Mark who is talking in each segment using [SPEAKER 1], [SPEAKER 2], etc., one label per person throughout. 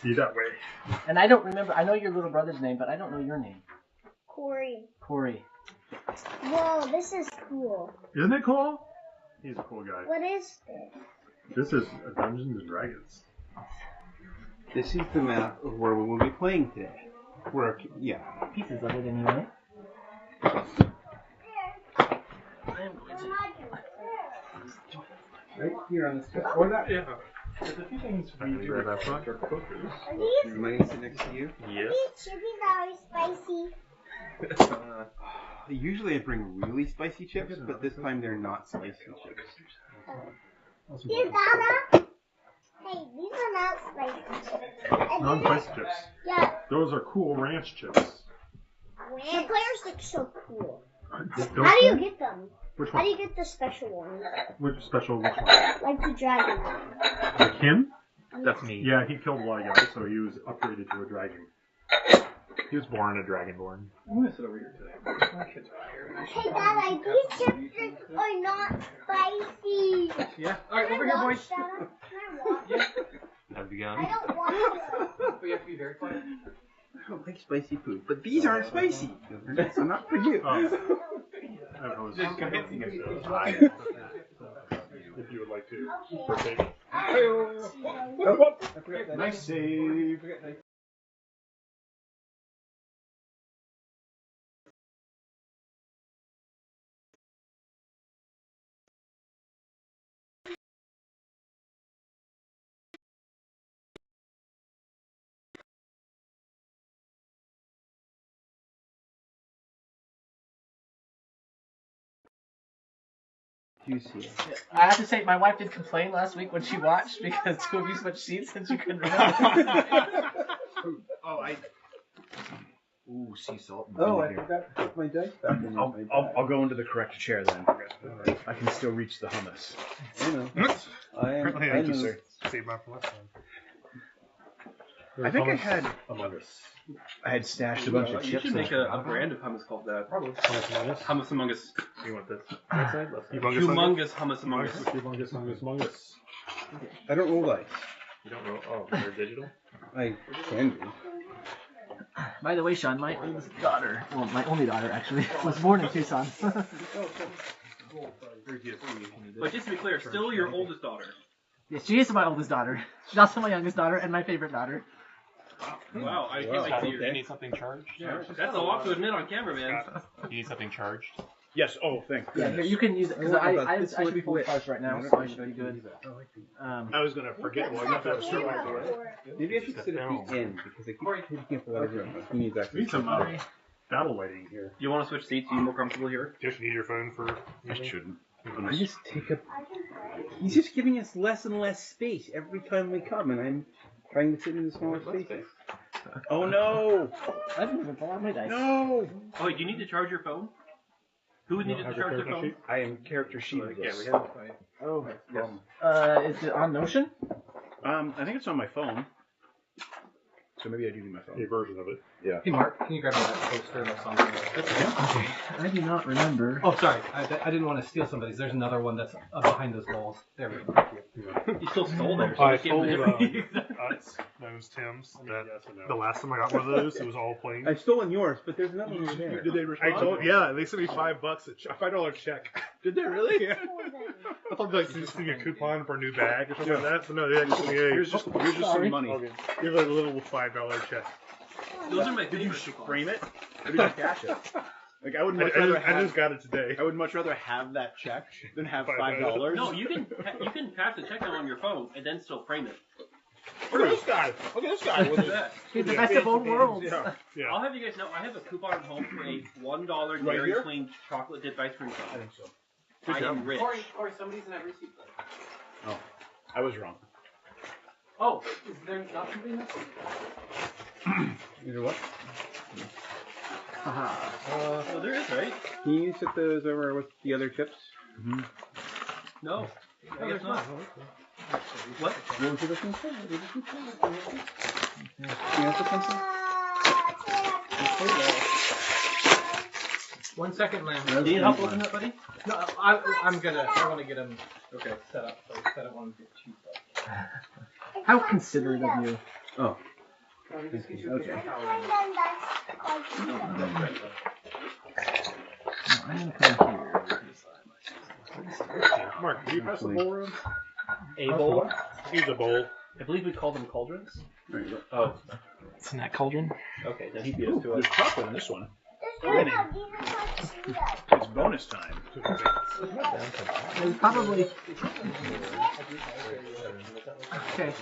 [SPEAKER 1] See that way.
[SPEAKER 2] And I don't remember. I know your little brother's name, but I don't know your name.
[SPEAKER 3] Corey.
[SPEAKER 2] Corey.
[SPEAKER 3] Whoa, this is cool.
[SPEAKER 1] Isn't it cool? He's a cool guy.
[SPEAKER 3] What is this?
[SPEAKER 1] This is Dungeons and Dragons.
[SPEAKER 4] This is the map of where we will be playing today. Yeah.
[SPEAKER 2] Pieces of it anyway. I am going to.
[SPEAKER 4] Right here on this side.
[SPEAKER 1] Or that, yeah. There's a few things we do with our poker focus.
[SPEAKER 4] Am I going to sit next to you?
[SPEAKER 1] Yes.
[SPEAKER 3] These chips are spicy.
[SPEAKER 4] Usually I bring really spicy chips, but this time they're not spicy chips.
[SPEAKER 3] Here, Dada. Hey, these are not spicy chips.
[SPEAKER 1] Non-spicy chips.
[SPEAKER 3] Yeah.
[SPEAKER 1] Those are cool ranch chips.
[SPEAKER 3] The players look so cool.
[SPEAKER 1] Those
[SPEAKER 3] How do you
[SPEAKER 1] ones?
[SPEAKER 3] get them?
[SPEAKER 1] Which
[SPEAKER 3] How
[SPEAKER 1] one?
[SPEAKER 3] do you get the special ones?
[SPEAKER 1] Which one?
[SPEAKER 3] Like the dragon one.
[SPEAKER 1] Like him?
[SPEAKER 5] That's me.
[SPEAKER 1] Yeah, he killed a lot of guys, so he was upgraded to a dragon.
[SPEAKER 5] He was born a dragonborn.
[SPEAKER 1] I'm gonna sit over here today. My kids are here.
[SPEAKER 3] Hey, Dada, these chips are not spicy.
[SPEAKER 5] Yeah. Alright, over here, boys.
[SPEAKER 3] Can I watch?
[SPEAKER 5] Have you gone?
[SPEAKER 3] I don't want to.
[SPEAKER 5] But you have to be very quiet.
[SPEAKER 4] I don't like spicy food, but these aren't spicy. So not for you.
[SPEAKER 1] I was
[SPEAKER 5] Just go ahead.
[SPEAKER 1] if you would like to partake.
[SPEAKER 4] Nice save. Juicy.
[SPEAKER 2] I have to say, my wife did complain last week when she watched because two of you switched seats and she couldn't remember.
[SPEAKER 5] Ooh, sea salt.
[SPEAKER 4] Oh, I forgot to put my dice back in.
[SPEAKER 6] I'll go into the correct chair then. I can still reach the hummus.
[SPEAKER 4] I know.
[SPEAKER 1] Apparently,
[SPEAKER 4] I
[SPEAKER 1] I
[SPEAKER 4] know.
[SPEAKER 1] just saved my for last time.
[SPEAKER 6] I think I had
[SPEAKER 1] Among Us.
[SPEAKER 6] I had stashed a bunch of
[SPEAKER 5] You
[SPEAKER 6] chips.
[SPEAKER 5] should make a brand of hummus called that. Probably. Hummus Among Us.
[SPEAKER 1] You want this? That side?
[SPEAKER 5] Humongous Hummus Among Us.
[SPEAKER 1] Humongous.
[SPEAKER 4] I don't roll dice.
[SPEAKER 1] You don't know? Oh, they're digital?
[SPEAKER 4] I can do.
[SPEAKER 2] By the way, Sean, my oldest daughter, well, my only daughter actually, was born in Tucson.
[SPEAKER 5] But just to be clear, still your oldest daughter.
[SPEAKER 2] Yes, she is my oldest daughter. She's also my youngest daughter and my favorite daughter.
[SPEAKER 5] Wow, I can't wait to see your.
[SPEAKER 7] You need something charged?
[SPEAKER 5] Yeah, that's a lot to admit on camera, man.
[SPEAKER 7] You need something charged?
[SPEAKER 6] Yes. Oh, thank
[SPEAKER 2] Yeah,
[SPEAKER 6] goodness.
[SPEAKER 2] you can use it because
[SPEAKER 4] What
[SPEAKER 2] I
[SPEAKER 4] about this
[SPEAKER 2] should be full
[SPEAKER 4] liquid?
[SPEAKER 2] charged right now, so I should be good.
[SPEAKER 6] I was gonna forget. Well, enough that was true.
[SPEAKER 4] Maybe I should sit at the end because I keep taking up a lot of room. He needs
[SPEAKER 1] We
[SPEAKER 4] actually.
[SPEAKER 1] need some battle lighting here.
[SPEAKER 5] You want to switch seats? Are you more comfortable here?
[SPEAKER 1] Just need your phone for.
[SPEAKER 6] I shouldn't.
[SPEAKER 4] I just take up. He's just giving us less and less space every time we come, and I'm trying to sit in the smaller spaces.
[SPEAKER 6] Oh no!
[SPEAKER 2] I didn't even pull out my dice.
[SPEAKER 6] No!
[SPEAKER 5] Oh, wait, do you need to charge your phone? Who would need to
[SPEAKER 1] Have your
[SPEAKER 5] charge their
[SPEAKER 1] character
[SPEAKER 5] phone?
[SPEAKER 1] sheet?
[SPEAKER 6] I am character sheet.
[SPEAKER 5] Yeah, we have.
[SPEAKER 2] Oh,
[SPEAKER 5] Yes.
[SPEAKER 2] is it on Notion?
[SPEAKER 6] I think it's on my phone. So maybe I do need my
[SPEAKER 1] A
[SPEAKER 6] phone.
[SPEAKER 1] version of it.
[SPEAKER 6] Yeah.
[SPEAKER 7] Hey Mark, can you grab me that poster of something?
[SPEAKER 2] Okay. I do not remember.
[SPEAKER 7] Oh, sorry. I didn't want to steal somebody's. There's another one that's behind those walls. There we go.
[SPEAKER 5] You still stole them. So
[SPEAKER 1] I
[SPEAKER 5] you can't
[SPEAKER 1] told
[SPEAKER 5] believe-
[SPEAKER 1] us, those Tim's, that the last time I got one of those, it was all plain.
[SPEAKER 4] I've stolen yours, but there's another one over there.
[SPEAKER 1] Did they respond? Yeah, they sent me $5, $5 check. Did they really? Yeah. I thought like just give me a coupon for a new bag or something like that. But no, they actually sent me
[SPEAKER 6] Here's just some money.
[SPEAKER 1] Okay. Give it a little $5 check.
[SPEAKER 5] Those are my
[SPEAKER 6] Did you
[SPEAKER 5] favorite.
[SPEAKER 6] frame it? Or did you cash it? Like I would much rather
[SPEAKER 1] I
[SPEAKER 6] have.
[SPEAKER 1] just got it today.
[SPEAKER 6] I would much rather have that check than have
[SPEAKER 1] $5.
[SPEAKER 6] $5.
[SPEAKER 5] No, you can cash the check out on your phone and then still frame it.
[SPEAKER 1] Look at this guy. Look at this guy.
[SPEAKER 5] Look at that.
[SPEAKER 2] It's the best of both worlds.
[SPEAKER 1] Yeah. Yeah.
[SPEAKER 5] I'll have you guys know I have a coupon at home for a $1 Dairy
[SPEAKER 6] here?
[SPEAKER 5] Queen chocolate dipped ice cream cone.
[SPEAKER 6] I think so.
[SPEAKER 5] I am rich.
[SPEAKER 7] Corey, somebody's in that receipt.
[SPEAKER 6] Oh, I was wrong.
[SPEAKER 7] Oh, is there not something in that?
[SPEAKER 4] Either what?
[SPEAKER 5] So there is, right?
[SPEAKER 4] Can you sit those over with the other chips?
[SPEAKER 5] No. I guess not. What?
[SPEAKER 4] What was the difference? You have to pencil?
[SPEAKER 7] 1 second, Lamb.
[SPEAKER 5] Do you need help looking up, buddy?
[SPEAKER 7] No, I want to get him set up. So set up one of your cheap.
[SPEAKER 2] How considerate of you.
[SPEAKER 4] Oh.
[SPEAKER 2] Okay.
[SPEAKER 3] And then that's
[SPEAKER 2] No, I'm gonna put him here.
[SPEAKER 1] Mark, do you pass the bowl room?
[SPEAKER 5] A bowl?
[SPEAKER 1] He's a bowl.
[SPEAKER 5] I believe we call them cauldrons.
[SPEAKER 4] There you go.
[SPEAKER 5] Oh,
[SPEAKER 2] Snack cauldron.
[SPEAKER 5] okay. Then he beat us to
[SPEAKER 6] There's
[SPEAKER 5] it.
[SPEAKER 6] chocolate in this one.
[SPEAKER 3] there's no these are tuxedos.
[SPEAKER 6] It's bonus time.
[SPEAKER 2] There's probably. Okay.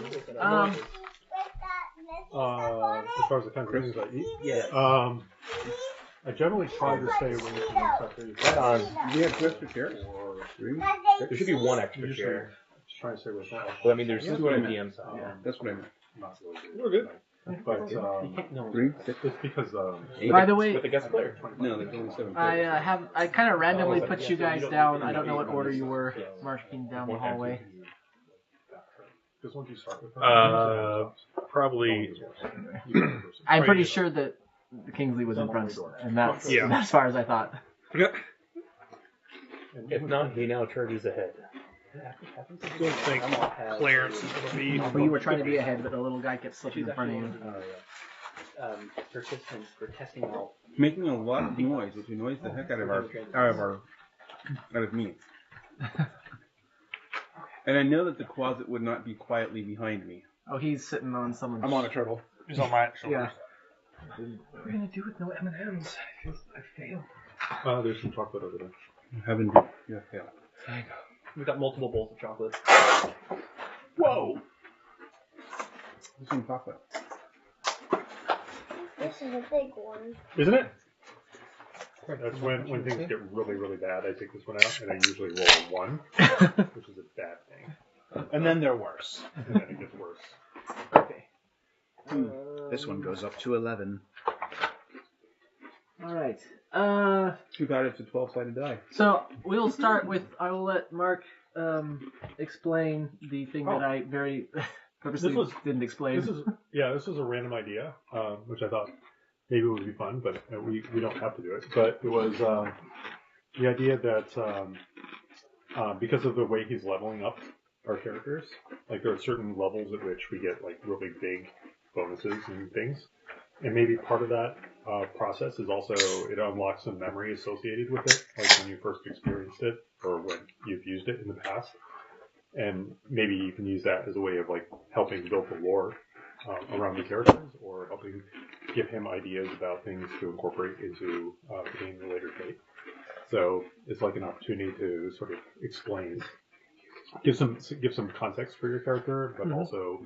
[SPEAKER 1] As far as the kind of things I eat,
[SPEAKER 5] Yeah.
[SPEAKER 1] I generally try to stay away from insects.
[SPEAKER 4] Do you have two extra chairs?
[SPEAKER 5] There should be one extra
[SPEAKER 1] Usually-
[SPEAKER 5] chair.
[SPEAKER 1] Just try to stay away from that.
[SPEAKER 5] Well, I mean, there's
[SPEAKER 4] That's
[SPEAKER 5] two
[SPEAKER 4] what I
[SPEAKER 5] on the
[SPEAKER 4] meant.
[SPEAKER 5] DM side.
[SPEAKER 4] Yeah, that's what I meant.
[SPEAKER 1] Not really good.
[SPEAKER 6] We're good.
[SPEAKER 1] But
[SPEAKER 5] No.
[SPEAKER 4] 3, 6,
[SPEAKER 1] it's because
[SPEAKER 2] By the way,
[SPEAKER 5] With the guest player.
[SPEAKER 4] no, there's only 7.
[SPEAKER 2] I kind of randomly put you guys down. I don't know what order you were marching down the hallway.
[SPEAKER 1] because once you start with
[SPEAKER 8] Probably.
[SPEAKER 2] I'm pretty sure that Kingsley was in front, and that's as far as I thought.
[SPEAKER 5] If not, he now charges ahead.
[SPEAKER 8] Don't think Clarence is going to be.
[SPEAKER 2] Well, you were trying to be ahead, but the little guy kept slipping in front of you.
[SPEAKER 5] Participants for testing out.
[SPEAKER 4] Making a lot of noise, which annoys the heck out of me. And I know that the closet would not be quietly behind me.
[SPEAKER 2] Oh, he's sitting on someone's.
[SPEAKER 6] I'm on a turtle.
[SPEAKER 8] He's on my shoulders.
[SPEAKER 2] Yeah.
[SPEAKER 7] What are we gonna do with no M&Ms? I failed.
[SPEAKER 1] there's some chocolate over there.
[SPEAKER 4] Haven't yeah, failed.
[SPEAKER 5] We've got multiple bowls of chocolate.
[SPEAKER 6] Whoa!
[SPEAKER 4] There's some chocolate.
[SPEAKER 3] This is a big one.
[SPEAKER 1] Isn't it? That's when things get really, really bad. I take this one out, and I usually roll a 1, which is a bad thing.
[SPEAKER 6] And then they're worse.
[SPEAKER 1] And then it gets worse.
[SPEAKER 2] Okay.
[SPEAKER 6] This one goes up to 11.
[SPEAKER 2] All right.
[SPEAKER 4] Too bad it's a 12-sided die.
[SPEAKER 2] So we'll start with. I will let Mark explain the thing that I very purposely didn't explain.
[SPEAKER 1] This was a random idea, which I thought maybe would be fun, but we don't have to do it. But it was the idea that because of the way he's leveling up our characters, like there are certain levels at which we get like really big bonuses and things, and maybe part of that process is also it unlocks some memory associated with it, like when you first experienced it or when you've used it in the past, and maybe you can use that as a way of like helping build the lore around the characters, or helping give him ideas about things to incorporate into the game at a later date. So it's like an opportunity to sort of explain, give some context for your character, but also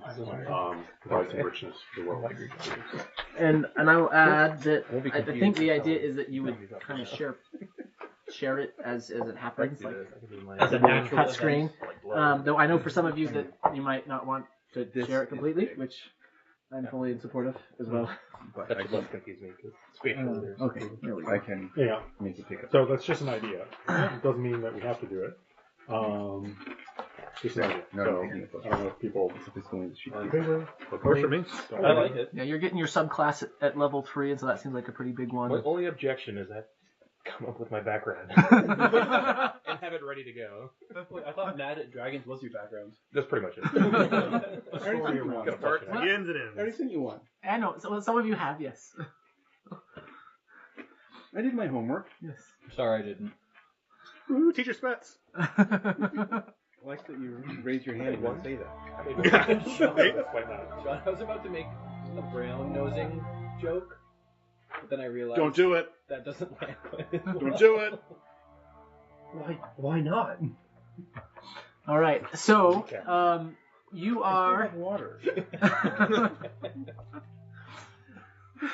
[SPEAKER 1] provide some richness to the world.
[SPEAKER 2] And I will add that I think the idea is that you would kind of share it as it happens, like
[SPEAKER 5] As a natural
[SPEAKER 2] cut screen. Though I know for some of you that you might not want to share it completely, which I'm fully in support of as well.
[SPEAKER 4] But
[SPEAKER 5] That should less confuse me because spatially there's.
[SPEAKER 2] Okay, there we go.
[SPEAKER 4] I can
[SPEAKER 1] Yeah.
[SPEAKER 4] make it pick up.
[SPEAKER 1] So that's just an idea. It doesn't mean that we have to do it. Just an idea.
[SPEAKER 4] No,
[SPEAKER 1] So,
[SPEAKER 4] I'm taking it.
[SPEAKER 1] I don't know if people
[SPEAKER 4] It's going to shoot.
[SPEAKER 1] are in favor or
[SPEAKER 8] Works for me.
[SPEAKER 5] I like it.
[SPEAKER 2] Yeah, you're getting your subclass at level 3, and so that seems like a pretty big one.
[SPEAKER 5] My only objection is that come up with my background and have it ready to go.
[SPEAKER 6] I thought Mad at Dragons was your background.
[SPEAKER 5] That's pretty much it.
[SPEAKER 1] a story around
[SPEAKER 6] Got a part.
[SPEAKER 1] it. Begins and
[SPEAKER 4] I already
[SPEAKER 1] ends.
[SPEAKER 4] sent you one.
[SPEAKER 2] I know, some of you have, yes.
[SPEAKER 4] I did my homework.
[SPEAKER 2] Yes.
[SPEAKER 7] Sorry, I didn't.
[SPEAKER 8] Ooh, teacher spets.
[SPEAKER 4] I like that you raise your hand and not say that.
[SPEAKER 1] Why not?
[SPEAKER 7] Sean, I was about to make a brown nosing joke, but then I realized
[SPEAKER 8] Don't do it.
[SPEAKER 7] that doesn't land.
[SPEAKER 8] Don't do it.
[SPEAKER 7] Why not?
[SPEAKER 2] All right, so
[SPEAKER 5] Okay.
[SPEAKER 2] you
[SPEAKER 4] I
[SPEAKER 2] are.
[SPEAKER 4] have water.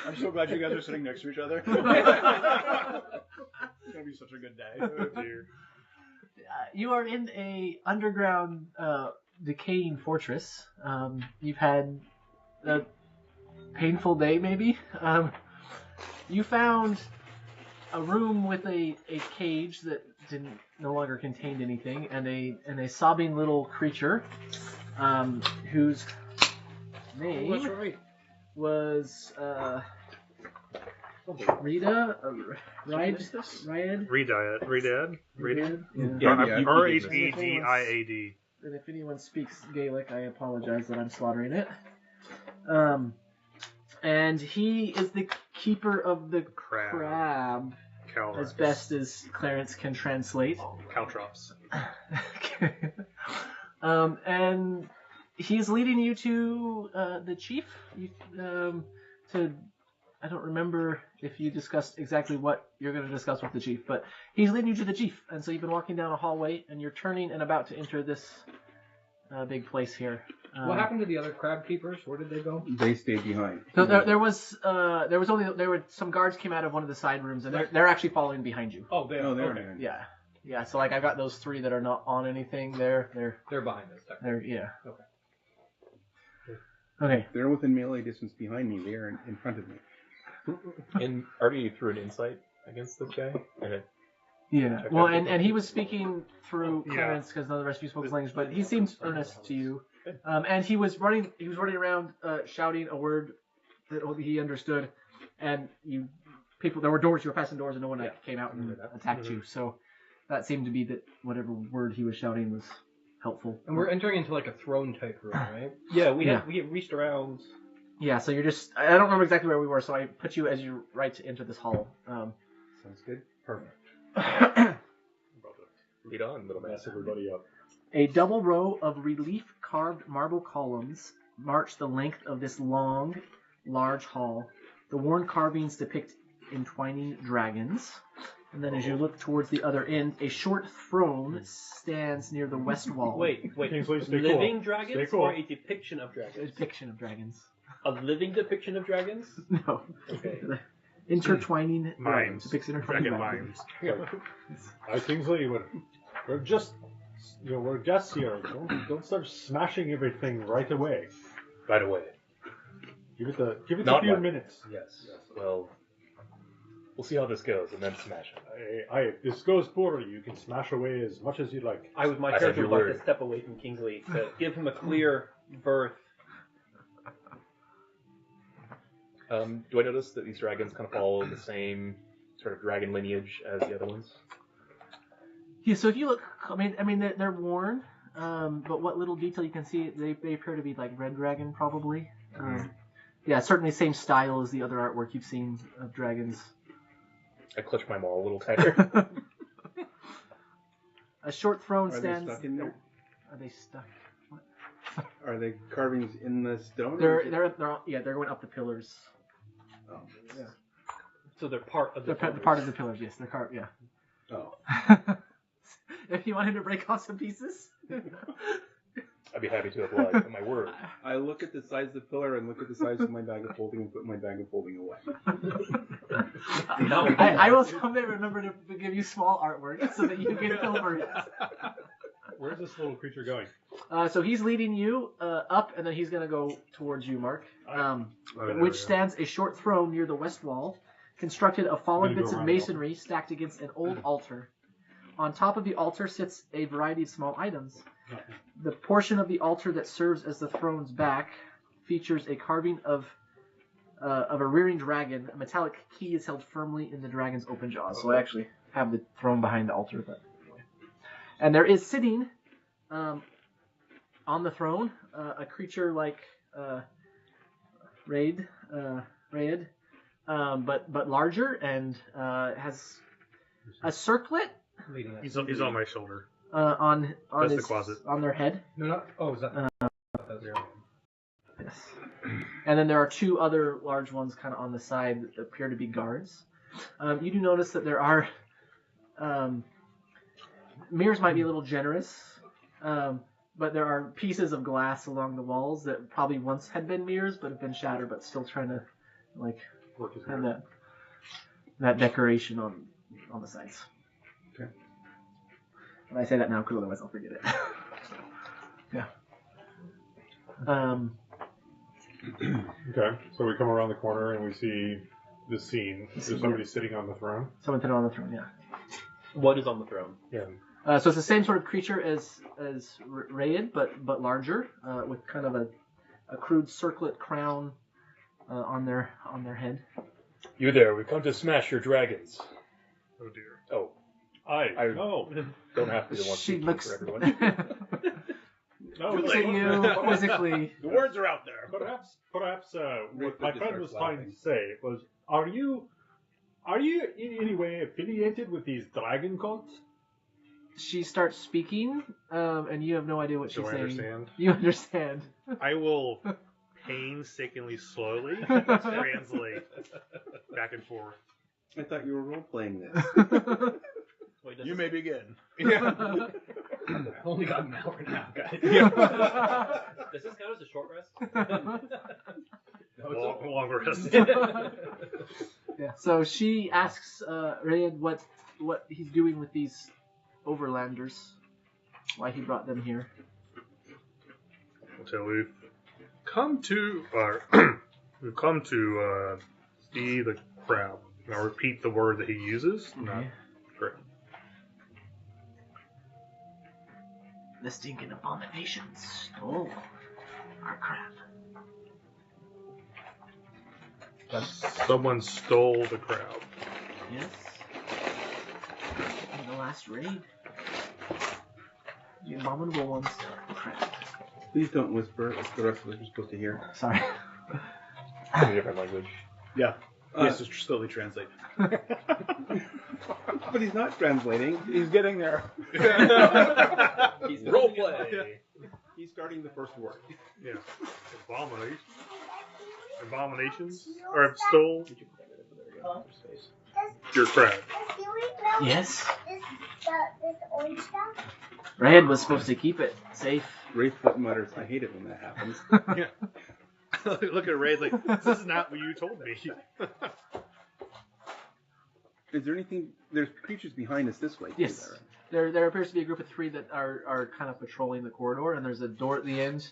[SPEAKER 6] I'm so glad you guys are sitting next to each other. It's gonna be such a good day.
[SPEAKER 1] Oh dear.
[SPEAKER 2] You are in a underground, decaying fortress. You've had a painful day, maybe. You found a room with a cage that no longer contained anything, and a sobbing little creature, whose name was Rita, Ryad.
[SPEAKER 8] Redad.
[SPEAKER 2] Yeah.
[SPEAKER 8] R-H-E-D-I-A-D.
[SPEAKER 2] And if anyone speaks Gaelic, I apologize that I'm slaughtering it. And he is the keeper of the crab,
[SPEAKER 8] Calrax.
[SPEAKER 2] as best as Clarence can translate.
[SPEAKER 8] Caltrops.
[SPEAKER 2] And he's leading you to the chief. I don't remember if you discussed exactly what you're going to discuss with the chief, but he's leading you to the chief. And so you've been walking down a hallway, and you're turning and about to enter this big place here.
[SPEAKER 7] What happened to the other crab keepers? Where did they go?
[SPEAKER 4] They stayed behind.
[SPEAKER 2] So there were some guards came out of one of the side rooms, and they're actually following behind you.
[SPEAKER 7] Oh, they're
[SPEAKER 4] they're
[SPEAKER 7] okay.
[SPEAKER 4] behind.
[SPEAKER 2] Yeah. So like I got those 3 that are not on anything. They're
[SPEAKER 7] behind us.
[SPEAKER 2] yeah.
[SPEAKER 7] Okay.
[SPEAKER 2] Okay.
[SPEAKER 4] They're within melee distance behind me. They are in front of me.
[SPEAKER 5] And already threw an insight against this guy.
[SPEAKER 2] Yeah. Well, and he was speaking through
[SPEAKER 8] Yeah.
[SPEAKER 2] Clarence because none of the rest of you spoke his language, but he seemed earnest to you. And he was running around shouting a word that only he understood, and there were doors. You were passing doors, and no one came out and attacked you. So that seemed to be that whatever word he was shouting was helpful.
[SPEAKER 7] And we're entering into like a throne type room, right?
[SPEAKER 5] Yeah, we reached around.
[SPEAKER 2] Yeah, so you're just... I don't remember exactly where we were, so I put you as your right to enter this hall.
[SPEAKER 4] Sounds good. Perfect.
[SPEAKER 5] Lead on, little man.
[SPEAKER 1] Mess everybody up.
[SPEAKER 2] A double row of relief-carved marble columns march the length of this long, large hall. The worn carvings depict entwining dragons. And then as you look towards the other end, a short throne stands near the west wall.
[SPEAKER 9] Wait.
[SPEAKER 1] Kingsley, stay
[SPEAKER 9] Living
[SPEAKER 1] cool.
[SPEAKER 9] dragons
[SPEAKER 1] Stay cool.
[SPEAKER 9] or a depiction of
[SPEAKER 2] A
[SPEAKER 9] dragons?
[SPEAKER 2] depiction of dragons.
[SPEAKER 9] A living depiction of dragons?
[SPEAKER 2] No.
[SPEAKER 9] Okay.
[SPEAKER 2] Intertwining
[SPEAKER 8] Mimes.
[SPEAKER 2] depicts intertwining
[SPEAKER 8] Dragon
[SPEAKER 2] dragons.
[SPEAKER 8] mimes.
[SPEAKER 1] Kingsley, we're just, we're guests here. Don't start smashing everything right away.
[SPEAKER 5] Right away.
[SPEAKER 1] Give it a
[SPEAKER 5] Not
[SPEAKER 1] few minutes.
[SPEAKER 5] Yes. Well, we'll see how this goes, and then smash it.
[SPEAKER 1] If this goes poorly, you can smash away as much as you like.
[SPEAKER 9] I was my
[SPEAKER 5] I
[SPEAKER 9] character
[SPEAKER 5] have
[SPEAKER 9] would
[SPEAKER 5] your
[SPEAKER 9] like to
[SPEAKER 5] word.
[SPEAKER 9] step away from Kingsley to give him a clear berth.
[SPEAKER 5] Do I notice that these dragons kind of follow the same sort of dragon lineage as the other ones?
[SPEAKER 2] Yeah, so if you look, I mean, they're worn, but what little detail you can see, they appear to be like red dragon, probably. Yeah, certainly same style as the other artwork you've seen of dragons.
[SPEAKER 5] I clutch my maul a little tighter.
[SPEAKER 2] A short throne
[SPEAKER 4] Are
[SPEAKER 2] stands.
[SPEAKER 4] they stuck in there?
[SPEAKER 2] Are they stuck?
[SPEAKER 4] Are the carvings in the stone?
[SPEAKER 2] They're going up the pillars.
[SPEAKER 4] Oh.
[SPEAKER 2] Yeah.
[SPEAKER 9] So they're part of the
[SPEAKER 2] They're part of the pillars. Yes, they're carved. Yeah.
[SPEAKER 4] Oh.
[SPEAKER 2] If you wanted to break off some pieces.
[SPEAKER 5] I'd be happy to oblige. My word.
[SPEAKER 4] I look at the size of the pillar and look at the size of my bag of folding and put my bag of folding away.
[SPEAKER 2] I will someday remember to give you small artwork so that you can filter it.
[SPEAKER 1] Where's this little creature going?
[SPEAKER 2] So he's leading you up, and then he's going to go towards you, Mark. Which stands a short throne near the west wall, constructed of fallen bits of masonry stacked against an old altar. On top of the altar sits a variety of small items. The portion of the altar that serves as the throne's back features a carving of a rearing dragon. A metallic key is held firmly in the dragon's open jaws. So I actually have the throne behind the altar. But and there is sitting on the throne a creature like Raid, but larger and has a circlet
[SPEAKER 8] He's on my shoulder.
[SPEAKER 2] on
[SPEAKER 8] That's the
[SPEAKER 2] his
[SPEAKER 8] closet.
[SPEAKER 2] on their head.
[SPEAKER 7] No, not. Oh, is that?
[SPEAKER 2] Yes. And then there are 2 other large ones kind of on the side that appear to be guards. You do notice that there are mirrors might be a little generous, but there are pieces of glass along the walls that probably once had been mirrors but have been shattered, but still trying to like have that decoration on the sides.
[SPEAKER 4] Okay.
[SPEAKER 2] And I say that now because otherwise I'll forget it. Yeah.
[SPEAKER 1] Okay, so we come around the corner and we see the scene. There's somebody sitting on the throne.
[SPEAKER 2] Someone put it on the throne, yeah.
[SPEAKER 9] What is on the throne?
[SPEAKER 5] Yeah.
[SPEAKER 2] So it's the same sort of creature as Raid, but larger, with kind of a crude circlet crown on their head.
[SPEAKER 5] You there, we've come to smash your dragons.
[SPEAKER 8] Oh dear.
[SPEAKER 5] Oh,
[SPEAKER 1] I
[SPEAKER 5] don't have to be the one
[SPEAKER 2] She
[SPEAKER 5] speaking
[SPEAKER 2] looks.
[SPEAKER 5] for everyone.
[SPEAKER 1] No,
[SPEAKER 2] to you quizzically.
[SPEAKER 6] The words are out there.
[SPEAKER 1] Perhaps,
[SPEAKER 4] Rick
[SPEAKER 1] what my
[SPEAKER 4] just
[SPEAKER 1] friend was
[SPEAKER 4] starts
[SPEAKER 1] trying
[SPEAKER 4] laughing.
[SPEAKER 1] to say was, are you in any way affiliated with these dragon cults?
[SPEAKER 2] She starts speaking, and you have no idea what she's
[SPEAKER 8] Do I
[SPEAKER 2] saying.
[SPEAKER 8] understand?
[SPEAKER 2] You understand.
[SPEAKER 8] I will painstakingly slowly translate back and forth.
[SPEAKER 4] I thought you were role playing this.
[SPEAKER 9] Wait, does
[SPEAKER 6] You
[SPEAKER 9] this-
[SPEAKER 6] may begin.
[SPEAKER 7] I've only got an hour now, guys.
[SPEAKER 9] Does this count as a short rest?
[SPEAKER 7] No, it's okay.
[SPEAKER 8] Long rest.
[SPEAKER 2] Yeah. So she asks Rayed what he's doing with these overlanders, why he brought them here.
[SPEAKER 8] So we've come to see the crab. Now repeat the word that he uses. Not correct.
[SPEAKER 2] The stinking abominations stole our crab.
[SPEAKER 8] Someone stole the crab.
[SPEAKER 2] Yes. In the last raid. The abominable ones took the crab.
[SPEAKER 4] Please don't whisper. It's the rest of us are supposed to hear.
[SPEAKER 2] Sorry.
[SPEAKER 5] In a different language.
[SPEAKER 6] Yeah. He has to slowly translate.
[SPEAKER 4] But he's not translating.
[SPEAKER 6] He's getting there.
[SPEAKER 9] He's
[SPEAKER 5] Role play.
[SPEAKER 4] He's starting the first word.
[SPEAKER 8] Yeah. Abominations? Or stole your crab.
[SPEAKER 3] Do we know
[SPEAKER 2] Yes.
[SPEAKER 3] this orange stuff?
[SPEAKER 2] Rayed was supposed to keep it safe.
[SPEAKER 4] Wraithfoot mutters, I hate it when that happens.
[SPEAKER 8] Look at Ray like, this is not what you told me.
[SPEAKER 4] Is there anything... There's creatures behind us this way. too,
[SPEAKER 2] Yes.
[SPEAKER 4] there,
[SPEAKER 2] There appears to be a group of 3 that are kind of patrolling the corridor, and there's a door at the end,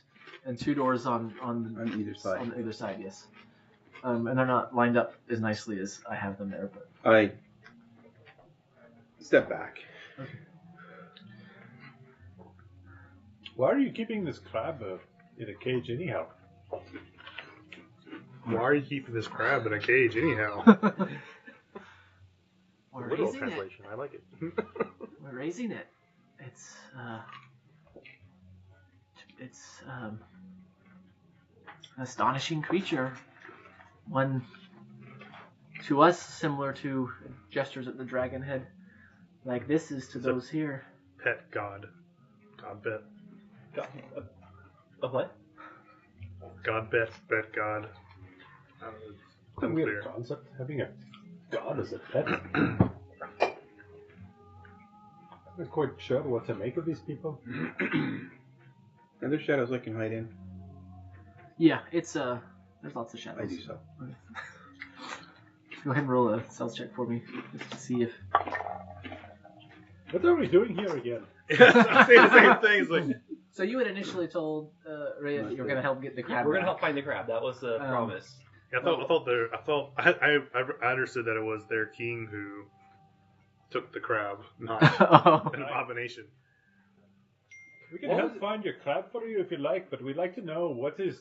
[SPEAKER 2] and 2 doors on
[SPEAKER 4] either side.
[SPEAKER 2] On either side, yes. And they're not lined up as nicely as I have them there, but
[SPEAKER 4] I step back.
[SPEAKER 1] Why are you keeping this crab in a cage anyhow?
[SPEAKER 8] Why are you keeping this crab in a cage anyhow?
[SPEAKER 2] we're
[SPEAKER 8] Literal
[SPEAKER 2] raising it.
[SPEAKER 8] translation. I like it.
[SPEAKER 2] We're raising it. It's an astonishing creature. One to us similar to gestures at the dragon head, like this is to
[SPEAKER 8] It's
[SPEAKER 2] those here.
[SPEAKER 8] Pet god. God pet.
[SPEAKER 9] A what?
[SPEAKER 8] God pet. Pet god.
[SPEAKER 1] It's a weird concept, having a god as a pet. I'm not quite sure what to make of these people.
[SPEAKER 4] Are there shadows I can hide in?
[SPEAKER 2] Yeah, it's there's lots of shadows.
[SPEAKER 4] I do so.
[SPEAKER 2] Go ahead and roll a stealth check for me, just to see if.
[SPEAKER 1] What are we doing here again?
[SPEAKER 8] I say the same thing. It's like,
[SPEAKER 2] So you had initially told Rhea that you were going to help get the crab.
[SPEAKER 9] We're gonna
[SPEAKER 2] back.
[SPEAKER 9] help find the crab. That was the promise.
[SPEAKER 8] I understood that it was their king who took the crab, not
[SPEAKER 2] Oh.
[SPEAKER 8] an abomination.
[SPEAKER 1] We can help find your crab for you if you like, but we'd like to know what is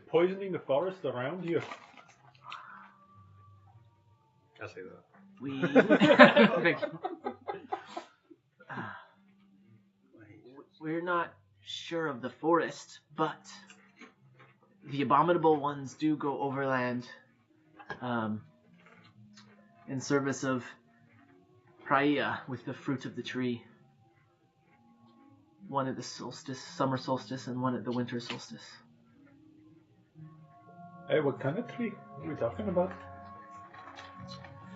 [SPEAKER 1] poisoning the forest around you.
[SPEAKER 8] I say that.
[SPEAKER 2] We. Thank you. We're not sure of the forest, but the abominable ones do go overland in service of Praia with the fruit of the tree. One at the summer solstice, and one at the winter solstice.
[SPEAKER 1] Hey, what kind of tree are we talking about?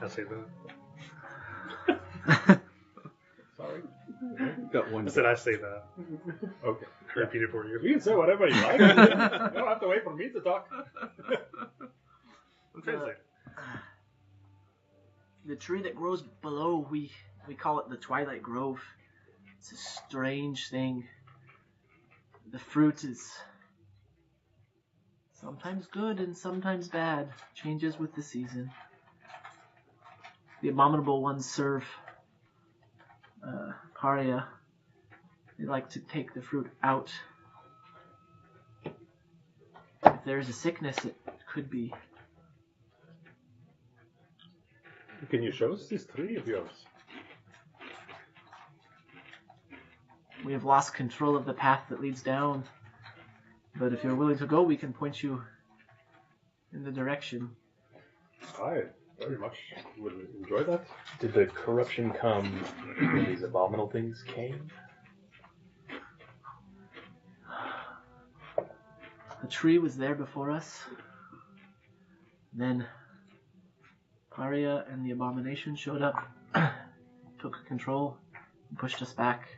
[SPEAKER 8] I say that.
[SPEAKER 1] Sorry.
[SPEAKER 4] Got one.
[SPEAKER 8] I said I say that.
[SPEAKER 1] Okay.
[SPEAKER 8] I repeat it for you.
[SPEAKER 1] You can say whatever you like. You don't have to wait for me to talk.
[SPEAKER 8] I'm translating.
[SPEAKER 2] The tree that grows below, we call it the Twilight Grove. It's a strange thing. The fruit is sometimes good and sometimes bad. Changes with the season. The abominable ones serve Paria. They like to take the fruit out. If there's a sickness, it could be.
[SPEAKER 1] Can you show us this tree of yours?
[SPEAKER 2] We have lost control of the path that leads down. But if you're willing to go, we can point you in the direction.
[SPEAKER 1] I very much would enjoy that.
[SPEAKER 5] Did the corruption come when these abominable things came?
[SPEAKER 2] The tree was there before us. Then Paria and the abomination showed up, took control, and pushed us back.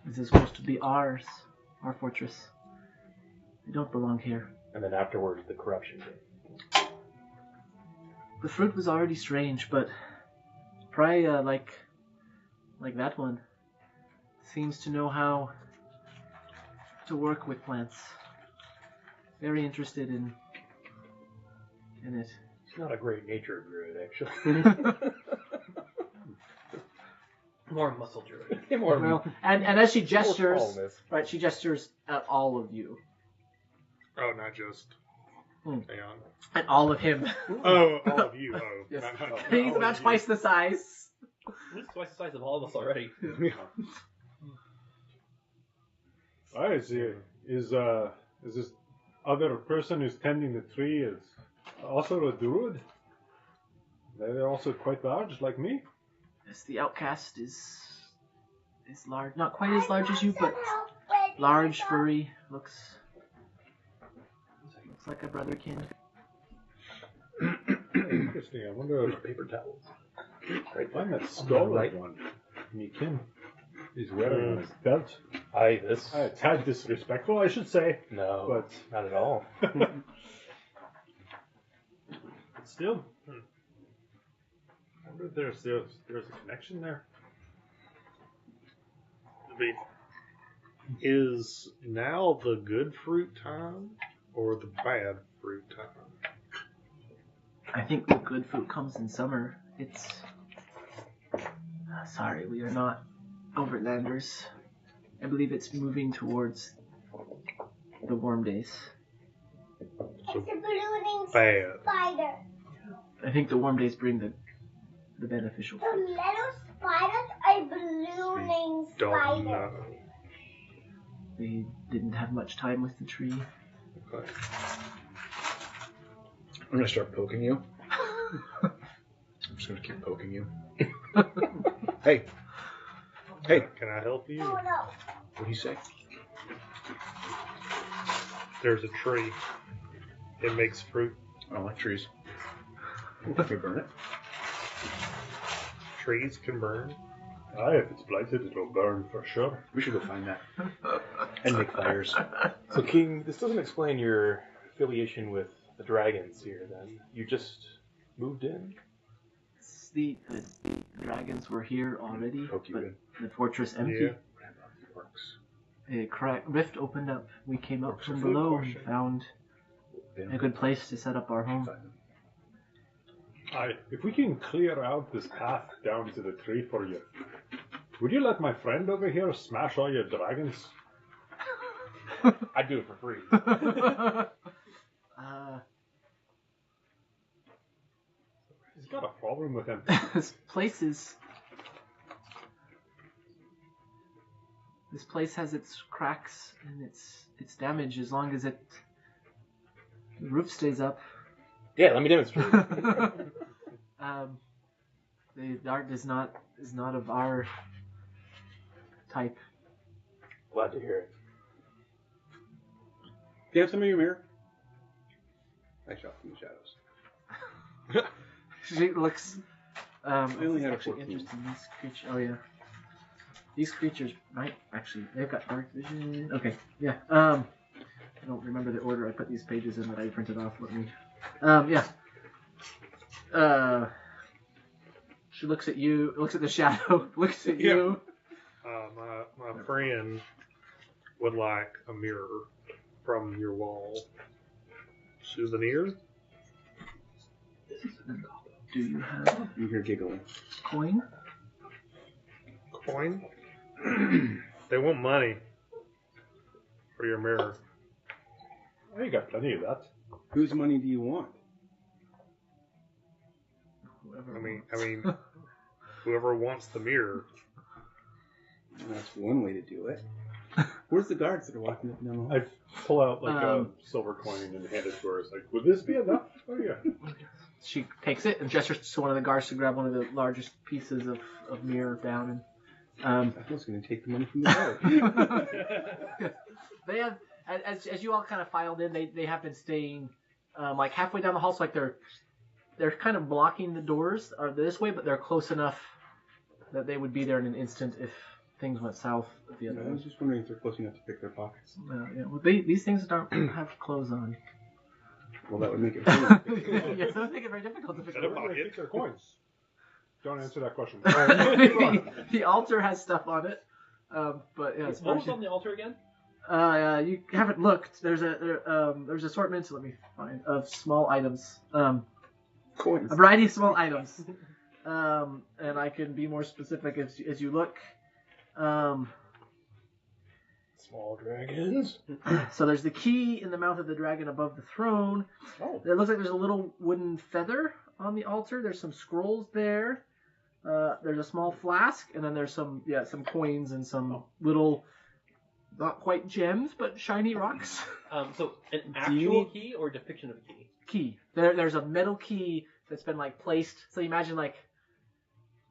[SPEAKER 2] This is supposed to be our fortress. We don't belong here.
[SPEAKER 5] And then afterwards, the corruption came.
[SPEAKER 2] The fruit was already strange, but Paria, like that one, seems to know how to work with plants. Very interested in it.
[SPEAKER 5] He's not a great nature druid, actually.
[SPEAKER 9] More muscle druid.
[SPEAKER 2] Well, and as she gestures,
[SPEAKER 5] smallness.
[SPEAKER 2] right, she gestures at all of you.
[SPEAKER 8] Oh, not just.
[SPEAKER 2] Hmm.
[SPEAKER 8] Hang on.
[SPEAKER 2] At all of him.
[SPEAKER 8] Oh, all of you. Oh,
[SPEAKER 2] Yes.
[SPEAKER 8] not
[SPEAKER 2] He's
[SPEAKER 8] all
[SPEAKER 2] about
[SPEAKER 8] of you.
[SPEAKER 2] twice the size.
[SPEAKER 9] He's twice the size of all of us already.
[SPEAKER 1] I see. Is this other person who's tending the tree is also a druid? They're also quite large, like me.
[SPEAKER 2] Yes, the outcast is large. Not quite as large as you, but large, furry. Looks like a brotherkin.
[SPEAKER 1] Interesting. I wonder if
[SPEAKER 5] Paper towels.
[SPEAKER 1] I find that scarlet one. Mekin is wearing on his belt.
[SPEAKER 5] Aye, this.
[SPEAKER 1] A tad disrespectful, I should say,
[SPEAKER 5] No,
[SPEAKER 1] but
[SPEAKER 5] not at all.
[SPEAKER 1] still. I wonder if there's a connection there.
[SPEAKER 8] I mean, is now the good fruit time or the bad fruit time?
[SPEAKER 2] I think the good fruit comes in summer. It's... sorry, we are not overlanders. I believe it's moving towards the warm days.
[SPEAKER 3] It's a ballooning
[SPEAKER 8] Bad.
[SPEAKER 3] spider.
[SPEAKER 2] I think the warm days bring the beneficial
[SPEAKER 3] The
[SPEAKER 2] fruit.
[SPEAKER 3] little spiders are ballooning
[SPEAKER 8] Don't
[SPEAKER 3] spiders.
[SPEAKER 8] know.
[SPEAKER 2] They didn't have much time with the tree.
[SPEAKER 8] Okay.
[SPEAKER 4] I'm gonna start poking you. I'm just gonna keep poking you. Hey. Hey.
[SPEAKER 8] Can I help you?
[SPEAKER 3] Oh no.
[SPEAKER 4] What do you say?
[SPEAKER 8] There's a tree. It makes fruit.
[SPEAKER 4] I don't like trees. Can we burn it?
[SPEAKER 8] Trees can burn.
[SPEAKER 1] Aye, if it's blighted, it'll burn for sure.
[SPEAKER 4] We should go find that. And make fires.
[SPEAKER 5] So, King, this doesn't explain your affiliation with the dragons here, then. You just moved in?
[SPEAKER 2] The dragons were here already,
[SPEAKER 4] Poke you
[SPEAKER 2] but
[SPEAKER 4] in.
[SPEAKER 2] the fortress empty.
[SPEAKER 8] Yeah.
[SPEAKER 4] Works.
[SPEAKER 2] A rift opened up. We came up
[SPEAKER 8] Works
[SPEAKER 2] from
[SPEAKER 8] a food
[SPEAKER 2] below
[SPEAKER 8] question.
[SPEAKER 2] and found a good place to set up our home.
[SPEAKER 1] Aye, if we can clear out this path down to the tree for you, would you let my friend over here smash all your dragons?
[SPEAKER 5] I'd do it for free.
[SPEAKER 1] He's got a problem with him.
[SPEAKER 2] This place has its cracks and its damage. As long as the roof stays up.
[SPEAKER 5] Yeah, let me demonstrate.
[SPEAKER 2] The art is not of our type.
[SPEAKER 5] Glad to hear it.
[SPEAKER 4] Do you have some in your mirror? I shot from the shadows.
[SPEAKER 2] She looks.
[SPEAKER 4] only had a
[SPEAKER 2] actually
[SPEAKER 4] 14.
[SPEAKER 2] interesting. These creatures. Oh yeah. These creatures might actually. They've got dark vision. Okay. Yeah. I don't remember the order I put these pages in that I printed off. Let me. Yeah. She looks at you. Looks at the shadow. Looks at you.
[SPEAKER 8] My friend would like a mirror from your wall. Souvenir?
[SPEAKER 2] Do you have
[SPEAKER 4] You hear giggling.
[SPEAKER 2] coin?
[SPEAKER 8] Coin? They want money for your mirror.
[SPEAKER 1] Oh, you got plenty of that.
[SPEAKER 4] Whose money do you want?
[SPEAKER 2] Whoever
[SPEAKER 8] I mean,
[SPEAKER 2] wants.
[SPEAKER 8] whoever wants the mirror.
[SPEAKER 4] That's one way to do it. Where's the guards that are walking up and down the hall?
[SPEAKER 1] I pull out like a silver coin and hand it to her. It's like, would this be enough? Oh yeah.
[SPEAKER 2] She takes it and gestures to one of the guards to grab one of the largest pieces of mirror down. And
[SPEAKER 4] I was going to take the money from the guard.
[SPEAKER 2] they have, as you all kind of filed in, they have been staying like halfway down the hall. So like they're kind of blocking the doors or this way, but they're close enough that they would be there in an instant if things went south at the other
[SPEAKER 4] I
[SPEAKER 2] end.
[SPEAKER 4] was just wondering if they're close enough to pick their pockets.
[SPEAKER 2] Yeah, well, these things don't have clothes on.
[SPEAKER 4] Well, that would make it really difficult.
[SPEAKER 2] Yes, that would make it very difficult to pick
[SPEAKER 1] Where
[SPEAKER 2] them
[SPEAKER 1] do
[SPEAKER 2] up.
[SPEAKER 1] they keep their coins? Don't answer that question.
[SPEAKER 2] The altar has stuff on it, but yeah, it's
[SPEAKER 9] What was on the altar again?
[SPEAKER 2] you haven't looked. There's assortments. Let me find of small items.
[SPEAKER 4] Coins.
[SPEAKER 2] A variety of small items. And I can be more specific as you look.
[SPEAKER 5] Small dragons.
[SPEAKER 2] So there's the key in the mouth of the dragon above the throne.
[SPEAKER 5] Oh.
[SPEAKER 2] It looks like there's a little wooden feather on the altar. There's some scrolls there. There's a small flask, and then there's some coins and some little, not quite gems, but shiny rocks.
[SPEAKER 9] So an actual key or depiction of a key?
[SPEAKER 2] Key. There's a metal key that's been like placed. So you imagine like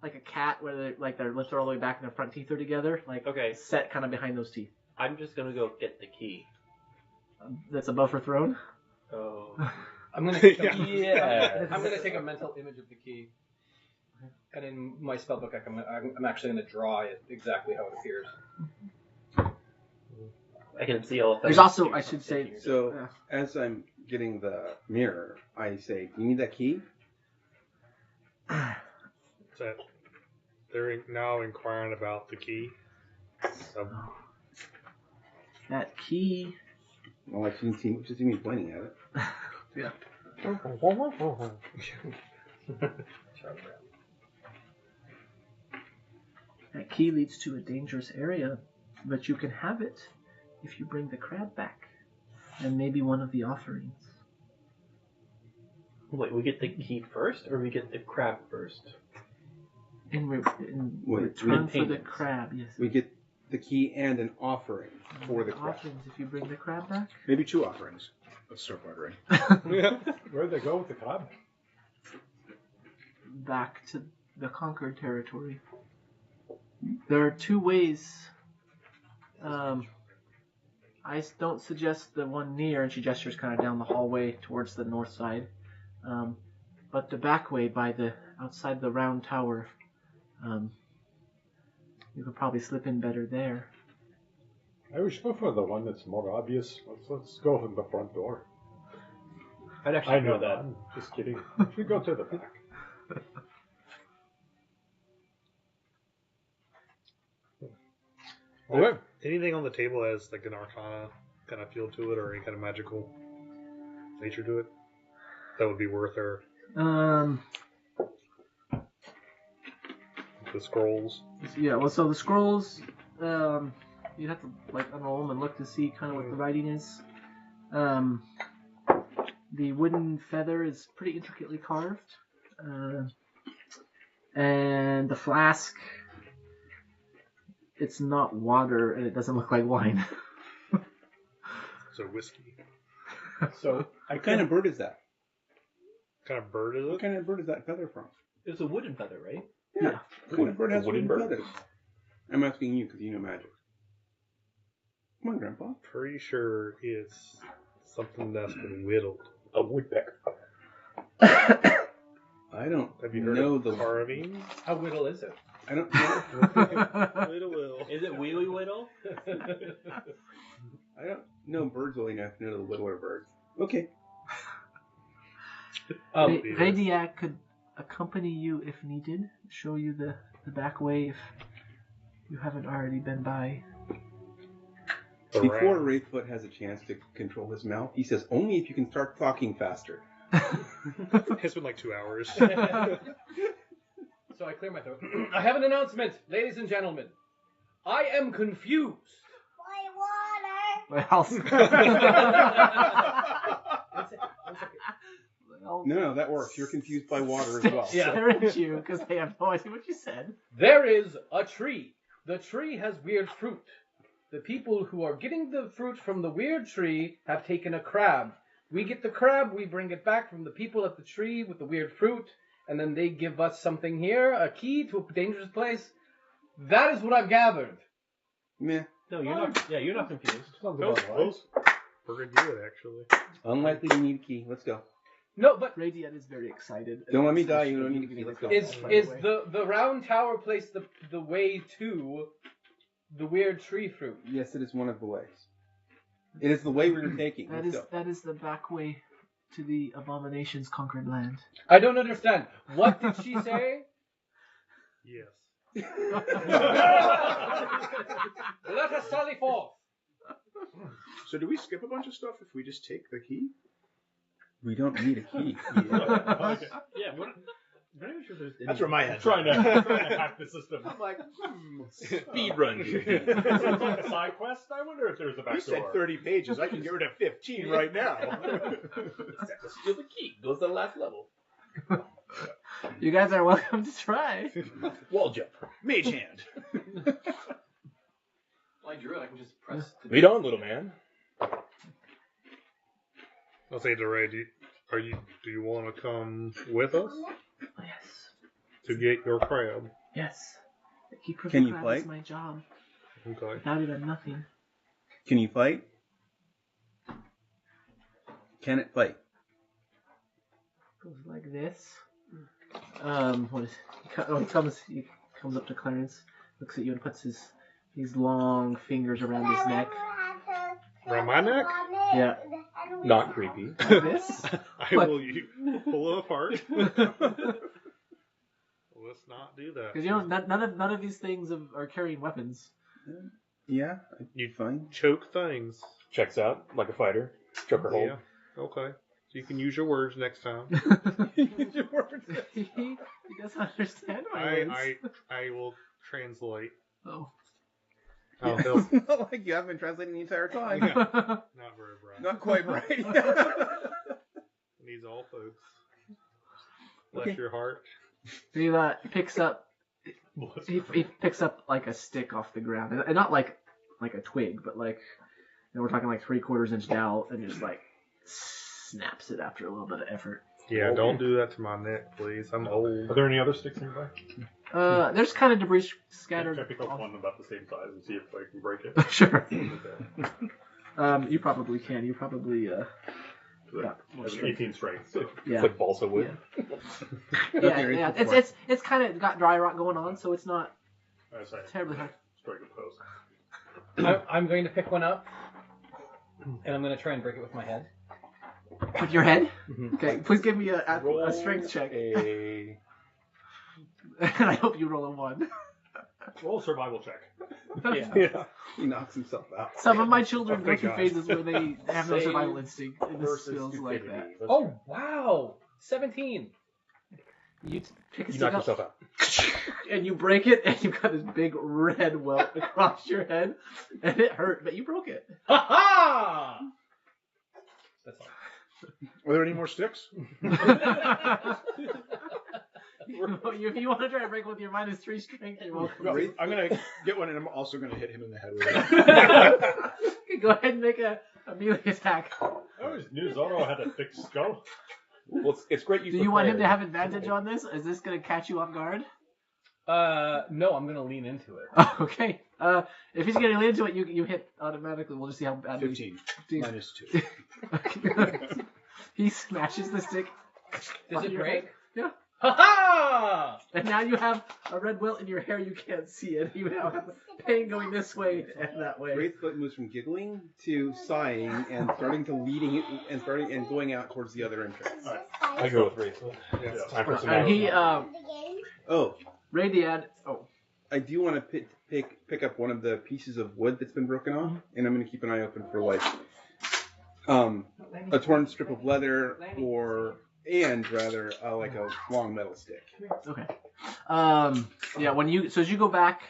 [SPEAKER 2] a cat where their lips are all the way back and their front teeth are together, like
[SPEAKER 9] Okay.
[SPEAKER 2] set kind of behind those teeth.
[SPEAKER 9] I'm just gonna go get the key.
[SPEAKER 2] That's above her throne.
[SPEAKER 9] Oh.
[SPEAKER 7] I'm gonna take
[SPEAKER 5] Yeah.
[SPEAKER 7] I'm gonna take a mental image of the key, and in my spellbook, I'm actually gonna draw it exactly how it appears.
[SPEAKER 9] I can see all of that.
[SPEAKER 2] There's also, I should say,
[SPEAKER 4] So, as I'm getting the mirror, I say, "You need that key?"
[SPEAKER 8] So they're now inquiring about the key. So,
[SPEAKER 2] that key.
[SPEAKER 4] Well, I shouldn't see, just see me pointing at it.
[SPEAKER 2] Yeah. That key leads to a dangerous area, but you can have it if you bring the crab back, and maybe one of the offerings.
[SPEAKER 9] Wait, we get the key first, or we get the crab first?
[SPEAKER 2] In
[SPEAKER 4] Wait,
[SPEAKER 2] return for the
[SPEAKER 9] payments.
[SPEAKER 2] crab, yes.
[SPEAKER 4] We get the key and an offering for the crab.
[SPEAKER 2] Offerings if you bring the crab back.
[SPEAKER 6] Maybe 2 offerings. Let's start bartering.
[SPEAKER 1] Where'd they go with the crab?
[SPEAKER 2] Back to the conquered territory. There are 2 ways. I don't suggest the one near, and she gestures kind of down the hallway towards the north side. But the back way by outside the round tower. You could probably slip in better there.
[SPEAKER 1] We should go for the one that's more obvious. Let's go for the front door.
[SPEAKER 9] I'd actually
[SPEAKER 1] I know
[SPEAKER 9] that.
[SPEAKER 1] I'm just kidding. We should go to the back.
[SPEAKER 8] okay. Anything on the table has like an arcana kind of feel to it, or any kind of magical nature to it, that would be worth our the scrolls.
[SPEAKER 2] Yeah, well, so the scrolls, you'd have to like unroll them and look to see kind of what the writing is. The wooden feather is pretty intricately carved, and the flask, it's not water and it doesn't look like wine.
[SPEAKER 8] So whiskey.
[SPEAKER 9] So
[SPEAKER 4] What kind of bird is that?
[SPEAKER 8] What kind of bird is
[SPEAKER 4] What
[SPEAKER 8] it?
[SPEAKER 4] kind of bird is that feather from?
[SPEAKER 9] it's a wooden feather, right?
[SPEAKER 2] Yeah.
[SPEAKER 4] What kind of bird has
[SPEAKER 5] wooden
[SPEAKER 4] wooden
[SPEAKER 5] bird.
[SPEAKER 4] feathers? I'm asking you because you know magic. Come on, Grandpa.
[SPEAKER 8] Pretty sure it's something that's been whittled.
[SPEAKER 5] A woodpecker.
[SPEAKER 4] I don't
[SPEAKER 8] Have you heard
[SPEAKER 4] know
[SPEAKER 8] of
[SPEAKER 4] the.
[SPEAKER 8] carving?
[SPEAKER 7] How whittle is it?
[SPEAKER 4] I don't know.
[SPEAKER 8] Little will.
[SPEAKER 9] Is it wheelie whittle?
[SPEAKER 4] I don't know birds well enough to know the whittler birds. Okay.
[SPEAKER 2] Radiac could accompany you if needed, show you the back way if you haven't already been by.
[SPEAKER 4] Before Wraithfoot has a chance to control his mouth, he says, only if you can start talking faster.
[SPEAKER 8] It's been like 2 hours.
[SPEAKER 7] So I clear my throat. I have an announcement, ladies and gentlemen. I am confused.
[SPEAKER 3] Boy, water.
[SPEAKER 4] No, that works. You're confused by water as well.
[SPEAKER 7] Yeah.
[SPEAKER 2] Stare at you because they have no idea what you said.
[SPEAKER 7] There is a tree The tree has weird fruit. The people who are getting the fruit from the weird tree have taken a crab. We get the crab, we bring it back from the people at the tree with the weird fruit, and then they give us something here, a key to a dangerous place. That is what I've gathered.
[SPEAKER 4] Meh.
[SPEAKER 9] No, you're not. Yeah, you're not confused.
[SPEAKER 8] Close. Pretty good, actually.
[SPEAKER 4] Unlikely to need a key. Let's go.
[SPEAKER 7] No, but
[SPEAKER 2] Radiant is very excited.
[SPEAKER 4] Don't let me die. You don't need a key. Let's go.
[SPEAKER 7] is the round tower place the way to the weird tree fruit?
[SPEAKER 4] Yes, it is one of the ways. It is the way we're taking. Let's go.
[SPEAKER 2] That is the back way to the abomination's conquered land.
[SPEAKER 7] I don't understand. What did she say?
[SPEAKER 8] Yes.
[SPEAKER 7] Let us sally forth.
[SPEAKER 6] So do we skip a bunch of stuff if we just take the key?
[SPEAKER 4] We don't need a key.
[SPEAKER 9] Yeah, what? I'm not even sure there's any...
[SPEAKER 6] That's where my head's
[SPEAKER 1] Trying to hack the system.
[SPEAKER 6] I'm like,
[SPEAKER 5] Speed run.
[SPEAKER 1] A side quest? I wonder if there's a back
[SPEAKER 6] you said
[SPEAKER 1] door.
[SPEAKER 6] 30 pages. I can get rid of 15 right now.
[SPEAKER 5] Steal the key. Goes to the last level.
[SPEAKER 2] You guys are welcome to try.
[SPEAKER 5] Wall jump.
[SPEAKER 6] Mage hand.
[SPEAKER 7] Well, I drew it. I can just press.
[SPEAKER 5] Lead on, little man.
[SPEAKER 8] I'll say to Ray, do you want to come with us
[SPEAKER 2] Yes.
[SPEAKER 8] to get your crab?
[SPEAKER 2] Yes. Keep
[SPEAKER 4] Can you
[SPEAKER 2] crab
[SPEAKER 4] play?
[SPEAKER 2] is my job.
[SPEAKER 8] Okay.
[SPEAKER 2] Without it, I'm nothing.
[SPEAKER 4] Can you fight? Can it fight?
[SPEAKER 2] Goes like this. What is? He comes up to Clarence, looks at you, and puts these long fingers around his neck.
[SPEAKER 8] Around my neck?
[SPEAKER 2] Yeah.
[SPEAKER 5] Not creepy.
[SPEAKER 2] Like this.
[SPEAKER 8] I will pull it apart. Let's not do that.
[SPEAKER 2] Because you know, none of these things are carrying weapons.
[SPEAKER 4] Yeah,
[SPEAKER 8] You
[SPEAKER 4] fine.
[SPEAKER 8] choke things.
[SPEAKER 5] Checks out like a fighter. Choker hold.
[SPEAKER 8] Yeah. Okay. So you can use your words next time.
[SPEAKER 2] he doesn't understand my words.
[SPEAKER 8] I will translate.
[SPEAKER 2] Oh.
[SPEAKER 8] I'll help.
[SPEAKER 4] Not like you have been translating the entire time.
[SPEAKER 8] Yeah. Not very bright.
[SPEAKER 4] Not quite right.
[SPEAKER 8] Needs all folks. Bless
[SPEAKER 4] Okay.
[SPEAKER 8] your heart.
[SPEAKER 2] He picks up. He picks up like a stick off the ground, and not like a twig, but like, you know, we're talking like 3/4 inch dowel, and just like snaps it after a little bit of effort.
[SPEAKER 8] Yeah, don't do that to my neck, please. I'm old.
[SPEAKER 1] Are there any other sticks nearby?
[SPEAKER 2] There's kind of debris
[SPEAKER 1] Can
[SPEAKER 2] scattered.
[SPEAKER 1] I pick up one about the same size and see if I can break it?
[SPEAKER 2] Sure.
[SPEAKER 1] Okay.
[SPEAKER 2] You probably can. You probably
[SPEAKER 1] I have 18 strength. So.
[SPEAKER 2] yeah.
[SPEAKER 5] It's like balsa wood.
[SPEAKER 2] Yeah. It's kind of got dry rot going on, so it's not
[SPEAKER 1] I say,
[SPEAKER 2] terribly hard.
[SPEAKER 1] strike a post.
[SPEAKER 7] I'm going to pick one up, and I'm going to try and break it with my head.
[SPEAKER 2] With your head?
[SPEAKER 7] Mhm.
[SPEAKER 2] Okay, please give me a
[SPEAKER 5] Roll
[SPEAKER 2] strength check.
[SPEAKER 5] A...
[SPEAKER 2] And I hope you roll a 1.
[SPEAKER 1] Roll a survival check.
[SPEAKER 5] Yeah.
[SPEAKER 4] He knocks himself out.
[SPEAKER 2] Some of my children
[SPEAKER 8] Oh,
[SPEAKER 2] go
[SPEAKER 8] thank
[SPEAKER 2] through
[SPEAKER 8] God.
[SPEAKER 2] phases where they have no
[SPEAKER 5] Save
[SPEAKER 2] survival instinct, and this
[SPEAKER 5] Versus
[SPEAKER 2] feels like that.
[SPEAKER 5] stupidity.
[SPEAKER 7] Oh, wow. 17.
[SPEAKER 2] You pick a
[SPEAKER 5] You
[SPEAKER 2] stick
[SPEAKER 5] knock
[SPEAKER 2] up,
[SPEAKER 5] yourself out.
[SPEAKER 2] and you break it, and you've got this big red welt across your head, and it hurt, but you broke it.
[SPEAKER 7] Ha ha! That's all.
[SPEAKER 6] Are there any more sticks?
[SPEAKER 2] If you want to try to break with your -3 strength, you're welcome.
[SPEAKER 6] No, I'm going to get one, and I'm also going to hit him in the head with it.
[SPEAKER 2] Okay, go ahead and make a melee attack.
[SPEAKER 1] I always knew Zorro had a thick skull.
[SPEAKER 5] Well, it's great.
[SPEAKER 2] Do you want him to have advantage on this? Is this going to catch you off guard?
[SPEAKER 7] No, I'm going to lean into it.
[SPEAKER 2] Okay. If he's getting into it, you hit automatically. We'll just see how badly.
[SPEAKER 6] 15 minus 2.
[SPEAKER 2] Okay. He smashes the stick.
[SPEAKER 7] Does
[SPEAKER 2] on
[SPEAKER 7] it
[SPEAKER 2] your
[SPEAKER 7] break?
[SPEAKER 2] head. Yeah.
[SPEAKER 7] Ha ha!
[SPEAKER 2] And now you have a red welt in your hair. You can't see it. You now have pain going this way and that way.
[SPEAKER 4] Wraith's foot moves from giggling to sighing and starting to leading it and going out towards the other entrance.
[SPEAKER 5] I go with Wraith.
[SPEAKER 8] Yeah.
[SPEAKER 5] It's time for some
[SPEAKER 2] And he,
[SPEAKER 4] Oh,
[SPEAKER 2] Radiad. Oh,
[SPEAKER 4] I do want to pick up one of the pieces of wood that's been broken off, and I'm going to keep an eye open for like a torn strip of leather rather like a long metal stick.
[SPEAKER 2] okay. Yeah. As you go back,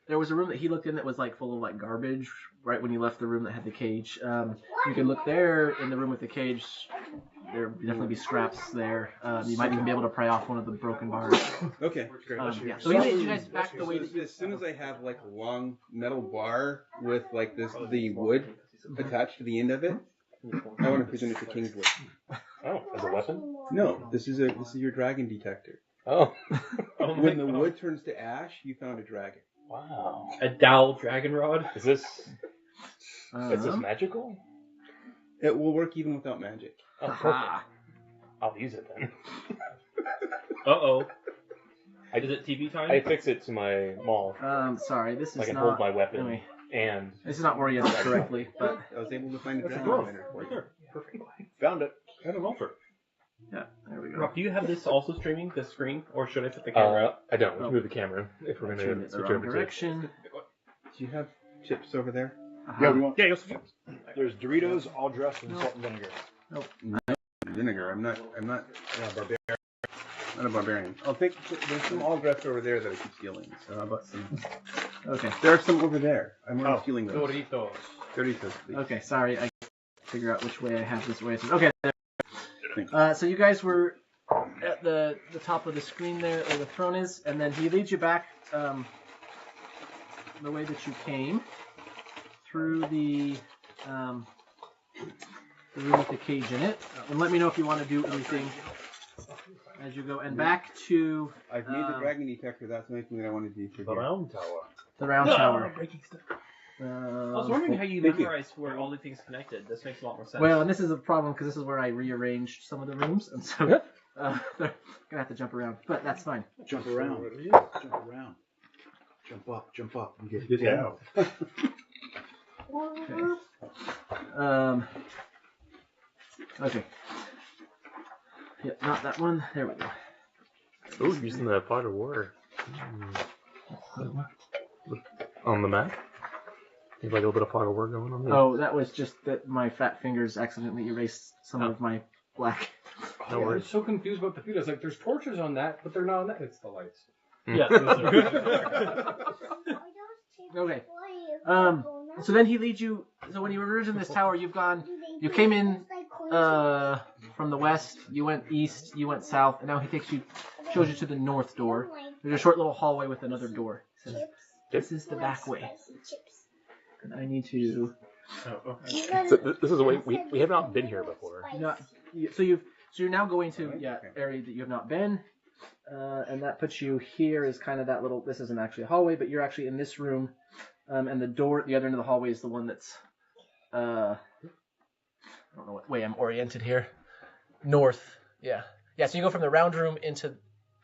[SPEAKER 2] there was a room that he looked in that was like full of like garbage. Right when you left the room that had the cage, you can look there in the room with the cage. there will definitely be scraps there. You might even be able to pry off one of the broken bars.
[SPEAKER 4] Okay, great.
[SPEAKER 2] Yeah. So he leads you guys back the way that you.
[SPEAKER 4] As soon as I have like a long metal bar with like the wood attached to the end of it, I want to present it to Kingsley.
[SPEAKER 5] Oh, as a weapon?
[SPEAKER 4] No, this is your dragon detector.
[SPEAKER 5] Oh.
[SPEAKER 4] When the wood turns to ash, you found a dragon.
[SPEAKER 5] Wow.
[SPEAKER 9] A dowel dragon rod.
[SPEAKER 5] Is this magical?
[SPEAKER 4] It will work even without magic.
[SPEAKER 5] Oh, perfect. I'll use it then.
[SPEAKER 9] Uh-oh. Is it TV time?
[SPEAKER 5] I fix it to my maul.
[SPEAKER 2] Sorry, this is
[SPEAKER 5] I can
[SPEAKER 2] not.
[SPEAKER 5] hold my weapon.
[SPEAKER 2] Anyway,
[SPEAKER 5] And
[SPEAKER 2] this is not oriented correctly, but
[SPEAKER 4] I was able to find a
[SPEAKER 1] That's a
[SPEAKER 4] dragon
[SPEAKER 1] growth
[SPEAKER 4] miner for
[SPEAKER 1] right
[SPEAKER 4] you.
[SPEAKER 1] there.
[SPEAKER 5] perfect.
[SPEAKER 1] Found it. And an altar.
[SPEAKER 2] yeah, there we go.
[SPEAKER 9] Rob, do you have this also streaming, this screen? Or should I put the camera up?
[SPEAKER 5] I don't. We can move the camera if we're
[SPEAKER 2] Turned
[SPEAKER 5] going
[SPEAKER 2] it
[SPEAKER 5] to
[SPEAKER 2] the
[SPEAKER 5] switch
[SPEAKER 2] wrong
[SPEAKER 5] over to.
[SPEAKER 2] direction.
[SPEAKER 4] Do you have chips over there?
[SPEAKER 6] Yeah, we want.
[SPEAKER 8] Yeah, you'll see.
[SPEAKER 6] There's Doritos, all dressed in salt and vinegar.
[SPEAKER 4] Vinegar. I'm not
[SPEAKER 6] Yeah, barbarian.
[SPEAKER 4] a barbarian. I'll take. There's some all dressed over there that I keep stealing. So how about some?
[SPEAKER 2] Okay.
[SPEAKER 4] There are some over there. I'm not stealing those.
[SPEAKER 7] Doritos.
[SPEAKER 4] Doritos, please.
[SPEAKER 2] Okay, sorry, I figure out which way I have this way. Okay,
[SPEAKER 4] Thank
[SPEAKER 2] there. So you guys were at the top of the screen there, where the throne is, and then he leads you back the way that you came through the room with the cage in it, and let me know if you want to do anything as you go. And back to
[SPEAKER 4] I've made the dragon detector. That's the only thing that I want to do for
[SPEAKER 1] The
[SPEAKER 4] here.
[SPEAKER 1] round tower.
[SPEAKER 2] the round tower.
[SPEAKER 9] Breaking stuff. I was wondering how you
[SPEAKER 4] Thank you.
[SPEAKER 9] memorize where all the things connected. This makes a lot more sense.
[SPEAKER 2] Well, and this is a problem because this is where I rearranged some of the rooms, and so they're gonna have to jump around, but that's fine.
[SPEAKER 6] Jump around. Jump around. Jump up. Jump up. And get down.
[SPEAKER 2] Okay. Okay. Yep, not that one. There we go.
[SPEAKER 5] Oh, using the fog of war. On the map? There's like a little bit of fog of war going on there.
[SPEAKER 2] Oh, that was just that my fat fingers accidentally erased some of my black.
[SPEAKER 5] No
[SPEAKER 7] I'm
[SPEAKER 5] worries.
[SPEAKER 7] so confused about the food. I was like, there's torches on that, but they're not on that. It's the lights.
[SPEAKER 9] Yeah.
[SPEAKER 2] Okay. So then he leads you. So when you emerge in this tower, you came in from the west. You went east. You went south, and now he shows you to the north door. There's a short little hallway with another door. He says, "This is the back way." And I need to.
[SPEAKER 5] So this is a way we have not been here before.
[SPEAKER 2] So you're now going to area that you have not been, and that puts you here is kind of that little. This isn't actually a hallway, but you're actually in this room, and the door at the other end of the hallway is the one that's. I don't know what way I'm oriented here. North, yeah. So you go from the round room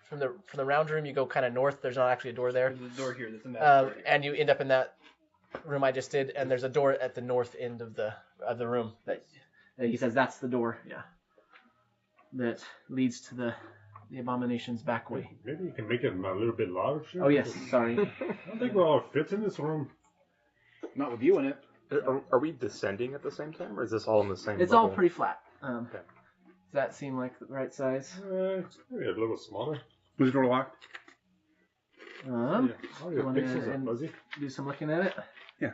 [SPEAKER 2] from the round room. You go kind of north. There's not actually a door there.
[SPEAKER 9] There's a door here. There's a door here.
[SPEAKER 2] And you end up in that room I just did, and there's a door at the north end of the room that he says that's the door. Yeah. That leads to the abomination's back way.
[SPEAKER 1] Maybe you can make it a little bit larger.
[SPEAKER 2] Oh yes, sorry.
[SPEAKER 1] I don't think we're all fit in this room.
[SPEAKER 6] Not with you in it.
[SPEAKER 5] Are we descending at the same time, or is this all in the same
[SPEAKER 2] It's
[SPEAKER 5] level?
[SPEAKER 2] all pretty flat.
[SPEAKER 5] Okay.
[SPEAKER 2] Does that seem like the right size?
[SPEAKER 1] Maybe a little smaller.
[SPEAKER 4] Was the door locked?
[SPEAKER 1] Oh,
[SPEAKER 2] You
[SPEAKER 1] your
[SPEAKER 2] wanna
[SPEAKER 1] pixels are
[SPEAKER 2] and-
[SPEAKER 1] fuzzy.
[SPEAKER 2] Do some looking at it?
[SPEAKER 4] Yeah.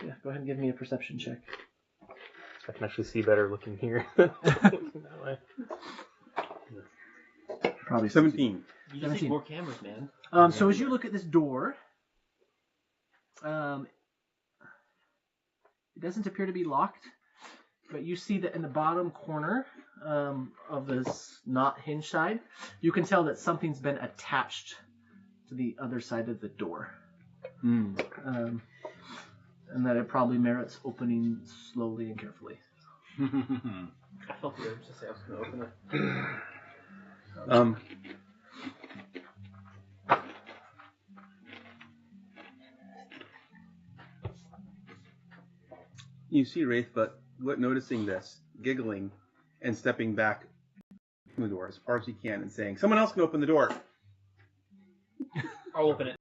[SPEAKER 2] Yeah, go ahead and give me a perception check.
[SPEAKER 5] I can actually see better looking here than looking that way.
[SPEAKER 2] Probably
[SPEAKER 4] 17.
[SPEAKER 9] You just need more cameras, man.
[SPEAKER 2] So as you look at this door, it doesn't appear to be locked, but you see that in the bottom corner of this not hinge side, you can tell that something's been attached to the other side of the door. And that it probably merits opening slowly and carefully.
[SPEAKER 9] I felt the urge to say I was going to open it.
[SPEAKER 4] You see Wraith, but noticing this, giggling, and stepping back from the door as far as he can and saying, "Someone else can open the door."
[SPEAKER 9] I'll open it.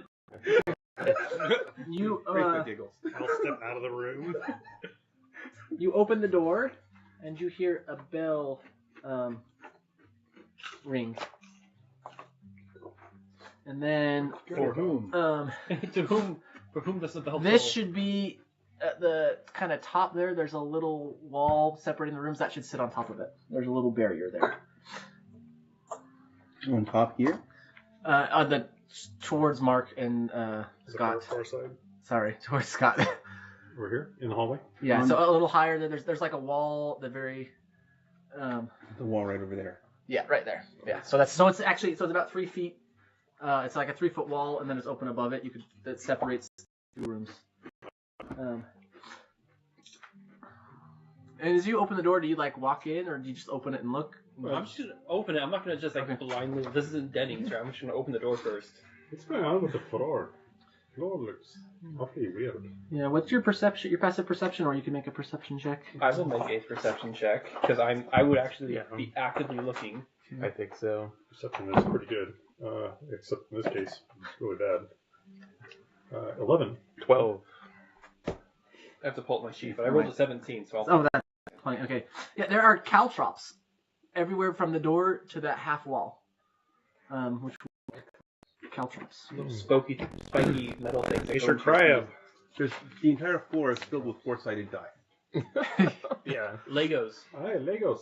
[SPEAKER 2] You
[SPEAKER 4] Wraith giggles.
[SPEAKER 8] I'll step out of the room.
[SPEAKER 2] you open the door, and you hear a bell ring. And then
[SPEAKER 6] For whom?
[SPEAKER 9] For whom does the bell
[SPEAKER 2] this
[SPEAKER 9] toll?
[SPEAKER 2] should be at the kind of top there's a little wall separating the rooms that should sit on top of it. There's a little barrier there.
[SPEAKER 4] On top here?
[SPEAKER 2] On the towards Mark and Scott.
[SPEAKER 8] Far side.
[SPEAKER 2] Sorry, towards Scott.
[SPEAKER 1] We're here in the hallway.
[SPEAKER 2] Yeah, so a little higher. There's like a wall. The very.
[SPEAKER 4] The wall right over there.
[SPEAKER 2] Yeah, right there. Yeah, so it's about 3 feet. It's like a 3-foot wall, and then it's open above it. That separates two rooms. And as you open the door, do you like walk in, or do you just open it and look?
[SPEAKER 9] I'm just gonna open it. I'm not gonna just like blindly. This isn't Dennings, right? I'm just gonna open the door first.
[SPEAKER 1] What's going on with the floor? The floor looks awfully weird.
[SPEAKER 2] Yeah. What's your perception? Your passive perception, or you can make a perception check.
[SPEAKER 9] I will make a perception check because I would actually be actively looking.
[SPEAKER 5] I think so.
[SPEAKER 1] Perception is pretty good, except in this case, it's really bad. 11.
[SPEAKER 5] 12.
[SPEAKER 9] I have to pull up my sheet, but I rolled a 17, so I'll.
[SPEAKER 2] Oh, that's funny. Okay. Yeah, there are caltrops everywhere from the door to that half wall. Which caltrops.
[SPEAKER 9] Little spiky metal things.
[SPEAKER 8] They should try them.
[SPEAKER 4] The entire floor is filled with four-sided die.
[SPEAKER 5] Yeah.
[SPEAKER 9] Legos.
[SPEAKER 1] Hi, Legos.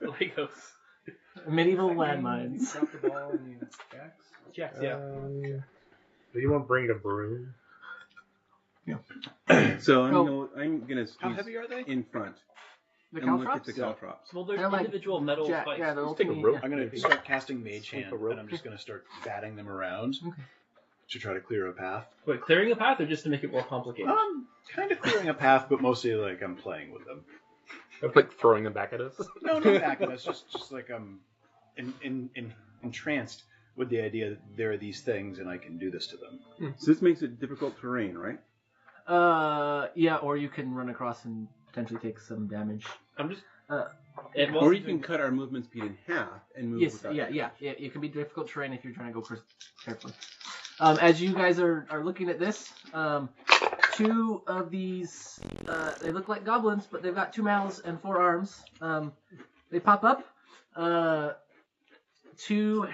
[SPEAKER 9] Legos.
[SPEAKER 2] Medieval landmines.
[SPEAKER 7] Drop the ball and you jacks.
[SPEAKER 9] Jacks, yeah.
[SPEAKER 8] Do you want to bring a broom?
[SPEAKER 4] So I'm gonna
[SPEAKER 6] How
[SPEAKER 4] squeeze
[SPEAKER 6] heavy are they?
[SPEAKER 4] in front
[SPEAKER 2] The
[SPEAKER 4] and look at
[SPEAKER 2] caltrops?
[SPEAKER 4] the caltrops.
[SPEAKER 9] Well, there's
[SPEAKER 2] They're like
[SPEAKER 9] individual metal
[SPEAKER 2] Yeah,
[SPEAKER 9] spikes.
[SPEAKER 2] yeah, they're
[SPEAKER 5] Just take a
[SPEAKER 2] opening-
[SPEAKER 5] rope.
[SPEAKER 2] yeah.
[SPEAKER 6] I'm going to start casting Mage
[SPEAKER 5] Sweep
[SPEAKER 6] Hand,
[SPEAKER 5] a rope.
[SPEAKER 6] and I'm just going to start batting them around
[SPEAKER 2] Okay.
[SPEAKER 6] to try to clear a path.
[SPEAKER 9] Wait, clearing a path or just to make it more complicated?
[SPEAKER 6] Kind of clearing a path, but mostly like I'm playing with them.
[SPEAKER 5] Like throwing them back at us.
[SPEAKER 6] No, not back at us. Just like I'm entranced with the idea that there are these things and I can do this to them.
[SPEAKER 4] So this makes it difficult terrain, right?
[SPEAKER 2] Yeah, or you can run across and potentially take some damage.
[SPEAKER 9] I'm just.
[SPEAKER 2] Uh,
[SPEAKER 4] Or you can cut our movement speed in half and move
[SPEAKER 2] Yes,
[SPEAKER 4] without
[SPEAKER 2] yeah. It can be difficult terrain if you're trying to go carefully. As you guys are looking at this, two of these, they look like goblins, but they've got 2 mouths and 4 arms. They pop up. 2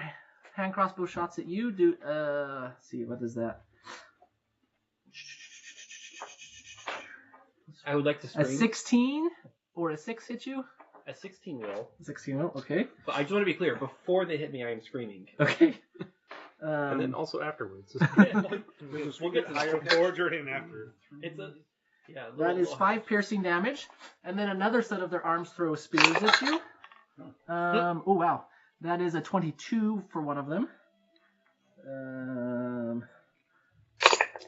[SPEAKER 2] hand crossbow shots at you. Let's see, what is that?
[SPEAKER 9] I would like to
[SPEAKER 2] A
[SPEAKER 9] scream.
[SPEAKER 2] 16 or a 6 hit you?
[SPEAKER 9] A 16 roll.
[SPEAKER 2] 16 roll, okay.
[SPEAKER 9] But I just want to be clear. Before they hit me, I am screaming.
[SPEAKER 2] Okay.
[SPEAKER 5] And then also afterwards.
[SPEAKER 9] We'll get to
[SPEAKER 8] Higher
[SPEAKER 9] that.
[SPEAKER 8] forward during and after.
[SPEAKER 9] It's a. Yeah.
[SPEAKER 2] That is 5 piercing damage, and then another set of their arms throw spears at you. Oh wow, that is a 22 for one of them.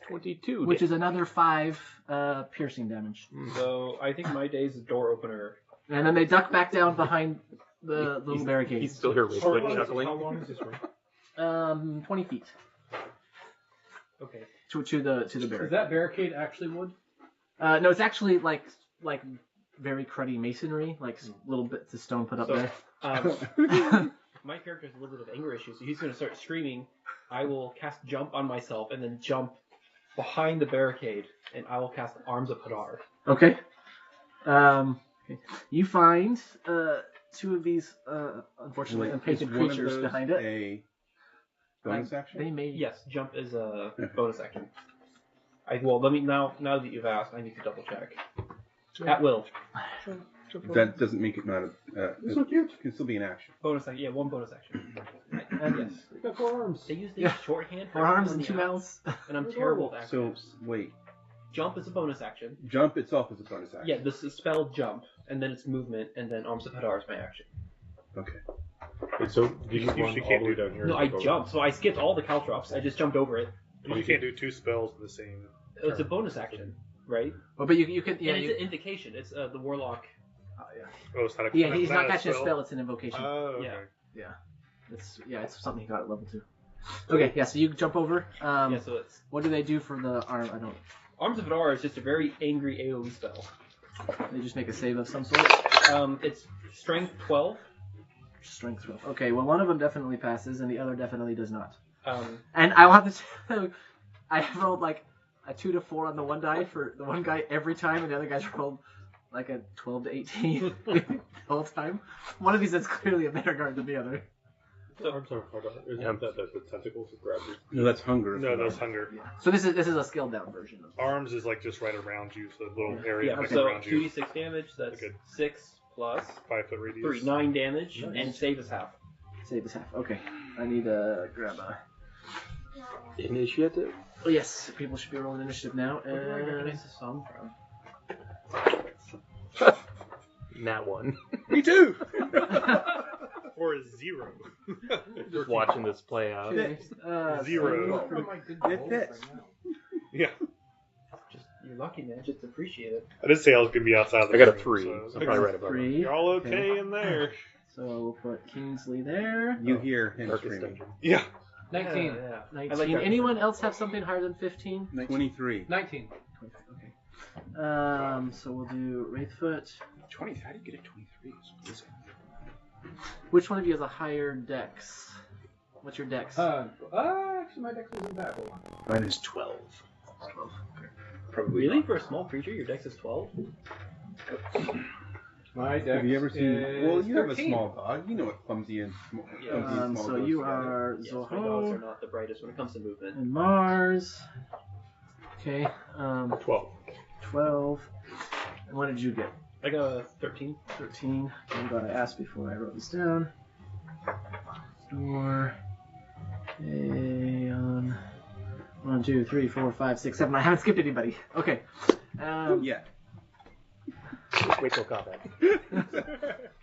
[SPEAKER 5] 22.
[SPEAKER 2] Which is another 5 piercing damage.
[SPEAKER 9] So I think my day is a door opener.
[SPEAKER 2] And then they duck back down behind the little barricade.
[SPEAKER 5] He's still here,
[SPEAKER 1] How
[SPEAKER 5] like
[SPEAKER 1] long
[SPEAKER 5] chuckling.
[SPEAKER 1] is this room?
[SPEAKER 2] 20 feet
[SPEAKER 9] Okay.
[SPEAKER 2] to the
[SPEAKER 7] Is
[SPEAKER 2] barricade.
[SPEAKER 7] that barricade actually wood?
[SPEAKER 2] No, it's actually like very cruddy masonry, like little bits of stone put up
[SPEAKER 9] So,
[SPEAKER 2] there.
[SPEAKER 9] My character has a little bit of anger issues, so he's going to start screaming. I will cast jump on myself and then jump behind the barricade, and I will cast Arms of Hadar.
[SPEAKER 2] Okay. Okay. You find 2 of these, unfortunately,
[SPEAKER 4] Is
[SPEAKER 2] unpainted
[SPEAKER 4] one of
[SPEAKER 2] creatures
[SPEAKER 4] those
[SPEAKER 2] behind it.
[SPEAKER 4] a bonus action?
[SPEAKER 2] They may.
[SPEAKER 9] Yes, jump is a bonus action. Let me now that you've asked, I need to double check. At will.
[SPEAKER 4] That doesn't make it not a.
[SPEAKER 1] It's so cute.
[SPEAKER 4] It can still be an action.
[SPEAKER 9] Bonus action. Yeah, 1 bonus action.
[SPEAKER 2] And
[SPEAKER 9] Yes.
[SPEAKER 1] We got 4 arms.
[SPEAKER 9] They use the
[SPEAKER 2] Yeah.
[SPEAKER 9] shorthand for
[SPEAKER 2] 4 arms
[SPEAKER 9] everyone
[SPEAKER 2] and 2
[SPEAKER 9] else,
[SPEAKER 2] mouths.
[SPEAKER 9] and I'm terrible with
[SPEAKER 4] So
[SPEAKER 9] acronyms.
[SPEAKER 4] wait,
[SPEAKER 9] Jump is a bonus action.
[SPEAKER 4] jump itself is a bonus action.
[SPEAKER 9] Yeah, this is spell jump, and then it's movement, and then Arms of Hadar is my action.
[SPEAKER 4] Okay.
[SPEAKER 1] Wait, so did you
[SPEAKER 8] Usually
[SPEAKER 1] run all
[SPEAKER 8] can't
[SPEAKER 1] the way
[SPEAKER 8] do-
[SPEAKER 1] down here?
[SPEAKER 9] No,
[SPEAKER 1] and
[SPEAKER 9] I
[SPEAKER 1] go over?
[SPEAKER 9] jumped, so I skipped all the caltrops. I just jumped over it.
[SPEAKER 8] You can't do 2 spells at the same.
[SPEAKER 9] It's a bonus action, right?
[SPEAKER 2] Oh, but you can. Yeah,
[SPEAKER 9] and it's an invocation. It's the warlock.
[SPEAKER 8] Oh, it's not a.
[SPEAKER 2] yeah. He's not
[SPEAKER 8] a
[SPEAKER 2] catching a spell. It's an invocation.
[SPEAKER 8] Oh, okay.
[SPEAKER 9] Yeah.
[SPEAKER 2] It's something he got at level 2. Okay, yeah. So you jump over.
[SPEAKER 9] Yeah, so it's
[SPEAKER 2] What do they do for the arm? I don't.
[SPEAKER 9] Arms of Hadar is just a very angry AoE spell.
[SPEAKER 2] They just make a save of some sort.
[SPEAKER 9] It's strength 12.
[SPEAKER 2] Strength 12. Okay, well one of them definitely passes, and the other definitely does not.
[SPEAKER 9] Um,
[SPEAKER 2] And I'll have to tell you, I have rolled like a 2 to 4 on the one die for the one guy every time, and the other guy's rolled like a 12 to 18 the whole time. One of these is clearly a better guard than the other.
[SPEAKER 1] Arms are hard. Isn't that the tentacles that grab you?
[SPEAKER 4] No, that's hunger.
[SPEAKER 8] No, that's hunger.
[SPEAKER 2] So this is a scaled down version of
[SPEAKER 8] Arms is like just right around you, so the little area
[SPEAKER 9] Yeah,
[SPEAKER 8] like
[SPEAKER 9] so
[SPEAKER 8] around you.
[SPEAKER 9] 2d6 damage, that's
[SPEAKER 8] Okay.
[SPEAKER 9] 6 plus
[SPEAKER 8] 5 foot radius.
[SPEAKER 9] 3, 9 damage, and save is half.
[SPEAKER 2] Save this half. Okay. I need to grab a.
[SPEAKER 5] Initiative.
[SPEAKER 2] Oh, yes, people should be rolling initiative now.
[SPEAKER 9] Where do I
[SPEAKER 2] And
[SPEAKER 9] recognize the song from?
[SPEAKER 5] Nat 1.
[SPEAKER 8] Me too. Or a 0.
[SPEAKER 5] Just watching this play out.
[SPEAKER 2] okay,
[SPEAKER 8] 0.
[SPEAKER 4] It fits.
[SPEAKER 8] Yeah,
[SPEAKER 9] Just, you're lucky, man. Just appreciate it.
[SPEAKER 8] I did say I was gonna be outside. The
[SPEAKER 5] I got a
[SPEAKER 8] room,
[SPEAKER 5] 3.
[SPEAKER 8] so-
[SPEAKER 5] So I'm probably right above it.
[SPEAKER 2] 3.
[SPEAKER 8] You're all okay in there.
[SPEAKER 2] So we'll put Kingsley there.
[SPEAKER 4] You hear him
[SPEAKER 5] Darkest
[SPEAKER 4] screaming.
[SPEAKER 5] Dungeon.
[SPEAKER 8] Yeah.
[SPEAKER 7] 19.
[SPEAKER 9] Yeah.
[SPEAKER 2] 19.
[SPEAKER 9] I like that.
[SPEAKER 2] Anyone else have something higher than 15?
[SPEAKER 4] 23.
[SPEAKER 7] 19.
[SPEAKER 2] Okay. So we'll do Wraithfoot.
[SPEAKER 6] 20. How do you get a 23?
[SPEAKER 2] Which one of you has a higher dex? What's your dex?
[SPEAKER 7] Actually, my dex isn't bad. Hold on.
[SPEAKER 6] Mine is 12.
[SPEAKER 2] 12.
[SPEAKER 6] Probably
[SPEAKER 9] Really? For a small creature, your dex is 12?
[SPEAKER 7] My dex
[SPEAKER 4] Have you ever seen?
[SPEAKER 7] is
[SPEAKER 4] Well, you have a
[SPEAKER 7] 13.
[SPEAKER 4] small dog. You know what clumsy and small.
[SPEAKER 9] Yeah.
[SPEAKER 4] Clumsy and small
[SPEAKER 2] So
[SPEAKER 4] goes
[SPEAKER 2] you
[SPEAKER 4] together.
[SPEAKER 2] are
[SPEAKER 9] Yes, my dogs are
[SPEAKER 2] Zoho
[SPEAKER 9] not the brightest when it comes to movement.
[SPEAKER 2] and Mars. Okay.
[SPEAKER 1] 12.
[SPEAKER 2] 12. And what did you get?
[SPEAKER 9] I got a 13.
[SPEAKER 2] 13. I'm glad I asked before I wrote this down. Door. Aeon. 1, 2, 3, 4, 5, 6, 7. I haven't skipped anybody. Okay.
[SPEAKER 4] Yeah.
[SPEAKER 5] Wait till combat.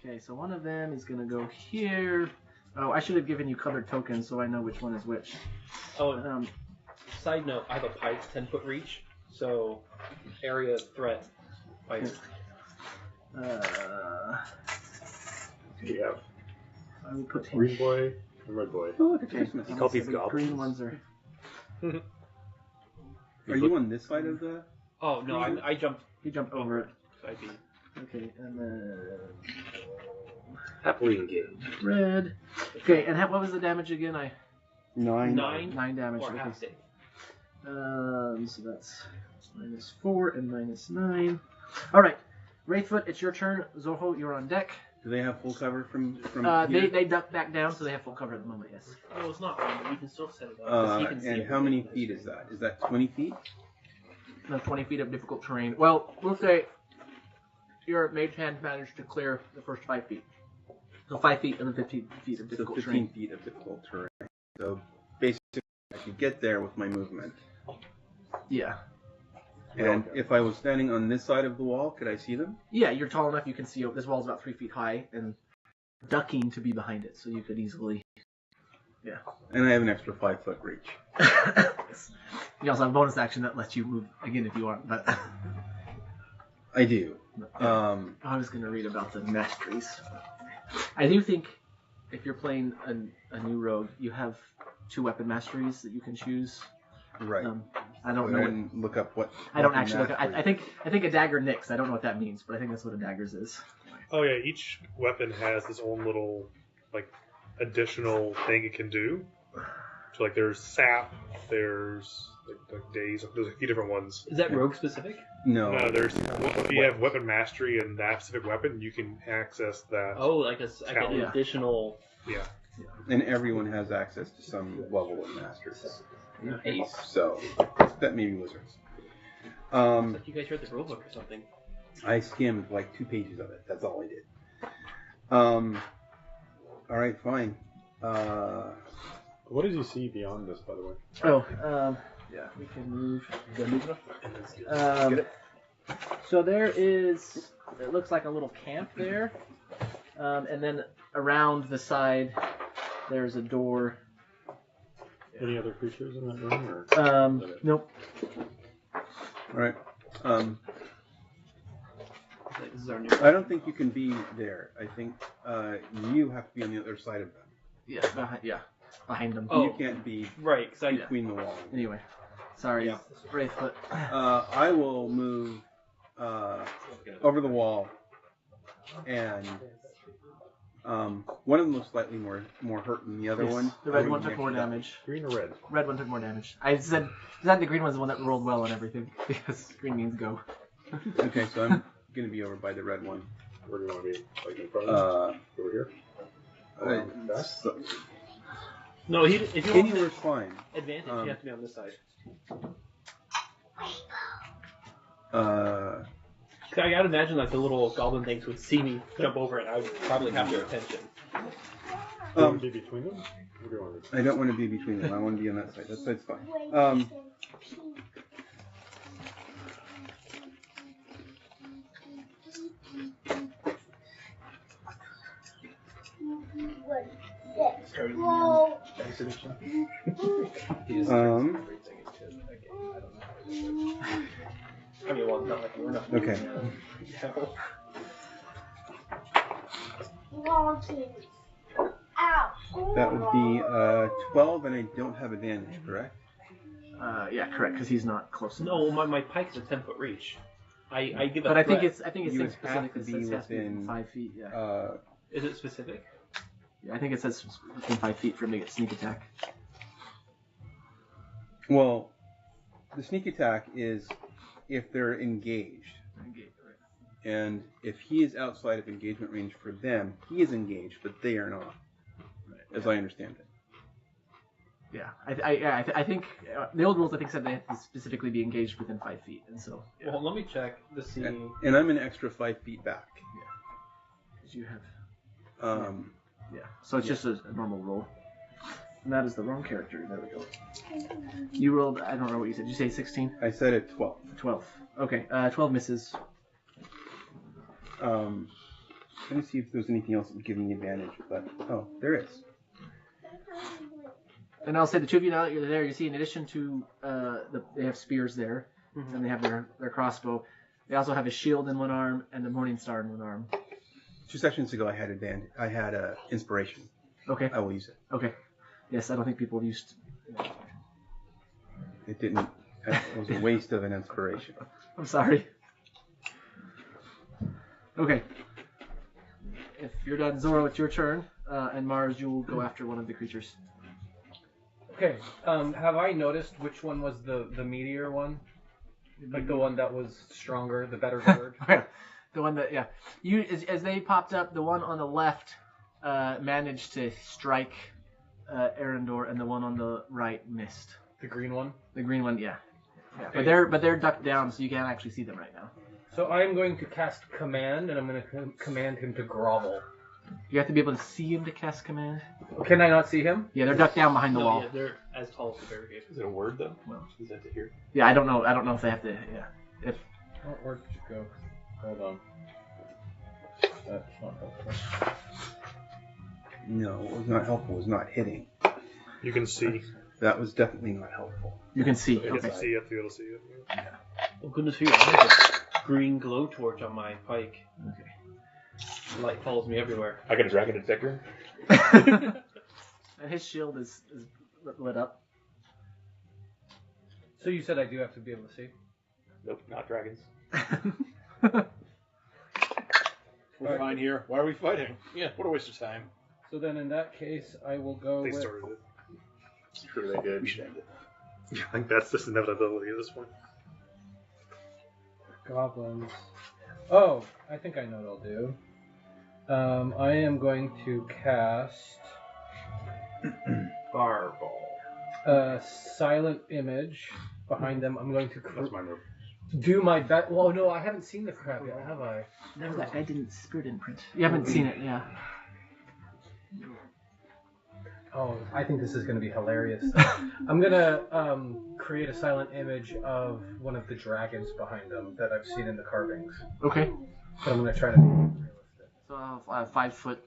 [SPEAKER 2] Okay, so one of them is going to go here. Oh, I should have given you colored tokens so I know which one is which.
[SPEAKER 9] Oh, and side note, I have a pipe 10-foot reach, so area threat pipe.
[SPEAKER 1] Yeah.
[SPEAKER 2] I will put him.
[SPEAKER 1] Green boy and red boy.
[SPEAKER 4] Oh, look, it's
[SPEAKER 2] Okay,
[SPEAKER 4] Christmas.
[SPEAKER 5] You call these
[SPEAKER 2] the
[SPEAKER 5] goblins?
[SPEAKER 2] green ones are.
[SPEAKER 4] Are you on this side of the?
[SPEAKER 9] Oh, no, I jumped
[SPEAKER 2] He jumped over it.
[SPEAKER 9] side B.
[SPEAKER 2] Okay, and then
[SPEAKER 5] Happily engaged.
[SPEAKER 2] red. Okay, and what was the damage again?
[SPEAKER 4] 9.
[SPEAKER 2] 9 damage.
[SPEAKER 9] Or
[SPEAKER 2] Okay.
[SPEAKER 9] half save.
[SPEAKER 2] So that's -4 and -9. All right, Wraithfoot, it's your turn. Zoho, you're on deck.
[SPEAKER 4] Do they have full cover from
[SPEAKER 2] They
[SPEAKER 4] here?
[SPEAKER 2] they duck back down, so they have full cover at the moment. Yes.
[SPEAKER 9] Oh, it's not fine, but we can still set it up. 'cause he can see
[SPEAKER 4] And
[SPEAKER 9] it.
[SPEAKER 4] how many feet is that? Is that 20 feet?
[SPEAKER 2] No, 20 feet of difficult terrain. Well, we'll say your mage hand managed to clear the first 5 feet. So 5 feet and then 15 feet of
[SPEAKER 4] So
[SPEAKER 2] difficult
[SPEAKER 4] 15
[SPEAKER 2] terrain.
[SPEAKER 4] feet of difficult terrain. So basically, I could get there with my movement.
[SPEAKER 2] Yeah.
[SPEAKER 4] And if I was standing on this side of the wall, could I see them?
[SPEAKER 2] Yeah, you're tall enough. You can see this wall's about 3 feet high and ducking to be behind it, so you could easily.
[SPEAKER 4] And I have an extra 5-foot reach.
[SPEAKER 2] You also have a bonus action that lets you move again if you want. But
[SPEAKER 4] I do.
[SPEAKER 2] I was going to read about the masteries. I do think if you're playing a new rogue, you have 2 weapon masteries that you can choose.
[SPEAKER 4] Right.
[SPEAKER 2] I don't
[SPEAKER 4] Go
[SPEAKER 2] know.
[SPEAKER 4] and look up what.
[SPEAKER 2] I don't
[SPEAKER 4] weapon
[SPEAKER 2] actually look.
[SPEAKER 4] mastery-
[SPEAKER 2] I think a dagger nicks. I don't know what that means, but I think that's what a dagger's is.
[SPEAKER 8] Oh yeah, each weapon has its own little like additional thing it can do. So like there's sap, there's like days, there's a few different ones.
[SPEAKER 9] Is that rogue specific?
[SPEAKER 4] No.
[SPEAKER 8] No, there's if you have weapon mastery and that specific weapon, you can access that.
[SPEAKER 9] Oh, like an
[SPEAKER 8] Talent.
[SPEAKER 9] additional.
[SPEAKER 8] Yeah.
[SPEAKER 4] And everyone has access to some level of masters.
[SPEAKER 9] Nice.
[SPEAKER 4] So that may be wizards.
[SPEAKER 9] Like you guys read the rulebook or something.
[SPEAKER 4] I skimmed like 2 pages of it. That's all I did. All right, fine.
[SPEAKER 1] What does he see beyond this, by the way?
[SPEAKER 2] Oh, yeah, we can move. So there is. It looks like a little camp there, and then around the side, there's a door.
[SPEAKER 1] Any other creatures in that room? Or
[SPEAKER 2] Nope.
[SPEAKER 4] All right.
[SPEAKER 9] This is our new.
[SPEAKER 4] I don't think you can be there. I think you have to be on the other side of them.
[SPEAKER 2] Yeah, behind them.
[SPEAKER 9] Oh.
[SPEAKER 4] You can't be
[SPEAKER 9] Right, because I.
[SPEAKER 4] between the walls.
[SPEAKER 2] Anyway, sorry,
[SPEAKER 4] Yeah.
[SPEAKER 2] Wraithfoot.
[SPEAKER 4] I will move over the wall, and one of them looks slightly more hurt than the other
[SPEAKER 2] Yes,
[SPEAKER 4] one.
[SPEAKER 2] The red
[SPEAKER 4] I
[SPEAKER 2] one
[SPEAKER 4] would
[SPEAKER 2] took more
[SPEAKER 4] actually-
[SPEAKER 2] damage.
[SPEAKER 1] green or red?
[SPEAKER 2] Red one took more damage. I said the green one's the one that rolled well and everything because green means go.
[SPEAKER 4] Okay, so I'm gonna be over by the red one.
[SPEAKER 1] Where do you want to be? Like in front of him? Over here?
[SPEAKER 4] So,
[SPEAKER 9] No, if you want
[SPEAKER 4] Anywhere's fine.
[SPEAKER 9] advantage, you have to be on this side. I gotta imagine like the little goblin things would see me jump over it, and I would probably have their attention.
[SPEAKER 1] Do you want to be between them? What do you want to do?
[SPEAKER 4] I don't want to be between them. I want to be on that side. That side's fine.
[SPEAKER 3] Whoa.
[SPEAKER 9] I mean, well, not like we're not.
[SPEAKER 4] Okay.
[SPEAKER 3] Ow.
[SPEAKER 4] That would be 12, and I don't have advantage, correct?
[SPEAKER 2] Yeah, correct, because he's not close enough.
[SPEAKER 9] No, my pike's a 10-foot reach. I give a
[SPEAKER 2] But I think
[SPEAKER 9] threat.
[SPEAKER 2] it's
[SPEAKER 4] You
[SPEAKER 2] saying
[SPEAKER 4] would have
[SPEAKER 2] specific.
[SPEAKER 4] to
[SPEAKER 2] It
[SPEAKER 4] be
[SPEAKER 2] says it has to be within
[SPEAKER 4] within,
[SPEAKER 2] 5 feet. Yeah.
[SPEAKER 9] Is it specific?
[SPEAKER 2] Yeah, I think it says within 5 feet for him to get sneak attack.
[SPEAKER 4] Well, the sneak attack is if they're engaged. And if he is outside of engagement range for them, he is engaged, but they are not, as I understand it.
[SPEAKER 2] Yeah, I think the old rules I think said they have to specifically be engaged within 5 feet, and so. Yeah.
[SPEAKER 9] Well, let me check to see.
[SPEAKER 4] And I'm an extra 5 feet back.
[SPEAKER 2] Because you have. Yeah. So it's just a normal roll. And that is the wrong character. There we go. You rolled. I don't know what you said. Did you say 16?
[SPEAKER 4] I said it 12.
[SPEAKER 2] 12. Okay. 12 misses.
[SPEAKER 4] Let me see if there's anything else that would give me advantage, but there is.
[SPEAKER 2] And I'll say the two of you now that you're there, you see in addition to they have spears there, and they have their crossbow. They also have a shield in one arm and the Morning Star in one arm.
[SPEAKER 4] 2 sessions ago, I had advantage. I had inspiration.
[SPEAKER 2] Okay.
[SPEAKER 4] I will use it.
[SPEAKER 2] Okay. Yes, I don't think people used.
[SPEAKER 4] It didn't. It was a waste of an inspiration.
[SPEAKER 2] I'm sorry. Okay. If you're done, Zoro, it's your turn, and Mars, you'll go after one of the creatures.
[SPEAKER 7] Okay. Have I noticed which one was the meteor one? Like the one that was stronger, the better bird?
[SPEAKER 2] The one that, yeah. You as they popped up, the one on the left managed to strike Arendor, and the one on the right missed.
[SPEAKER 7] The green one?
[SPEAKER 2] The green one, yeah.
[SPEAKER 7] Okay.
[SPEAKER 2] But they're ducked down, so you can't actually see them right now.
[SPEAKER 7] So I'm going to cast command, and I'm going to command him to grovel.
[SPEAKER 2] You have to be able to see him to cast command.
[SPEAKER 7] Can I not see him?
[SPEAKER 2] Yeah, they're ducked down behind the wall.
[SPEAKER 9] Yeah, they're as tall as the barricade.
[SPEAKER 5] Is it a word though?
[SPEAKER 2] Well,
[SPEAKER 5] is that to hear?
[SPEAKER 2] Yeah, I don't know if they have to. Yeah, if
[SPEAKER 7] Where did you go? Hold on. That's not helpful.
[SPEAKER 4] No, what was not helpful was not hitting.
[SPEAKER 8] You can see.
[SPEAKER 4] That was definitely not helpful.
[SPEAKER 2] you can see.
[SPEAKER 8] You have
[SPEAKER 2] Okay.
[SPEAKER 8] to see. You have to be able to see it.
[SPEAKER 9] Oh goodness, here I have a green glowtorch on my pike.
[SPEAKER 2] Okay.
[SPEAKER 9] The light follows me everywhere.
[SPEAKER 5] I got a dragon detector.
[SPEAKER 2] And his shield is lit up.
[SPEAKER 7] So you said I do have to be able to see?
[SPEAKER 5] Nope, not dragons.
[SPEAKER 6] We're fine here. Why are we fighting? Yeah, what a waste of time.
[SPEAKER 7] So then in that case, I will go
[SPEAKER 8] They
[SPEAKER 7] with...
[SPEAKER 8] started it.
[SPEAKER 5] Sure they did.
[SPEAKER 6] We should end it.
[SPEAKER 8] I think that's just inevitability at this point.
[SPEAKER 7] Goblins. Oh, I think I know what I'll do. I am going to cast
[SPEAKER 9] Fireball.
[SPEAKER 7] Silent Image behind them. I'm going to
[SPEAKER 1] That's my move.
[SPEAKER 7] do my best. Well, no, I haven't seen the crab yet, have I?
[SPEAKER 2] No, that guy didn't spirit imprint. You haven't seen it, yeah.
[SPEAKER 7] Oh, I think this is going to be hilarious. I'm going to create a silent image of one of the dragons behind them that I've seen in the carvings.
[SPEAKER 2] Okay.
[SPEAKER 7] But I'm going to try to be realistic.
[SPEAKER 2] So a 5-foot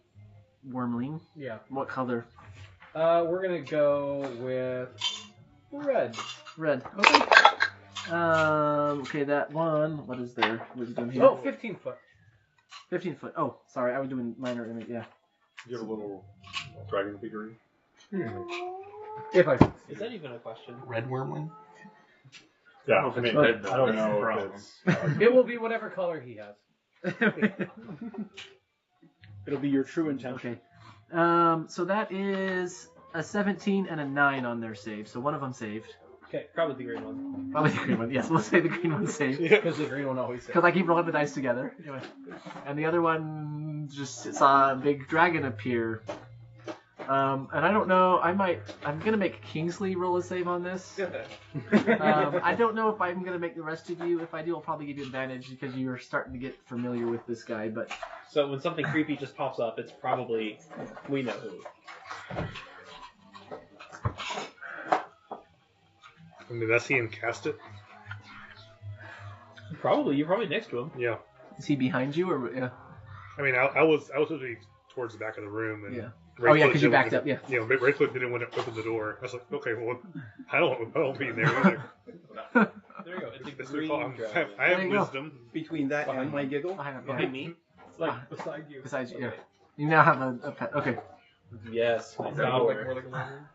[SPEAKER 2] wormling.
[SPEAKER 7] Yeah.
[SPEAKER 2] What color?
[SPEAKER 7] We're going to go with red.
[SPEAKER 2] Red. Okay. Okay, that one. What is their wisdom here?
[SPEAKER 7] Oh, 15 foot.
[SPEAKER 2] 15 foot. Oh, sorry, I was doing minor image. Yeah.
[SPEAKER 1] Do you have a little dragon figurine?
[SPEAKER 7] If I
[SPEAKER 9] Is that even a question?
[SPEAKER 6] Red wormling?
[SPEAKER 1] Yeah, I mean, I don't know if it's...
[SPEAKER 7] It will be whatever color he has.
[SPEAKER 6] It'll be your true intention.
[SPEAKER 2] Okay. So that is a 17 and a 9 on their save. So one of them saved.
[SPEAKER 7] Okay.
[SPEAKER 9] Probably the green one.
[SPEAKER 2] Probably the green one. Yes, we'll say the green one saved.
[SPEAKER 7] Because the green one always says.
[SPEAKER 2] Because I keep rolling the dice together. Anyway. And the other one just saw a big dragon appear. And I don't know. I'm gonna make Kingsley roll a save on this. I don't know if I'm gonna make the rest of you. If I do, I'll probably give you advantage because you're starting to get familiar with this guy. But
[SPEAKER 9] So when something creepy just pops up, it's probably we know who.
[SPEAKER 8] I mean, that's him cast it.
[SPEAKER 9] Probably you're probably next to him.
[SPEAKER 8] Yeah.
[SPEAKER 2] is he behind you or yeah?
[SPEAKER 8] I mean, I was supposed to be towards the back of the room, and
[SPEAKER 2] Yeah.
[SPEAKER 8] Raycliffe
[SPEAKER 2] Oh yeah, because you
[SPEAKER 8] didn't
[SPEAKER 2] backed
[SPEAKER 8] want
[SPEAKER 2] up. Yeah.
[SPEAKER 8] to- You know, Raycliffe didn't want to open the door. I was like, okay, well, I don't be in there either.
[SPEAKER 9] There you go. It's a
[SPEAKER 8] That's
[SPEAKER 9] green
[SPEAKER 8] their fault.
[SPEAKER 9] dragon.
[SPEAKER 8] I have
[SPEAKER 2] There you go.
[SPEAKER 8] wisdom.
[SPEAKER 4] Between that and my giggle,
[SPEAKER 9] Behind me? Like beside you.
[SPEAKER 2] Besides you, yeah. You now have a pet. Okay.
[SPEAKER 9] Yes.
[SPEAKER 5] Does that look like more like a lizard?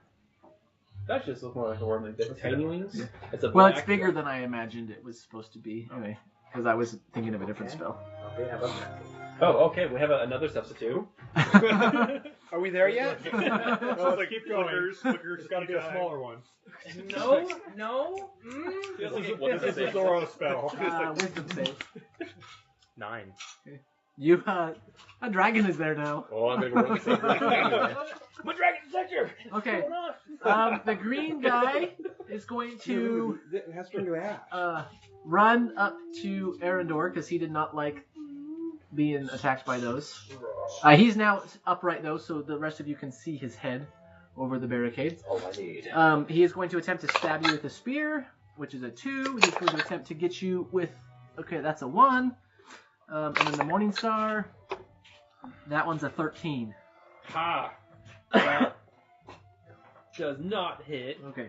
[SPEAKER 9] That just looks more like a worm. Like the tiny wings. It's a
[SPEAKER 2] Well, it's
[SPEAKER 9] black
[SPEAKER 2] bigger
[SPEAKER 9] dragon.
[SPEAKER 2] than I imagined it was supposed to be. Anyway, because I was thinking of a different spell.
[SPEAKER 5] Okay, how about that?
[SPEAKER 9] Oh, okay. We have another substitute.
[SPEAKER 4] are we there yet?
[SPEAKER 8] No, it's like
[SPEAKER 1] keep going.
[SPEAKER 8] Flickers,
[SPEAKER 1] It's got to be a smaller one.
[SPEAKER 7] No.
[SPEAKER 9] What does
[SPEAKER 1] This
[SPEAKER 9] it
[SPEAKER 1] is
[SPEAKER 9] say?
[SPEAKER 1] Zoro's spell.
[SPEAKER 2] Wisdom save.
[SPEAKER 5] 9.
[SPEAKER 2] You a dragon is there now.
[SPEAKER 5] Oh, I'm gonna go run the same direction anyway.
[SPEAKER 9] My dragon detector.
[SPEAKER 2] Okay. The green guy is going to
[SPEAKER 4] It has to do that.
[SPEAKER 2] run up to Arendor because he did not like being attacked by those. He's now upright though, so the rest of you can see his head over the barricade.
[SPEAKER 5] All I need.
[SPEAKER 2] He is going to attempt to stab you with a spear, which is a 2. He's going to attempt to get you with. Okay, that's a 1. And then the Morning Star. That one's a 13.
[SPEAKER 9] Ha. That does not hit.
[SPEAKER 2] Okay.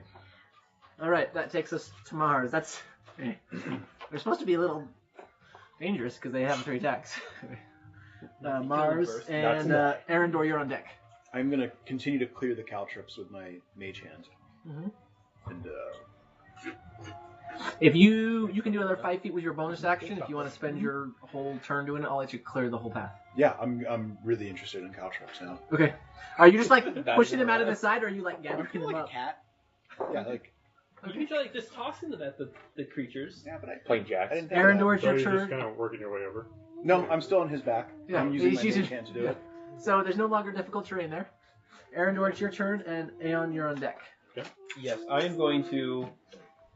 [SPEAKER 2] All right, that takes us to Mars. That's. They're supposed to be a little dangerous because they have 3 attacks. Mars
[SPEAKER 9] first.
[SPEAKER 2] and Arendor, you're on deck.
[SPEAKER 6] I'm gonna continue to clear the caltrops with my mage hand.
[SPEAKER 2] Mhm.
[SPEAKER 6] And
[SPEAKER 2] If you can do another 5 feet with your bonus action. If you want to spend your whole turn doing it, I'll let you clear the whole path.
[SPEAKER 6] yeah, I'm really interested in caltrops now.
[SPEAKER 2] Okay. Are you just like
[SPEAKER 9] That's
[SPEAKER 2] pushing him out of the
[SPEAKER 9] alright.
[SPEAKER 2] side, or are you like gathering him
[SPEAKER 6] like a
[SPEAKER 2] up?
[SPEAKER 6] cat. Yeah, like
[SPEAKER 9] You can try like just tossing them at the creatures.
[SPEAKER 6] yeah, but I
[SPEAKER 5] Playing jacks.
[SPEAKER 6] I didn't think of
[SPEAKER 2] Arendor, it's
[SPEAKER 1] So
[SPEAKER 2] your
[SPEAKER 1] you're just
[SPEAKER 2] turn.
[SPEAKER 1] kind of working your way over.
[SPEAKER 6] that. No, I'm still on his back.
[SPEAKER 2] Yeah,
[SPEAKER 6] I'm using
[SPEAKER 2] he's
[SPEAKER 6] my
[SPEAKER 2] using-
[SPEAKER 6] mage hand to do
[SPEAKER 2] yeah.
[SPEAKER 6] it.
[SPEAKER 2] So there's no longer difficult terrain there. Arendor, it's your turn, and Aeon, you're on deck.
[SPEAKER 9] Yes, I am going to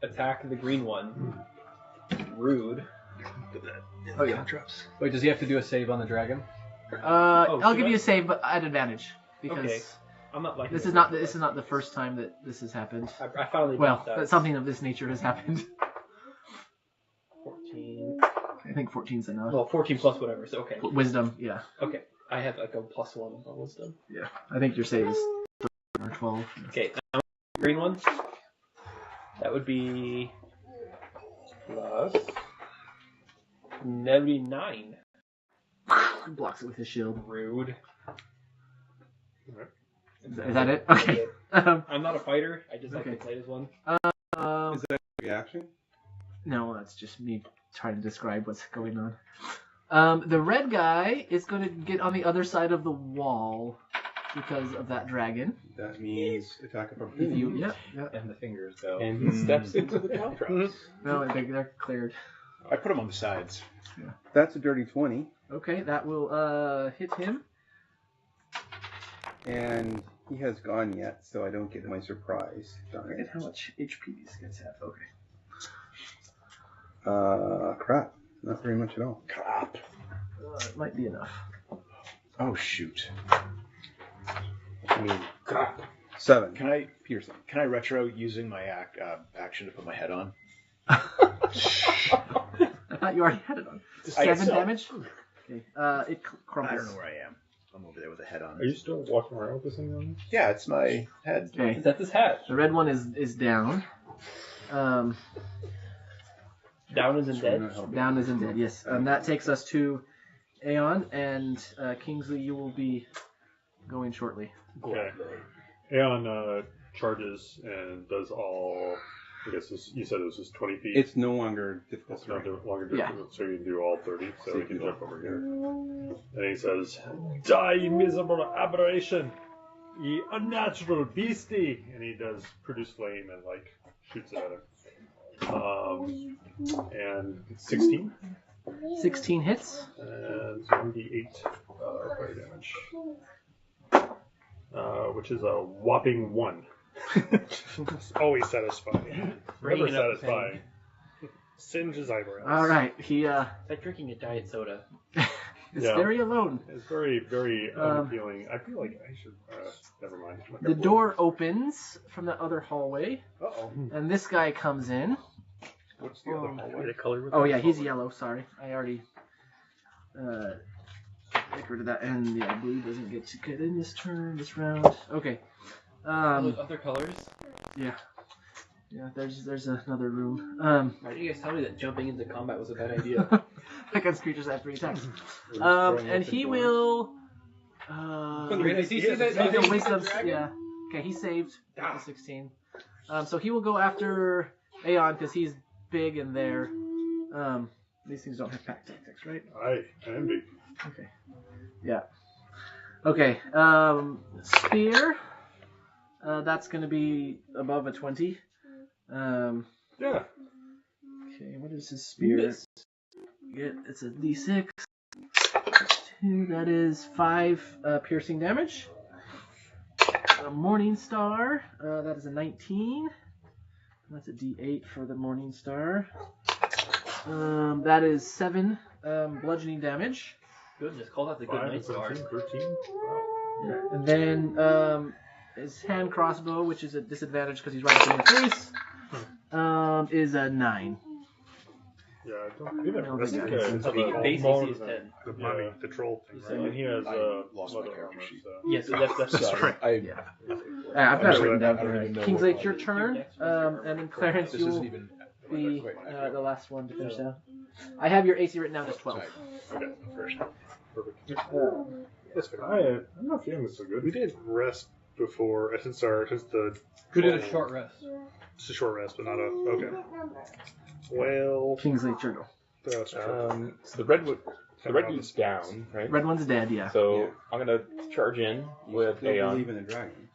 [SPEAKER 9] attack the green one. Rude.
[SPEAKER 2] Oh yeah.
[SPEAKER 6] Caltrops.
[SPEAKER 7] Wait, does he have to do a save on the dragon?
[SPEAKER 2] I'll
[SPEAKER 9] should
[SPEAKER 2] give
[SPEAKER 9] I?
[SPEAKER 2] you a save, but at advantage because
[SPEAKER 9] Okay. I'm not like
[SPEAKER 2] this is not the first time that this has happened.
[SPEAKER 9] I finally
[SPEAKER 2] Well,
[SPEAKER 9] beat that.
[SPEAKER 2] that something of this nature has happened.
[SPEAKER 9] 14.
[SPEAKER 2] I think 14's enough.
[SPEAKER 9] Well, 14 plus whatever. So okay.
[SPEAKER 2] Wisdom, yeah.
[SPEAKER 9] Okay. I have like a +1 on wisdom.
[SPEAKER 2] Yeah. I think your save is 13 or 12.
[SPEAKER 9] Okay. Now, green one. That would be plus 99.
[SPEAKER 2] Blocks it with his shield.
[SPEAKER 9] Rude.
[SPEAKER 2] Is that it? Okay.
[SPEAKER 9] I'm not a fighter. I just like
[SPEAKER 2] Okay.
[SPEAKER 9] to play as one.
[SPEAKER 4] Is that a reaction?
[SPEAKER 2] No, that's just me trying to describe what's going on. The red guy is going to get on the other side of the wall because of that dragon.
[SPEAKER 4] That means attack of
[SPEAKER 2] If
[SPEAKER 4] opportunity.
[SPEAKER 2] you, yeah.
[SPEAKER 7] And the fingers go.
[SPEAKER 5] And he steps into the caltrops.
[SPEAKER 2] No, they're cleared.
[SPEAKER 6] I put them on the sides.
[SPEAKER 4] That's a dirty 20,
[SPEAKER 2] Okay, that will hit him.
[SPEAKER 4] and he has gone yet, so I don't get my surprise. Darn
[SPEAKER 2] Look
[SPEAKER 4] it.
[SPEAKER 2] at how much HP these guys have. Okay.
[SPEAKER 4] Crap. Not very much at all.
[SPEAKER 6] Crap.
[SPEAKER 2] It might be enough.
[SPEAKER 6] Oh shoot.
[SPEAKER 5] I mean, crap.
[SPEAKER 4] 7.
[SPEAKER 6] Can I
[SPEAKER 4] Piercing.
[SPEAKER 6] can I retro using my action to put my head on?
[SPEAKER 2] I thought you already had it on.
[SPEAKER 6] I guess
[SPEAKER 2] 7
[SPEAKER 6] so.
[SPEAKER 2] damage? Okay. It
[SPEAKER 6] I
[SPEAKER 2] crumbles.
[SPEAKER 6] don't know where I am. I'm over there with a head on.
[SPEAKER 1] Are you still walking around with this thing on?
[SPEAKER 6] Yeah, it's my head.
[SPEAKER 2] Okay.
[SPEAKER 9] That's his hat.
[SPEAKER 2] The red one is down.
[SPEAKER 9] Down is in
[SPEAKER 4] So I'm
[SPEAKER 9] dead.
[SPEAKER 4] not helping.
[SPEAKER 2] Down isn't dead, yes. That takes us to Aeon, and Kingsley, you will be going shortly.
[SPEAKER 1] Okay. Aeon charges and does all. I guess you said it was just 20 feet.
[SPEAKER 4] It's no longer difficult.
[SPEAKER 1] It's not longer
[SPEAKER 2] Yeah.
[SPEAKER 1] difficult, so you can do all 30. So
[SPEAKER 4] So
[SPEAKER 1] we
[SPEAKER 4] you
[SPEAKER 1] can
[SPEAKER 4] can
[SPEAKER 1] jump over here. And he says, "Die, miserable aberration, ye unnatural beastie!" And he does produce flame and like shoots it at him. And 16
[SPEAKER 2] 16 hits.
[SPEAKER 1] and 1d8 fire damage. which is a whopping 1.
[SPEAKER 8] It's always satisfying.
[SPEAKER 1] Never
[SPEAKER 9] Bringing up the
[SPEAKER 1] satisfying.
[SPEAKER 8] Singe his eyebrows.
[SPEAKER 2] All right, he
[SPEAKER 9] It's like drinking a diet soda.
[SPEAKER 2] is
[SPEAKER 1] Yeah.
[SPEAKER 2] very alone.
[SPEAKER 1] It's very, very unappealing. I feel like I should. Never mind.
[SPEAKER 2] The door opens from the other hallway,
[SPEAKER 8] Uh-oh.
[SPEAKER 2] and this guy comes in.
[SPEAKER 5] What's the other hallway? The color with
[SPEAKER 2] Oh yeah, he's yellow. Sorry, I already got rid of that. And yeah, blue doesn't get to get in this round. Okay.
[SPEAKER 9] Those other colors.
[SPEAKER 2] Yeah. Yeah. There's another room.
[SPEAKER 9] Why did you guys tell me that jumping into combat was a bad idea?
[SPEAKER 2] Against creatures that have 3 attacks. And he will.
[SPEAKER 7] Does he see that?
[SPEAKER 2] Make a wisdom. Yeah. Okay, he saved. Got the 16. So he will go after Aeon because he's big in there. These things don't have pack tactics, right?
[SPEAKER 1] I am big.
[SPEAKER 2] Okay. Yeah. Okay. Spear. That's going to be above a 20.
[SPEAKER 1] Yeah.
[SPEAKER 2] Okay, what is his spear? It's a d6. 2, that is 5 piercing damage. A Morning Star, that is a 19. That's a d8 for the Morning Star. That is 7 bludgeoning damage.
[SPEAKER 9] Goodness, call that the good
[SPEAKER 1] 5,
[SPEAKER 9] night star.
[SPEAKER 1] 17, 13.
[SPEAKER 2] Yeah. And then his hand crossbow, which is a disadvantage because he's right up in your face, is a 9.
[SPEAKER 1] Yeah, I don't think I've
[SPEAKER 2] That's
[SPEAKER 1] okay.
[SPEAKER 2] okay.
[SPEAKER 1] It's
[SPEAKER 9] I think
[SPEAKER 1] about
[SPEAKER 9] base
[SPEAKER 1] more
[SPEAKER 9] AC is
[SPEAKER 1] than-
[SPEAKER 9] 10.
[SPEAKER 8] The mummy, the troll thing,
[SPEAKER 1] And
[SPEAKER 8] right?
[SPEAKER 1] he has
[SPEAKER 6] lost my
[SPEAKER 1] leather
[SPEAKER 6] character
[SPEAKER 1] armor,
[SPEAKER 6] sheet.
[SPEAKER 1] so.
[SPEAKER 9] Yes, that's
[SPEAKER 8] right.
[SPEAKER 2] I've got it written down
[SPEAKER 6] I don't
[SPEAKER 2] here.
[SPEAKER 6] even know
[SPEAKER 2] Kingsley,
[SPEAKER 6] what
[SPEAKER 2] it's your turn, and then Clarence,
[SPEAKER 6] This
[SPEAKER 2] you
[SPEAKER 6] isn't
[SPEAKER 2] will
[SPEAKER 6] even.
[SPEAKER 2] be
[SPEAKER 6] Wait,
[SPEAKER 2] the last one to finish down. I have your AC written down as 12.
[SPEAKER 1] Okay, first. Perfect.
[SPEAKER 8] That's fair.
[SPEAKER 1] I'm not feeling this so good.
[SPEAKER 8] We did rest before, since the...
[SPEAKER 7] We did a short rest.
[SPEAKER 8] It's a short rest, but not a... Okay. Well...
[SPEAKER 2] Kingsley, it's your go.
[SPEAKER 8] That's true.
[SPEAKER 5] So the redwood's down, right?
[SPEAKER 2] Red one's dead, yeah.
[SPEAKER 5] So
[SPEAKER 4] Yeah.
[SPEAKER 5] I'm gonna charge in
[SPEAKER 4] You
[SPEAKER 5] with
[SPEAKER 4] still
[SPEAKER 5] Aeon.
[SPEAKER 4] believe in the dragon.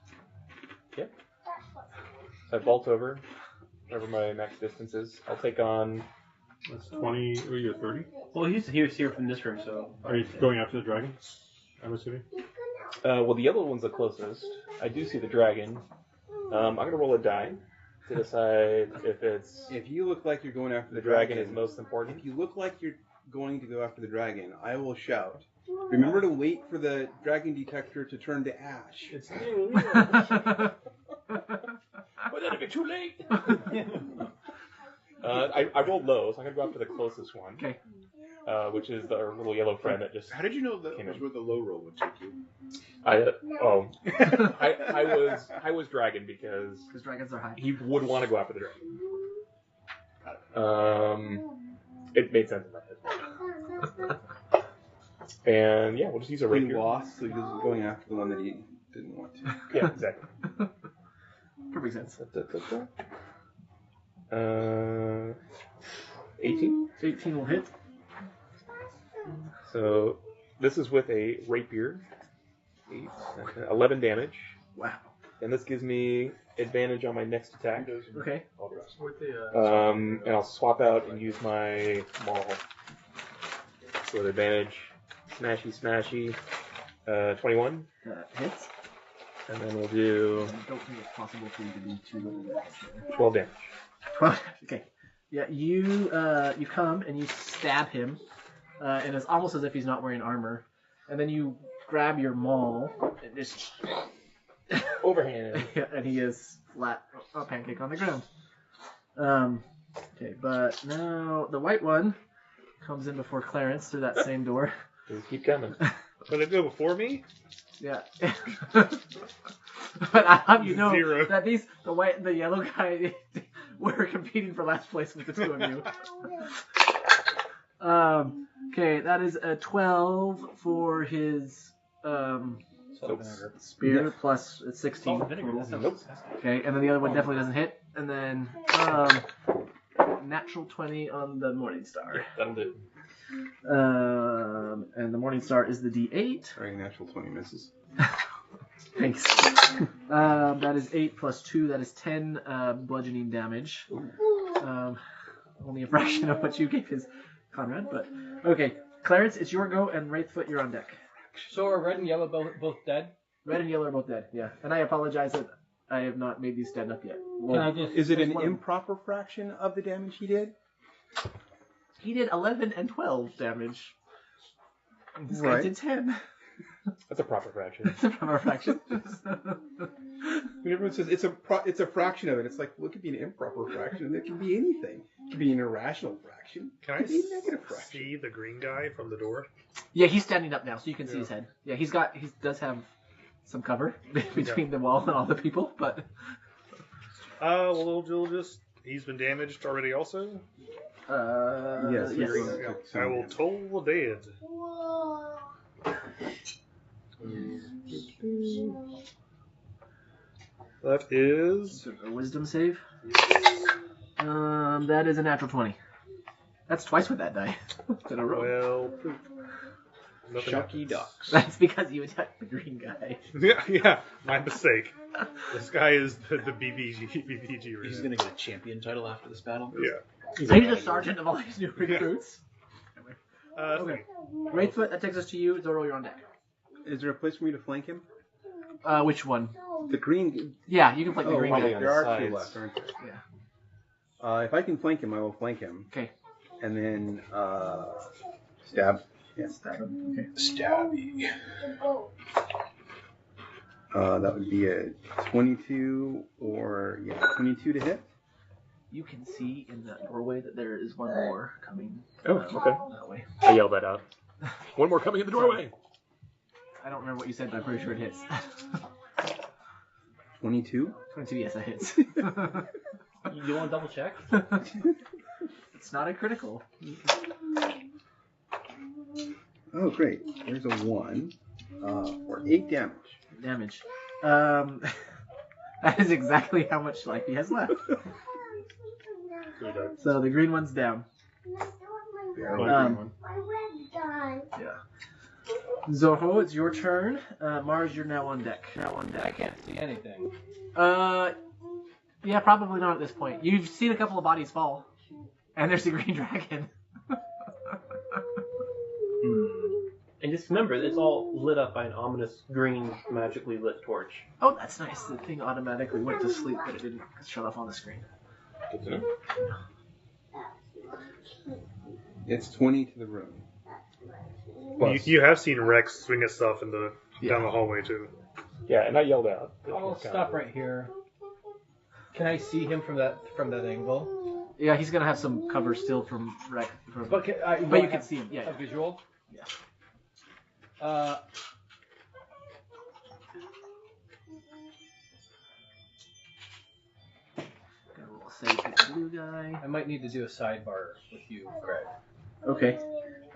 [SPEAKER 5] I vault over, whatever my max distance is. I'll take on.
[SPEAKER 1] That's 20. Or you're 30.
[SPEAKER 9] Well, he's here from this room, so.
[SPEAKER 1] Are you going after the dragon? I'm assuming.
[SPEAKER 5] Well, the yellow one's the closest. I do see the dragon. I'm gonna roll a die to decide if it's
[SPEAKER 4] If you look like you're going after
[SPEAKER 5] the dragon is most important.
[SPEAKER 4] If you look like you're going to go after the dragon, I will shout. Remember to wait for the dragon detector to turn to ash.
[SPEAKER 1] It's
[SPEAKER 5] But then it'd be too late. I rolled low, so I'm gonna go after the closest one.
[SPEAKER 2] Okay.
[SPEAKER 5] Which is our little yellow friend that just.
[SPEAKER 6] How did you know that
[SPEAKER 5] Came
[SPEAKER 6] was
[SPEAKER 5] in.
[SPEAKER 6] where the low roll would take you?
[SPEAKER 5] I was dragon because
[SPEAKER 2] Because dragons are high.
[SPEAKER 5] he would want to go after the dragon. It made sense in my head. And yeah, we'll just use a
[SPEAKER 4] He
[SPEAKER 5] rapier.
[SPEAKER 4] lost, so he was going after the one that he didn't want to.
[SPEAKER 5] Yeah, exactly.
[SPEAKER 2] Perfect sense.
[SPEAKER 5] 18.
[SPEAKER 2] 18 will hit.
[SPEAKER 5] So this is with a rapier. 8, 11 damage.
[SPEAKER 2] Wow.
[SPEAKER 5] And this gives me advantage on my next attack.
[SPEAKER 2] Okay.
[SPEAKER 5] And I'll swap out and use my maul. So with advantage, smashy, 21.
[SPEAKER 2] Hits.
[SPEAKER 5] And then we'll do
[SPEAKER 2] I don't think it's possible for you to do 2 little damage here.
[SPEAKER 5] 12 damage.
[SPEAKER 2] 12. Okay. Yeah, you come and you stab him, and it's almost as if he's not wearing armor. And then you grab your maul and just
[SPEAKER 5] Overhand.
[SPEAKER 2] yeah, and he is flat, a pancake on the ground. Okay, but now the white one comes in before Clarence through that same door.
[SPEAKER 5] Just keep coming.
[SPEAKER 8] But they go before me?
[SPEAKER 2] Yeah. But I have you know
[SPEAKER 8] 0.
[SPEAKER 2] that the white and the yellow guy were competing for last place with the two of you. Okay, that is a 12 for his spear plus it's 16.
[SPEAKER 5] Nope.
[SPEAKER 2] Okay, and then the other one definitely doesn't hit. And then natural 20 on the Morning Star.
[SPEAKER 5] That'll do.
[SPEAKER 2] And the Morning Star is the D8.
[SPEAKER 4] Sorry, natural 20 misses.
[SPEAKER 2] Thanks. That is 8 plus 2. That is 10 bludgeoning damage. Only a fraction of what you gave his Conrad, but okay. Clarence, it's your go, and Wraithfoot, you're on deck.
[SPEAKER 7] So are red and yellow both dead?
[SPEAKER 2] Red and yellow are both dead. Yeah, and I apologize that I have not made these stand up yet. Well,
[SPEAKER 4] Is it an improper fraction of the damage he did?
[SPEAKER 2] he did 11 and 12 damage. This guy
[SPEAKER 4] Right.
[SPEAKER 2] did 10.
[SPEAKER 5] That's a proper fraction.
[SPEAKER 2] It's a proper fraction.
[SPEAKER 4] When everyone says it's a fraction of it, it's like, well, it could be an improper fraction, and it can be anything. It could be an irrational fraction.
[SPEAKER 8] Can
[SPEAKER 4] It
[SPEAKER 8] I
[SPEAKER 4] could be a negative fraction.
[SPEAKER 8] see the green guy from the door?
[SPEAKER 2] Yeah, he's standing up now, so you can see
[SPEAKER 8] Yeah.
[SPEAKER 2] his head. Yeah, he does have some cover between the wall and all the people, but
[SPEAKER 8] Well, we'll just. He's been damaged already, also.
[SPEAKER 4] Yes.
[SPEAKER 2] yes.
[SPEAKER 8] I will toll the dead. That is.
[SPEAKER 2] A wisdom save. That is a natural 20. That's twice with that die in a row.
[SPEAKER 8] Well, nothing
[SPEAKER 6] Shucky
[SPEAKER 8] happens.
[SPEAKER 6] ducks.
[SPEAKER 2] That's because you attacked the green guy.
[SPEAKER 8] Yeah, my mistake. This guy is the BBG
[SPEAKER 6] He's
[SPEAKER 8] rated.
[SPEAKER 6] gonna get a champion title after this battle.
[SPEAKER 8] Yeah.
[SPEAKER 2] He's the sergeant of all these new recruits.
[SPEAKER 8] Okay.
[SPEAKER 2] Wraithfoot, that takes us to you. Zoro, you're on deck.
[SPEAKER 4] Is there a place for me to flank him?
[SPEAKER 2] Which one?
[SPEAKER 4] The green.
[SPEAKER 2] Yeah, you can flank the green
[SPEAKER 5] probably
[SPEAKER 2] guy.
[SPEAKER 5] on
[SPEAKER 4] There
[SPEAKER 5] the
[SPEAKER 4] are two
[SPEAKER 5] sides.
[SPEAKER 4] left, aren't there?
[SPEAKER 2] Yeah.
[SPEAKER 4] If I can flank him, I will flank him,
[SPEAKER 2] Okay.
[SPEAKER 4] and then stab. Yeah.
[SPEAKER 2] Stab him. Okay.
[SPEAKER 6] Stabby.
[SPEAKER 4] That would be a 22 or 22 to hit.
[SPEAKER 2] You can see in the doorway that there is one more coming.
[SPEAKER 5] Oh, okay.
[SPEAKER 2] That way.
[SPEAKER 5] I yelled that out. One more coming in the doorway.
[SPEAKER 2] I don't remember what you said, but I'm pretty sure it hits.
[SPEAKER 4] 22.
[SPEAKER 2] 22, yes, that hits.
[SPEAKER 9] You want to double check?
[SPEAKER 2] It's not a critical.
[SPEAKER 4] Oh, great. There's a 1 for 8 damage.
[SPEAKER 2] Damage. That is exactly how much life he has left. So the green one's down.
[SPEAKER 3] My red guy.
[SPEAKER 2] Zoho, it's your turn. Mars, you're now on deck.
[SPEAKER 7] I can't see anything.
[SPEAKER 2] Yeah, probably not at this point. You've seen a couple of bodies fall, and there's a green dragon.
[SPEAKER 9] And just remember, it's all lit up by an ominous green, magically lit torch.
[SPEAKER 2] Oh, that's nice. The thing automatically went to sleep, but it didn't shut off on the screen.
[SPEAKER 5] Good to know.
[SPEAKER 4] It's 20 to the room.
[SPEAKER 8] You have seen Rex swing at stuff in the
[SPEAKER 2] Yeah.
[SPEAKER 8] down the hallway too.
[SPEAKER 5] Yeah, and I yelled out.
[SPEAKER 7] I'll stop right here. Can I see him from that angle?
[SPEAKER 2] Yeah, he's gonna have some cover still from Rex.
[SPEAKER 7] But
[SPEAKER 2] But you can see him. Yeah.
[SPEAKER 7] a visual.
[SPEAKER 2] Yeah. Got a little save with the blue guy.
[SPEAKER 7] I might need to do a sidebar with you, Greg.
[SPEAKER 2] Okay.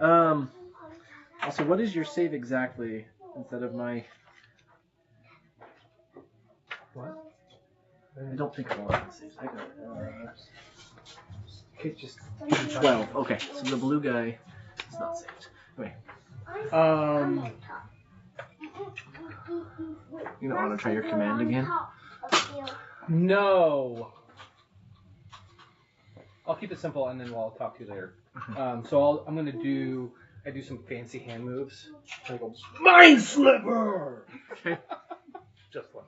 [SPEAKER 2] Also, what is your save exactly instead of my?
[SPEAKER 7] What?
[SPEAKER 2] I don't think I'll have the saves. I got it.
[SPEAKER 7] Okay, just
[SPEAKER 2] 12. Okay, so the blue guy is not saved. Wait, you don't want to try your command again?
[SPEAKER 7] No. I'll keep it simple, and then I'll talk to you later. So I'm gonna do some fancy hand moves. I go, Mind Slipper.
[SPEAKER 8] Just one.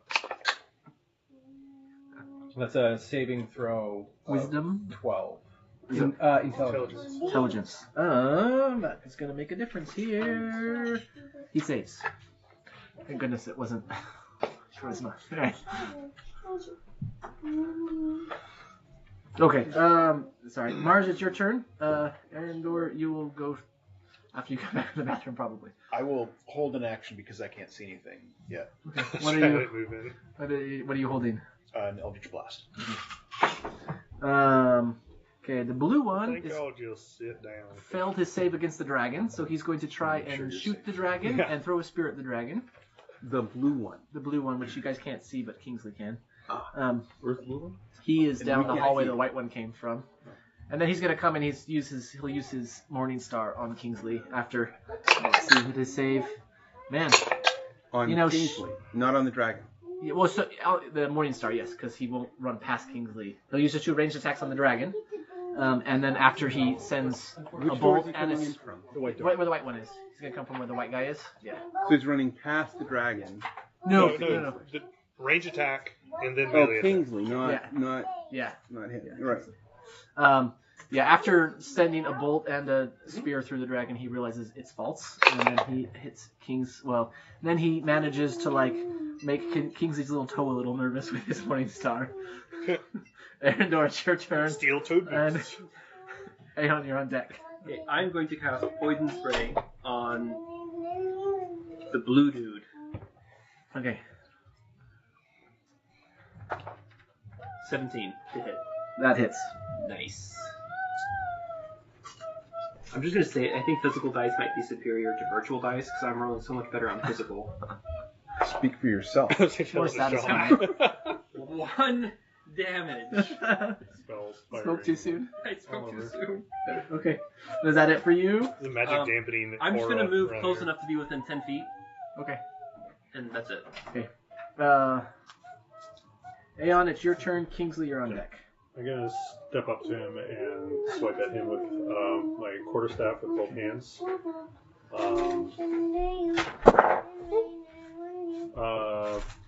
[SPEAKER 7] That's a saving throw. of
[SPEAKER 2] Wisdom?
[SPEAKER 7] 12.
[SPEAKER 2] Wisdom?
[SPEAKER 7] Intelligence.
[SPEAKER 2] Intelligence. That is going to make a difference here. He saves. Thank goodness it wasn't. Charisma. Alright. Okay. Sorry. Mars, it's your turn. Arendor, you will go after you come back from the bathroom, probably.
[SPEAKER 6] I will hold an action because I can't see anything yet.
[SPEAKER 2] What are
[SPEAKER 8] Silent
[SPEAKER 2] you?
[SPEAKER 8] movement.
[SPEAKER 2] What are you holding?
[SPEAKER 6] An Eldritch Blast.
[SPEAKER 2] Okay, the blue
[SPEAKER 8] I
[SPEAKER 2] one
[SPEAKER 8] think
[SPEAKER 2] is
[SPEAKER 8] I'll just sit down.
[SPEAKER 2] failed his save against the dragon, so he's going to try
[SPEAKER 6] Make sure
[SPEAKER 2] and
[SPEAKER 6] you're
[SPEAKER 2] shoot
[SPEAKER 6] safe.
[SPEAKER 2] the dragon
[SPEAKER 8] Yeah.
[SPEAKER 2] and throw a spear at the dragon.
[SPEAKER 4] The blue one.
[SPEAKER 2] The blue one, which you guys can't see, but Kingsley can.
[SPEAKER 5] Where's the blue one?
[SPEAKER 2] He is
[SPEAKER 4] And
[SPEAKER 2] down
[SPEAKER 4] we
[SPEAKER 2] the
[SPEAKER 4] can't
[SPEAKER 2] hallway
[SPEAKER 4] see.
[SPEAKER 2] the white one came from. And then he's gonna come and he'll use his Morning Star on Kingsley after. Let's see what his save. Man,
[SPEAKER 4] On
[SPEAKER 2] You know,
[SPEAKER 4] Kingsley, not on the dragon.
[SPEAKER 2] yeah, well, so the Morning Star, yes, because he won't run past Kingsley. He'll use his 2 ranged attacks on the dragon, and then after he sends
[SPEAKER 4] Which
[SPEAKER 2] a
[SPEAKER 4] door is
[SPEAKER 2] bolt
[SPEAKER 4] he
[SPEAKER 2] and
[SPEAKER 4] coming
[SPEAKER 2] a
[SPEAKER 4] in from?
[SPEAKER 6] The white door.
[SPEAKER 2] right where the white one is. He's gonna come from where the white guy is. Yeah.
[SPEAKER 4] So he's running past the dragon
[SPEAKER 2] No.
[SPEAKER 8] The range attack and then
[SPEAKER 4] Oh,
[SPEAKER 8] melee attack.
[SPEAKER 4] Kingsley,
[SPEAKER 2] Yeah.
[SPEAKER 4] not
[SPEAKER 2] Yeah.
[SPEAKER 4] him. Right.
[SPEAKER 2] Yeah, after sending a bolt and a spear through the dragon, he realizes it's false, and then he hits then he manages to make Kingsley's little toe a little nervous with his morning star. Erendor, it's your turn.
[SPEAKER 8] Steel toad
[SPEAKER 2] And
[SPEAKER 8] boots.
[SPEAKER 2] Aeon, you're on deck.
[SPEAKER 9] Okay, I'm going to cast Poison Spray on the blue dude.
[SPEAKER 2] Okay,
[SPEAKER 9] 17 to hit.
[SPEAKER 2] that hits.
[SPEAKER 9] Nice. I'm just going to say, I think physical dice might be superior to virtual dice because I'm rolling so much better on physical.
[SPEAKER 4] Speak for yourself.
[SPEAKER 2] More satisfying.
[SPEAKER 9] 1 damage.
[SPEAKER 8] Spells.
[SPEAKER 2] Spoke too soon.
[SPEAKER 9] I spoke too soon.
[SPEAKER 2] Okay, is that it for you?
[SPEAKER 8] The magic dampening.
[SPEAKER 9] I'm just going to
[SPEAKER 8] aura
[SPEAKER 9] move
[SPEAKER 8] around
[SPEAKER 9] close
[SPEAKER 8] here.
[SPEAKER 9] enough to be within 10 feet,
[SPEAKER 2] Okay.
[SPEAKER 9] and that's it.
[SPEAKER 2] Aeon, it's your turn. Kingsley, you're on deck.
[SPEAKER 1] I'm gonna step up to him and swipe at him with my quarterstaff with both hands.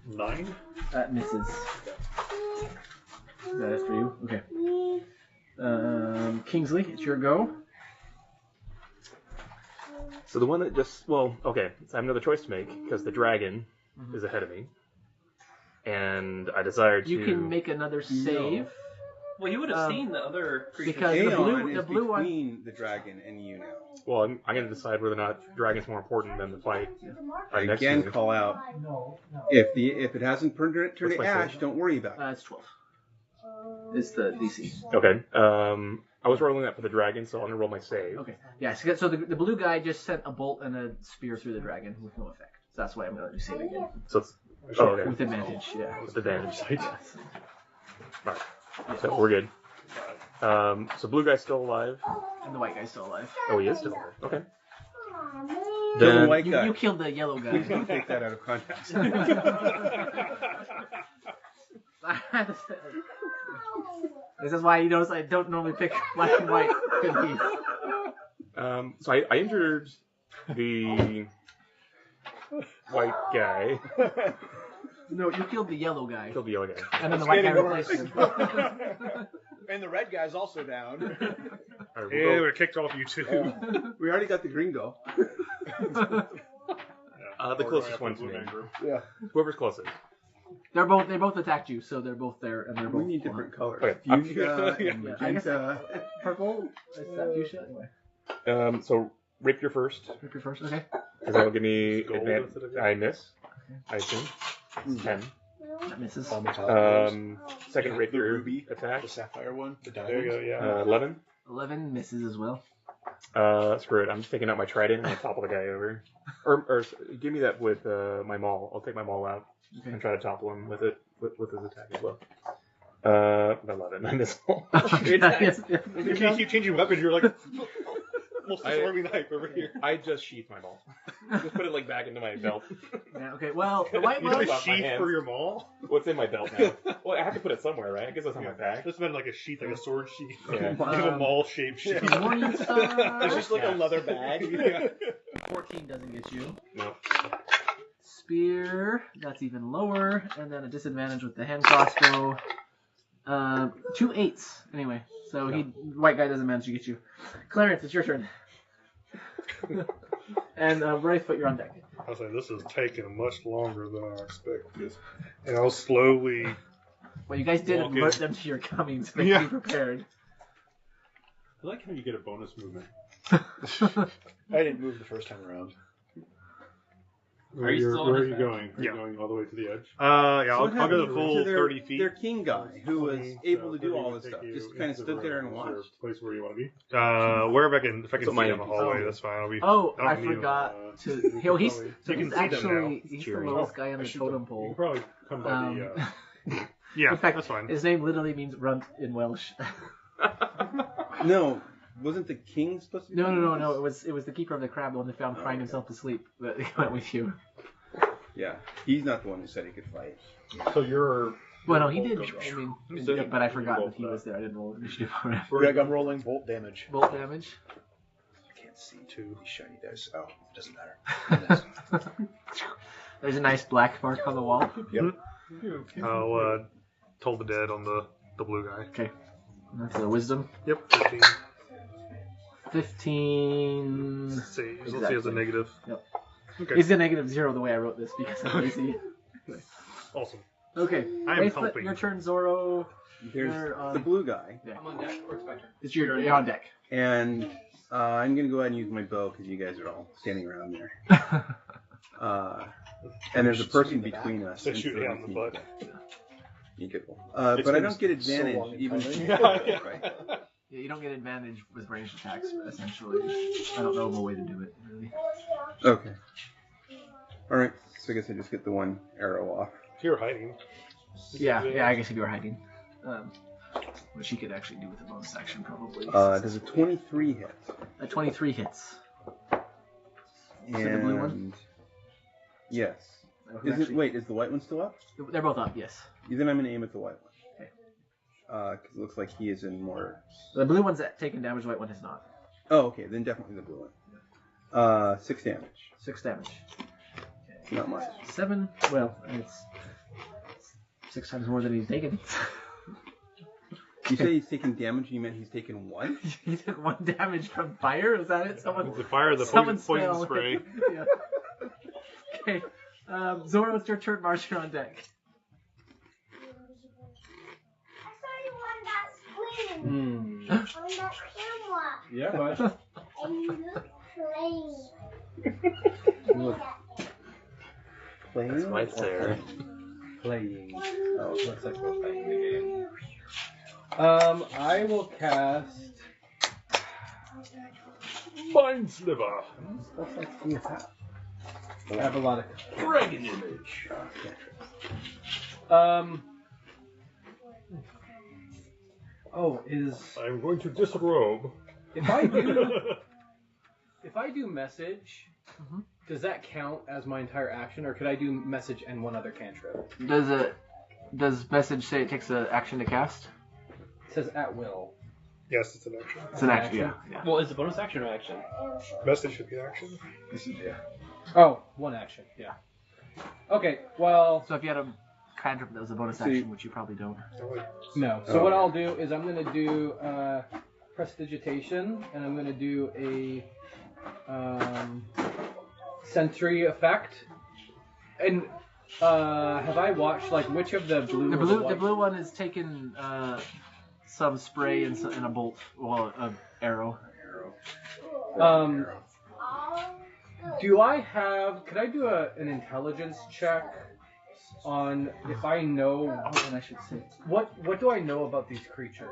[SPEAKER 1] 9.
[SPEAKER 2] That misses. Is that it for you? Okay. Kingsley, it's your go.
[SPEAKER 5] So the one that just, well, okay, so I have another choice to make because the dragon is ahead of me. And I desire to...
[SPEAKER 2] You can make another save.
[SPEAKER 9] Well, you would have seen the other creatures.
[SPEAKER 2] because the
[SPEAKER 4] Aeon
[SPEAKER 2] blue
[SPEAKER 4] is
[SPEAKER 2] one-
[SPEAKER 4] between the dragon and you now.
[SPEAKER 5] Well, I'm going to decide whether or not dragon's more important than the fight right next to
[SPEAKER 4] Again,
[SPEAKER 5] me.
[SPEAKER 4] call out. If it hasn't turned
[SPEAKER 5] What's
[SPEAKER 4] to
[SPEAKER 5] my
[SPEAKER 4] ash,
[SPEAKER 5] save?
[SPEAKER 4] don't worry about it.
[SPEAKER 2] It's 12. It's the DC.
[SPEAKER 5] Okay. I was rolling that for the dragon, so I'm going to roll my save.
[SPEAKER 2] Okay. Yeah, so the blue guy just sent a bolt and a spear through the dragon with no effect. So that's why I'm going to do save again.
[SPEAKER 5] So it's... Oh, okay.
[SPEAKER 2] With advantage, yeah.
[SPEAKER 5] With advantage. Right. So we're good. So blue guy's still alive.
[SPEAKER 2] And the white guy's still alive.
[SPEAKER 5] Oh, he is still alive. Okay.
[SPEAKER 4] Kill the
[SPEAKER 5] Then,
[SPEAKER 4] white
[SPEAKER 2] You,
[SPEAKER 4] guy.
[SPEAKER 2] you killed the yellow guy.
[SPEAKER 4] Please don't take that out of context.
[SPEAKER 2] This is why you notice I don't normally pick black and white cookies.
[SPEAKER 5] so I injured the white guy.
[SPEAKER 2] No, you killed the yellow guy.
[SPEAKER 5] Killed the yellow guy.
[SPEAKER 2] And then the white guy
[SPEAKER 6] getting
[SPEAKER 2] replaced him.
[SPEAKER 6] And the red guy's also down.
[SPEAKER 5] All right,
[SPEAKER 8] Yeah,
[SPEAKER 5] we'll
[SPEAKER 8] we
[SPEAKER 5] go-
[SPEAKER 8] would have kicked off you too.
[SPEAKER 4] We already got the gringo.
[SPEAKER 5] the closest one to me.
[SPEAKER 6] Yeah.
[SPEAKER 5] Whoever's closest.
[SPEAKER 2] They both attacked you, so they're both there, and they're both.
[SPEAKER 4] We need different colors.
[SPEAKER 5] Okay.
[SPEAKER 4] Fuchsia and
[SPEAKER 2] Yeah, I guess
[SPEAKER 4] magenta.
[SPEAKER 2] purple. Is that fuchsia anyway?
[SPEAKER 5] So rapier first,
[SPEAKER 2] Pick your first. Okay.
[SPEAKER 5] because that'll give me
[SPEAKER 8] Gold
[SPEAKER 5] advantage.
[SPEAKER 8] instead of-
[SPEAKER 5] I miss. I assume. It's 10.
[SPEAKER 2] That misses.
[SPEAKER 6] On the top.
[SPEAKER 5] Second
[SPEAKER 6] The
[SPEAKER 5] rapier
[SPEAKER 6] ruby.
[SPEAKER 5] attack.
[SPEAKER 6] The sapphire one. The
[SPEAKER 8] There you
[SPEAKER 6] diamond.
[SPEAKER 8] go, yeah.
[SPEAKER 5] 11.
[SPEAKER 2] 11 misses as well.
[SPEAKER 5] Screw it. I'm just taking out my trident and I'll topple the guy over. Or give me that with my maul. I'll take my maul out
[SPEAKER 2] Okay.
[SPEAKER 5] and try to topple him with it with his attack as well. 11. I missed all.
[SPEAKER 2] Yes, yeah.
[SPEAKER 8] You can't keep changing weapons. You're like almost a storming knife over here.
[SPEAKER 5] I just sheathed my maul. Just put it like back into my belt.
[SPEAKER 2] Yeah, okay. Well, the white
[SPEAKER 8] You
[SPEAKER 2] one.
[SPEAKER 8] have a
[SPEAKER 5] About my
[SPEAKER 8] sheath
[SPEAKER 5] hands.
[SPEAKER 8] for your maul?
[SPEAKER 5] What's in my belt now? Well, I have to put it somewhere, right? I guess that's on my back.
[SPEAKER 8] This meant like a sheath, like a sword sheath.
[SPEAKER 5] Yeah.
[SPEAKER 8] You have a maul-shaped sheath.
[SPEAKER 2] Morning Star.
[SPEAKER 6] It's just like a leather bag.
[SPEAKER 8] Yeah.
[SPEAKER 2] 14 doesn't get you.
[SPEAKER 5] No.
[SPEAKER 2] Spear, that's even lower, and then a disadvantage with the hand crossbow. 2 8s, anyway. So white guy doesn't manage to get you. Clarence, it's your turn. And Wraithfoot, you're on deck.
[SPEAKER 8] I was like, this is taking much longer than I expected. And I'll slowly.
[SPEAKER 2] Well, you guys did
[SPEAKER 8] Walk
[SPEAKER 2] alert
[SPEAKER 8] in.
[SPEAKER 2] them to your coming, so they
[SPEAKER 8] Yeah.
[SPEAKER 2] be prepared.
[SPEAKER 1] I like how you get a bonus movement.
[SPEAKER 6] I didn't move the first time around.
[SPEAKER 9] Are you still on
[SPEAKER 1] where are
[SPEAKER 9] his
[SPEAKER 1] you
[SPEAKER 9] back?
[SPEAKER 1] going? Are
[SPEAKER 8] Yeah.
[SPEAKER 1] you going all the way to the edge?
[SPEAKER 8] Yeah,
[SPEAKER 4] So
[SPEAKER 8] I'll
[SPEAKER 4] what
[SPEAKER 8] go
[SPEAKER 4] happened
[SPEAKER 8] the full
[SPEAKER 4] to their-
[SPEAKER 8] 30 feet.
[SPEAKER 4] Their king guy, who was
[SPEAKER 1] 20,
[SPEAKER 4] able to do
[SPEAKER 1] 30
[SPEAKER 4] all
[SPEAKER 1] would
[SPEAKER 4] this
[SPEAKER 1] take
[SPEAKER 4] stuff,
[SPEAKER 1] you
[SPEAKER 4] just
[SPEAKER 1] into
[SPEAKER 4] kind of
[SPEAKER 1] the
[SPEAKER 4] stood there
[SPEAKER 1] room.
[SPEAKER 4] and
[SPEAKER 1] Is there
[SPEAKER 4] watched.
[SPEAKER 1] a place where you want to be?
[SPEAKER 8] Wherever if I can
[SPEAKER 5] So
[SPEAKER 8] see
[SPEAKER 5] mine
[SPEAKER 8] in the hallway,
[SPEAKER 5] is-
[SPEAKER 8] that's fine. I'll be.
[SPEAKER 2] Oh,
[SPEAKER 8] I'll
[SPEAKER 2] I
[SPEAKER 8] be-
[SPEAKER 2] forgot to.
[SPEAKER 1] you can
[SPEAKER 2] He's,
[SPEAKER 1] probably-
[SPEAKER 2] so
[SPEAKER 8] you
[SPEAKER 2] he's
[SPEAKER 8] can see them now.
[SPEAKER 2] actually he's the
[SPEAKER 5] Cheering.
[SPEAKER 2] lowest guy on the
[SPEAKER 1] Actually,
[SPEAKER 2] totem
[SPEAKER 1] You
[SPEAKER 2] pole.
[SPEAKER 1] can probably come by the.
[SPEAKER 8] Yeah,
[SPEAKER 2] In fact,
[SPEAKER 8] that's fine.
[SPEAKER 2] his name literally means runt in Welsh.
[SPEAKER 4] No, wasn't the king supposed to be?
[SPEAKER 2] No. It was the keeper of the crab, the one that found crying himself to sleep. That went with you.
[SPEAKER 4] Yeah, he's not the one who said he could fight.
[SPEAKER 1] So you're.
[SPEAKER 2] Well, no, he did.
[SPEAKER 1] Bolt
[SPEAKER 2] I mean,
[SPEAKER 1] So-
[SPEAKER 2] but I forgot
[SPEAKER 1] bolt
[SPEAKER 2] that he was there. I didn't roll initiative for it.
[SPEAKER 6] Greg, I'm rolling bolt damage.
[SPEAKER 2] Bolt damage.
[SPEAKER 6] I can't see these shiny dice. Oh, doesn't matter.
[SPEAKER 2] There's a nice black mark on the wall.
[SPEAKER 8] I'll toll the dead on the blue guy.
[SPEAKER 2] Okay. That's a wisdom.
[SPEAKER 8] Yep, 15.
[SPEAKER 2] 15.
[SPEAKER 8] Let's see if he has a negative.
[SPEAKER 2] Yep.
[SPEAKER 8] Okay.
[SPEAKER 2] He's a -0 the way I wrote this because I'm lazy.
[SPEAKER 8] Awesome.
[SPEAKER 2] Okay.
[SPEAKER 8] I am
[SPEAKER 2] Wraithfoot,
[SPEAKER 8] helping.
[SPEAKER 2] your turn, Zoro.
[SPEAKER 4] There's
[SPEAKER 2] You're on-
[SPEAKER 4] the blue guy,
[SPEAKER 9] I'm on deck, or it's my turn.
[SPEAKER 2] You're on deck.
[SPEAKER 4] and I'm gonna go ahead and use my bow because you guys are all standing around there. And there's a person between us.
[SPEAKER 8] They
[SPEAKER 4] and
[SPEAKER 8] shoot
[SPEAKER 4] so
[SPEAKER 8] him in the butt.
[SPEAKER 4] You could roll. But I don't get advantage even. Right.
[SPEAKER 2] Yeah, you don't get advantage with ranged attacks, essentially. I don't know of a way to do it, really.
[SPEAKER 4] Okay. All right. So I guess I just get the one arrow off.
[SPEAKER 8] You're hiding.
[SPEAKER 2] Yeah, I guess if you were hiding. Which he could actually do with a bonus action, probably.
[SPEAKER 4] Does a 23 hit?
[SPEAKER 2] A 23 hits.
[SPEAKER 4] And
[SPEAKER 2] the blue one?
[SPEAKER 4] Yes.
[SPEAKER 2] Who
[SPEAKER 4] Is it,
[SPEAKER 2] actually-
[SPEAKER 4] wait, is the white one still up?
[SPEAKER 2] They're both up, yes.
[SPEAKER 4] Then I'm gonna aim at the white one.
[SPEAKER 2] Okay.
[SPEAKER 4] Because it looks like he is in more.
[SPEAKER 2] The blue one's taking damage, the white one is not.
[SPEAKER 4] Oh, okay. Then definitely the blue one. 6 damage.
[SPEAKER 2] 6 damage.
[SPEAKER 4] Not much.
[SPEAKER 2] 7, well, it's 6 times more than he's taken.
[SPEAKER 4] You say he's taking damage. You meant he's taking 1?
[SPEAKER 2] He took 1 damage from fire? Is that it?
[SPEAKER 8] The fire, the
[SPEAKER 2] someone
[SPEAKER 8] poison
[SPEAKER 2] spell.
[SPEAKER 8] spray.
[SPEAKER 2] Yeah. Okay. Zoro, it's your turn. March, you're on deck.
[SPEAKER 3] I saw you on that screen. On that camera.
[SPEAKER 7] Yeah, but
[SPEAKER 3] And you look plain.
[SPEAKER 4] Playing?
[SPEAKER 5] That's my turn.
[SPEAKER 7] playing.
[SPEAKER 4] Oh,
[SPEAKER 7] Looks like we're playing the game. I will cast.
[SPEAKER 8] Mind Sliver.
[SPEAKER 7] I have a lot of.
[SPEAKER 8] Dragon Image.
[SPEAKER 7] Oh, is
[SPEAKER 8] I'm going to disrobe.
[SPEAKER 7] if I do message, does that count as my entire action, or could I do message and one other cantrip?
[SPEAKER 2] Does message say it takes an action to cast?
[SPEAKER 7] It says at will.
[SPEAKER 8] Yes, it's an action.
[SPEAKER 2] It's an action, yeah.
[SPEAKER 9] Well, is it bonus action or action?
[SPEAKER 8] Message should be action.
[SPEAKER 7] Oh, one action. Yeah. Okay. Well,
[SPEAKER 2] So if you had a cantrip that was a bonus
[SPEAKER 4] So you-
[SPEAKER 2] action, which you probably don't.
[SPEAKER 7] no. So what I'll do is I'm going to do prestidigitation, and I'm going to do a sentry effect. And have I watched like which of the blue?
[SPEAKER 2] The
[SPEAKER 7] or
[SPEAKER 2] blue,
[SPEAKER 7] white?
[SPEAKER 2] the blue one is taking some spray and a bolt, well, an arrow.
[SPEAKER 7] Do I have? Could I do an intelligence check on if I know?
[SPEAKER 2] Oh, and I should say.
[SPEAKER 7] What do I know about these creatures?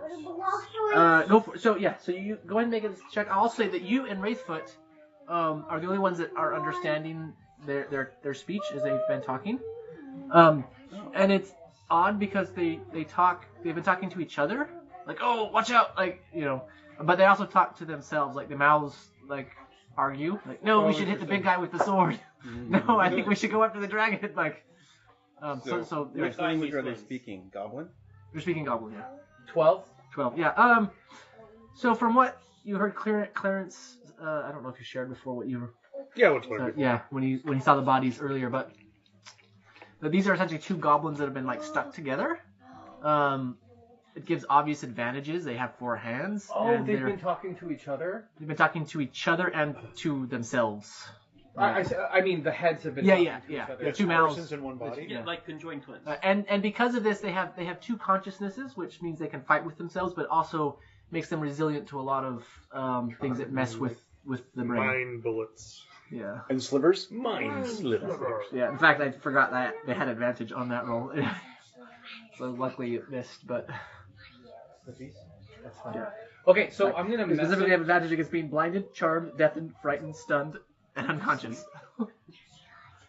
[SPEAKER 2] Go for, so you go ahead and make a check. I'll say that you and Wraithfoot are the only ones that are understanding their speech as they've been talking. And it's odd because they've been talking to each other, like, oh, watch out, like, you know, but they also talk to themselves, like the mouths like argue, like, no, we should hit the big guy with the sword. No, I think we should go after the dragon, like. So
[SPEAKER 4] which language are they speaking? Goblin?
[SPEAKER 2] you're speaking Goblin, yeah.
[SPEAKER 7] 12.
[SPEAKER 2] 12, yeah. So from what you heard, Clarence, I don't know if you shared before what you were.
[SPEAKER 8] Yeah, what's what?
[SPEAKER 2] Yeah, when he saw the bodies earlier, but these are essentially 2 goblins that have been like stuck together. It gives obvious advantages. They have 4 hands.
[SPEAKER 7] Oh,
[SPEAKER 2] and
[SPEAKER 7] they've been talking to each other.
[SPEAKER 2] They've been talking to each other and to themselves.
[SPEAKER 7] I mean, the heads have been
[SPEAKER 2] Yeah,
[SPEAKER 7] talking
[SPEAKER 2] yeah,
[SPEAKER 7] to
[SPEAKER 2] yeah.
[SPEAKER 7] each other.
[SPEAKER 2] Yeah, 2 mouths.
[SPEAKER 6] Persons in one body.
[SPEAKER 9] Yeah, like conjoined twins.
[SPEAKER 2] And because of this, they have 2 consciousnesses, which means they can fight with themselves, but also makes them resilient to a lot of things that mess with the brain.
[SPEAKER 8] Mind bullets.
[SPEAKER 2] Yeah.
[SPEAKER 6] And slivers?
[SPEAKER 5] Mind Sliver.
[SPEAKER 2] Yeah. In fact, I forgot that they had advantage on that roll, so luckily it missed. But
[SPEAKER 7] That's fine. Okay, so I'm gonna
[SPEAKER 2] they specifically
[SPEAKER 7] message.
[SPEAKER 2] have advantage against being blinded, charmed, deafened, frightened, stunned, and unconscious.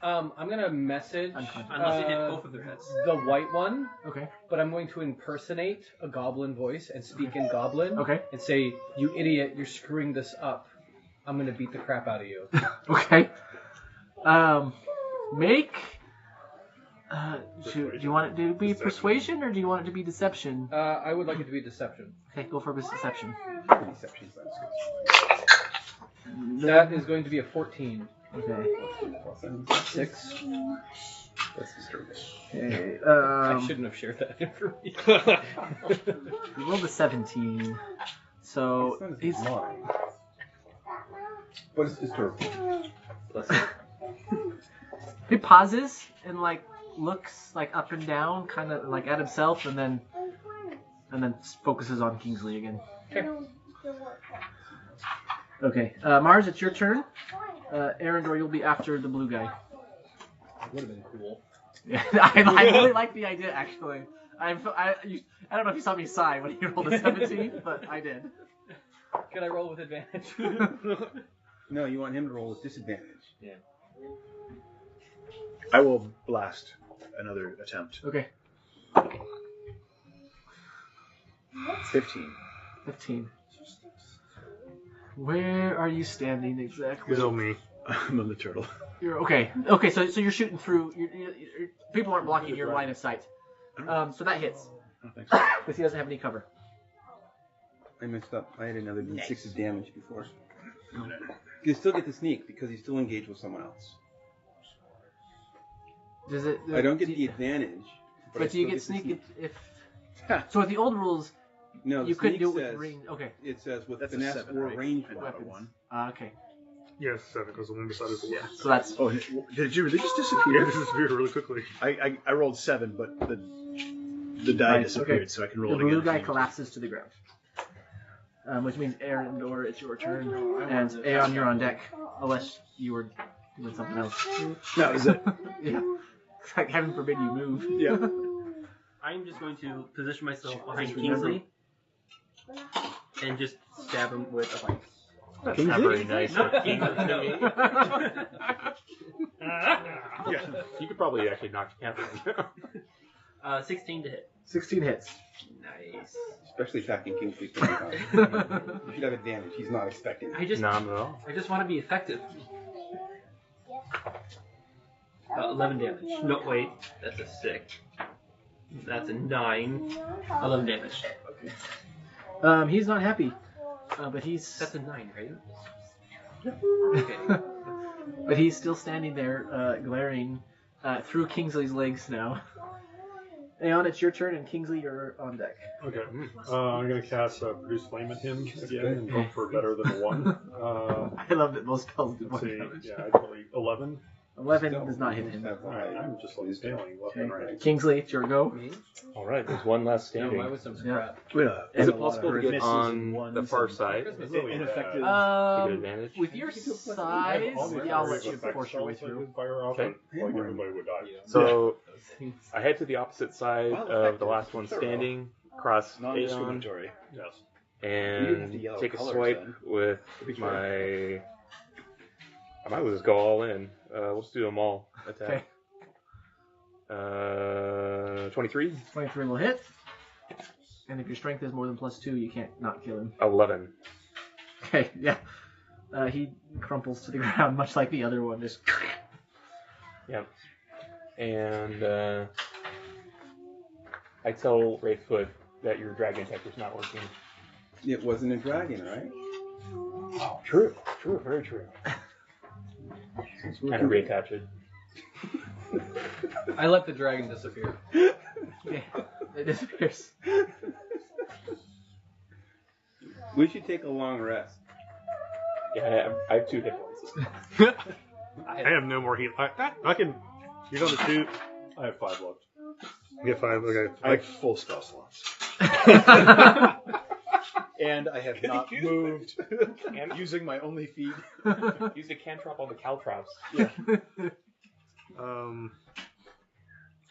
[SPEAKER 7] I'm gonna message
[SPEAKER 9] Unless they hit both of their heads.
[SPEAKER 7] the white one,
[SPEAKER 2] Okay.
[SPEAKER 7] but I'm going to impersonate a goblin voice and speak in goblin.
[SPEAKER 2] Okay.
[SPEAKER 7] And say, "You idiot! You're screwing this up. I'm gonna beat the crap out of you."
[SPEAKER 2] Okay. Make. Do you want it to be persuasion or do you want it to be deception?
[SPEAKER 7] I would like it to be deception.
[SPEAKER 2] Okay, go for deception.
[SPEAKER 4] Deception.
[SPEAKER 7] That is going to be a 14.
[SPEAKER 2] Okay.
[SPEAKER 6] 6. That's disturbing.
[SPEAKER 2] Okay.
[SPEAKER 9] I shouldn't have shared that information.
[SPEAKER 2] You rolled a 17. So he's
[SPEAKER 4] mine. But it's disturbing.
[SPEAKER 2] he pauses and like looks like up and down, kind of like at himself, and then focuses on Kingsley again. Okay, Mars, it's your turn. Arendor, you'll be after the blue guy.
[SPEAKER 9] That would have been cool.
[SPEAKER 2] Yeah, I really like the idea, actually. I don't know if you saw me sigh when he rolled a 17, but I did.
[SPEAKER 9] Can I roll with advantage?
[SPEAKER 4] No, you want him to roll with disadvantage.
[SPEAKER 9] Yeah.
[SPEAKER 6] I will blast another attempt.
[SPEAKER 2] Okay.
[SPEAKER 6] 15.
[SPEAKER 2] 15. Where are you standing exactly?
[SPEAKER 8] You know me.
[SPEAKER 6] I'm on the turtle.
[SPEAKER 2] You're okay. Okay, so you're shooting through. People aren't blocking your line of sight. So that hits.
[SPEAKER 6] Oh, thanks.
[SPEAKER 2] Because he doesn't have any cover.
[SPEAKER 4] I messed up. I had another D6 of damage before. You still get the sneak because he's still engaged with someone else.
[SPEAKER 2] Does it?
[SPEAKER 4] I don't get the advantage.
[SPEAKER 2] But do you get sneak if? So with the old rules,
[SPEAKER 4] No,
[SPEAKER 2] you couldn't do it with
[SPEAKER 4] says,
[SPEAKER 2] ring. Okay.
[SPEAKER 4] It says with
[SPEAKER 6] That's a
[SPEAKER 4] finesse
[SPEAKER 6] 7,
[SPEAKER 4] or
[SPEAKER 6] right?
[SPEAKER 4] ranged
[SPEAKER 6] I got a
[SPEAKER 4] weapons.
[SPEAKER 6] 1.
[SPEAKER 2] Okay.
[SPEAKER 8] Yes, 7, because the one beside is the one.
[SPEAKER 2] So that's
[SPEAKER 6] Oh, did you really just
[SPEAKER 8] Yeah,
[SPEAKER 6] disappear?
[SPEAKER 8] it disappeared really quickly.
[SPEAKER 6] I rolled 7, but the die
[SPEAKER 2] Right,
[SPEAKER 6] disappeared,
[SPEAKER 2] okay.
[SPEAKER 6] so I can roll
[SPEAKER 2] the
[SPEAKER 6] it again.
[SPEAKER 2] blue
[SPEAKER 6] if
[SPEAKER 2] guy
[SPEAKER 6] I need to.
[SPEAKER 2] collapses to the ground. Which means Arendor, it's your turn, and Aeon, you're on deck, unless you were doing something else.
[SPEAKER 6] No, is it?
[SPEAKER 2] Yeah. It's like heaven forbid you move.
[SPEAKER 6] Yeah.
[SPEAKER 9] I'm just going to position myself behind
[SPEAKER 2] Just remember-
[SPEAKER 9] Kingsley and just stab him with a pike.
[SPEAKER 5] That's not very nice.
[SPEAKER 9] Not Kingsley, no.
[SPEAKER 6] Yeah.
[SPEAKER 5] You could probably actually knock him out.
[SPEAKER 9] 16 to hit.
[SPEAKER 2] 16 hits.
[SPEAKER 9] Nice.
[SPEAKER 4] Especially attacking Kingsley. You should have advantage. He's not expecting it.
[SPEAKER 9] I just
[SPEAKER 5] Not at all.
[SPEAKER 9] want to be effective. 11 damage. No, wait. That's a 6. That's a 9. 11 damage.
[SPEAKER 2] He's not happy, but he's
[SPEAKER 9] That's a 9, right?
[SPEAKER 2] but he's still standing there, glaring through Kingsley's legs now. Aeon, it's your turn, and Kingsley, you're on deck.
[SPEAKER 1] Okay. I'm going to cast Produce Flame at him again and go for better than a 1.
[SPEAKER 2] I love that most spells do
[SPEAKER 1] Let's
[SPEAKER 2] 1
[SPEAKER 1] see.
[SPEAKER 2] damage.
[SPEAKER 1] Yeah, I'd probably 11.
[SPEAKER 2] 11 does not hit him.
[SPEAKER 1] Alright, I'm just like failing left and right.
[SPEAKER 2] Kingsley, it's your go.
[SPEAKER 5] All right, there's one less
[SPEAKER 9] No,
[SPEAKER 5] standing.
[SPEAKER 9] my wisdom's
[SPEAKER 2] Yeah.
[SPEAKER 9] crap.
[SPEAKER 5] Is
[SPEAKER 6] a
[SPEAKER 5] it
[SPEAKER 6] lot
[SPEAKER 5] possible to
[SPEAKER 6] of
[SPEAKER 5] get
[SPEAKER 6] misses
[SPEAKER 5] on
[SPEAKER 6] and ones
[SPEAKER 5] the far
[SPEAKER 6] and
[SPEAKER 5] side?
[SPEAKER 6] ineffective.
[SPEAKER 5] To get
[SPEAKER 2] Um,
[SPEAKER 5] advantage?
[SPEAKER 2] with your size, yeah, I'll let you force your way through.
[SPEAKER 1] Fire off,
[SPEAKER 5] Okay.
[SPEAKER 1] but like everybody would die.
[SPEAKER 5] So I head to the opposite side
[SPEAKER 6] Well,
[SPEAKER 5] of the
[SPEAKER 6] effective.
[SPEAKER 5] last one
[SPEAKER 6] Thorough.
[SPEAKER 5] standing, cross Aeon,
[SPEAKER 6] Non-discriminatory.
[SPEAKER 1] Yes.
[SPEAKER 6] We didn't have
[SPEAKER 5] and
[SPEAKER 6] the yellow
[SPEAKER 5] take a
[SPEAKER 6] colors
[SPEAKER 5] swipe
[SPEAKER 6] then.
[SPEAKER 5] with
[SPEAKER 6] To be fair.
[SPEAKER 5] my. I might as well just go all in. We'll just do them all. Attack. 23,
[SPEAKER 2] 23 will hit. And if your strength is more than +2, you can't not kill him.
[SPEAKER 5] 11.
[SPEAKER 2] Okay, yeah. He crumples to the ground, much like the other one. Just
[SPEAKER 5] Yep. And I tell Wraithfoot that your dragon detector's not working.
[SPEAKER 4] It wasn't a dragon, right?
[SPEAKER 5] Oh, true, very true. And I reattach it.
[SPEAKER 7] I let the dragon disappear.
[SPEAKER 2] yeah, it disappears.
[SPEAKER 4] We should take a long rest.
[SPEAKER 5] Yeah, I have 2 hit points.
[SPEAKER 8] I have no more heal. I can. You're going to 2.
[SPEAKER 1] I have 5 left.
[SPEAKER 8] You get 5. Okay.
[SPEAKER 6] I have full spell slots. And I have not moved
[SPEAKER 5] And
[SPEAKER 6] using my only feed.
[SPEAKER 5] use the cantrop on the caltrops.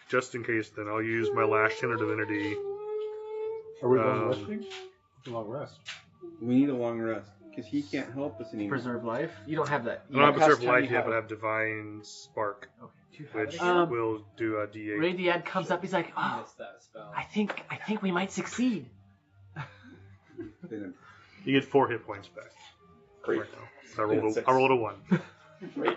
[SPEAKER 8] Just in case, then I'll use my last Tenor Divinity.
[SPEAKER 1] Are we long resting? Long rest.
[SPEAKER 4] We need a long rest because he can't help us anymore.
[SPEAKER 2] Preserve life. You don't have that.
[SPEAKER 8] I don't have
[SPEAKER 6] Past
[SPEAKER 8] Preserve
[SPEAKER 6] time
[SPEAKER 8] Life
[SPEAKER 6] you
[SPEAKER 8] yet,
[SPEAKER 6] have
[SPEAKER 8] but I have Divine Spark, which
[SPEAKER 2] Um,
[SPEAKER 8] will do a D8.
[SPEAKER 2] Radiad comes up. He's like,
[SPEAKER 7] I
[SPEAKER 2] "Oh,
[SPEAKER 7] missed that spell.
[SPEAKER 2] I think we might succeed."
[SPEAKER 4] Then
[SPEAKER 8] You get 4 hit points back.
[SPEAKER 5] Great.
[SPEAKER 8] Right now. So I rolled
[SPEAKER 5] Six.
[SPEAKER 8] I rolled a 1.
[SPEAKER 5] Great.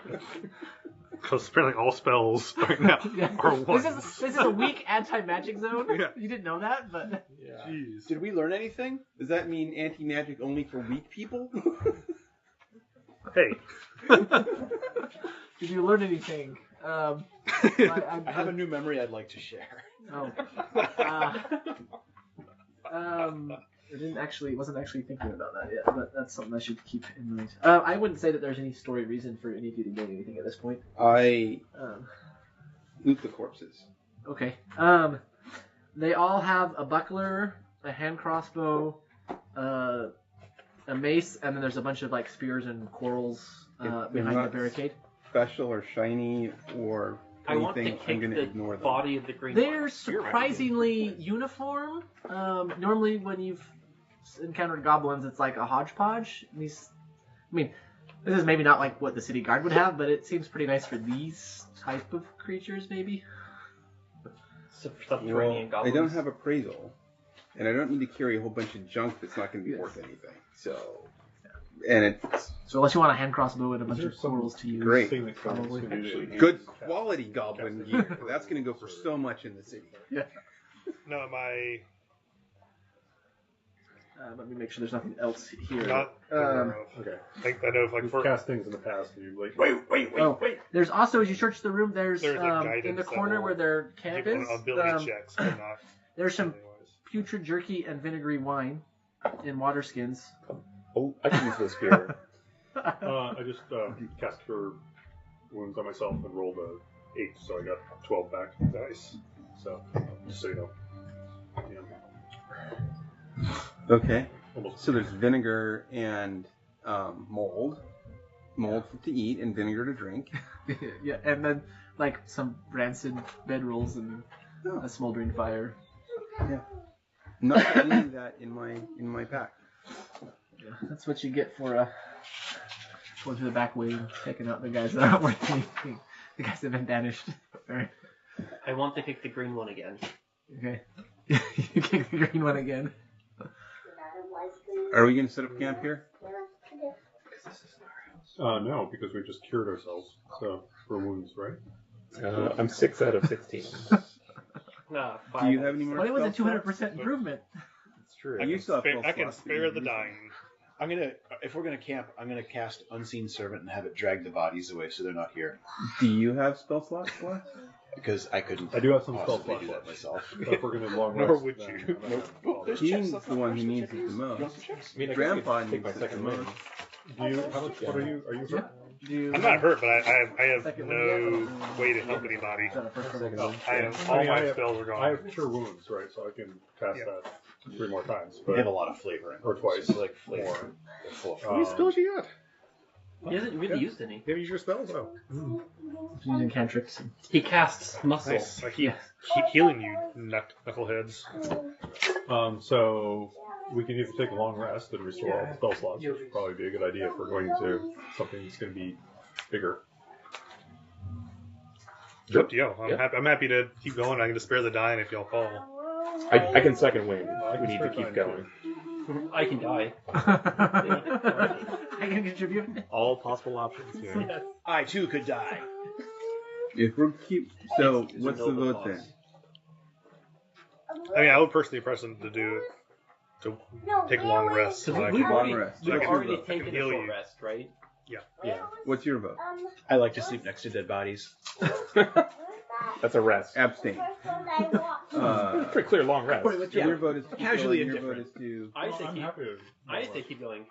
[SPEAKER 8] Because apparently all spells right now
[SPEAKER 2] Yeah.
[SPEAKER 8] are
[SPEAKER 2] This
[SPEAKER 8] 1s.
[SPEAKER 2] is a weak anti-magic zone.
[SPEAKER 8] Yeah.
[SPEAKER 2] You didn't know that, but
[SPEAKER 5] Yeah.
[SPEAKER 8] Jeez.
[SPEAKER 4] did we learn anything? Does that mean anti-magic only for weak people?
[SPEAKER 8] Hey.
[SPEAKER 2] Did you learn anything?
[SPEAKER 6] I have a new memory I'd like to share.
[SPEAKER 2] Oh. Wasn't actually thinking about that yet, but that's something I should keep in mind. I wouldn't say that there's any story reason for any of you to doing anything at this point.
[SPEAKER 4] I loot the corpses.
[SPEAKER 2] Okay. They all have a buckler, a hand crossbow, a mace, and then there's a bunch of like spears and quarrels
[SPEAKER 4] If
[SPEAKER 2] behind
[SPEAKER 4] they're
[SPEAKER 2] the barricade.
[SPEAKER 4] Special or shiny or
[SPEAKER 9] I want to
[SPEAKER 4] anything, I'm
[SPEAKER 9] kick
[SPEAKER 4] going to
[SPEAKER 9] the
[SPEAKER 4] ignore them.
[SPEAKER 9] body of the green
[SPEAKER 2] They're
[SPEAKER 9] one.
[SPEAKER 2] surprisingly uniform. Normally, when you've encountered goblins, it's like a hodgepodge. This is maybe not like what the city guard would have, but it seems pretty nice for these type of creatures, maybe.
[SPEAKER 9] Subterranean
[SPEAKER 4] Well, I
[SPEAKER 9] goblins.
[SPEAKER 4] don't have appraisal, and I don't need to carry a whole bunch of junk that's not going to be worth anything. So, and it's
[SPEAKER 2] So unless you want a hand crossbow and a bunch
[SPEAKER 1] there
[SPEAKER 2] of
[SPEAKER 1] some
[SPEAKER 2] quarrels to use,
[SPEAKER 4] great.
[SPEAKER 1] Thing that comes
[SPEAKER 2] Probably.
[SPEAKER 1] to do to
[SPEAKER 4] good
[SPEAKER 1] use
[SPEAKER 4] quality goblin gear. That's going to go for so much in the city.
[SPEAKER 8] No, my
[SPEAKER 2] let me make sure there's nothing else here.
[SPEAKER 8] not aware of.
[SPEAKER 1] Okay.
[SPEAKER 8] I know if like
[SPEAKER 1] You've
[SPEAKER 8] for
[SPEAKER 1] cast things in the past and you like.
[SPEAKER 2] Wait. There's also, as you search the room, there's
[SPEAKER 8] There's a
[SPEAKER 2] in
[SPEAKER 8] guidance
[SPEAKER 2] the
[SPEAKER 8] that
[SPEAKER 2] corner
[SPEAKER 8] will
[SPEAKER 2] where their camp
[SPEAKER 8] give
[SPEAKER 2] is.
[SPEAKER 8] ability checks, but not
[SPEAKER 2] There's some
[SPEAKER 8] otherwise.
[SPEAKER 2] putrid jerky and vinegary wine in water skins.
[SPEAKER 5] Oh, I can use this spear.
[SPEAKER 1] I just cast Cure Wounds on myself and rolled a 8, so I got 12 back. Nice. So, just so you know. Yeah.
[SPEAKER 4] Okay.
[SPEAKER 1] Almost.
[SPEAKER 4] So there's vinegar and mold to eat and vinegar to drink.
[SPEAKER 2] Yeah, and then like some rancid bedrolls and a smoldering fire.
[SPEAKER 4] Not any of that in my pack.
[SPEAKER 2] Yeah, that's what you get for going through the back way and checking out the guys that aren't worth anything. The guys that have been banished. Alright.
[SPEAKER 9] I want to pick the green one again.
[SPEAKER 2] Okay. You kick the green one again.
[SPEAKER 4] Are we going to set up camp here?
[SPEAKER 1] No, because we just cured ourselves. So, for wounds, right?
[SPEAKER 5] I'm 6 out of 16.
[SPEAKER 4] Do you have any more?
[SPEAKER 2] Well, it was a
[SPEAKER 4] spell slots?
[SPEAKER 2] 200% improvement.
[SPEAKER 5] It's true.
[SPEAKER 4] You still have
[SPEAKER 8] Spare,
[SPEAKER 4] spell
[SPEAKER 8] I can
[SPEAKER 4] slots that
[SPEAKER 8] spare
[SPEAKER 4] you
[SPEAKER 8] the
[SPEAKER 4] use.
[SPEAKER 8] dying.
[SPEAKER 6] If we're gonna camp, I'm gonna cast Unseen Servant and have it drag the bodies away so they're not here.
[SPEAKER 4] Do you have spell slots left?
[SPEAKER 6] Because I couldn't.
[SPEAKER 1] I do have some spell
[SPEAKER 6] possibly
[SPEAKER 1] slots
[SPEAKER 6] do that
[SPEAKER 1] left.
[SPEAKER 6] myself.
[SPEAKER 1] But if we're going to long
[SPEAKER 8] Nor
[SPEAKER 1] rest,
[SPEAKER 8] would
[SPEAKER 1] then
[SPEAKER 8] you.
[SPEAKER 1] I'm gonna have to follow
[SPEAKER 6] There's
[SPEAKER 1] this.
[SPEAKER 4] He's the one who needs it the
[SPEAKER 6] You
[SPEAKER 4] most.
[SPEAKER 6] want some chips?
[SPEAKER 5] I mean, I
[SPEAKER 4] Grandpa
[SPEAKER 5] could take my
[SPEAKER 4] needs it
[SPEAKER 5] second
[SPEAKER 4] the
[SPEAKER 5] win.
[SPEAKER 4] most.
[SPEAKER 1] Do you, how much, what are you hurt?
[SPEAKER 2] Do you
[SPEAKER 8] I'm not hurt, but I have
[SPEAKER 2] Second
[SPEAKER 8] no
[SPEAKER 2] one
[SPEAKER 8] way to help anybody.
[SPEAKER 2] Is that a first
[SPEAKER 5] Second
[SPEAKER 2] one?
[SPEAKER 5] win.
[SPEAKER 8] I have
[SPEAKER 1] I
[SPEAKER 8] all
[SPEAKER 1] mean,
[SPEAKER 8] my
[SPEAKER 1] I have-
[SPEAKER 8] spells are gone.
[SPEAKER 1] I have Cure Wounds, right? So I can cast
[SPEAKER 8] Yeah.
[SPEAKER 1] that 3 more times.
[SPEAKER 6] They have a
[SPEAKER 1] But,
[SPEAKER 6] lot of flavor in
[SPEAKER 1] or
[SPEAKER 6] them.
[SPEAKER 1] twice.
[SPEAKER 6] It's like flavor.
[SPEAKER 1] More.
[SPEAKER 6] They're full of
[SPEAKER 1] How
[SPEAKER 6] flavor.
[SPEAKER 1] many spells
[SPEAKER 8] you got?
[SPEAKER 9] He hasn't really used any.
[SPEAKER 8] You use your spells? Oh.
[SPEAKER 2] Using cantrips.
[SPEAKER 9] He casts muscle.
[SPEAKER 8] Nice. I keep healing you, knuckleheads.
[SPEAKER 1] So we can either take a long rest and restore all the spell slots, which would probably be a good idea if we're going to something that's going to be bigger.
[SPEAKER 8] It's up to you.
[SPEAKER 5] Yeah.
[SPEAKER 8] I'm happy to keep going. I can just spare the dying if y'all fall.
[SPEAKER 5] I can second win.
[SPEAKER 1] I
[SPEAKER 5] We
[SPEAKER 1] can
[SPEAKER 5] need to
[SPEAKER 1] start
[SPEAKER 5] keep
[SPEAKER 1] dying.
[SPEAKER 5] going.
[SPEAKER 9] I can die.
[SPEAKER 2] I can contribute.
[SPEAKER 5] All possible options here.
[SPEAKER 6] I too could die.
[SPEAKER 4] If we're so
[SPEAKER 9] It's a
[SPEAKER 4] what's the
[SPEAKER 9] noble
[SPEAKER 4] vote
[SPEAKER 9] cause.
[SPEAKER 4] then?
[SPEAKER 8] I mean, I would personally press them to do to take a long rest. So I
[SPEAKER 9] We've
[SPEAKER 8] can,
[SPEAKER 9] already,
[SPEAKER 4] rest.
[SPEAKER 9] we've
[SPEAKER 8] I can-
[SPEAKER 9] already
[SPEAKER 8] I can
[SPEAKER 9] taken a
[SPEAKER 8] heal
[SPEAKER 9] short
[SPEAKER 8] you.
[SPEAKER 9] rest, right?
[SPEAKER 5] Yeah.
[SPEAKER 4] What's your vote?
[SPEAKER 6] I like to sleep next to dead bodies.
[SPEAKER 5] That's a rest.
[SPEAKER 4] Abstain.
[SPEAKER 5] Pretty clear long rest.
[SPEAKER 4] Your vote is to keep
[SPEAKER 6] Casually
[SPEAKER 4] going. Your vote
[SPEAKER 6] indifferent.
[SPEAKER 4] is to.
[SPEAKER 9] I say
[SPEAKER 1] I'm
[SPEAKER 9] keep.
[SPEAKER 1] happy to.
[SPEAKER 9] I say keep going,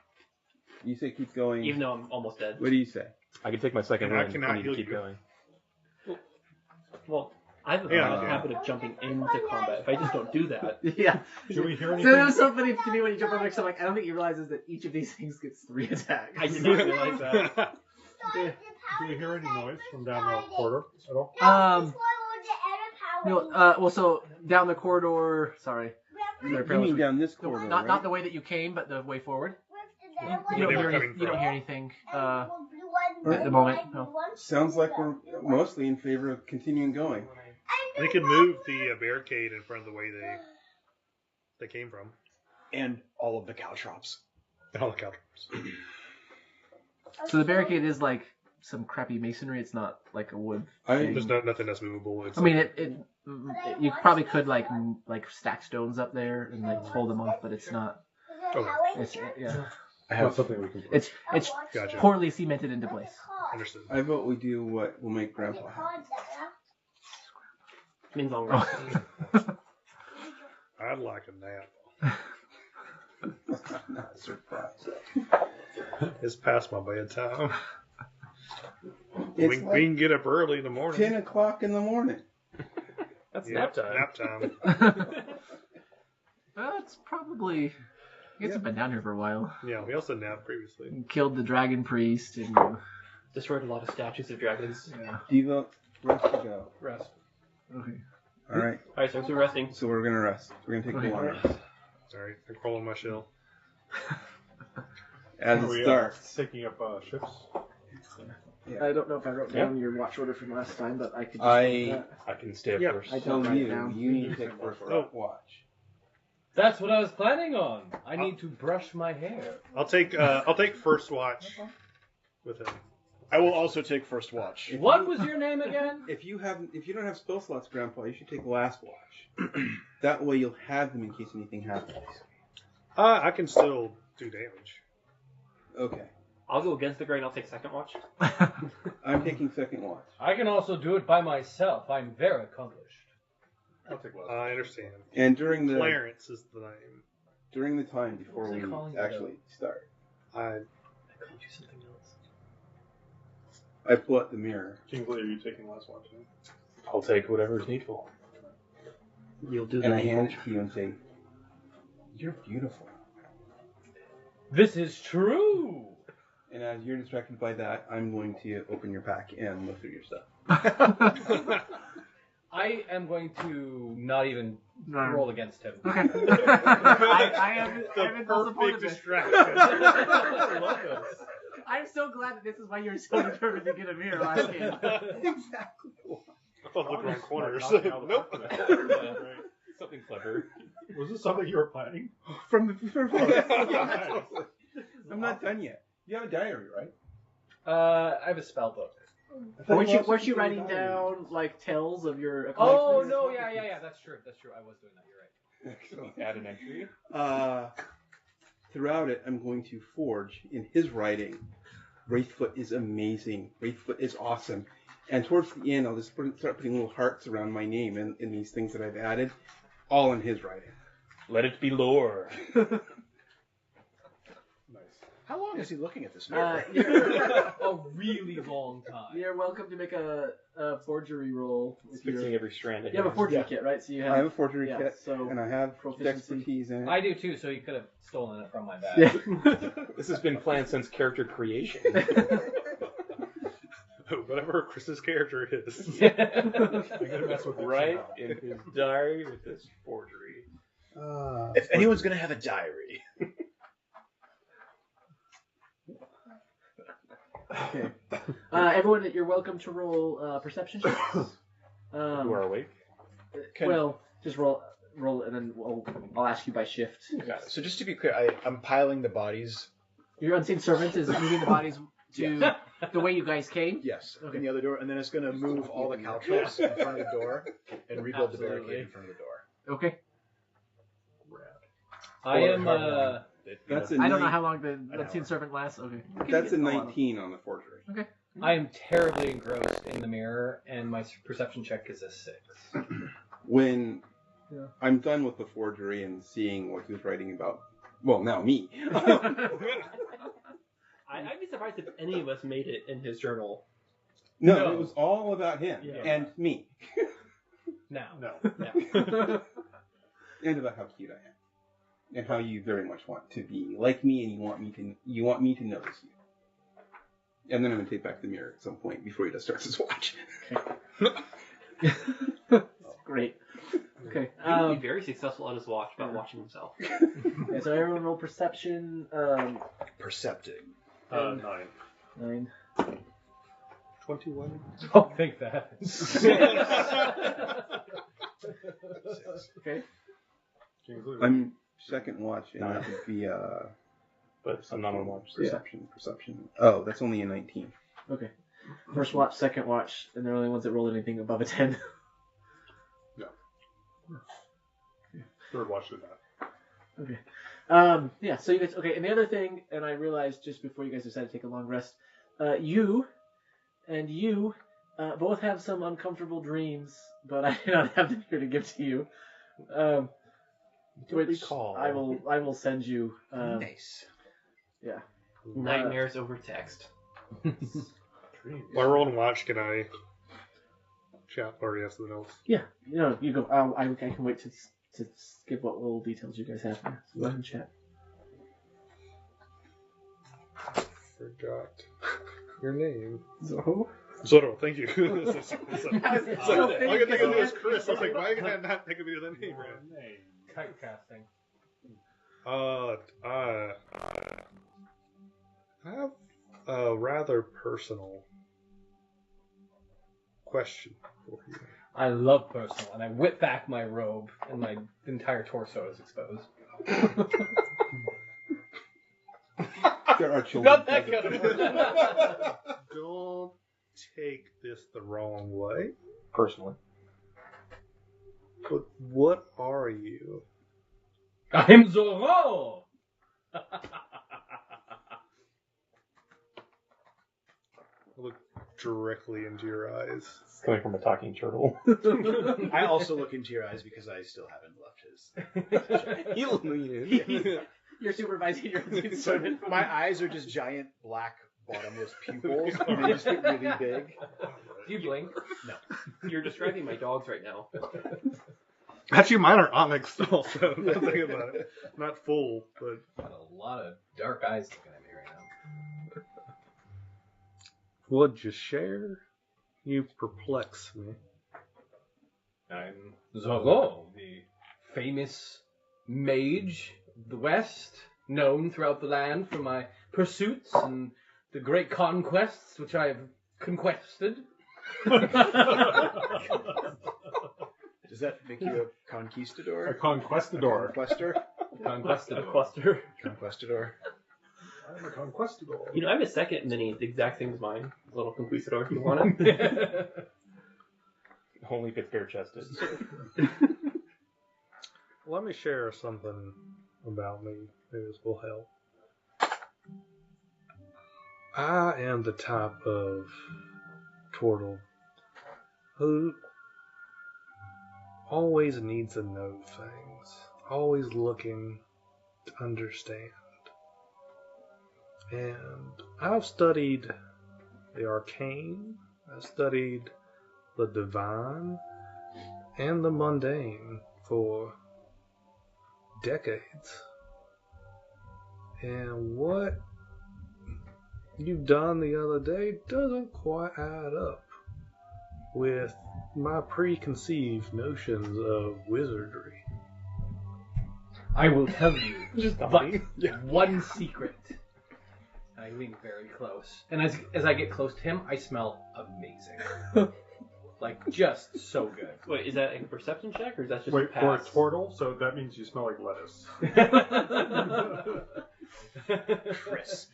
[SPEAKER 4] You say keep going.
[SPEAKER 9] even though I'm almost dead.
[SPEAKER 4] What do you say?
[SPEAKER 5] I can take my second
[SPEAKER 8] And I
[SPEAKER 5] win.
[SPEAKER 8] cannot
[SPEAKER 5] I need to
[SPEAKER 8] heal
[SPEAKER 5] keep
[SPEAKER 8] you.
[SPEAKER 5] going.
[SPEAKER 9] Well, I have a
[SPEAKER 8] Yeah.
[SPEAKER 9] bad habit of jumping into combat. If I just don't do that,
[SPEAKER 2] Yeah.
[SPEAKER 1] Should we hear
[SPEAKER 2] So
[SPEAKER 1] anything?
[SPEAKER 2] it was so funny to me when you jump over because I'm like, I don't think he realizes that each of these things gets 3 attacks.
[SPEAKER 9] I did not realize that.
[SPEAKER 1] Do we hear any noise from down the corridor at all?
[SPEAKER 2] No, well, so down the corridor. Sorry.
[SPEAKER 4] You mean down this corridor,
[SPEAKER 2] Not
[SPEAKER 4] right?
[SPEAKER 2] the way that you came, but the way forward. You
[SPEAKER 8] Where
[SPEAKER 2] don't
[SPEAKER 8] they
[SPEAKER 2] hear
[SPEAKER 8] were
[SPEAKER 2] any,
[SPEAKER 8] coming
[SPEAKER 2] you don't
[SPEAKER 8] from.
[SPEAKER 2] hear anything at the moment. No.
[SPEAKER 4] Sounds like we're mostly in favor of continuing going.
[SPEAKER 8] They could move the barricade in front of the way they came from.
[SPEAKER 6] And all of the caltrops.
[SPEAKER 8] All the counters.
[SPEAKER 2] So the barricade is like some crappy masonry. It's not like a wood.
[SPEAKER 8] There's nothing that's movable. It's
[SPEAKER 2] I mean, you probably could like stack stones up there and like hold them off, but it's not.
[SPEAKER 8] Okay.
[SPEAKER 2] It's, yeah.
[SPEAKER 1] I have something we can.
[SPEAKER 2] It's
[SPEAKER 8] Gotcha.
[SPEAKER 2] poorly cemented into place.
[SPEAKER 8] Understood.
[SPEAKER 4] I vote we do what will make Grandpa happy.
[SPEAKER 3] Card there.
[SPEAKER 9] Means long rest.
[SPEAKER 8] I'd like a nap.
[SPEAKER 4] Not surprised.
[SPEAKER 8] It's past my bedtime.
[SPEAKER 4] It's
[SPEAKER 8] We
[SPEAKER 4] like
[SPEAKER 8] can get up early in the morning.
[SPEAKER 4] 10 o'clock in the morning.
[SPEAKER 5] That's
[SPEAKER 8] Yeah,
[SPEAKER 5] nap time.
[SPEAKER 8] Nap time.
[SPEAKER 2] That's probably. You guys have been down here for a while.
[SPEAKER 8] Yeah, we also napped previously.
[SPEAKER 2] You killed the dragon priest and you.
[SPEAKER 9] Destroyed a lot of statues of dragons.
[SPEAKER 2] Yeah.
[SPEAKER 4] Do you vote rest to go?
[SPEAKER 7] Rest.
[SPEAKER 2] Okay.
[SPEAKER 4] All right.
[SPEAKER 9] Alright, so we're resting.
[SPEAKER 4] So we're gonna rest. We're gonna take a long rest.
[SPEAKER 8] Sorry, I'm crawling my shell.
[SPEAKER 4] As
[SPEAKER 1] Are
[SPEAKER 4] it
[SPEAKER 1] we,
[SPEAKER 4] starts.
[SPEAKER 1] taking up shifts.
[SPEAKER 2] I don't know if I wrote down your watch order from last time, but I could. Just
[SPEAKER 4] I
[SPEAKER 5] I can stay up
[SPEAKER 8] Yeah.
[SPEAKER 5] first.
[SPEAKER 2] I
[SPEAKER 4] tell
[SPEAKER 2] don't write it
[SPEAKER 4] you,
[SPEAKER 2] down.
[SPEAKER 4] you need to take first watch.
[SPEAKER 7] That's what I was planning on. I need to brush my hair.
[SPEAKER 8] I'll take first watch with him.
[SPEAKER 6] I will also take first watch.
[SPEAKER 7] What was your name again?
[SPEAKER 4] If you don't have spell slots, Grandpa, you should take last watch. That way you'll have them in case anything happens.
[SPEAKER 8] I can still do damage.
[SPEAKER 4] Okay.
[SPEAKER 9] I'll go against the grain, I'll take second watch.
[SPEAKER 4] I'm taking second watch.
[SPEAKER 7] I can also do it by myself. I'm very accomplished.
[SPEAKER 1] I'll take less.
[SPEAKER 8] I understand.
[SPEAKER 4] And during the
[SPEAKER 8] Clarence is the name.
[SPEAKER 4] time before
[SPEAKER 7] What was
[SPEAKER 4] we
[SPEAKER 7] I calling you,
[SPEAKER 4] actually start,
[SPEAKER 8] I
[SPEAKER 9] I called you something else.
[SPEAKER 4] I pull out the mirror.
[SPEAKER 1] Kingsley, are you taking last watch?
[SPEAKER 5] I'll take whatever's needful.
[SPEAKER 9] You'll do
[SPEAKER 4] And
[SPEAKER 9] that.
[SPEAKER 4] I hand it to you and say, "You're beautiful."
[SPEAKER 7] This is true.
[SPEAKER 4] And as you're distracted by that, I'm going to open your pack and look through your stuff.
[SPEAKER 7] I am going to not even roll against him.
[SPEAKER 2] Okay. I am in full support of
[SPEAKER 8] perfect
[SPEAKER 2] this.
[SPEAKER 8] distraction.
[SPEAKER 9] I love this.
[SPEAKER 2] I'm so glad that this is why you were so determined to get a mirror last game.
[SPEAKER 4] Exactly.
[SPEAKER 8] I thought look around corners.
[SPEAKER 1] Knocking out the
[SPEAKER 8] Nope.
[SPEAKER 1] park with that.
[SPEAKER 9] Yeah.
[SPEAKER 1] Right.
[SPEAKER 5] Something clever.
[SPEAKER 1] Was this something you were planning?
[SPEAKER 4] From the
[SPEAKER 1] Nice.
[SPEAKER 4] I'm not done yet. You have a diary, right?
[SPEAKER 7] I have a spell book.
[SPEAKER 2] Weren't you writing down like tales of your
[SPEAKER 7] Oh
[SPEAKER 2] accomplishments?
[SPEAKER 7] no, yeah. That's true. I was doing that. You're right.
[SPEAKER 5] Add an entry.
[SPEAKER 4] Throughout it, I'm going to forge in his writing. Wraithfoot is amazing. Wraithfoot is awesome. And towards the end, I'll just start putting little hearts around my name in these things that I've added, all in his writing.
[SPEAKER 5] Let it be lore.
[SPEAKER 1] Nice.
[SPEAKER 6] How long is he looking at this mirror?
[SPEAKER 7] A really long time.
[SPEAKER 2] You're welcome to make a forgery roll. With
[SPEAKER 5] Fixing
[SPEAKER 2] your,
[SPEAKER 5] every strand.
[SPEAKER 2] you have a forgery kit, right? So you have.
[SPEAKER 4] I have a forgery
[SPEAKER 2] yeah,
[SPEAKER 4] kit,
[SPEAKER 2] so
[SPEAKER 4] and I have
[SPEAKER 2] proficiency.
[SPEAKER 4] expertise in it.
[SPEAKER 7] I do too, so you could have stolen it from my bag.
[SPEAKER 2] Yeah.
[SPEAKER 5] This has been planned since character creation.
[SPEAKER 8] Whatever Chris's character is.
[SPEAKER 1] I'm gonna mess with it
[SPEAKER 5] Right
[SPEAKER 1] somehow.
[SPEAKER 5] in his diary with this forgery.
[SPEAKER 6] If anyone's going to have a diary.
[SPEAKER 2] Okay. Everyone, you're welcome to roll perception checks.
[SPEAKER 5] Who are awake?
[SPEAKER 2] Well, just roll, and then I'll ask you by shift.
[SPEAKER 6] Got it. So just to be clear, I'm piling the bodies.
[SPEAKER 2] Your unseen servant is moving the bodies to the way you guys came.
[SPEAKER 6] Yes,
[SPEAKER 2] Okay.
[SPEAKER 6] in the other door, and then it's going to move all the couches in front of the door and rebuild the
[SPEAKER 7] Absolutely.
[SPEAKER 6] barricade in front of the door.
[SPEAKER 2] Okay.
[SPEAKER 7] I am.
[SPEAKER 4] That's a
[SPEAKER 2] I don't know
[SPEAKER 4] nine-
[SPEAKER 2] how long the
[SPEAKER 6] An
[SPEAKER 2] unseen
[SPEAKER 6] hour.
[SPEAKER 2] servant lasts. Okay.
[SPEAKER 4] That's a
[SPEAKER 2] Oh,
[SPEAKER 4] 19 on the forgery.
[SPEAKER 7] I am terribly engrossed in the mirror, and my perception check is a 6.
[SPEAKER 4] When
[SPEAKER 2] Yeah.
[SPEAKER 4] I'm done with the forgery and seeing what he was writing about, well, now me.
[SPEAKER 9] I'd be surprised if any of us made it in his journal.
[SPEAKER 4] No,
[SPEAKER 7] No.
[SPEAKER 4] it was all about him
[SPEAKER 9] Yeah.
[SPEAKER 4] and me,
[SPEAKER 7] Now,
[SPEAKER 1] No.
[SPEAKER 4] and about how cute I am, and how you very much want to be like me, and you want me to notice you. And then I'm gonna take back the mirror at some point before he does starts his watch.
[SPEAKER 2] Great. Okay.
[SPEAKER 9] He would be very successful at his watch about watching himself.
[SPEAKER 2] Okay, so everyone roll perception.
[SPEAKER 6] Percepting.
[SPEAKER 1] 9.
[SPEAKER 2] 9.
[SPEAKER 8] 21.
[SPEAKER 7] don't think that.
[SPEAKER 2] Okay.
[SPEAKER 1] Kingsley,
[SPEAKER 4] I'm second watch, and that would be
[SPEAKER 5] But I'm not on watch.
[SPEAKER 4] perception. Oh, that's only a 19.
[SPEAKER 2] Okay. First watch, second watch, and they're the only ones that roll anything above a 10.
[SPEAKER 1] third watch did that.
[SPEAKER 2] Okay. Yeah, so you guys, okay, and the other thing, and I realized just before you guys decided to take a long rest, you and you both have some uncomfortable dreams, but I do not have them here to give to you. Which
[SPEAKER 5] recall.
[SPEAKER 2] I will send you.
[SPEAKER 4] Nice.
[SPEAKER 2] Yeah.
[SPEAKER 9] Nightmares over text.
[SPEAKER 8] While we're on watch, can I chat or yes something else?
[SPEAKER 2] Yeah. You go. I can wait to skip what little details you guys have here. So go ahead and chat.
[SPEAKER 8] Forgot your name.
[SPEAKER 1] Zorro, thank you.
[SPEAKER 8] All I could think of it was Chris. I was like, why can I not think of your name?
[SPEAKER 7] Typecasting.
[SPEAKER 8] I have a rather personal question for you.
[SPEAKER 7] I love personal, and I whip back my robe, and my entire torso is exposed.
[SPEAKER 4] There are children.
[SPEAKER 7] Not that kind of
[SPEAKER 8] Don't take this the wrong way,
[SPEAKER 5] Personally.
[SPEAKER 8] but what are you?
[SPEAKER 7] I'm Zorro!
[SPEAKER 8] I look directly into your eyes.
[SPEAKER 5] It's coming from a talking turtle.
[SPEAKER 6] I also look into your eyes because I still haven't left his.
[SPEAKER 5] He'll lean in.
[SPEAKER 2] You're supervising your
[SPEAKER 6] So my eyes are just giant black bottomless pupils, and they just get really big.
[SPEAKER 7] Do you blink?
[SPEAKER 6] No.
[SPEAKER 9] You're describing my dogs right now.
[SPEAKER 8] Actually, mine are onyx also. Think about it. Not full, but
[SPEAKER 7] Got a lot of dark eyes looking at me right now.
[SPEAKER 8] would you share? You perplex me.
[SPEAKER 7] I'm Zorro, the famous mage of the West, known throughout the land for my pursuits and the great conquests which I have conquested.
[SPEAKER 6] Does that make you a conquistador?
[SPEAKER 1] A conquistador.
[SPEAKER 6] Conquestor?
[SPEAKER 7] Conquested.
[SPEAKER 9] Cluster.
[SPEAKER 6] Conquestador.
[SPEAKER 1] I'm a conquistador.
[SPEAKER 9] You know, I have a second mini, the exact same as mine. A little conquistador if you want it.
[SPEAKER 5] Only if it's bare chested.
[SPEAKER 8] Let me share something about me. Maybe this will help. I am the type of turtle who always needs to know things, always looking to understand. And I've studied the arcane, I've studied the divine, and the mundane for decades. And what you've done the other day doesn't quite add up with my preconceived notions of wizardry.
[SPEAKER 7] I will tell you
[SPEAKER 5] Just
[SPEAKER 7] but
[SPEAKER 5] dummy.
[SPEAKER 7] one secret. I lean very close. And as I get close to him, I smell amazing. Like, just so good.
[SPEAKER 9] Wait, is that a perception check or is that just
[SPEAKER 1] Wait,
[SPEAKER 9] a
[SPEAKER 1] for a
[SPEAKER 9] pass?
[SPEAKER 1] turtle, so that means you smell like lettuce.
[SPEAKER 6] Crisp.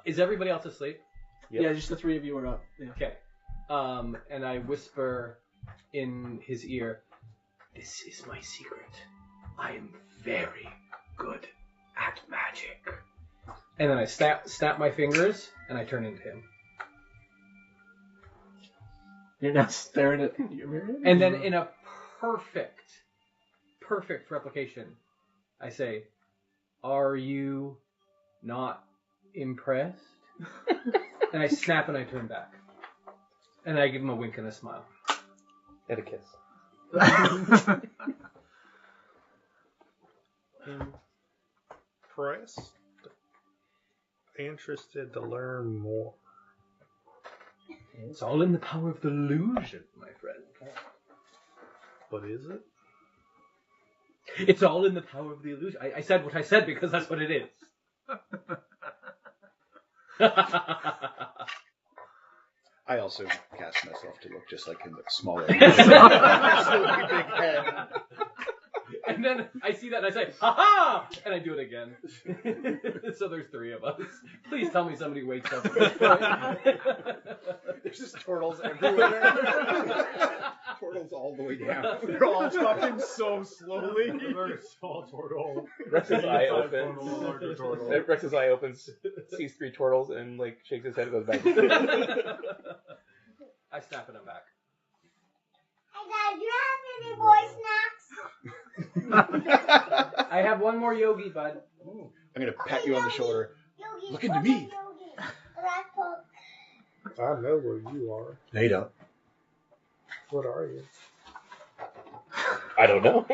[SPEAKER 7] Is everybody else asleep?
[SPEAKER 5] Yep.
[SPEAKER 2] Yeah, just the three of you are up. Yeah.
[SPEAKER 7] Okay. And I whisper in his ear, "This is my secret. I am very good at magic." And then I snap my fingers, and I turn into him.
[SPEAKER 2] You're now staring at your mirror.
[SPEAKER 7] And then in a perfect replication, I say, "Are you not impressed?" And I snap and I turn back. And I give him a wink and a smile.
[SPEAKER 5] And a kiss.
[SPEAKER 8] Impressed? Interested to learn more.
[SPEAKER 7] It's all in the power of the illusion, my friend.
[SPEAKER 8] What is it?
[SPEAKER 7] It's all in the power of the illusion. I said what I said because that's what it is.
[SPEAKER 6] I also cast myself to look just like him, but smaller. Absolutely big head.
[SPEAKER 7] And then I see that and I say, "Ha-ha!" And I do it again. So there's three of us. Please tell me somebody wakes up at this point.
[SPEAKER 6] There's just turtles everywhere.
[SPEAKER 4] turtles all the way down.
[SPEAKER 6] They're all fucking so slowly.
[SPEAKER 1] Very small turtle.
[SPEAKER 5] Rex's eye
[SPEAKER 1] Medium-sized
[SPEAKER 5] opens.
[SPEAKER 1] turtle, larger turtle.
[SPEAKER 5] Rex's eye opens, sees 3 turtles, and like shakes his head and goes back.
[SPEAKER 7] I snap at him back.
[SPEAKER 3] Hey, Dad, do you have any boy snacks?
[SPEAKER 7] I have one more yogi, bud.
[SPEAKER 6] I'm gonna pat you on the shoulder.
[SPEAKER 3] Yogi,
[SPEAKER 6] Look into
[SPEAKER 3] go
[SPEAKER 6] me.
[SPEAKER 3] get Yogi. That's all.
[SPEAKER 8] I know where you are.
[SPEAKER 6] No, you don't.
[SPEAKER 8] What are you?
[SPEAKER 5] I don't know.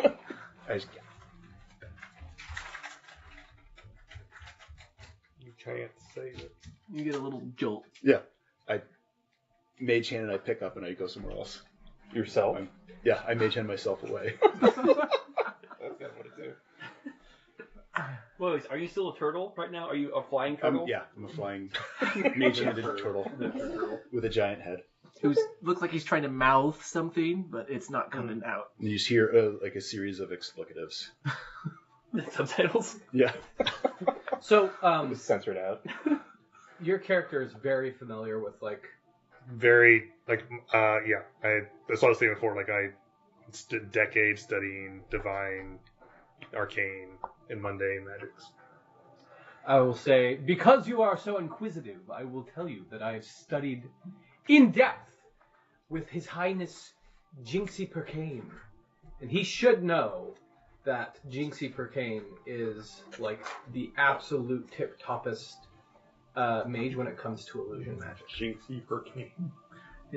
[SPEAKER 6] I just,
[SPEAKER 8] You can't say it.
[SPEAKER 2] You get a little jolt.
[SPEAKER 6] yeah. I mage hand and I pick up and I go somewhere else.
[SPEAKER 5] Yourself?
[SPEAKER 6] Yeah, I mage hand myself away.
[SPEAKER 5] That's kind of what it do.
[SPEAKER 9] Wait, are you still a turtle right now? Are you a flying turtle?
[SPEAKER 6] Yeah, I'm a flying mage-handed turtle with a giant head.
[SPEAKER 2] Who looks like he's trying to mouth something, but it's not coming out.
[SPEAKER 6] And you just hear like a series of explicatives.
[SPEAKER 9] Subtitles?
[SPEAKER 6] Yeah.
[SPEAKER 7] So,
[SPEAKER 5] It was censored out.
[SPEAKER 7] your character is very familiar with, like...
[SPEAKER 8] Very, like, yeah. That's what I was saying before. Like, I spent decades studying divine, arcane, and mundane magics.
[SPEAKER 7] I will say, because you are so inquisitive, I will tell you that I have studied in depth with His Highness Jinxie Percane. And he should know that Jinxie Percane is, like, the absolute tip-toppest mage when it comes to illusion magic.
[SPEAKER 1] Jinxie Perkane.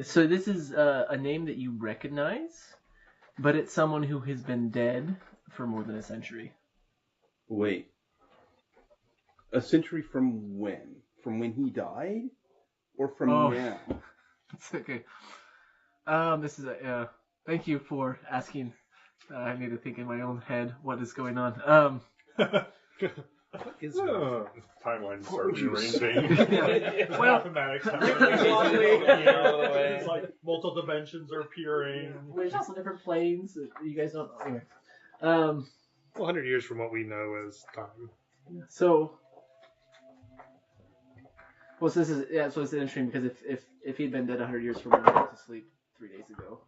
[SPEAKER 2] So this is a name that you recognize, but it's someone who has been dead for more than a century.
[SPEAKER 4] Wait. A century from when? From when he died? Or from now?
[SPEAKER 2] It's okay. This is a. Thank you for asking. I need to think in my own head what is going on.
[SPEAKER 1] Timelines start rearranging.
[SPEAKER 2] Well,
[SPEAKER 1] Mathematics. It's like multiple dimensions are appearing.
[SPEAKER 2] there's also different planes. You guys don't. Anyway.
[SPEAKER 8] 100 years from what we know as time.
[SPEAKER 2] So. Well, so this is so it's interesting because if he'd been dead 100 years from when he went to sleep 3 days ago,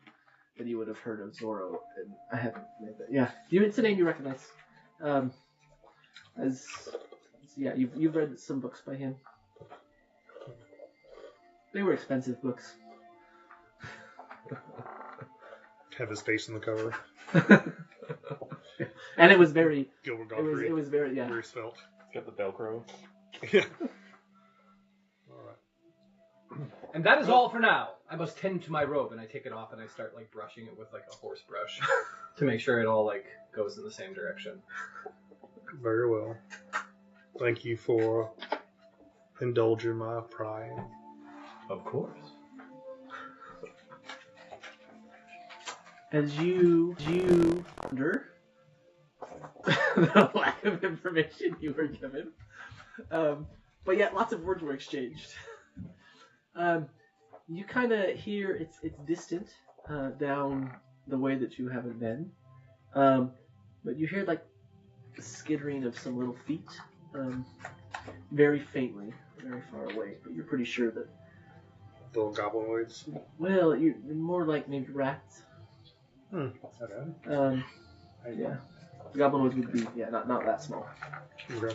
[SPEAKER 2] then you would have heard of Zorro. And I haven't made that. Yeah, it's a name you recognize. You've read some books by him. They were expensive books.
[SPEAKER 8] Have his face on the cover.
[SPEAKER 2] And it was very.
[SPEAKER 8] Gilbert
[SPEAKER 2] It
[SPEAKER 8] Gottfried.
[SPEAKER 2] was very
[SPEAKER 8] Very svelte.
[SPEAKER 5] Got the Velcro.
[SPEAKER 8] Yeah.
[SPEAKER 7] And that is all for now. I must tend to my robe, and I take it off and I start, like, brushing it with, like, a horse brush to make sure it all, like, goes in the same direction.
[SPEAKER 8] Very well. Thank you for indulging my pride.
[SPEAKER 5] Of course.
[SPEAKER 2] As you wonder the lack of information you were given, but yet lots of words were exchanged. You kind of hear it's distant down the way that you haven't been, but you hear like the skittering of some little feet, very faintly, very far away. But you're pretty sure that.
[SPEAKER 8] Little goblinoids.
[SPEAKER 2] Well, you're more like maybe rats.
[SPEAKER 1] Okay.
[SPEAKER 2] Yeah. Goblinoids would be not that small.
[SPEAKER 8] Okay.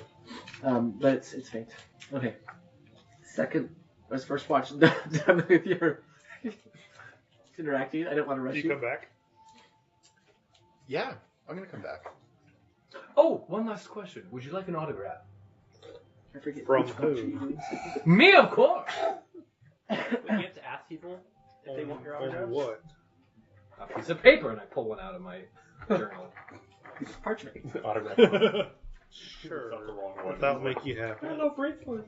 [SPEAKER 2] But it's faint. Okay. Second. Let's first watch done with your interacting. I don't want to rush
[SPEAKER 8] Do you come back?
[SPEAKER 6] Yeah, I'm gonna come back.
[SPEAKER 7] Oh, one last question. Would you like an autograph?
[SPEAKER 2] I forget
[SPEAKER 8] From
[SPEAKER 2] which
[SPEAKER 8] who?
[SPEAKER 2] watch you use.
[SPEAKER 7] Me, of course!
[SPEAKER 9] Wait, you have to ask people if they want your autograph?
[SPEAKER 8] On what?
[SPEAKER 7] A piece of paper, and I pull one out of my journal.
[SPEAKER 2] Parchment.
[SPEAKER 5] Autograph.
[SPEAKER 8] Sure.
[SPEAKER 1] Not the wrong one.
[SPEAKER 8] If that'll make you happy.
[SPEAKER 9] Hello, bracelet.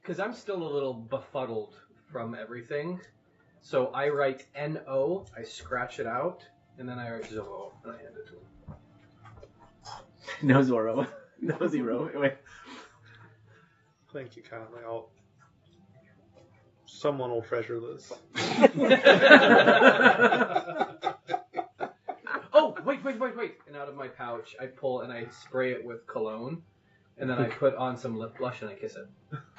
[SPEAKER 7] Because I'm still a little befuddled from everything, so I write N-O, I scratch it out, and then I write Zorro, and I hand it to him.
[SPEAKER 2] No Zorro. No Zero. Anyway.
[SPEAKER 8] Thank you kindly. Someone will treasure this.
[SPEAKER 7] Oh, wait. And out of my pouch, I pull and I spray it with cologne, and then I put on some lip blush and I kiss it.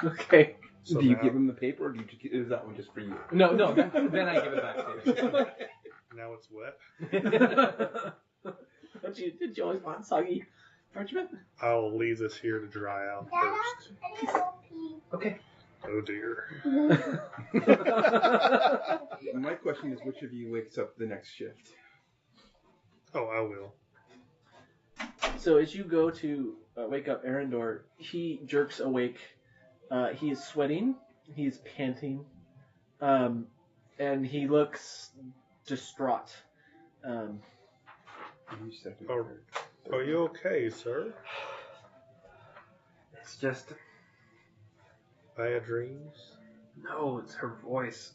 [SPEAKER 2] Okay.
[SPEAKER 8] So
[SPEAKER 4] do you
[SPEAKER 8] now,
[SPEAKER 4] give him the paper, or do you just, is that one just for you?
[SPEAKER 7] No, then I give it back to
[SPEAKER 8] now it's wet.
[SPEAKER 7] you.
[SPEAKER 9] Did you always want soggy parchment?
[SPEAKER 8] I'll leave this here to dry out
[SPEAKER 3] Dada,
[SPEAKER 8] first.
[SPEAKER 3] I need to go pee.
[SPEAKER 7] Okay.
[SPEAKER 8] Oh dear.
[SPEAKER 4] My question is, which of you wakes up the next shift?
[SPEAKER 8] Oh, I will.
[SPEAKER 2] So as you go to wake up Arendor, he jerks awake. He is sweating. He is panting. And he looks distraught.
[SPEAKER 4] You second,
[SPEAKER 8] Oh.
[SPEAKER 4] third.
[SPEAKER 8] Are you okay, sir?
[SPEAKER 9] It's just
[SPEAKER 8] Bad dreams?
[SPEAKER 9] no. It's her voice.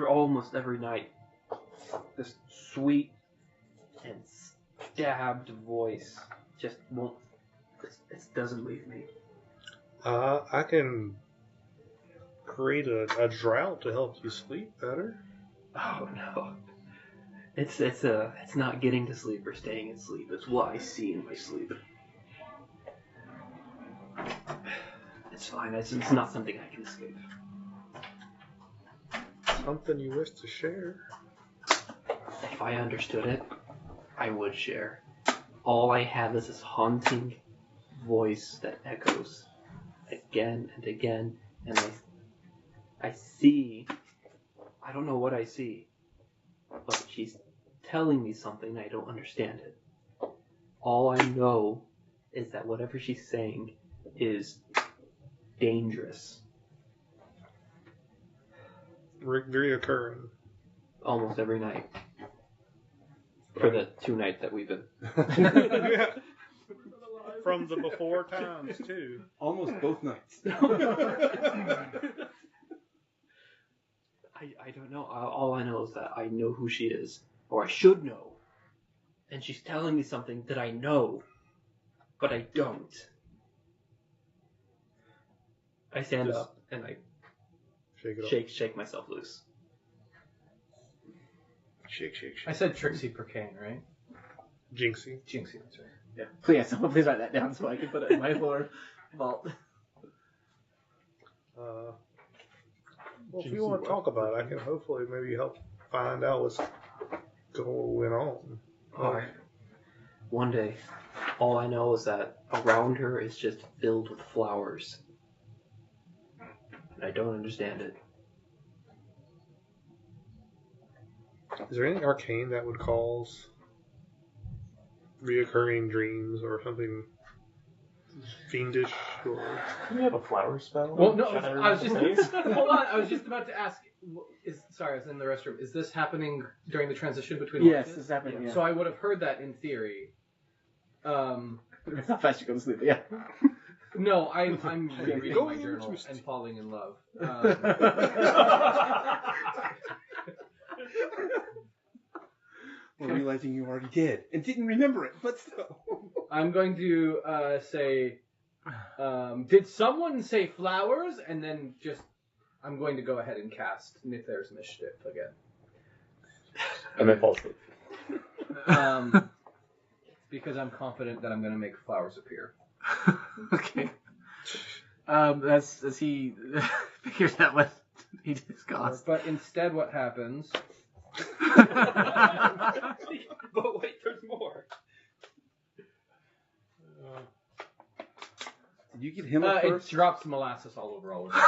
[SPEAKER 9] Almost every night, this sweet and stabbed voice just won't. It doesn't leave me.
[SPEAKER 8] I can create a drought to help you sleep better.
[SPEAKER 9] Oh no. It's not getting to sleep or staying asleep. It's what I see in my sleep. It's fine. It's not something I can escape.
[SPEAKER 8] Something you wish to share?
[SPEAKER 9] If I understood it, I would share. All I have is this haunting voice that echoes again and again, and I see. I don't know what I see, but she's telling me something I don't understand it. All I know is that whatever she's saying is dangerous.
[SPEAKER 8] Reoccurring.
[SPEAKER 9] Almost every night. For the 2 nights that we've been.
[SPEAKER 8] Yeah. From the before times, too.
[SPEAKER 4] Almost both nights.
[SPEAKER 9] I don't know. All I know is that I know who she is, or I should know. And she's telling me something that I know, but I don't. I stand
[SPEAKER 8] Just
[SPEAKER 9] up and I
[SPEAKER 8] Shake it off.
[SPEAKER 9] shake myself loose.
[SPEAKER 6] Shake, shake,
[SPEAKER 7] I
[SPEAKER 6] shake.
[SPEAKER 7] said Trixie Percane, right?
[SPEAKER 8] Jinxie.
[SPEAKER 7] Jinxie, that's right.
[SPEAKER 2] Yeah. Please, someone please write that down so I can put it in my floor vault.
[SPEAKER 8] Well, if you want to talk about it, I can hopefully maybe help find out what's going on.
[SPEAKER 9] Alright. One day, all I know is that around her is just filled with flowers. And I don't understand it.
[SPEAKER 8] Is there anything arcane that would cause reoccurring dreams or something fiendish? Or...
[SPEAKER 5] Can you have a flower spell?
[SPEAKER 7] Well, no,
[SPEAKER 5] Shatter
[SPEAKER 7] I was just
[SPEAKER 5] face?
[SPEAKER 7] hold on. I was just about to ask. Sorry, I was in the restroom. Is this happening during the transition between?
[SPEAKER 2] Yes,
[SPEAKER 7] watches?
[SPEAKER 2] it's happening. Yeah.
[SPEAKER 7] So I would have heard that in theory.
[SPEAKER 2] It's not fast you go to sleep, but yeah.
[SPEAKER 7] No, I'm rereading
[SPEAKER 8] Go
[SPEAKER 7] my
[SPEAKER 8] in,
[SPEAKER 7] journal
[SPEAKER 8] twist.
[SPEAKER 7] and falling in love.
[SPEAKER 4] Or realizing you already did and didn't remember it, but still.
[SPEAKER 7] I'm going to say, did someone say flowers? And then I'm going to go ahead and cast Nithir's Mischief again.
[SPEAKER 5] And then fall asleep.
[SPEAKER 7] Because I'm confident that I'm going to make flowers appear.
[SPEAKER 2] Okay. As he figures out what he discussed.
[SPEAKER 7] But instead what happens...
[SPEAKER 9] But wait, there's more.
[SPEAKER 4] Did you get him up
[SPEAKER 7] it
[SPEAKER 4] first?
[SPEAKER 7] drops molasses all over all of it.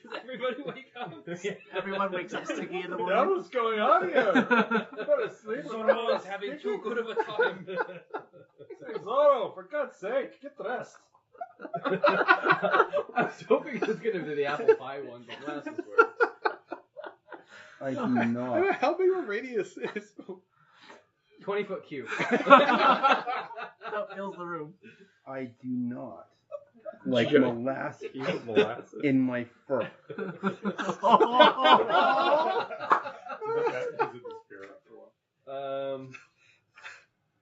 [SPEAKER 9] Does everybody wake up?
[SPEAKER 2] Everyone wakes up sticky in the
[SPEAKER 6] That
[SPEAKER 2] morning.
[SPEAKER 6] was going on here. Go to sleep.
[SPEAKER 9] Zoro is having too good of a time.
[SPEAKER 6] Zoro, for God's sake, get dressed.
[SPEAKER 7] I was hoping it was going to be the apple pie one, but molasses were.
[SPEAKER 4] I do not.
[SPEAKER 8] How big of a radius is?
[SPEAKER 7] 20-foot cube.
[SPEAKER 2] That fills the room.
[SPEAKER 4] I do not. Like
[SPEAKER 5] Sure.
[SPEAKER 4] molasses
[SPEAKER 5] You have molasses.
[SPEAKER 4] in my fur.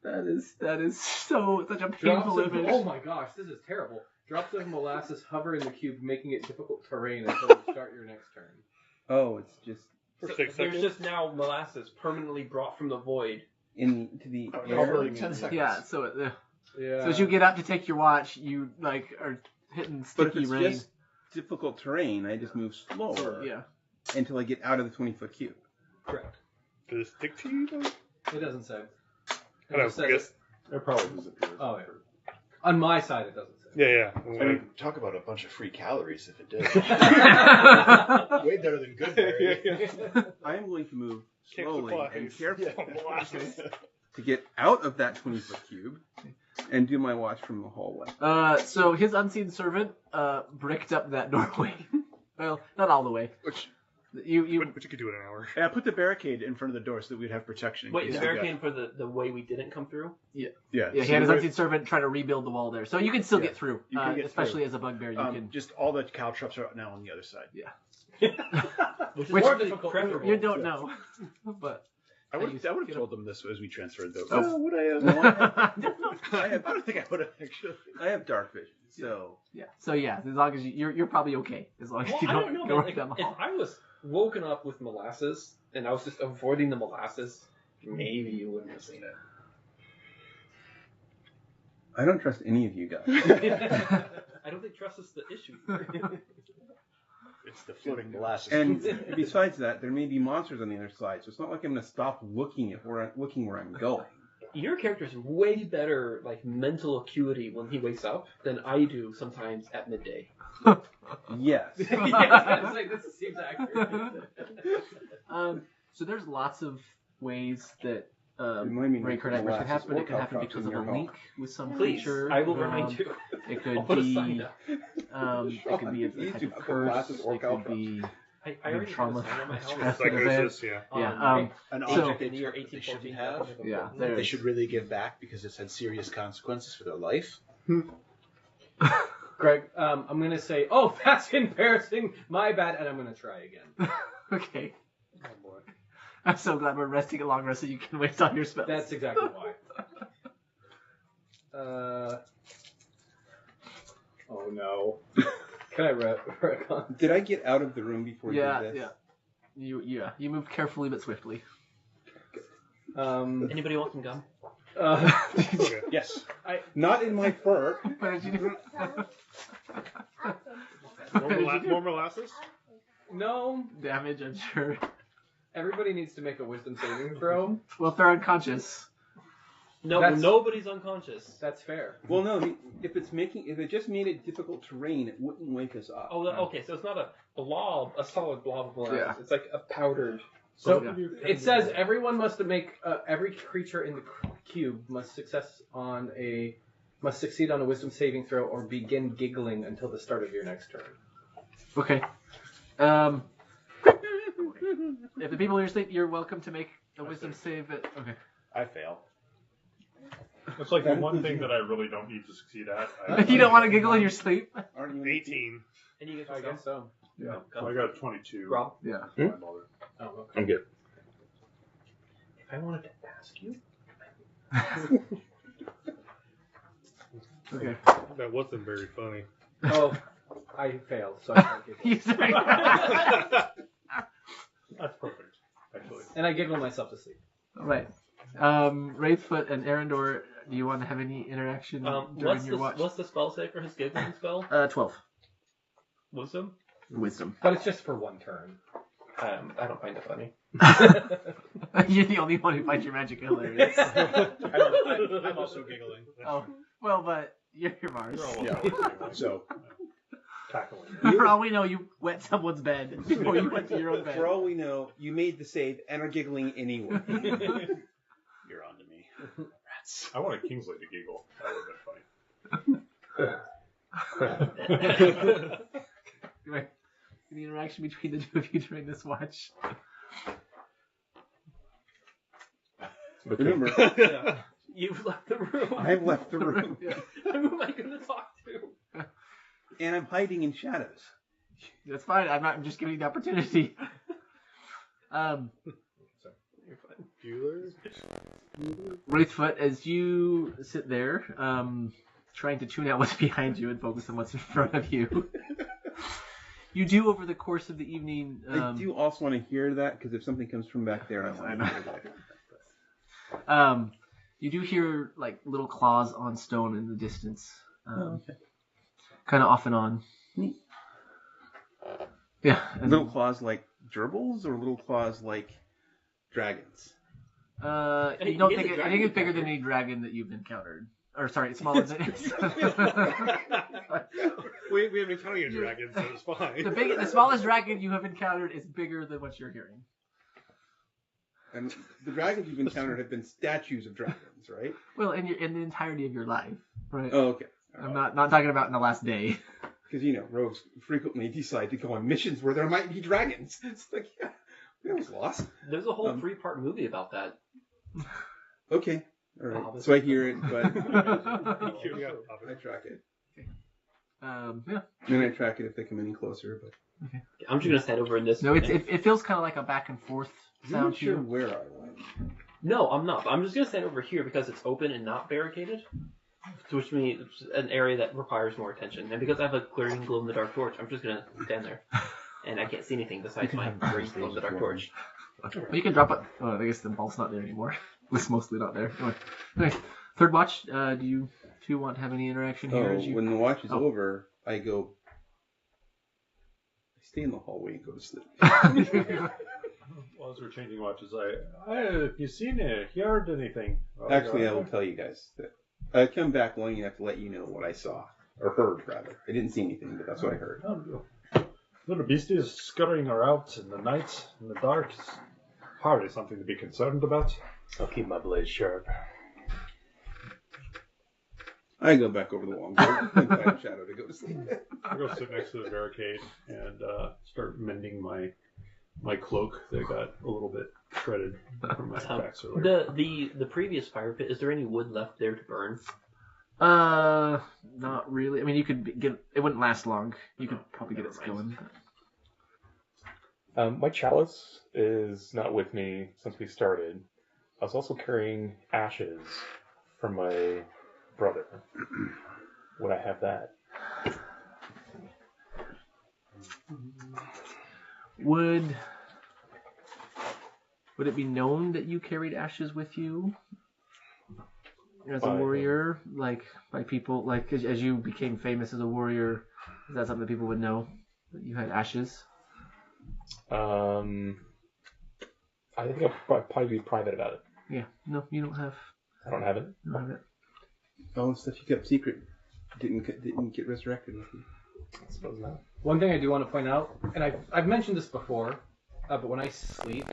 [SPEAKER 2] That is so such a
[SPEAKER 7] Drops
[SPEAKER 2] painful
[SPEAKER 7] of,
[SPEAKER 2] image.
[SPEAKER 7] oh my gosh, this is terrible. Drops of molasses hover in the cube, making it difficult terrain until you start your next turn.
[SPEAKER 4] Oh, it's just
[SPEAKER 8] For
[SPEAKER 9] So
[SPEAKER 8] 6
[SPEAKER 9] there's
[SPEAKER 8] seconds?
[SPEAKER 9] just now molasses permanently brought from the void.
[SPEAKER 4] into the
[SPEAKER 2] Oh,
[SPEAKER 4] air.
[SPEAKER 2] yeah, so it,
[SPEAKER 7] Yeah.
[SPEAKER 2] So as you get up to take your watch, you like are hitting
[SPEAKER 4] But if
[SPEAKER 2] sticky
[SPEAKER 4] it's
[SPEAKER 2] rain.
[SPEAKER 4] just difficult terrain, I just move slower
[SPEAKER 2] Yeah.
[SPEAKER 4] until I get out of the 20-foot cube.
[SPEAKER 7] Correct.
[SPEAKER 8] Does it stick to you though?
[SPEAKER 7] It doesn't say.
[SPEAKER 8] I don't know,
[SPEAKER 7] just
[SPEAKER 8] I
[SPEAKER 7] says
[SPEAKER 8] guess.
[SPEAKER 1] It probably disappears.
[SPEAKER 7] Oh, yeah. On my side, it doesn't say.
[SPEAKER 8] Yeah.
[SPEAKER 6] I mean, talk about a bunch of free calories if it did. Way better than good berry.
[SPEAKER 4] I am going to move
[SPEAKER 8] Kick
[SPEAKER 4] slowly
[SPEAKER 8] supplies.
[SPEAKER 4] and carefully
[SPEAKER 8] Molasses.
[SPEAKER 4] to get out of that 20-foot cube and do my watch from the hallway.
[SPEAKER 2] So his unseen servant bricked up that doorway. Well, not all the way.
[SPEAKER 6] Which,
[SPEAKER 8] But
[SPEAKER 2] You
[SPEAKER 8] you could do it in an hour.
[SPEAKER 6] yeah, put the barricade in front of the door so that we'd have protection. in
[SPEAKER 9] Wait,
[SPEAKER 6] case
[SPEAKER 9] the
[SPEAKER 6] we got-
[SPEAKER 9] barricade for the way we didn't come through?
[SPEAKER 6] Yeah,
[SPEAKER 2] yeah, he
[SPEAKER 6] so
[SPEAKER 2] had his
[SPEAKER 6] we're-
[SPEAKER 2] unseen servant try to rebuild the wall there, so you can still get through.
[SPEAKER 6] You can get
[SPEAKER 2] especially
[SPEAKER 6] through.
[SPEAKER 2] as a bugbear, you can.
[SPEAKER 6] Just all the caltrops are now on the other side.
[SPEAKER 9] Which is
[SPEAKER 2] Which
[SPEAKER 9] more difficult.
[SPEAKER 2] You don't know, but
[SPEAKER 6] I would
[SPEAKER 2] you
[SPEAKER 6] have
[SPEAKER 2] get
[SPEAKER 6] told them this as we transferred, though.
[SPEAKER 2] Oh.
[SPEAKER 6] Well, would I have?
[SPEAKER 4] No, I
[SPEAKER 6] don't think I would have actually.
[SPEAKER 4] I have dark vision, so
[SPEAKER 2] yeah. So yeah, as long as you're probably okay, as long as
[SPEAKER 9] Well,
[SPEAKER 2] you
[SPEAKER 9] I
[SPEAKER 2] don't
[SPEAKER 9] don't know.
[SPEAKER 2] go
[SPEAKER 9] Man.
[SPEAKER 2] right down the
[SPEAKER 9] If
[SPEAKER 2] hall.
[SPEAKER 9] I was woken up with molasses and I was just avoiding the molasses, maybe you wouldn't have seen it.
[SPEAKER 4] I don't trust any of you guys.
[SPEAKER 9] I don't think trust is the issue.
[SPEAKER 6] It's the floating molasses.
[SPEAKER 4] And besides that, there may be monsters on the other side, so it's not like I'm going to stop looking at where I'm going.
[SPEAKER 9] Your character's way better, like, mental acuity when he wakes up than I do sometimes at midday.
[SPEAKER 4] Yes.
[SPEAKER 7] This seems accurate.
[SPEAKER 2] So there's lots of ways that
[SPEAKER 4] Remind me
[SPEAKER 2] Ray
[SPEAKER 4] not to
[SPEAKER 2] Nightmares
[SPEAKER 4] molasses
[SPEAKER 2] can happen.
[SPEAKER 4] or
[SPEAKER 2] It can happen
[SPEAKER 4] caltrops
[SPEAKER 2] because
[SPEAKER 4] in
[SPEAKER 2] of a
[SPEAKER 4] your
[SPEAKER 2] link with some
[SPEAKER 9] Please,
[SPEAKER 2] creature.
[SPEAKER 9] I will remind you.
[SPEAKER 2] It
[SPEAKER 9] I'll
[SPEAKER 2] could
[SPEAKER 9] put a
[SPEAKER 2] be
[SPEAKER 9] sign up.
[SPEAKER 2] it could be a
[SPEAKER 4] These
[SPEAKER 2] type
[SPEAKER 4] do
[SPEAKER 2] of
[SPEAKER 4] have
[SPEAKER 2] curse.
[SPEAKER 4] molasses or
[SPEAKER 2] It could be
[SPEAKER 9] I already have
[SPEAKER 2] trauma
[SPEAKER 9] a sign on my house.
[SPEAKER 2] stress
[SPEAKER 8] Psychosis,
[SPEAKER 2] event.
[SPEAKER 8] yeah.
[SPEAKER 2] Yeah.
[SPEAKER 6] An
[SPEAKER 2] So-
[SPEAKER 6] object
[SPEAKER 9] in the year
[SPEAKER 6] they
[SPEAKER 9] 1814.
[SPEAKER 6] shouldn't have.
[SPEAKER 2] Yeah.
[SPEAKER 6] They
[SPEAKER 2] There's,
[SPEAKER 6] should really give back because it's had serious consequences for their life.
[SPEAKER 7] Greg, I'm going to say, oh, that's embarrassing. My bad. And I'm going to try again.
[SPEAKER 2] okay. I'm so glad we're resting a long rest so you can waste all your spells.
[SPEAKER 7] That's exactly why. Oh, no. Can I retcon?
[SPEAKER 4] Did I get out of the room before you
[SPEAKER 2] yeah,
[SPEAKER 4] did this?
[SPEAKER 2] yeah. You moved carefully but swiftly.
[SPEAKER 9] Anybody want some gum?
[SPEAKER 8] Okay.
[SPEAKER 6] Yes.
[SPEAKER 4] Not in my fur.
[SPEAKER 2] What did you do?
[SPEAKER 8] More molasses?
[SPEAKER 7] No.
[SPEAKER 2] Damage, I'm sure.
[SPEAKER 7] Everybody needs to make a wisdom saving throw.
[SPEAKER 2] Well, if they're unconscious.
[SPEAKER 9] No,
[SPEAKER 7] That's-
[SPEAKER 9] nobody's unconscious.
[SPEAKER 7] That's fair.
[SPEAKER 4] Well, no. If it just made it difficult terrain, it wouldn't wake us up.
[SPEAKER 9] Oh, okay, so it's not a blob, a solid blob of molasses.
[SPEAKER 2] Yeah.
[SPEAKER 9] It's like a powdered.
[SPEAKER 7] So
[SPEAKER 2] Yeah.
[SPEAKER 7] it says everyone must make every creature in the cube must succeed on a wisdom saving throw or begin giggling until the start of your next turn.
[SPEAKER 2] Okay. If the people in your state, you're welcome to make a wisdom save. Okay.
[SPEAKER 6] I fail.
[SPEAKER 1] It's like the one thing that I really don't need to succeed at.
[SPEAKER 2] You don't want to giggle in your sleep?
[SPEAKER 4] Aren't you
[SPEAKER 8] 18.
[SPEAKER 9] And you get
[SPEAKER 7] I guess so.
[SPEAKER 1] Yeah. I got a 22.
[SPEAKER 9] Rob,
[SPEAKER 2] Yeah.
[SPEAKER 1] My mother.
[SPEAKER 7] Oh, okay.
[SPEAKER 5] I'm good.
[SPEAKER 9] if I wanted to ask you,
[SPEAKER 2] Okay.
[SPEAKER 8] That wasn't very funny.
[SPEAKER 7] Oh, I failed, so I can't giggle.
[SPEAKER 2] You sorry.
[SPEAKER 1] That's perfect, actually.
[SPEAKER 7] And I giggle myself to sleep.
[SPEAKER 2] All right. Wraithfoot and Arendor, do you want to have any interaction during your watch?
[SPEAKER 9] what's the spell save for his giggling spell?
[SPEAKER 2] 12.
[SPEAKER 9] Wisdom?
[SPEAKER 2] Wisdom.
[SPEAKER 7] But it's just for one turn.
[SPEAKER 9] I don't find it funny.
[SPEAKER 2] You're the only one who finds your magic hilarious.
[SPEAKER 6] I'm also giggling.
[SPEAKER 2] Oh, well, but you're Mars.
[SPEAKER 6] Yeah. So
[SPEAKER 1] Tackling.
[SPEAKER 2] For all we know, you wet someone's bed before you went to your own bed.
[SPEAKER 4] For all we know, you made the save and are giggling anyway.
[SPEAKER 6] you're on to me. Rats.
[SPEAKER 1] I wanted Kingsley to giggle. That would have been funny.
[SPEAKER 2] Right. Any interaction between the two of you during this watch?
[SPEAKER 4] Remember,
[SPEAKER 9] You've left the room.
[SPEAKER 4] I've left the room.
[SPEAKER 2] Yeah.
[SPEAKER 9] Who am I going to talk to?
[SPEAKER 4] And I'm hiding in shadows.
[SPEAKER 2] That's fine. I'm just giving you the opportunity. Wraithfoot, as you sit there, trying to tune out what's behind you and focus on what's in front of you, you do over the course of the evening.
[SPEAKER 4] I do also want to hear that because if something comes from back there, I want to hear that.
[SPEAKER 2] You do hear like little claws on stone in the distance,
[SPEAKER 4] Okay.
[SPEAKER 2] kind of off and on.
[SPEAKER 4] Neat.
[SPEAKER 2] Yeah. And,
[SPEAKER 4] Little claws like gerbils or little claws like dragons?
[SPEAKER 2] you don't think I think it's bigger than any dragon that you've encountered. Or sorry, it's smaller than
[SPEAKER 8] We haven't encountered any dragons, so it's fine.
[SPEAKER 2] the smallest dragon you have encountered is bigger than what you're hearing.
[SPEAKER 4] And the dragons you've encountered have been statues of dragons, right?
[SPEAKER 2] Well, in the entirety of your life, right?
[SPEAKER 4] Oh, okay.
[SPEAKER 2] I'm not talking about in the last day.
[SPEAKER 4] Because, rogues frequently decide to go on missions where there might be dragons. It's like, yeah, we almost lost.
[SPEAKER 9] There's a whole 3-part movie about that.
[SPEAKER 4] Okay. All right. So I hear it, but I track it.
[SPEAKER 2] Yeah.
[SPEAKER 4] And I track it if they come any closer, but...
[SPEAKER 2] Okay.
[SPEAKER 9] I'm just going to head over in this.
[SPEAKER 2] No, it feels kind of like a back and forth
[SPEAKER 4] I'm
[SPEAKER 2] sound
[SPEAKER 4] not sure
[SPEAKER 2] too.
[SPEAKER 4] where I went.
[SPEAKER 9] No, I'm not. I'm just going to stand over here because it's open and not barricaded. Which means it's an area that requires more attention. And because I have a clearing glow-in-the-dark torch, I'm just going to stand there. And I can't see anything besides my green glow-in-the-dark torch.
[SPEAKER 2] Well, you can drop it. Oh, I guess the ball's not there anymore. It's mostly not there. Anyway, third watch. Do you two want to have any interaction here?
[SPEAKER 4] When the watch is over, I go... I stay in the hallway and go to sleep.
[SPEAKER 1] Well, as we're changing watches, have you seen it? Heard anything?
[SPEAKER 4] Actually, I will tell you guys that I come back long enough to let you know what I saw. Or heard, rather. I didn't see anything, but that's what I heard.
[SPEAKER 1] Little beasties scurrying around in the night, in the dark. Is hardly something to be concerned about.
[SPEAKER 5] I'll keep my blade sharp.
[SPEAKER 4] I go back over the wall and find a shadow to go to sleep.
[SPEAKER 1] I go sit next to the barricade and start mending my cloak that got a little bit shredded from my attacks earlier.
[SPEAKER 9] The previous fire pit, is there any wood left there to burn?
[SPEAKER 2] Not really. I mean, you could get it wouldn't last long. You could probably get it going.
[SPEAKER 5] My chalice is not with me since we started. I was also carrying ashes from my brother. Would I have that?
[SPEAKER 2] Would it be known that you carried ashes with you as a warrior, like by people, like as you became famous as a warrior? Is that something that people would know that you had ashes?
[SPEAKER 5] I think I'll probably be private about it.
[SPEAKER 2] Yeah. No, you don't have.
[SPEAKER 5] I don't have it.
[SPEAKER 2] You don't have it.
[SPEAKER 4] All the stuff you kept secret didn't get resurrected with you.
[SPEAKER 5] I suppose not.
[SPEAKER 7] One thing I do want to point out, and I've mentioned this before, but when I sleep,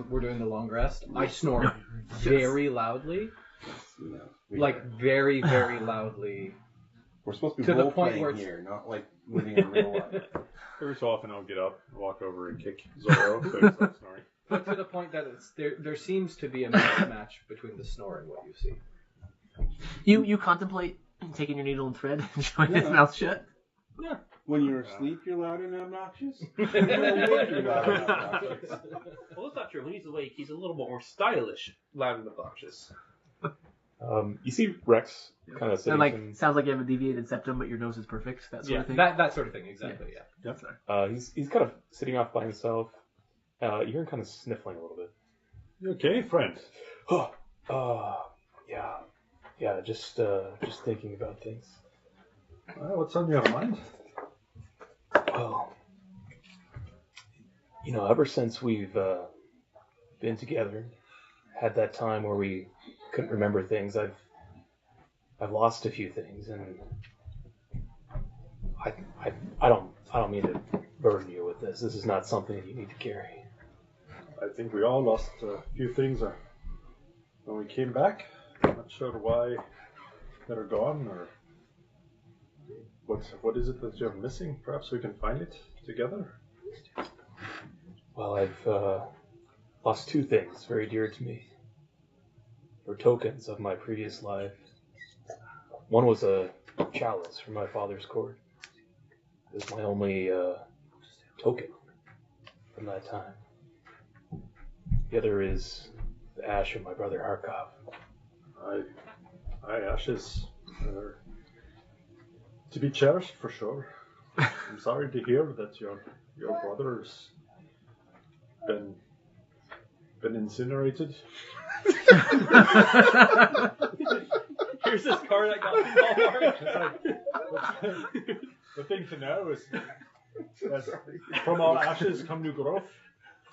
[SPEAKER 7] we're doing the long rest, I snore very loudly. Like very, very loudly.
[SPEAKER 4] We're supposed to be
[SPEAKER 7] To the
[SPEAKER 4] role
[SPEAKER 7] point
[SPEAKER 4] playing
[SPEAKER 7] where it's-
[SPEAKER 4] here, not like living in real life.
[SPEAKER 1] Every so often I'll get up, walk over, and kick Zorro so he stops snoring.
[SPEAKER 7] But to the point that there seems to be a match between the snore and what you see.
[SPEAKER 2] You contemplate taking your needle and thread and showing his mouth shut.
[SPEAKER 7] Yeah.
[SPEAKER 4] When you're asleep, you're loud and obnoxious. When you're awake, you're loud and obnoxious.
[SPEAKER 9] Well, that's not true. When he's awake, he's a little bit more stylish, loud and obnoxious.
[SPEAKER 5] You see Rex kind of sitting.
[SPEAKER 2] And sounds like you have a deviated septum, but your nose is perfect. That sort of thing.
[SPEAKER 7] That sort of thing, exactly. Yeah.
[SPEAKER 5] He's kind of sitting off by himself. You hear him kind of sniffling a little bit.
[SPEAKER 1] You okay, friend?
[SPEAKER 5] Yeah. Just thinking about things.
[SPEAKER 1] What's on your mind?
[SPEAKER 5] Well, ever since we've been together, had that time where we couldn't remember things, I've lost a few things, and I don't mean to burden you with this. This is not something that you need to carry.
[SPEAKER 1] I think we all lost a few things when we came back. I'm not sure why they're gone or what is it that you're missing. Perhaps we can find it together.
[SPEAKER 5] Well, I've lost two things very dear to me. They were tokens of my previous life. One was a chalice from my father's court. It was my only token from that time. The other is the ash of my brother Harkov.
[SPEAKER 1] Ashes are to be cherished for sure. I'm sorry to hear that your brother's been been incinerated.
[SPEAKER 5] Here's this car that got me Walmart.
[SPEAKER 1] The thing to know is that from our ashes come new growth.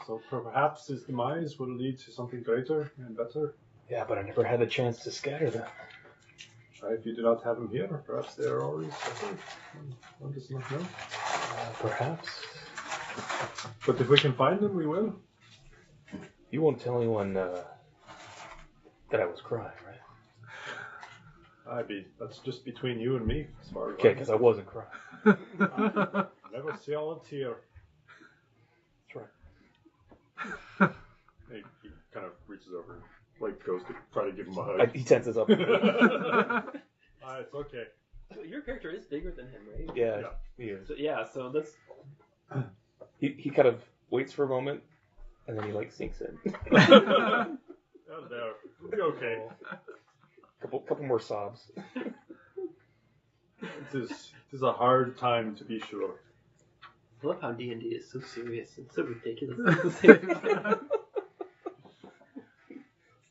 [SPEAKER 1] So perhaps his demise will lead to something greater and better.
[SPEAKER 5] Yeah, but I never had a chance to scatter them.
[SPEAKER 1] If you do not have them here, perhaps they are already scattered. One does not know.
[SPEAKER 5] Perhaps.
[SPEAKER 1] But if we can find them, we will.
[SPEAKER 5] You won't tell anyone that I was crying, right?
[SPEAKER 1] That's just between you and me, as far as
[SPEAKER 5] Okay, because I wasn't crying.
[SPEAKER 1] Never see all a tear.
[SPEAKER 5] That's right.
[SPEAKER 1] He kind of reaches over, like goes to try to give him a hug.
[SPEAKER 5] He tenses up.
[SPEAKER 1] It's okay.
[SPEAKER 9] So your character is bigger than him, right?
[SPEAKER 5] Yeah, he is.
[SPEAKER 9] So that's.
[SPEAKER 5] He kind of waits for a moment, and then he like sinks in.
[SPEAKER 1] It'll be okay.
[SPEAKER 5] Couple more sobs.
[SPEAKER 1] It is a hard time to be sure.
[SPEAKER 9] I love how D&D is so serious and so ridiculous.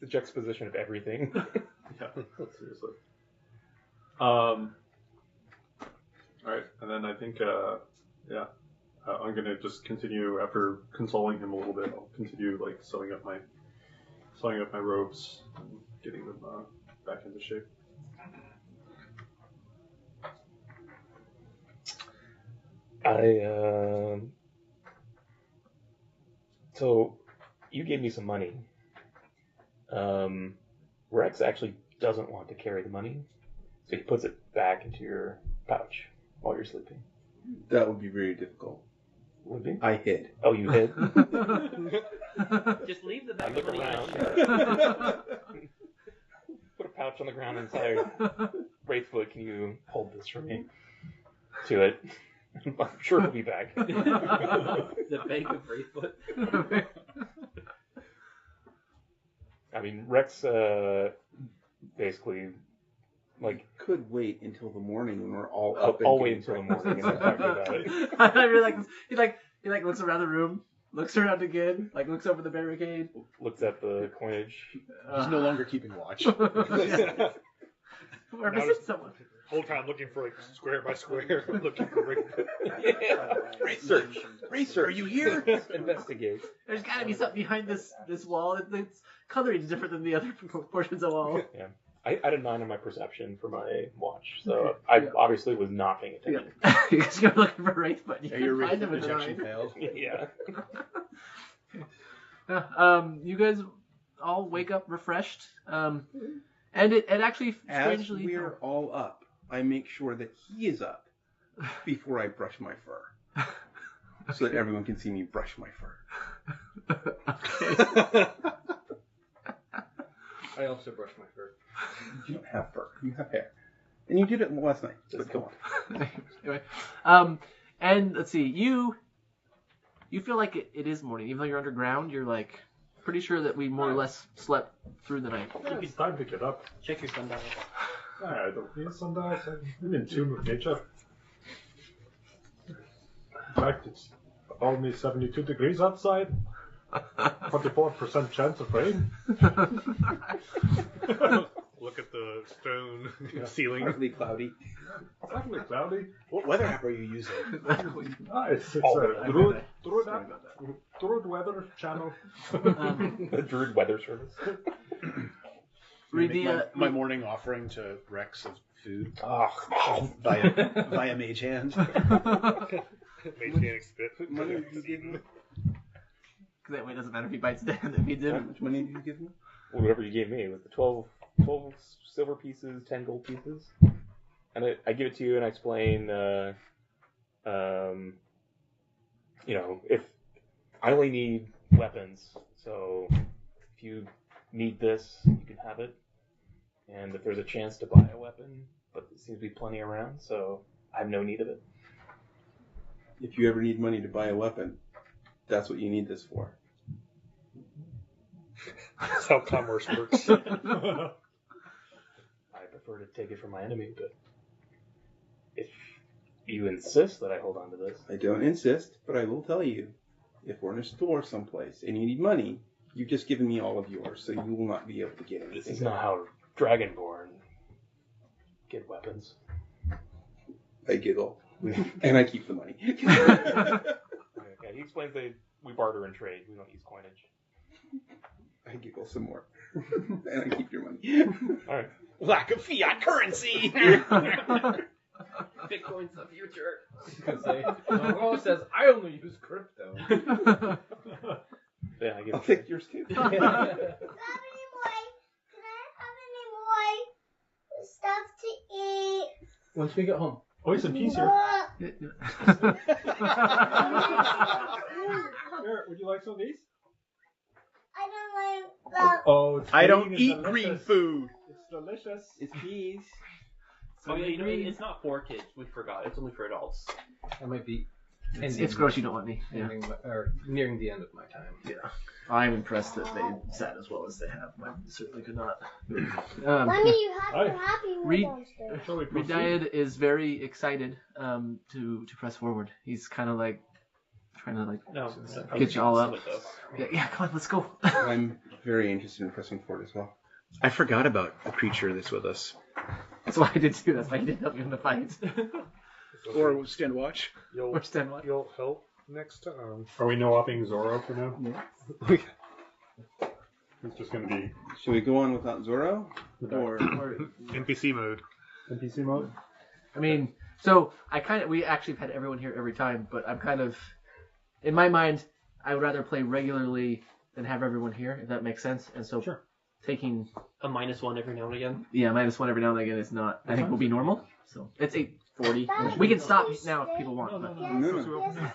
[SPEAKER 5] The juxtaposition of everything.
[SPEAKER 1] Yeah, seriously. Alright, and then I think, I'm gonna just continue, after consoling him a little bit, I'll continue, like, sewing up my robes and getting them, back into shape.
[SPEAKER 5] So, you gave me some money. Rex actually doesn't want to carry the money, so he puts it back into your pouch while you're sleeping.
[SPEAKER 4] That would be very difficult.
[SPEAKER 5] Would be?
[SPEAKER 4] I hid.
[SPEAKER 5] Oh, you hid?
[SPEAKER 9] Just leave the bag
[SPEAKER 5] I look
[SPEAKER 9] of money
[SPEAKER 5] around. Put a pouch on the ground inside. Wraithfoot, can you hold this for me? To it. I'm sure he'll be back.
[SPEAKER 9] The bank of Wraithfoot.
[SPEAKER 5] I mean, Rex, basically, like...
[SPEAKER 4] Could wait until the morning when we're all up.
[SPEAKER 5] I'll wait until the morning and then talk about it.
[SPEAKER 2] I really like this. He looks around the room, looks around again, like looks over the barricade.
[SPEAKER 5] Looks at the coinage.
[SPEAKER 6] He's no longer keeping watch.
[SPEAKER 2] We're missing someone.
[SPEAKER 8] Whole time looking for like square by square, looking for
[SPEAKER 5] Research.
[SPEAKER 4] Are you here?
[SPEAKER 5] Investigate.
[SPEAKER 2] There's got to be something behind this wall. Its coloring is different than the other portions of the wall.
[SPEAKER 5] Yeah. I had a 9 on my perception for my watch, so I obviously was not paying attention.
[SPEAKER 2] You guys go looking for Wraithfoot. You
[SPEAKER 6] Your
[SPEAKER 2] can find him
[SPEAKER 6] Wraithfoot
[SPEAKER 2] with
[SPEAKER 6] detection
[SPEAKER 2] nine.
[SPEAKER 6] failed.
[SPEAKER 2] You guys all wake up refreshed, and it actually strangely.
[SPEAKER 4] As we're all up, I make sure that he is up before I brush my fur, so that everyone can see me brush my fur.
[SPEAKER 6] I also brush my fur.
[SPEAKER 4] You don't have fur. You have hair, and you did it last night. But go on.
[SPEAKER 2] Anyway, and let's see, you feel like it is morning, even though you're underground. You're like pretty sure that we more or less slept through the night.
[SPEAKER 1] It's time to get up.
[SPEAKER 9] Check your sundial.
[SPEAKER 1] I don't need sundials. I'm in tune with nature. In fact, it's only 72 degrees outside. 44% chance of rain.
[SPEAKER 8] Look at the stone ceiling.
[SPEAKER 4] Partly cloudy.
[SPEAKER 1] It's actually cloudy.
[SPEAKER 6] What weather app are you using?
[SPEAKER 1] It's a Druid weather channel.
[SPEAKER 5] The Druid Weather Service.
[SPEAKER 6] My morning offering to Rex of food
[SPEAKER 5] Oh,
[SPEAKER 6] via Mage Hand.
[SPEAKER 8] Mechanic spit.
[SPEAKER 4] Money did you give me?
[SPEAKER 2] Because that way it doesn't matter if he bites down, if he
[SPEAKER 4] How
[SPEAKER 2] didn't.
[SPEAKER 4] much money did you give me?
[SPEAKER 5] whatever you gave me with the 12 silver pieces, 10 gold pieces. And I give it to you and I explain, if I only need weapons, so if you need this, you can have it. And if there's a chance to buy a weapon, but there seems to be plenty around, so I have no need of it.
[SPEAKER 4] If you ever need money to buy a weapon, that's what you need this for.
[SPEAKER 8] That's how commerce works.
[SPEAKER 5] I prefer to take it from my enemy, but if you insist that I hold on to this...
[SPEAKER 4] I don't insist, but I will tell you. If we're in a store someplace and you need money, You've just given me all of yours, so you will not be able to get anything.
[SPEAKER 5] This is not how Dragonborn get weapons.
[SPEAKER 4] I giggle. And I keep the money.
[SPEAKER 5] Yeah, he explains we barter and trade. We don't use coinage.
[SPEAKER 4] I giggle some more. And I keep your money.
[SPEAKER 5] All right.
[SPEAKER 6] Lack of fiat currency.
[SPEAKER 9] Bitcoin's the future.
[SPEAKER 7] Monroe says, I only use crypto.
[SPEAKER 5] Yeah, I give
[SPEAKER 4] I'll
[SPEAKER 5] it
[SPEAKER 4] take yours too.
[SPEAKER 3] Do I have any more? Can I have any more stuff to eat?
[SPEAKER 7] Once we get home.
[SPEAKER 1] Oh, he's some peas here. Here, would you like some of these?
[SPEAKER 3] I don't like that.
[SPEAKER 1] Oh, it's
[SPEAKER 6] I don't
[SPEAKER 1] green,
[SPEAKER 6] eat
[SPEAKER 1] it's
[SPEAKER 6] green
[SPEAKER 1] delicious.
[SPEAKER 6] food.
[SPEAKER 1] It's delicious.
[SPEAKER 4] It's peas.
[SPEAKER 9] Oh yeah, you know, it's not for kids. We forgot. It's only for adults.
[SPEAKER 7] I might be
[SPEAKER 2] It's gross. You don't want me. Yeah.
[SPEAKER 7] nearing the end of my time.
[SPEAKER 2] Yeah. I'm impressed that they sat as well as they have. I certainly could not.
[SPEAKER 3] Mommy, you have
[SPEAKER 1] Hi.
[SPEAKER 3] to happy
[SPEAKER 2] Reed-
[SPEAKER 3] downstairs.
[SPEAKER 1] Shall we proceed?
[SPEAKER 2] Ridiad is very excited to press forward. He's kind of like trying to like
[SPEAKER 9] No,
[SPEAKER 2] get you all up. Yeah, come on, let's go.
[SPEAKER 4] I'm very interested in pressing forward as well.
[SPEAKER 6] I forgot about the creature that's with us.
[SPEAKER 2] That's why I did too. That's why he didn't help you in the fight.
[SPEAKER 6] Or stand watch.
[SPEAKER 2] Or stand watch.
[SPEAKER 8] You'll help next time.
[SPEAKER 1] Are we no-opping Zorro for now?
[SPEAKER 2] Yeah.
[SPEAKER 1] It's just going to be
[SPEAKER 4] Should we go on without Zorro?
[SPEAKER 2] Or
[SPEAKER 8] NPC mode.
[SPEAKER 1] NPC mode?
[SPEAKER 2] I mean, so we actually have had everyone here every time, but I'm kind of, in my mind, I would rather play regularly than have everyone here, if that makes sense. And so
[SPEAKER 1] Sure.
[SPEAKER 2] taking
[SPEAKER 9] A -1 every now and again.
[SPEAKER 2] -1 every now and again is not, I think, will be normal. So it's 8:40. We can stop now if people want. But.
[SPEAKER 3] Yes,
[SPEAKER 4] No.
[SPEAKER 3] yes,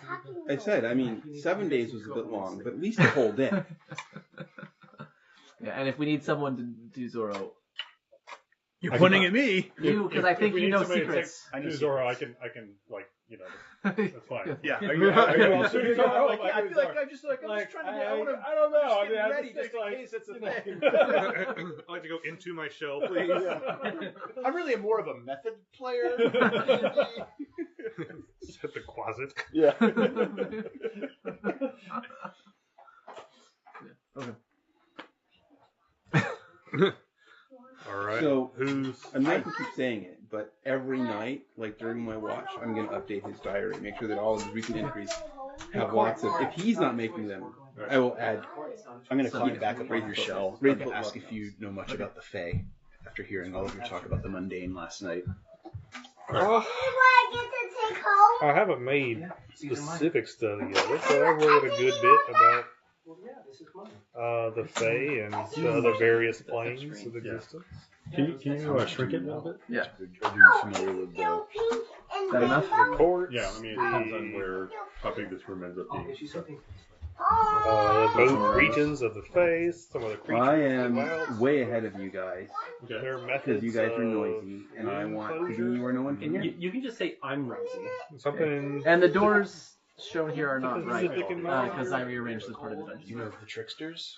[SPEAKER 3] happy
[SPEAKER 4] I said, I mean, 7 days was a bit long, but at least a whole day.
[SPEAKER 2] Yeah, and if we need someone to do Zorro,
[SPEAKER 6] You're pointing at me.
[SPEAKER 2] you, because I think
[SPEAKER 1] we
[SPEAKER 2] you
[SPEAKER 1] need
[SPEAKER 2] know
[SPEAKER 1] somebody to
[SPEAKER 2] secrets.
[SPEAKER 1] take- do Zorro, I can, like, you know, that's fine.
[SPEAKER 6] Yeah.
[SPEAKER 1] I feel like,
[SPEAKER 6] I feel like I'm just trying to. I want to.
[SPEAKER 1] I don't know. I
[SPEAKER 6] Get
[SPEAKER 1] mean, I'm
[SPEAKER 6] ready
[SPEAKER 1] just
[SPEAKER 6] just in
[SPEAKER 1] like,
[SPEAKER 6] case it's a
[SPEAKER 1] you know.
[SPEAKER 6] thing.
[SPEAKER 8] I'd like to go into my shell, please.
[SPEAKER 6] I'm really more of a method player.
[SPEAKER 8] Hit the closet.
[SPEAKER 6] Yeah.
[SPEAKER 2] Okay.
[SPEAKER 8] All right.
[SPEAKER 4] So,
[SPEAKER 8] Who's?
[SPEAKER 4] I'm not going to keep saying it, but every night, like during my watch, I'm going to update his diary, make sure that all his recent entries have lots of. If he's not making them, I will add.
[SPEAKER 6] I'm going to call you back up with your shell.
[SPEAKER 4] Okay.
[SPEAKER 6] Ask if you know much about the Fae after hearing all of your talk about the mundane last night.
[SPEAKER 3] What do I get to take home?
[SPEAKER 8] I haven't made specific study of it, but I've read a good bit about the Fae and the other various planes of existence.
[SPEAKER 1] Can you shrink it a little bit?
[SPEAKER 2] Yeah.
[SPEAKER 6] Are you familiar with the?
[SPEAKER 3] Still pink and
[SPEAKER 2] That enough?
[SPEAKER 8] The courts.
[SPEAKER 1] Yeah, I mean, it depends on how big this room ends up being.
[SPEAKER 8] Both regions of the Fae, some of the creatures.
[SPEAKER 4] I
[SPEAKER 8] of the
[SPEAKER 4] am
[SPEAKER 8] wilds,
[SPEAKER 4] way ahead of you guys
[SPEAKER 8] Their methods.
[SPEAKER 4] because you guys are
[SPEAKER 8] of
[SPEAKER 4] noisy, and I want to be where no one can hear.
[SPEAKER 9] You can just say I'm noisy.
[SPEAKER 8] something.
[SPEAKER 2] And the doors shown here are not right
[SPEAKER 8] Specific in mind.
[SPEAKER 2] because I rearranged this part of the
[SPEAKER 6] You
[SPEAKER 2] dungeon.
[SPEAKER 6] know of the tricksters?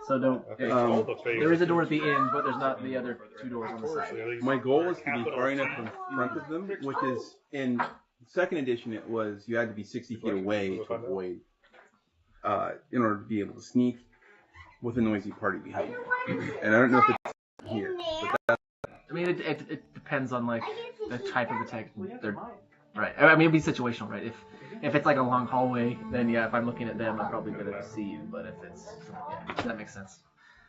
[SPEAKER 2] So don't.
[SPEAKER 8] I think
[SPEAKER 4] Um,
[SPEAKER 8] all the Fae
[SPEAKER 2] There is a door at the end, but there's not the other 2 doors on the side.
[SPEAKER 4] My goal is to be far enough in front of them, which is in second edition. It was you had to be 60 feet away to avoid, in order to be able to sneak with a noisy party behind you. And I don't know if it's here, but
[SPEAKER 2] I mean, it depends on like the type of attack. Right. I mean, it'd be situational, right? If it's like a long hallway, then yeah, if I'm looking at them, I'm probably gonna see you. But if it's that makes sense.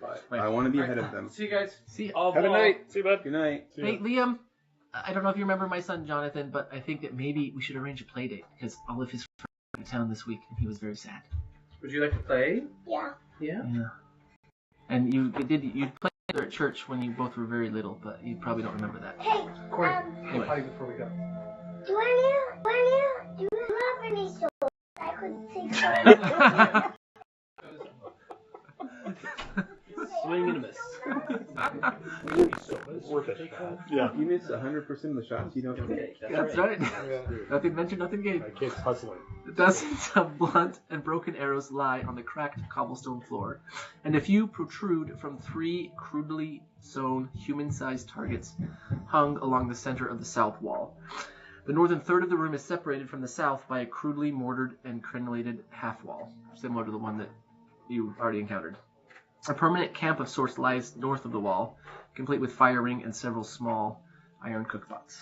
[SPEAKER 4] but I want to be ahead of them.
[SPEAKER 7] See you guys.
[SPEAKER 2] See,
[SPEAKER 8] Have a night. See you, bud.
[SPEAKER 4] Good night.
[SPEAKER 2] hey Liam, I don't know if you remember my son Jonathan, but I think that maybe we should arrange a play date because all of his friends are in town this week, and he was very sad.
[SPEAKER 7] Would you like to play?
[SPEAKER 3] Yeah.
[SPEAKER 7] Yeah.
[SPEAKER 2] Yeah. And you played together at church when you both were very little, but you probably don't remember that.
[SPEAKER 3] Hey,
[SPEAKER 2] Anyway.
[SPEAKER 7] Before we go.
[SPEAKER 3] do you have any swords I could take home?
[SPEAKER 9] Swing and a miss.
[SPEAKER 8] Worth it.
[SPEAKER 1] Yeah.
[SPEAKER 4] You miss 100% of the shots you don't take.
[SPEAKER 2] That's right. Nothing ventured, nothing gained.
[SPEAKER 1] My kid's hustling.
[SPEAKER 2] Dozens of blunt and broken arrows lie on the cracked cobblestone floor, and a few protrude from 3 crudely sewn human-sized targets hung along the center of the south wall. The northern third of the room is separated from the south by a crudely mortared and crenellated half wall, similar to the one that you already encountered. A permanent camp of sorts lies north of the wall, complete with fire ring and several small iron cookpots.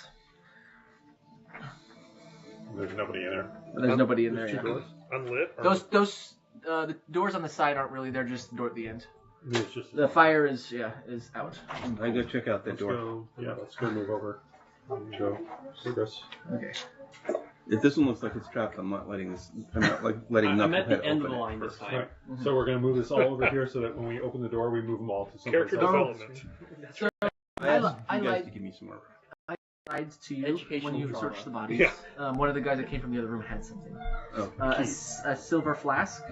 [SPEAKER 1] There's nobody in there.
[SPEAKER 2] But there's nobody in there
[SPEAKER 1] There's
[SPEAKER 2] yet.
[SPEAKER 1] 2 doors.
[SPEAKER 8] Unlit? Or
[SPEAKER 2] Those the doors on the side aren't really. They're just the door at the end.
[SPEAKER 1] It's just
[SPEAKER 2] The fire is out.
[SPEAKER 4] I go check out that
[SPEAKER 1] let's
[SPEAKER 4] door.
[SPEAKER 1] go. Yeah, let's go move over. Go. Progress.
[SPEAKER 2] Okay.
[SPEAKER 4] If this one looks like it's trapped, I'm not letting this. I'm not like letting
[SPEAKER 9] I'm at
[SPEAKER 4] Knucklehead
[SPEAKER 9] the end of
[SPEAKER 4] open
[SPEAKER 9] the
[SPEAKER 4] it
[SPEAKER 9] line this
[SPEAKER 4] first.
[SPEAKER 9] time.
[SPEAKER 1] Right. So we're gonna move this all over here so that when we open the door, we move them all to someplace
[SPEAKER 8] character
[SPEAKER 1] else.
[SPEAKER 8] development.
[SPEAKER 2] So
[SPEAKER 4] I asked
[SPEAKER 2] I
[SPEAKER 4] you guys
[SPEAKER 2] like-
[SPEAKER 4] to give me some more.
[SPEAKER 2] Guides to you
[SPEAKER 9] Educational
[SPEAKER 2] when you
[SPEAKER 9] trauma.
[SPEAKER 2] search the bodies.
[SPEAKER 8] Yeah.
[SPEAKER 2] One of the guys that came from the other room had something.
[SPEAKER 4] Oh,
[SPEAKER 2] A silver flask.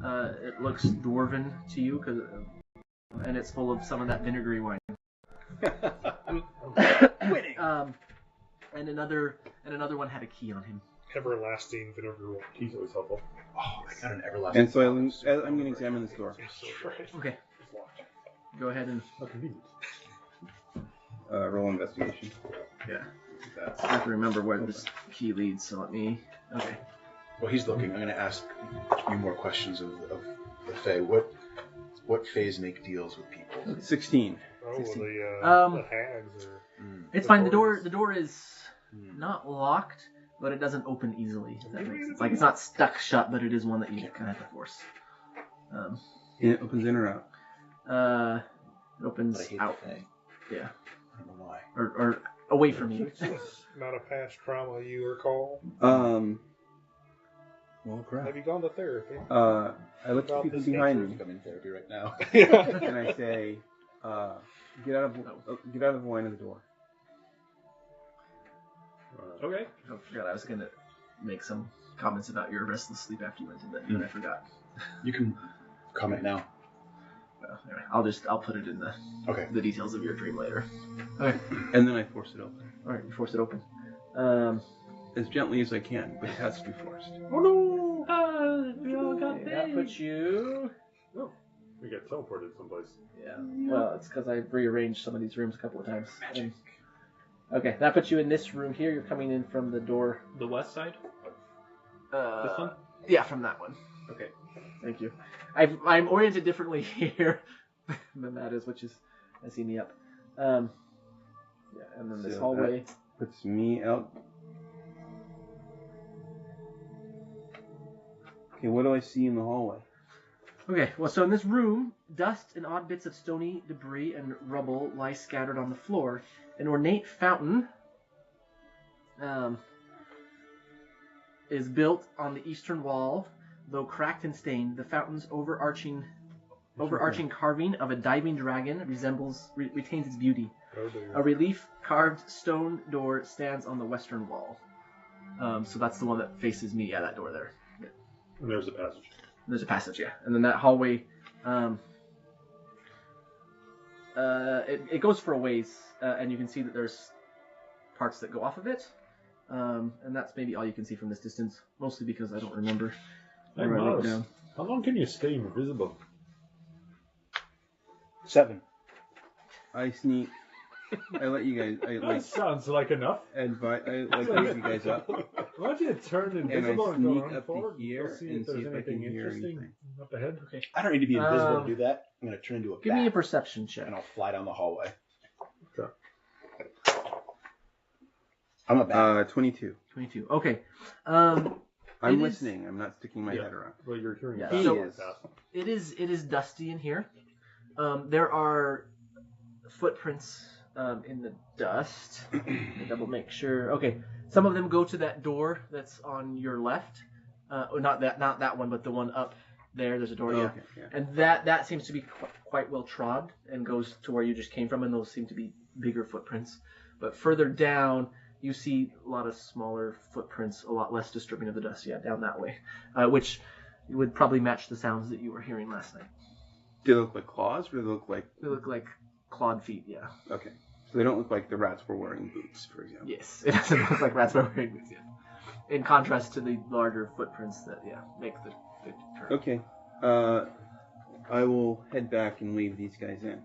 [SPEAKER 2] It looks dwarven to you, and it's full of some of that vinegary wine.
[SPEAKER 6] Winning.
[SPEAKER 2] And another one had a key on him.
[SPEAKER 8] Everlasting vinegar wine.
[SPEAKER 1] He's always helpful.
[SPEAKER 6] Oh, I got an everlasting.
[SPEAKER 4] and so I'm going to examine this door.
[SPEAKER 2] Okay. Go ahead and
[SPEAKER 1] How convenient.
[SPEAKER 4] Roll investigation.
[SPEAKER 2] I have to remember where this key leads. So let me. Okay.
[SPEAKER 6] Well, he's looking. I'm going to ask you more questions of the Fae. What Faes make deals with people?
[SPEAKER 4] 16.
[SPEAKER 8] Oh,
[SPEAKER 2] 16.
[SPEAKER 8] the hags are.
[SPEAKER 2] It's fine. The door is not locked, but it doesn't open easily. If that makes sense. Like it's not stuck shut, but it is one that you kind of have to force.
[SPEAKER 4] And it opens in or out?
[SPEAKER 2] It opens
[SPEAKER 6] But I hate
[SPEAKER 2] out.
[SPEAKER 6] the Fae.
[SPEAKER 2] Yeah.
[SPEAKER 6] I don't know why.
[SPEAKER 2] Or away from you.
[SPEAKER 8] Not a past trauma you recall.
[SPEAKER 4] Well, crap.
[SPEAKER 8] Have you gone to therapy?
[SPEAKER 4] I look at
[SPEAKER 8] Well,
[SPEAKER 4] people
[SPEAKER 6] This
[SPEAKER 4] behind
[SPEAKER 6] nature
[SPEAKER 4] me
[SPEAKER 6] I'm in therapy right now.
[SPEAKER 4] and I say, get out of the line of the door.
[SPEAKER 5] Okay.
[SPEAKER 2] I forgot I was gonna make some comments about your restless sleep after you went to bed, but I forgot.
[SPEAKER 6] You can comment now.
[SPEAKER 2] Well, anyway, I'll put it in
[SPEAKER 6] Okay.
[SPEAKER 2] the details of your dream later. Okay.
[SPEAKER 4] And then I force it open.
[SPEAKER 2] All right, you force it open.
[SPEAKER 4] As gently as I can, but it has to be forced.
[SPEAKER 2] Oh no!
[SPEAKER 9] We all got
[SPEAKER 2] Okay, that puts you.
[SPEAKER 1] We get teleported someplace.
[SPEAKER 2] Yeah. Well, it's because I rearranged some of these rooms a couple of times. Okay, that puts you in this room here. You're coming in from the door.
[SPEAKER 5] The west side?
[SPEAKER 2] This
[SPEAKER 5] one?
[SPEAKER 2] Yeah, from that one.
[SPEAKER 5] Okay.
[SPEAKER 2] Thank you. I'm oriented differently here than that is, which is messing me up. Yeah, and then this
[SPEAKER 4] So
[SPEAKER 2] hallway.
[SPEAKER 4] Puts me out. Okay, what do I see in the hallway?
[SPEAKER 2] Okay, well, so in this room, dust and odd bits of stony debris and rubble lie scattered on the floor. An ornate fountain is built on the eastern wall, though cracked and stained. The fountain's overarching carving of a diving dragon retains its beauty.
[SPEAKER 8] Oh, dear.
[SPEAKER 2] A relief-carved stone door stands on the western wall. So that's the one that faces me. Yeah, that door there. Yeah.
[SPEAKER 1] And there's a passage.
[SPEAKER 2] There's a passage, yeah. And then that hallway, it goes for a ways, and you can see that there's parts that go off of it. And that's maybe all you can see from this distance, mostly because I don't remember.
[SPEAKER 1] Hey,
[SPEAKER 2] where I wrote it
[SPEAKER 1] Miles,
[SPEAKER 2] down.
[SPEAKER 1] how long can you stay invisible?
[SPEAKER 6] 7.
[SPEAKER 4] I sneak. I let you guys. I
[SPEAKER 1] That
[SPEAKER 4] like
[SPEAKER 1] sounds like enough.
[SPEAKER 4] advise. I like wake you guys up.
[SPEAKER 1] Why don't you turn
[SPEAKER 4] And
[SPEAKER 1] invisible
[SPEAKER 4] I
[SPEAKER 1] and go
[SPEAKER 4] sneak
[SPEAKER 1] around
[SPEAKER 4] up to
[SPEAKER 1] forward
[SPEAKER 4] here
[SPEAKER 1] and see
[SPEAKER 4] and
[SPEAKER 1] if there's
[SPEAKER 4] see if I
[SPEAKER 1] anything
[SPEAKER 4] can hear
[SPEAKER 1] interesting
[SPEAKER 4] anything.
[SPEAKER 1] up ahead? Okay.
[SPEAKER 6] I don't need to be invisible to do that. I'm going to turn into a
[SPEAKER 2] Give me a
[SPEAKER 6] bat,
[SPEAKER 2] perception check.
[SPEAKER 6] and I'll fly down the hallway.
[SPEAKER 1] Okay.
[SPEAKER 6] I'm a bat.
[SPEAKER 4] 22.
[SPEAKER 2] 22. Okay.
[SPEAKER 4] I'm
[SPEAKER 2] It is-
[SPEAKER 4] listening. I'm not sticking my
[SPEAKER 1] Yeah.
[SPEAKER 4] head around.
[SPEAKER 1] Well, you're hearing
[SPEAKER 2] Yeah,
[SPEAKER 1] fast.
[SPEAKER 2] so-
[SPEAKER 1] Fast.
[SPEAKER 2] It is dusty in here. There are footprints in the dust. Double make sure. Okay, some of them go to that door that's on your left. Not that one, but the one up there. There's a door. Yeah.
[SPEAKER 4] Okay, yeah.
[SPEAKER 2] And that seems to be quite well trod and goes to where you just came from, and those seem to be bigger footprints. But further down, you see a lot of smaller footprints, a lot less disturbing of the dust. Yeah, down that way, which would probably match the sounds that you were hearing last night.
[SPEAKER 4] Do they look like claws, or do they look like?
[SPEAKER 2] They look like clawed feet. Yeah.
[SPEAKER 4] Okay, so they don't look like the rats were wearing boots, for example.
[SPEAKER 2] Yes, it doesn't look like rats were wearing boots. Yeah. In contrast to the larger footprints that make the turn.
[SPEAKER 4] Okay, I will head back and leave these guys in.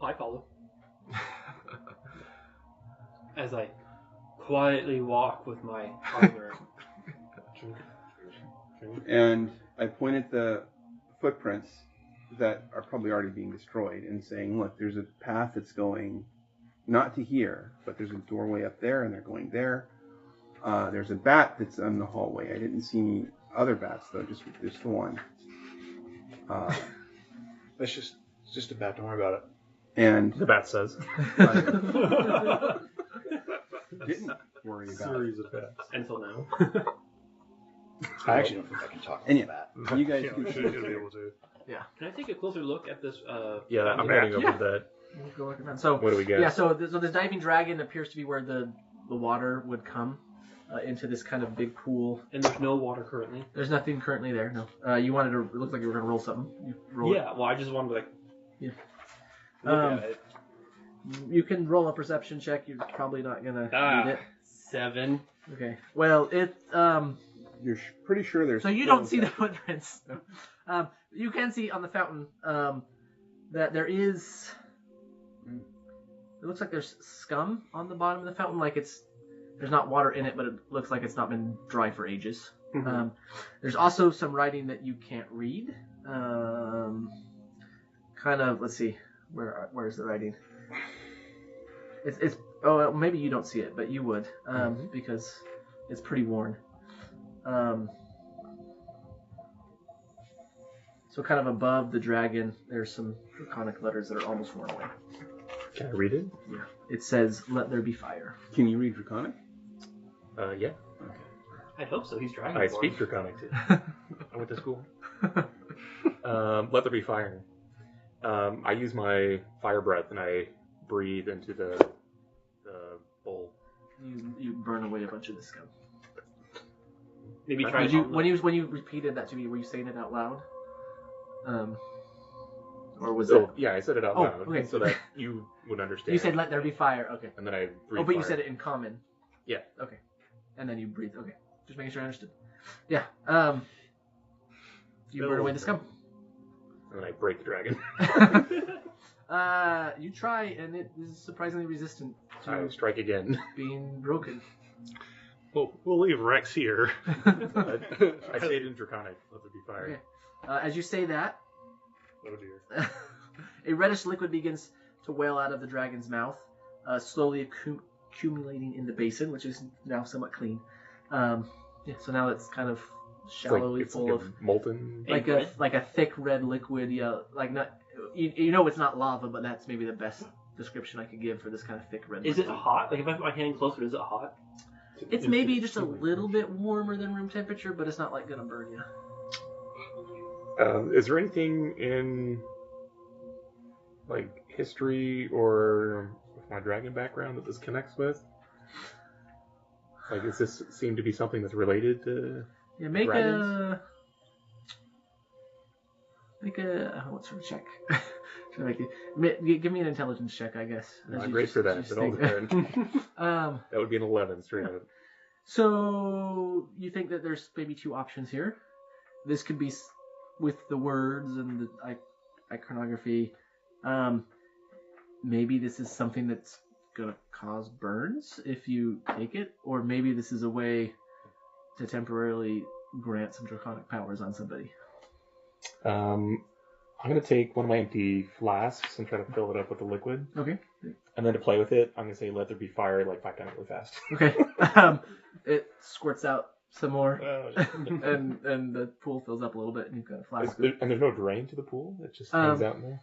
[SPEAKER 9] I follow. As I quietly walk with my armor
[SPEAKER 4] And I point at the footprints that are probably already being destroyed and saying, look, there's a path that's going not to here, but there's a doorway up there and they're going there. There's a bat that's in the hallway. I didn't see any other bats though, just the one.
[SPEAKER 6] It's just a bat. Don't worry about it.
[SPEAKER 4] And
[SPEAKER 5] The bat says.
[SPEAKER 4] I didn't worry about it.
[SPEAKER 1] Series of bats.
[SPEAKER 9] Until now.
[SPEAKER 6] I actually don't think I can talk
[SPEAKER 4] And
[SPEAKER 6] about
[SPEAKER 4] yeah,
[SPEAKER 6] that.
[SPEAKER 4] you guys
[SPEAKER 8] Yeah,
[SPEAKER 4] can
[SPEAKER 8] we should be able to.
[SPEAKER 9] Can I take a closer look at this?
[SPEAKER 5] Yeah, I'm
[SPEAKER 9] map?
[SPEAKER 5] heading over to that.
[SPEAKER 2] We'll go look around. So
[SPEAKER 5] What do we got?
[SPEAKER 2] yeah, so this diving dragon appears to be where the water would come into this kind of big pool.
[SPEAKER 9] And there's no water currently.
[SPEAKER 2] There's nothing currently there. No. You wanted to. It looked like you were gonna roll something. You roll
[SPEAKER 9] Yeah, well, I just wanted to look
[SPEAKER 2] Um,
[SPEAKER 9] at it.
[SPEAKER 2] it. You can roll a perception check. You're probably not gonna need it.
[SPEAKER 9] 7.
[SPEAKER 2] Okay. Well, it.
[SPEAKER 4] You're pretty sure there's.
[SPEAKER 2] So you don't see the footprints. No. You can see on the fountain that there is. It looks like there's scum on the bottom of the fountain. Like there's not water in it, but it looks like it's not been dry for ages.
[SPEAKER 9] Mm-hmm.
[SPEAKER 2] There's also some writing that you can't read. Kind of. Let's see. Where's the writing? It's. Oh, well, maybe you don't see it, but you would because it's pretty worn. So kind of above the dragon, there's some draconic letters that are almost worn away.
[SPEAKER 5] Can I read it?
[SPEAKER 2] Yeah. It says, "Let there be fire."
[SPEAKER 4] Can you read Draconic?
[SPEAKER 5] Yeah.
[SPEAKER 9] I hope so. He's dragon.
[SPEAKER 5] I speak Draconic too. I went to school. Let there be fire. I use my fire breath and I breathe into the bowl.
[SPEAKER 2] You burn away a bunch of the scum.
[SPEAKER 9] Maybe try
[SPEAKER 2] Did
[SPEAKER 9] it
[SPEAKER 2] you
[SPEAKER 9] on
[SPEAKER 2] when you repeated that to me? Were you saying it out loud? Or was
[SPEAKER 5] Oh,
[SPEAKER 2] it?
[SPEAKER 5] yeah, I said it out
[SPEAKER 2] Oh,
[SPEAKER 5] loud
[SPEAKER 2] okay.
[SPEAKER 5] so that you would understand.
[SPEAKER 2] You said, "Let there be fire." Okay.
[SPEAKER 5] And then I breathe
[SPEAKER 2] Oh, but you
[SPEAKER 5] fire.
[SPEAKER 2] said it in common.
[SPEAKER 5] Yeah.
[SPEAKER 2] Okay. And then you breathe. Okay. Just making sure I understood. Yeah. You burn away the scum.
[SPEAKER 5] And then I break the dragon.
[SPEAKER 2] You try, and it is surprisingly resistant
[SPEAKER 5] I
[SPEAKER 2] to
[SPEAKER 5] strike again.
[SPEAKER 2] being broken.
[SPEAKER 8] Well, we'll leave Rex here.
[SPEAKER 5] I say it in Draconic. Let there be fire.
[SPEAKER 2] Okay. As you say that,
[SPEAKER 8] Oh dear.
[SPEAKER 2] a reddish liquid begins to wail out of the dragon's mouth, slowly accumulating in the basin, which is now somewhat clean. So now it's kind of shallowly
[SPEAKER 5] It's
[SPEAKER 2] full
[SPEAKER 5] like
[SPEAKER 2] of
[SPEAKER 5] a molten.
[SPEAKER 2] like a thick red liquid. Yeah, like not you know it's not lava, but that's maybe the best description I could give for this kind of thick red.
[SPEAKER 9] Is it
[SPEAKER 2] liquid.
[SPEAKER 9] hot? Like if I put my hand closer, is it hot?
[SPEAKER 2] It's maybe just a little bit warmer than room temperature, but it's not like gonna burn you.
[SPEAKER 5] Is there anything in like history or with my dragon background that this connects with? Like, does this seem to be something that's related to?
[SPEAKER 2] Yeah, make
[SPEAKER 5] dragons?
[SPEAKER 2] a what sort of check? Give me an intelligence check, I guess.
[SPEAKER 5] I'm
[SPEAKER 2] as
[SPEAKER 5] not
[SPEAKER 2] you
[SPEAKER 5] great
[SPEAKER 2] just-
[SPEAKER 5] for that,
[SPEAKER 2] just
[SPEAKER 5] but I'll
[SPEAKER 2] think.
[SPEAKER 5] defend.
[SPEAKER 2] Um,
[SPEAKER 5] That would be an 11 straight up.
[SPEAKER 2] so you think that there's maybe two options here. This could be with the words and the iconography. Maybe this is something that's gonna cause burns if you take it, or maybe this is a way to temporarily grant some draconic powers on somebody.
[SPEAKER 5] I'm going to take one of my empty flasks and try to fill it up with the liquid.
[SPEAKER 2] Okay.
[SPEAKER 5] And then to play with it, I'm going to say let there be fire like 5 times really fast.
[SPEAKER 2] Okay. It squirts out some more,
[SPEAKER 5] Oh,
[SPEAKER 2] and the pool fills up a little bit, and you've got a flask.
[SPEAKER 5] and there's no drain to the pool? It just hangs out in there?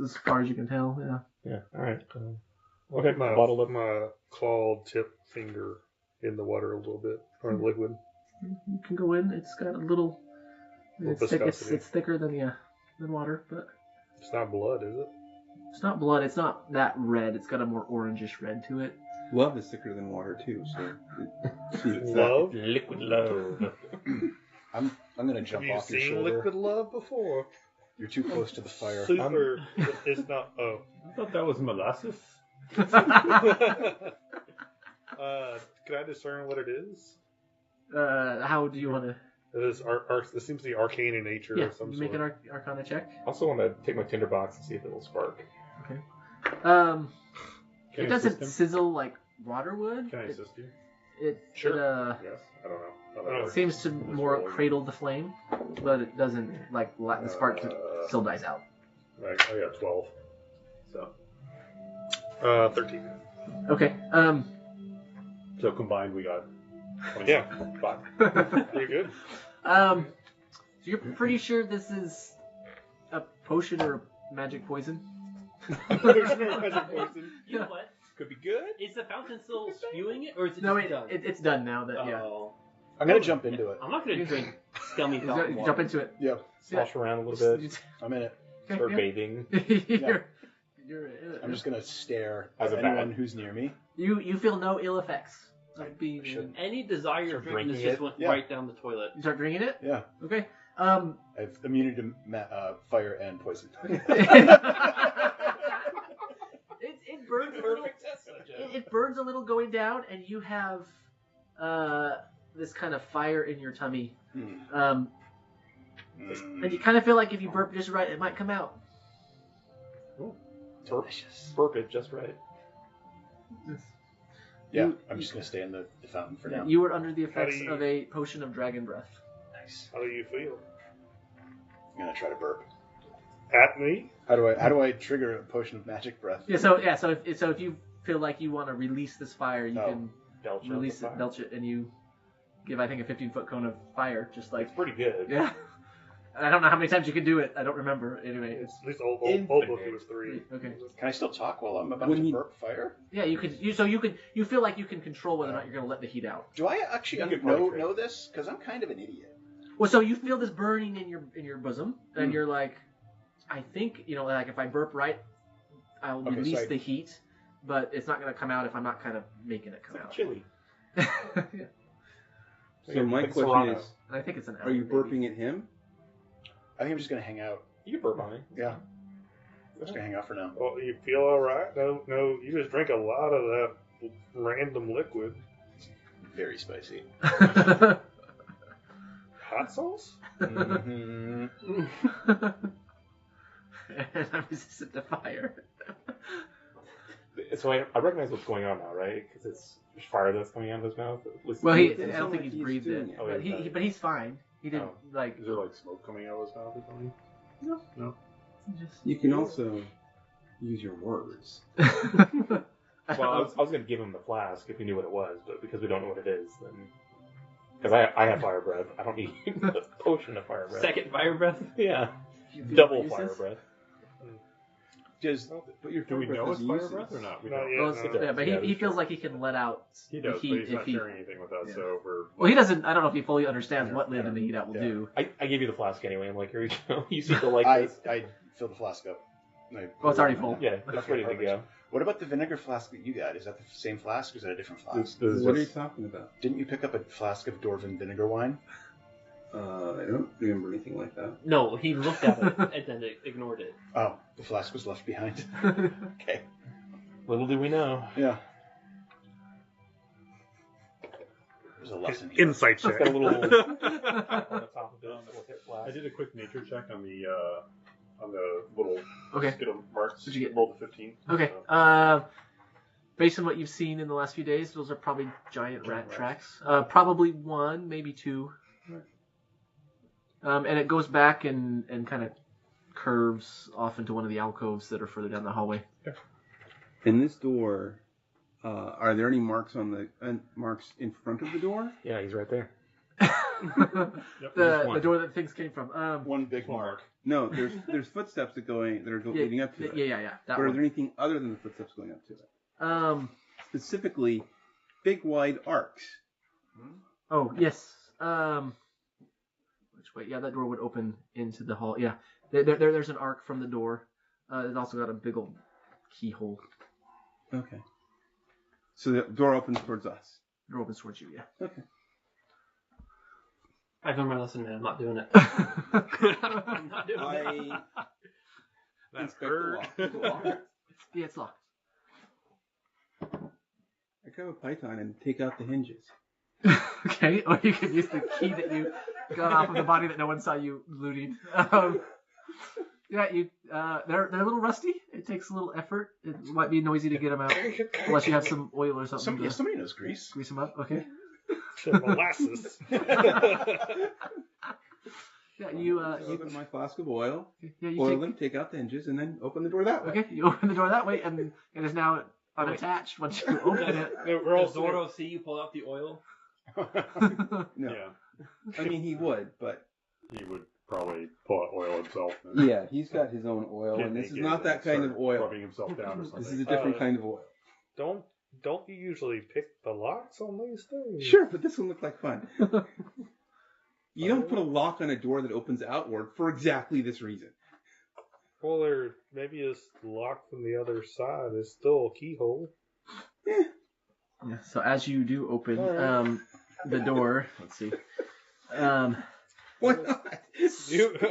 [SPEAKER 2] As far as you can tell, yeah.
[SPEAKER 5] Yeah, alright.
[SPEAKER 8] I'll
[SPEAKER 5] Okay,
[SPEAKER 8] put my,
[SPEAKER 5] bottle up.
[SPEAKER 8] my clawed tip finger in the water a little bit, or in the liquid.
[SPEAKER 2] You can go in. It's got a little. It's thick.
[SPEAKER 8] viscosity.
[SPEAKER 2] It's thicker than water, but
[SPEAKER 8] It's not blood, is it?
[SPEAKER 2] it's not blood. It's not that red. It's got a more orangish red to it.
[SPEAKER 4] Love is thicker than water too. So see if it's
[SPEAKER 8] Love?
[SPEAKER 5] Liquid love.
[SPEAKER 6] I'm gonna
[SPEAKER 8] Have
[SPEAKER 6] jump
[SPEAKER 8] you
[SPEAKER 6] off your
[SPEAKER 8] seen
[SPEAKER 6] shoulder.
[SPEAKER 8] liquid love before?
[SPEAKER 6] You're too close to the fire.
[SPEAKER 8] Super. It's not. Oh.
[SPEAKER 1] I thought that was molasses.
[SPEAKER 8] Can I discern what it is?
[SPEAKER 2] How do you want to?
[SPEAKER 8] It seems to be arcane in nature.
[SPEAKER 2] Yeah,
[SPEAKER 8] of some
[SPEAKER 2] you make
[SPEAKER 8] sort.
[SPEAKER 2] an Arcana check.
[SPEAKER 5] I also want to take my tinderbox and see if it'll spark.
[SPEAKER 2] Okay.
[SPEAKER 1] Can
[SPEAKER 2] It
[SPEAKER 1] I
[SPEAKER 2] doesn't
[SPEAKER 1] assist him?
[SPEAKER 2] sizzle like water would.
[SPEAKER 1] Can I
[SPEAKER 2] It-
[SPEAKER 1] assist you?
[SPEAKER 2] It
[SPEAKER 8] Sure.
[SPEAKER 1] Yes. I don't know. How that
[SPEAKER 8] Oh.
[SPEAKER 1] works.
[SPEAKER 2] seems to
[SPEAKER 1] Just
[SPEAKER 2] more
[SPEAKER 1] rolling.
[SPEAKER 2] cradle the flame, but it doesn't the spark still dies out.
[SPEAKER 1] Right. I got 12. So
[SPEAKER 8] 13.
[SPEAKER 2] Okay.
[SPEAKER 1] so combined we got 25.
[SPEAKER 8] Yeah. Pretty good.
[SPEAKER 2] So you're pretty sure this is a potion or a magic poison?
[SPEAKER 8] There's no magic poison.
[SPEAKER 9] You know what?
[SPEAKER 5] Could be good.
[SPEAKER 9] Is the fountain still spewing it, or is it
[SPEAKER 2] No,
[SPEAKER 9] just done?
[SPEAKER 2] it's done now. That
[SPEAKER 9] Oh.
[SPEAKER 6] I'm gonna jump into it.
[SPEAKER 9] I'm not going to drink scummy
[SPEAKER 2] yeah.
[SPEAKER 9] fountain water.
[SPEAKER 2] Jump into it.
[SPEAKER 6] Yep,
[SPEAKER 5] Slosh around a little bit.
[SPEAKER 2] Just-
[SPEAKER 6] I'm in it.
[SPEAKER 2] okay,
[SPEAKER 5] Start
[SPEAKER 2] yeah.
[SPEAKER 5] bathing.
[SPEAKER 2] You're
[SPEAKER 6] I'm just gonna stare
[SPEAKER 5] As
[SPEAKER 6] at
[SPEAKER 5] a bat.
[SPEAKER 6] anyone who's near me.
[SPEAKER 2] You feel no ill effects of being.
[SPEAKER 6] should.
[SPEAKER 9] Any desire
[SPEAKER 5] Start
[SPEAKER 9] of drinking this
[SPEAKER 5] drinking
[SPEAKER 9] just
[SPEAKER 5] it?
[SPEAKER 9] went
[SPEAKER 6] Yeah.
[SPEAKER 9] right down the toilet.
[SPEAKER 2] You start drinking it.
[SPEAKER 6] Yeah,
[SPEAKER 2] Okay.
[SPEAKER 6] I have immunity to fire and poison.
[SPEAKER 2] It burns a little. It burns a little going down, and you have this kind of fire in your tummy. And you kind of feel like if you burp just right, it might come out.
[SPEAKER 6] Delicious.
[SPEAKER 5] Burp it just right.
[SPEAKER 6] Yeah, I'm just gonna stay in the fountain for now.
[SPEAKER 2] You were under the
[SPEAKER 8] How
[SPEAKER 2] effects
[SPEAKER 8] do you-
[SPEAKER 2] of a potion of dragon breath.
[SPEAKER 6] Nice.
[SPEAKER 8] How do you feel?
[SPEAKER 6] I'm gonna try to burp.
[SPEAKER 8] At me?
[SPEAKER 6] How do I trigger a potion of magic breath?
[SPEAKER 2] So if you feel like you want to release this fire, you
[SPEAKER 6] Oh.
[SPEAKER 2] can
[SPEAKER 5] Belch
[SPEAKER 2] release
[SPEAKER 5] on
[SPEAKER 2] it,
[SPEAKER 5] the fire.
[SPEAKER 2] belch it, and you give I think a 15-foot cone of fire, just like
[SPEAKER 5] It's pretty good.
[SPEAKER 2] yeah. I don't know how many times you can do it. I don't remember. Anyway, it's
[SPEAKER 8] At least old
[SPEAKER 5] Infinite.
[SPEAKER 8] book it was 3.
[SPEAKER 2] okay.
[SPEAKER 6] Can I still talk while I'm about
[SPEAKER 4] When
[SPEAKER 6] to
[SPEAKER 4] you-
[SPEAKER 6] burp fire?
[SPEAKER 2] Yeah, you could. You feel like you can control whether or not you're going to let the heat out.
[SPEAKER 6] Do I actually
[SPEAKER 5] You could probably
[SPEAKER 6] know this? Because I'm kind of an idiot.
[SPEAKER 2] Well, so you feel this burning in your bosom, and you're like, I think like if I burp right, I'll
[SPEAKER 6] Okay, so
[SPEAKER 2] release the heat, but it's not going to come out if I'm not kind of making it come out.
[SPEAKER 5] Chili.
[SPEAKER 2] Yeah.
[SPEAKER 4] So my
[SPEAKER 5] Like
[SPEAKER 4] question
[SPEAKER 5] Serrano.
[SPEAKER 4] is,
[SPEAKER 2] And I think it's an.
[SPEAKER 4] are you
[SPEAKER 2] elk, maybe.
[SPEAKER 4] burping at him?
[SPEAKER 6] I think I'm just gonna hang out.
[SPEAKER 5] You can burp on me.
[SPEAKER 6] Yeah. I'm just gonna hang out for now.
[SPEAKER 8] Well, you feel alright? No, you just drink a lot of that random liquid.
[SPEAKER 6] Very spicy.
[SPEAKER 8] Hot sauce?
[SPEAKER 6] Mhm.
[SPEAKER 2] And I'm resistant to fire.
[SPEAKER 5] So I recognize what's going on now, right? Because it's there's fire that's coming out of his mouth. At least
[SPEAKER 2] Well,
[SPEAKER 4] It
[SPEAKER 2] I
[SPEAKER 4] doesn't
[SPEAKER 2] don't
[SPEAKER 4] sound
[SPEAKER 2] think
[SPEAKER 4] like
[SPEAKER 2] he's
[SPEAKER 4] he's
[SPEAKER 2] breathed
[SPEAKER 4] doing
[SPEAKER 2] it,
[SPEAKER 4] it.
[SPEAKER 5] Oh,
[SPEAKER 2] but
[SPEAKER 5] yeah,
[SPEAKER 2] but he's fine. He didn't
[SPEAKER 5] Oh.
[SPEAKER 2] like.
[SPEAKER 1] Is there like smoke coming out of his mouth or something?
[SPEAKER 2] Just,
[SPEAKER 4] You can also use your words.
[SPEAKER 5] Well, I was going to give him the flask if we knew what it was, but because we don't know what it is, then because I have fire breath, I don't need a potion of fire breath.
[SPEAKER 9] Second fire breath.
[SPEAKER 5] Yeah,
[SPEAKER 2] You feel
[SPEAKER 5] double
[SPEAKER 2] what
[SPEAKER 5] fire
[SPEAKER 2] uses?
[SPEAKER 5] breath.
[SPEAKER 6] Just
[SPEAKER 4] But your
[SPEAKER 1] Do we
[SPEAKER 4] fire
[SPEAKER 1] know
[SPEAKER 4] breath
[SPEAKER 1] it's
[SPEAKER 4] has
[SPEAKER 1] fire
[SPEAKER 4] uses.
[SPEAKER 1] breath or not? We
[SPEAKER 8] Not
[SPEAKER 1] don't.
[SPEAKER 8] yet.
[SPEAKER 2] Well, it's-
[SPEAKER 8] no.
[SPEAKER 2] yeah, but
[SPEAKER 5] Yeah,
[SPEAKER 2] he
[SPEAKER 5] that's
[SPEAKER 2] feels
[SPEAKER 5] true.
[SPEAKER 2] like he can let out
[SPEAKER 1] He
[SPEAKER 2] the
[SPEAKER 1] does,
[SPEAKER 2] heat
[SPEAKER 1] but he's
[SPEAKER 2] if
[SPEAKER 1] not
[SPEAKER 2] he.
[SPEAKER 1] sharing anything with us.
[SPEAKER 2] Yeah.
[SPEAKER 1] So we're.
[SPEAKER 2] Well, he doesn't. I don't know if he fully understands
[SPEAKER 1] Yeah,
[SPEAKER 2] what letting the heat out will
[SPEAKER 1] yeah.
[SPEAKER 2] do.
[SPEAKER 5] I gave you the flask anyway. I'm like, here you go. You seem to like
[SPEAKER 6] I
[SPEAKER 5] this.
[SPEAKER 6] fill the flask up.
[SPEAKER 2] Well, it's already full.
[SPEAKER 5] Yeah, it's
[SPEAKER 6] Okay,
[SPEAKER 5] ready to
[SPEAKER 6] perfect.
[SPEAKER 5] go.
[SPEAKER 6] What about the vinegar flask that you got? Is that the same flask or is that a different flask?
[SPEAKER 1] This is
[SPEAKER 4] What are you
[SPEAKER 1] just-
[SPEAKER 4] talking about?
[SPEAKER 6] Didn't you pick up a flask of Dwarven vinegar wine?
[SPEAKER 4] I don't remember anything like that.
[SPEAKER 9] No, he looked at it and then ignored it.
[SPEAKER 6] Oh, the flask was left behind. Okay.
[SPEAKER 5] Little do we know.
[SPEAKER 6] Yeah. There's a lesson here.
[SPEAKER 8] Insight check.
[SPEAKER 5] Got a little on the top of it. So we'll hit flask.
[SPEAKER 1] I did a quick nature check on the little
[SPEAKER 2] Okay.
[SPEAKER 1] skittle marks.
[SPEAKER 2] What'd you get?
[SPEAKER 1] Rolled a 15.
[SPEAKER 2] Okay.
[SPEAKER 1] So,
[SPEAKER 2] Based on what you've seen in the last few days, those are probably giant rat
[SPEAKER 1] rats.
[SPEAKER 2] tracks. Probably one, maybe two. And it goes back and kind of curves off into one of the alcoves that are further down the hallway.
[SPEAKER 4] In this door, are there any marks on the marks in front of the door?
[SPEAKER 5] Yeah, he's right there.
[SPEAKER 2] The door that things came from.
[SPEAKER 6] One big mark.
[SPEAKER 4] No, there's footsteps that are leading up to it.
[SPEAKER 2] Yeah. That
[SPEAKER 4] But are
[SPEAKER 2] one.
[SPEAKER 4] there anything other than the footsteps going up to it? Specifically, big wide arcs.
[SPEAKER 2] Oh yes. Which way? Yeah, that door would open into the hall. Yeah, there's an arc from the door. It's also got a big old keyhole.
[SPEAKER 4] Okay. So the door opens towards us.
[SPEAKER 2] Door opens towards you. Yeah.
[SPEAKER 4] Okay.
[SPEAKER 9] I've learned my lesson, man. I'm not doing it. I'm not doing it.
[SPEAKER 4] I inspect the lock.
[SPEAKER 2] Yeah, it's locked.
[SPEAKER 4] I grab a python and take out the hinges.
[SPEAKER 2] Okay, or you can use the key that you got off of the body that no one saw you looting. Yeah, they're a little rusty. It takes a little effort. It might be noisy to get them out, unless you have some oil or something.
[SPEAKER 6] Somebody knows grease.
[SPEAKER 2] Grease them up. Okay.
[SPEAKER 8] Molasses.
[SPEAKER 2] Yeah, you
[SPEAKER 4] open my flask of oil,
[SPEAKER 2] you
[SPEAKER 4] oil them, take out the hinges, and then open the door that way.
[SPEAKER 2] Okay, you open the door that way, and it is now unattached once you open it.
[SPEAKER 8] We're all
[SPEAKER 5] Does Zoro see you pull out the oil?
[SPEAKER 4] No.
[SPEAKER 1] Yeah.
[SPEAKER 4] I mean, he would, but
[SPEAKER 1] He would probably pull out oil himself.
[SPEAKER 4] yeah, he's got his own oil,
[SPEAKER 1] Get
[SPEAKER 4] and this is
[SPEAKER 1] naked
[SPEAKER 4] not that kind
[SPEAKER 1] start
[SPEAKER 4] of oil.
[SPEAKER 1] Rubbing himself down or something.
[SPEAKER 4] This is a different kind of oil.
[SPEAKER 8] Don't you usually pick the locks on these things?
[SPEAKER 4] Sure, but this one looked like fun. You don't put a lock on a door that opens outward for exactly this reason.
[SPEAKER 8] Well, maybe it's locked from the other side. It's still a keyhole.
[SPEAKER 2] Yeah, so as you do open the door, let's see.
[SPEAKER 4] Why not?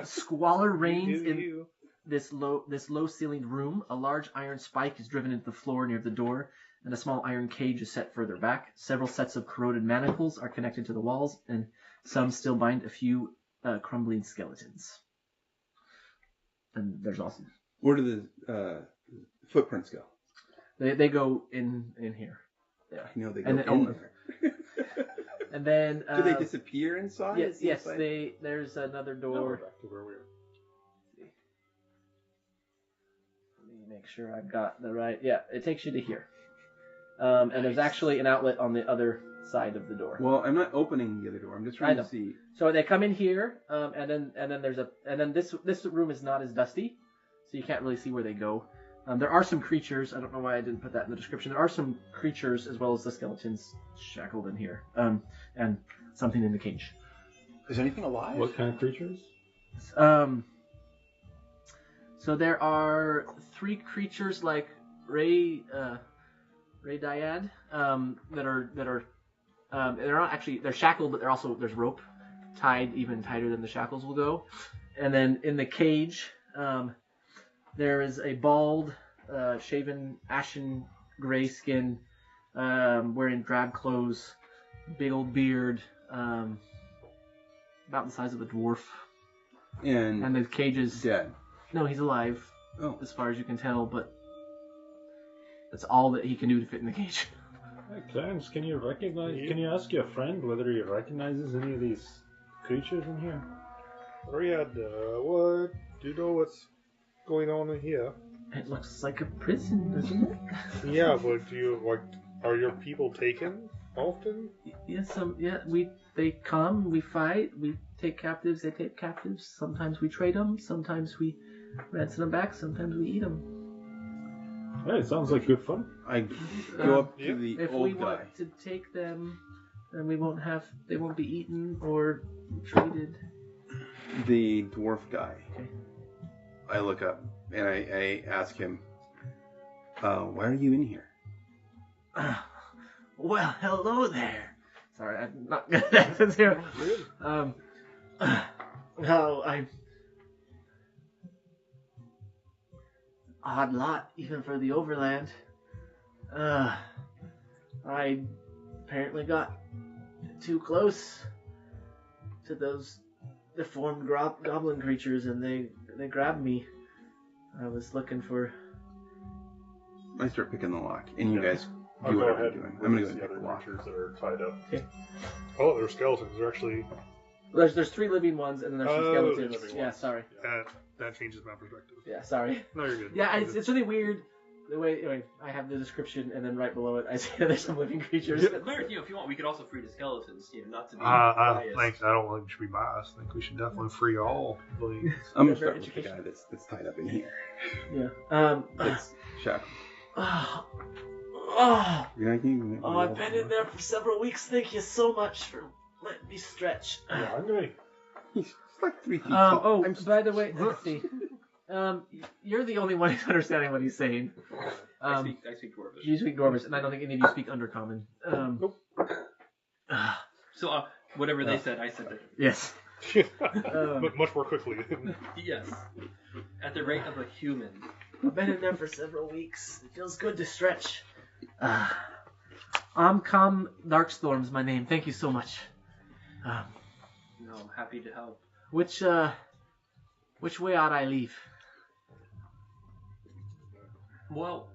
[SPEAKER 2] Squalor reigns in this low ceilinged room. A large iron spike is driven into the floor near the door, and a small iron cage is set further back. Several sets of corroded manacles are connected to the walls, and some still bind a few crumbling skeletons. And there's also...
[SPEAKER 4] Where do the footprints go?
[SPEAKER 2] They go in here. Yeah.
[SPEAKER 4] I know they go
[SPEAKER 2] And
[SPEAKER 4] in
[SPEAKER 2] then-
[SPEAKER 4] there.
[SPEAKER 2] And then...
[SPEAKER 4] Do they disappear inside?
[SPEAKER 2] Yes.
[SPEAKER 4] Inside?
[SPEAKER 2] There's another
[SPEAKER 1] Now we're
[SPEAKER 2] door.
[SPEAKER 1] back to where we were.
[SPEAKER 2] Let me make sure I've got the right... Yeah, it takes you to here. And there's actually an outlet on the other side of the door.
[SPEAKER 4] Well, I'm not opening the other door. I'm just trying to see.
[SPEAKER 2] So they come in here, and then this room is not as dusty, so you can't really see where they go. There are some creatures. I don't know why I didn't put that in the description. There are some creatures as well as the skeletons shackled in here, and something in the cage.
[SPEAKER 6] Is anything alive?
[SPEAKER 1] What kind of creatures?
[SPEAKER 2] So there are 3 creatures like Ray Dyad that are they're not actually, they're shackled, but there's rope tied even tighter than the shackles will go. And then in the cage, there is a bald, shaven, ashen gray skin, wearing drab clothes, big old beard, about the size of a dwarf. And the cage is
[SPEAKER 4] dead.
[SPEAKER 2] No, he's alive, as far as you can tell, but that's all that he can do to fit in the cage.
[SPEAKER 1] Hey, Clarence, can you ask your friend whether he recognizes any of these creatures in here?
[SPEAKER 8] What? Do you know what's going on in here?
[SPEAKER 2] It looks like a prison, doesn't it?
[SPEAKER 8] Yeah, but are your people taken often?
[SPEAKER 2] Yes, they come, we fight, we take captives, they take captives. Sometimes we trade them, sometimes we ransom them back, sometimes we eat them.
[SPEAKER 1] Hey, it sounds like good fun.
[SPEAKER 4] I go up to the
[SPEAKER 2] if
[SPEAKER 4] old
[SPEAKER 2] we
[SPEAKER 4] guy.
[SPEAKER 2] want to take them, then they won't be eaten or traded.
[SPEAKER 4] The dwarf guy.
[SPEAKER 2] Okay.
[SPEAKER 4] I look up and I ask him, why are you in here?
[SPEAKER 2] Well, hello there. Sorry, I'm not good at accents here. Well, I'm odd lot, even for the overland. I apparently got too close to those deformed goblin creatures, and they grabbed me. I was looking for...
[SPEAKER 4] I start picking the lock, and you guys
[SPEAKER 1] I'll
[SPEAKER 4] do
[SPEAKER 1] go
[SPEAKER 4] whatever
[SPEAKER 1] ahead
[SPEAKER 4] you're doing.
[SPEAKER 1] and
[SPEAKER 4] I'm going to
[SPEAKER 1] release
[SPEAKER 4] go
[SPEAKER 1] the
[SPEAKER 4] and
[SPEAKER 1] other
[SPEAKER 4] pick the lock.
[SPEAKER 1] creatures that are tied up.
[SPEAKER 2] Okay.
[SPEAKER 8] Oh, they're skeletons. They're actually...
[SPEAKER 2] There's 3 living ones, and then there's some skeletons.
[SPEAKER 1] living
[SPEAKER 2] Yeah,
[SPEAKER 1] ones.
[SPEAKER 2] sorry.
[SPEAKER 8] That changes my perspective.
[SPEAKER 2] Yeah, sorry.
[SPEAKER 8] No, you're good.
[SPEAKER 2] Yeah, it's really weird. The way I have the description, and then right below it, I say there's some living creatures.
[SPEAKER 9] Larry, if you want, we could also free the skeletons, not to be
[SPEAKER 8] I
[SPEAKER 9] biased.
[SPEAKER 8] don't think we should be biased. I think we should definitely free all. Please.
[SPEAKER 4] I'm
[SPEAKER 2] Very
[SPEAKER 4] going to start with the
[SPEAKER 2] educational.
[SPEAKER 4] guy that's tied up in here.
[SPEAKER 2] Yeah.
[SPEAKER 4] That's shackled.
[SPEAKER 2] I've been in there for several weeks. Thank you so much for letting me stretch.
[SPEAKER 1] Yeah, I'm going
[SPEAKER 4] He's like 3 feet tall.
[SPEAKER 2] By the way, let's see. You're the only one who's understanding what he's saying.
[SPEAKER 9] I speak Dwarvish.
[SPEAKER 2] You speak Dwarvish, and I don't think any of you speak Undercommon.
[SPEAKER 8] Nope.
[SPEAKER 9] So, whatever they said, I said that.
[SPEAKER 2] Yes.
[SPEAKER 8] But much more quickly.
[SPEAKER 9] Yes. At the rate of a human.
[SPEAKER 2] I've been in there for several weeks. It feels good to stretch. Omcom Darkstorm's my name. Thank you so much.
[SPEAKER 9] No, I'm happy to help.
[SPEAKER 2] Which way ought I leave?
[SPEAKER 9] Well,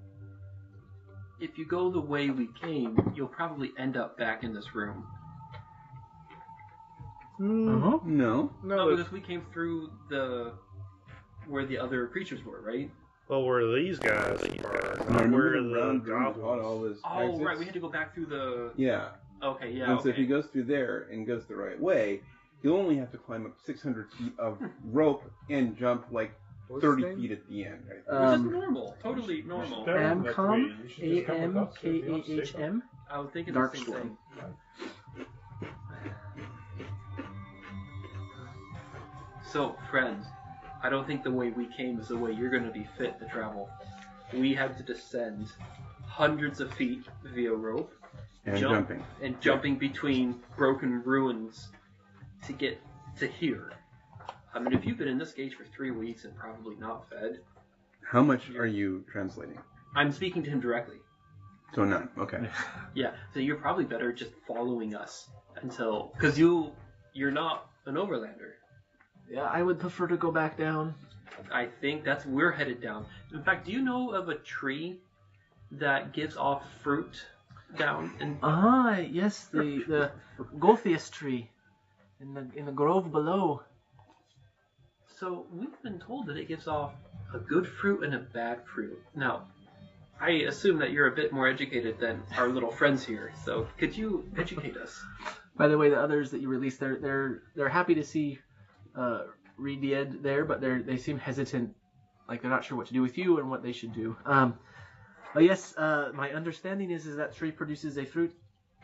[SPEAKER 9] if you go the way we came, you'll probably end up back in this room.
[SPEAKER 2] Uh-huh.
[SPEAKER 4] No.
[SPEAKER 9] No, because we came through where the other creatures were, right?
[SPEAKER 8] Well, where these guys are,
[SPEAKER 4] No,
[SPEAKER 8] not where
[SPEAKER 4] remember the round
[SPEAKER 8] the
[SPEAKER 4] room with all
[SPEAKER 8] goblins.
[SPEAKER 4] those
[SPEAKER 9] Oh,
[SPEAKER 4] exits?
[SPEAKER 9] right, we had to go back through the...
[SPEAKER 4] Yeah.
[SPEAKER 9] Okay, yeah,
[SPEAKER 4] And so
[SPEAKER 9] okay.
[SPEAKER 4] if he goes through there and goes the right way, he'll only have to climb up 600 feet of rope and jump like
[SPEAKER 8] What's his
[SPEAKER 4] 30
[SPEAKER 8] name?
[SPEAKER 4] feet at the end. I think.
[SPEAKER 9] Which is normal, totally normal.
[SPEAKER 2] Amcom,
[SPEAKER 1] You should just come with us.
[SPEAKER 2] AMKAHM.
[SPEAKER 9] I was thinking
[SPEAKER 2] Dark
[SPEAKER 9] the same
[SPEAKER 2] Storm.
[SPEAKER 9] thing. So, friends, I don't think the way we came is the way you're going to be fit to travel. We had to descend hundreds of feet via rope
[SPEAKER 4] And
[SPEAKER 9] jumping between broken ruins to get to here. I mean, if you've been in this cage for 3 weeks and probably not fed,
[SPEAKER 4] How much are you translating?
[SPEAKER 9] I'm speaking to him directly.
[SPEAKER 4] So none. Okay.
[SPEAKER 9] Yeah, so you're probably better just following us until, because you're not an overlander.
[SPEAKER 2] Yeah, I would prefer to go back down.
[SPEAKER 9] I think we're headed down. In fact, do you know of a tree that gives off fruit down?
[SPEAKER 2] Ah, yes, the Golthius tree in the grove below.
[SPEAKER 9] So we've been told that it gives off a good fruit and a bad fruit. Now, I assume that you're a bit more educated than our little friends here. So could you educate us?
[SPEAKER 2] By the way, the others that you released, they're happy to see Reed the Ed there, but they seem hesitant, like they're not sure what to do with you and what they should do. But yes, my understanding is that tree produces a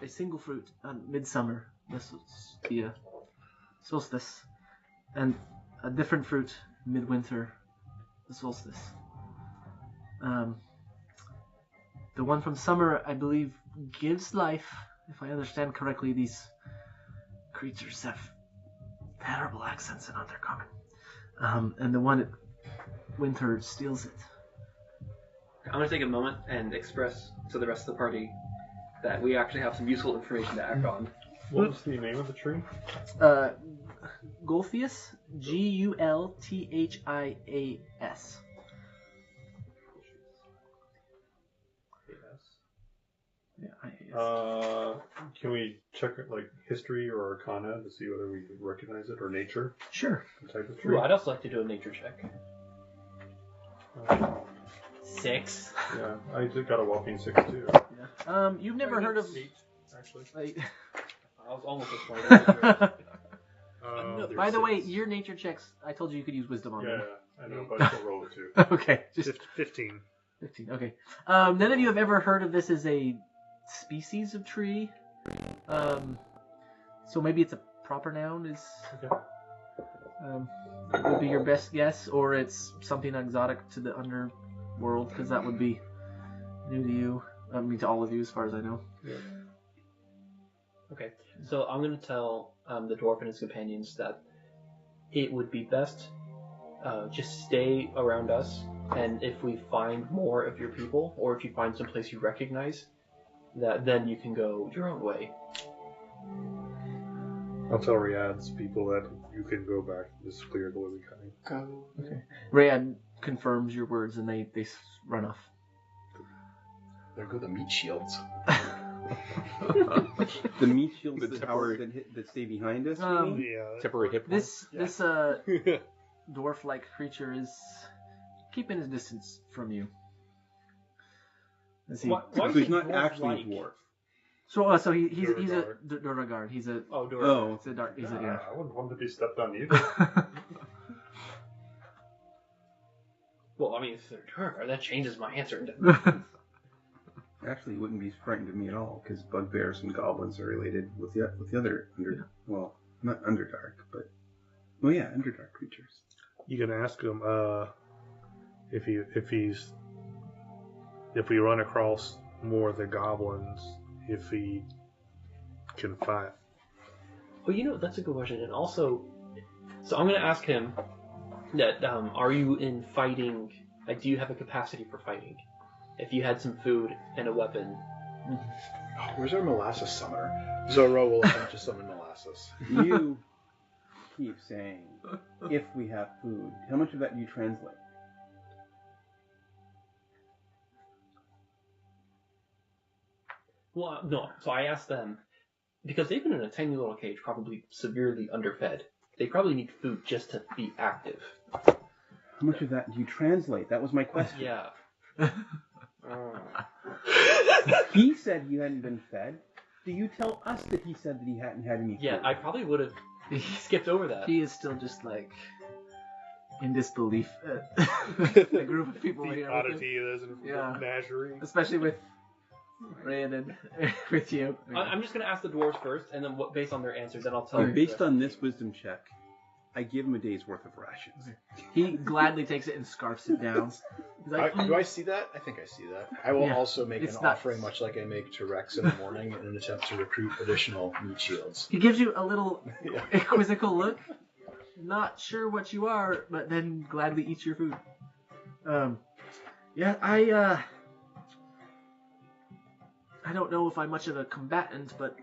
[SPEAKER 2] single fruit on midsummer. This is the solstice, and a different fruit midwinter, the solstice. The one from summer, I believe, gives life. If I understand correctly, these creatures have terrible accents in Undercommon. And the one at winter steals it.
[SPEAKER 9] I'm going to take a moment and express to the rest of the party that we actually have some useful information to act on.
[SPEAKER 1] What was the name of the tree?
[SPEAKER 2] Gulthias, Gulthias. Yeah,
[SPEAKER 1] Can we check like history or arcana to see whether we recognize it, or nature?
[SPEAKER 2] Sure.
[SPEAKER 1] The type of tree?
[SPEAKER 9] Ooh, I'd also like to do a nature check. 6.
[SPEAKER 1] Yeah, I did got a whopping 6 too.
[SPEAKER 2] Yeah. You've never heard of
[SPEAKER 1] 8, actually.
[SPEAKER 2] like.
[SPEAKER 9] I was almost as smart.
[SPEAKER 2] By the way, your nature checks. I told you could use wisdom on them.
[SPEAKER 1] Yeah, I know, but I still roll it too.
[SPEAKER 2] Okay, just
[SPEAKER 8] 15.
[SPEAKER 2] 15. Okay. None of you have ever heard of this as a species of tree. So maybe it's a proper noun. Would be your best guess, or it's something exotic to the underworld, because that would be new to you. I mean, to all of you, as far as I know.
[SPEAKER 1] Yeah.
[SPEAKER 9] Okay, so I'm going to tell the dwarf and his companions that it would be best just stay around us, and if we find more of your people, or if you find some place you recognize, that then you can go your own way.
[SPEAKER 8] I'll tell Riyadh's people that you can go back. This is clear the way we came.
[SPEAKER 9] Go.
[SPEAKER 2] Okay. Rayad confirms your words, and they run off.
[SPEAKER 6] There go the meat shields.
[SPEAKER 4] The meat shields
[SPEAKER 5] The
[SPEAKER 4] that,
[SPEAKER 5] temporary-
[SPEAKER 4] that stay behind us.
[SPEAKER 2] Um,
[SPEAKER 4] you mean?
[SPEAKER 8] Yeah.
[SPEAKER 5] Temporary hit points.
[SPEAKER 2] This dwarf-like creature is keeping his distance from you. As he-
[SPEAKER 9] Why
[SPEAKER 4] So
[SPEAKER 9] is
[SPEAKER 4] he's
[SPEAKER 9] he
[SPEAKER 4] not actually
[SPEAKER 9] dwarf-like?
[SPEAKER 4] a dwarf.
[SPEAKER 2] So he's a Duragard. He's a
[SPEAKER 9] Oh, dwarf.
[SPEAKER 4] Oh,
[SPEAKER 2] he's a dark. He's a
[SPEAKER 1] Yeah,
[SPEAKER 2] yeah.
[SPEAKER 1] I wouldn't want to be stepped on either.
[SPEAKER 9] Well, I mean, if they're dwarf, that changes my answer.
[SPEAKER 4] actually, he wouldn't be frightened of me at all, because bugbears and goblins are related with the other well, not Underdark, but Underdark creatures.
[SPEAKER 8] You can ask him if we run across more of the goblins, if he can fight.
[SPEAKER 9] Well, that's a good question. And also, so I'm going to ask him that, are you in fighting, like, do you have a capacity for fighting? If you had some food and a weapon.
[SPEAKER 6] Where's our molasses summoner? Zoro will attempt to summon molasses.
[SPEAKER 4] You keep saying, if we have food, how much of that do you translate?
[SPEAKER 9] Well, no. So I asked them, because they've been in a tiny little cage, probably severely underfed. They probably need food just to be active.
[SPEAKER 4] How much of that do you translate? That was my question.
[SPEAKER 9] Yeah.
[SPEAKER 4] He said you hadn't been fed. Do you tell us that he said that he hadn't had any food?
[SPEAKER 9] Yeah, I probably would have skipped over that.
[SPEAKER 2] He is still just like in disbelief at the group of people
[SPEAKER 8] The
[SPEAKER 2] here.
[SPEAKER 8] oddity it is in
[SPEAKER 2] Yeah.
[SPEAKER 8] menagerie.
[SPEAKER 2] Especially with Ryan and with you.
[SPEAKER 9] I'm just going to ask the dwarves first, and then based on their answers, then I'll tell you.
[SPEAKER 4] Based on this wisdom check, I give him a day's worth of rations.
[SPEAKER 2] He gladly takes it and scarfs it down. He's like,
[SPEAKER 6] Do I see that? I think I see that. I will
[SPEAKER 2] Yeah,
[SPEAKER 6] also make an
[SPEAKER 2] it's not-
[SPEAKER 6] offering, much like I make to Rex in the morning, in an attempt to recruit additional meat shields.
[SPEAKER 2] He gives you a little
[SPEAKER 6] Yeah.
[SPEAKER 2] quizzical look. Not sure what you are, but then gladly eats your food. Yeah, I don't know if I'm much of a combatant, but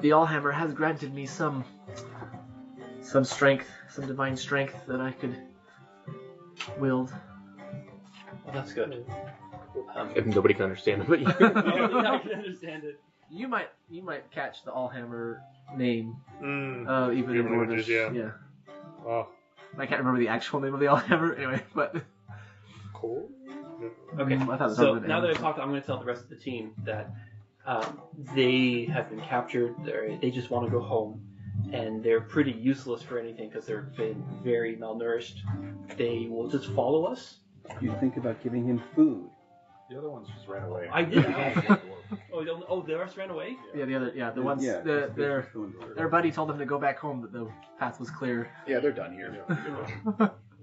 [SPEAKER 2] the Allhammer has granted me some strength, some divine strength that I could wield.
[SPEAKER 9] Well, that's good.
[SPEAKER 5] If nobody can understand it, but
[SPEAKER 9] I can understand it.
[SPEAKER 2] You might catch the Allhammer name, even in
[SPEAKER 8] Even
[SPEAKER 2] Dwarvish.
[SPEAKER 8] images, yeah. Oh,
[SPEAKER 2] I can't remember the actual name of the Allhammer anyway, but
[SPEAKER 8] cool.
[SPEAKER 9] Okay,
[SPEAKER 2] I thought it was
[SPEAKER 9] so
[SPEAKER 2] over
[SPEAKER 9] now
[SPEAKER 2] there.
[SPEAKER 9] that I talked, I'm going to tell the rest of the team that they have been captured. They just want to go home, and they're pretty useless for anything because they've been very malnourished. They will just follow us.
[SPEAKER 4] You think about giving him food.
[SPEAKER 1] The other ones just ran away.
[SPEAKER 9] I did. Oh, the rest ran away?
[SPEAKER 2] Yeah, the ones,
[SPEAKER 4] Yeah,
[SPEAKER 2] their buddy told them to go back home, that the path was clear.
[SPEAKER 6] Yeah, they're done here.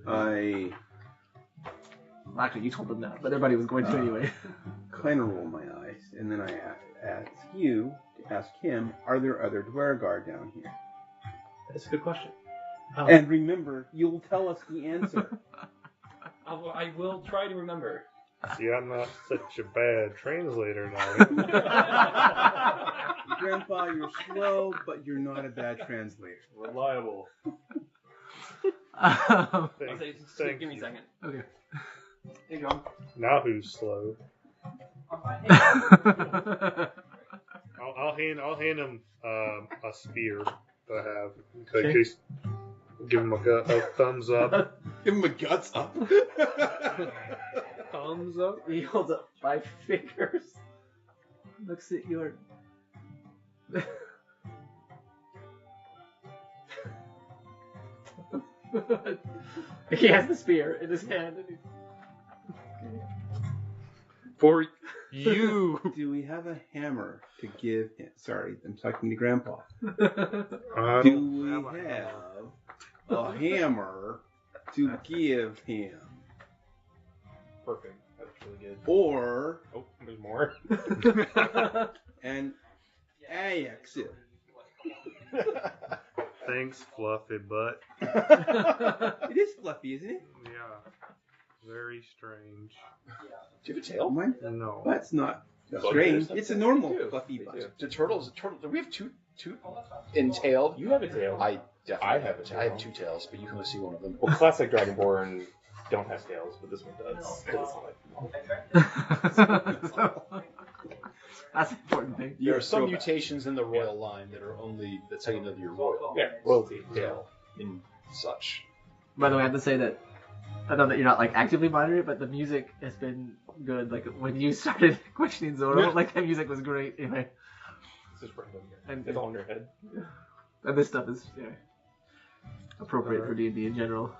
[SPEAKER 4] I
[SPEAKER 2] Well, actually, you told them that, but their buddy was going to anyway.
[SPEAKER 4] kind of roll my eyes, and then I ask you to ask him, are there other Dwergar down here?
[SPEAKER 9] That's a good question.
[SPEAKER 4] And remember, you'll tell us the answer.
[SPEAKER 9] I will try to remember.
[SPEAKER 8] See, I'm not such a bad translator now.
[SPEAKER 4] Grandpa, you're slow, but you're not a bad translator.
[SPEAKER 1] Reliable.
[SPEAKER 9] I'll say,
[SPEAKER 8] Thank
[SPEAKER 9] give me a
[SPEAKER 8] you.
[SPEAKER 9] second.
[SPEAKER 2] Okay.
[SPEAKER 9] Hey, John.
[SPEAKER 8] Now who's slow? I'll hand him a spear that I have. In case, give him a thumbs up.
[SPEAKER 6] Give him a guts up.
[SPEAKER 8] Thumbs up.
[SPEAKER 2] He holds up 5 fingers. Looks at your. He has the spear in his hand. And
[SPEAKER 5] for you.
[SPEAKER 4] Do we have a hammer to give him? Sorry, I'm talking to Grandpa.
[SPEAKER 8] I
[SPEAKER 4] Do
[SPEAKER 8] don't
[SPEAKER 4] we
[SPEAKER 8] have a
[SPEAKER 4] have a hammer to give him?
[SPEAKER 5] Perfect. That's really good.
[SPEAKER 4] Or
[SPEAKER 5] Oh, there's more.
[SPEAKER 4] an axle?
[SPEAKER 8] Thanks, fluffy butt.
[SPEAKER 4] It is fluffy, isn't it?
[SPEAKER 8] Yeah. Very strange.
[SPEAKER 6] Do you have a tail?
[SPEAKER 4] Mine?
[SPEAKER 8] No.
[SPEAKER 4] That's not
[SPEAKER 6] No.
[SPEAKER 4] strange. It's a normal
[SPEAKER 5] do.
[SPEAKER 4] fluffy
[SPEAKER 5] They
[SPEAKER 4] butt.
[SPEAKER 5] do.
[SPEAKER 6] The turtles. Do we have two in tail?
[SPEAKER 5] You have a tail.
[SPEAKER 6] I definitely
[SPEAKER 5] I have a
[SPEAKER 6] I have
[SPEAKER 5] tail.
[SPEAKER 6] 2 tails, but you can only see one of them.
[SPEAKER 5] Well, classic Dragonborn don't have tails, but this one does.
[SPEAKER 2] That's an important thing.
[SPEAKER 6] There are some
[SPEAKER 4] Throwback.
[SPEAKER 6] mutations in the royal line that are only that's how you know that you're royal
[SPEAKER 5] Yeah, royalty tail.
[SPEAKER 6] in such.
[SPEAKER 2] By the way, I have to say that I know that you're not like actively monitoring it, but the music has been good. Like when you started questioning Zoro,
[SPEAKER 5] Yeah.
[SPEAKER 2] like the music was great. Anyway,
[SPEAKER 5] It's just random.
[SPEAKER 2] And-
[SPEAKER 5] It's all in your head.
[SPEAKER 2] and this stuff is appropriate for D&D in general.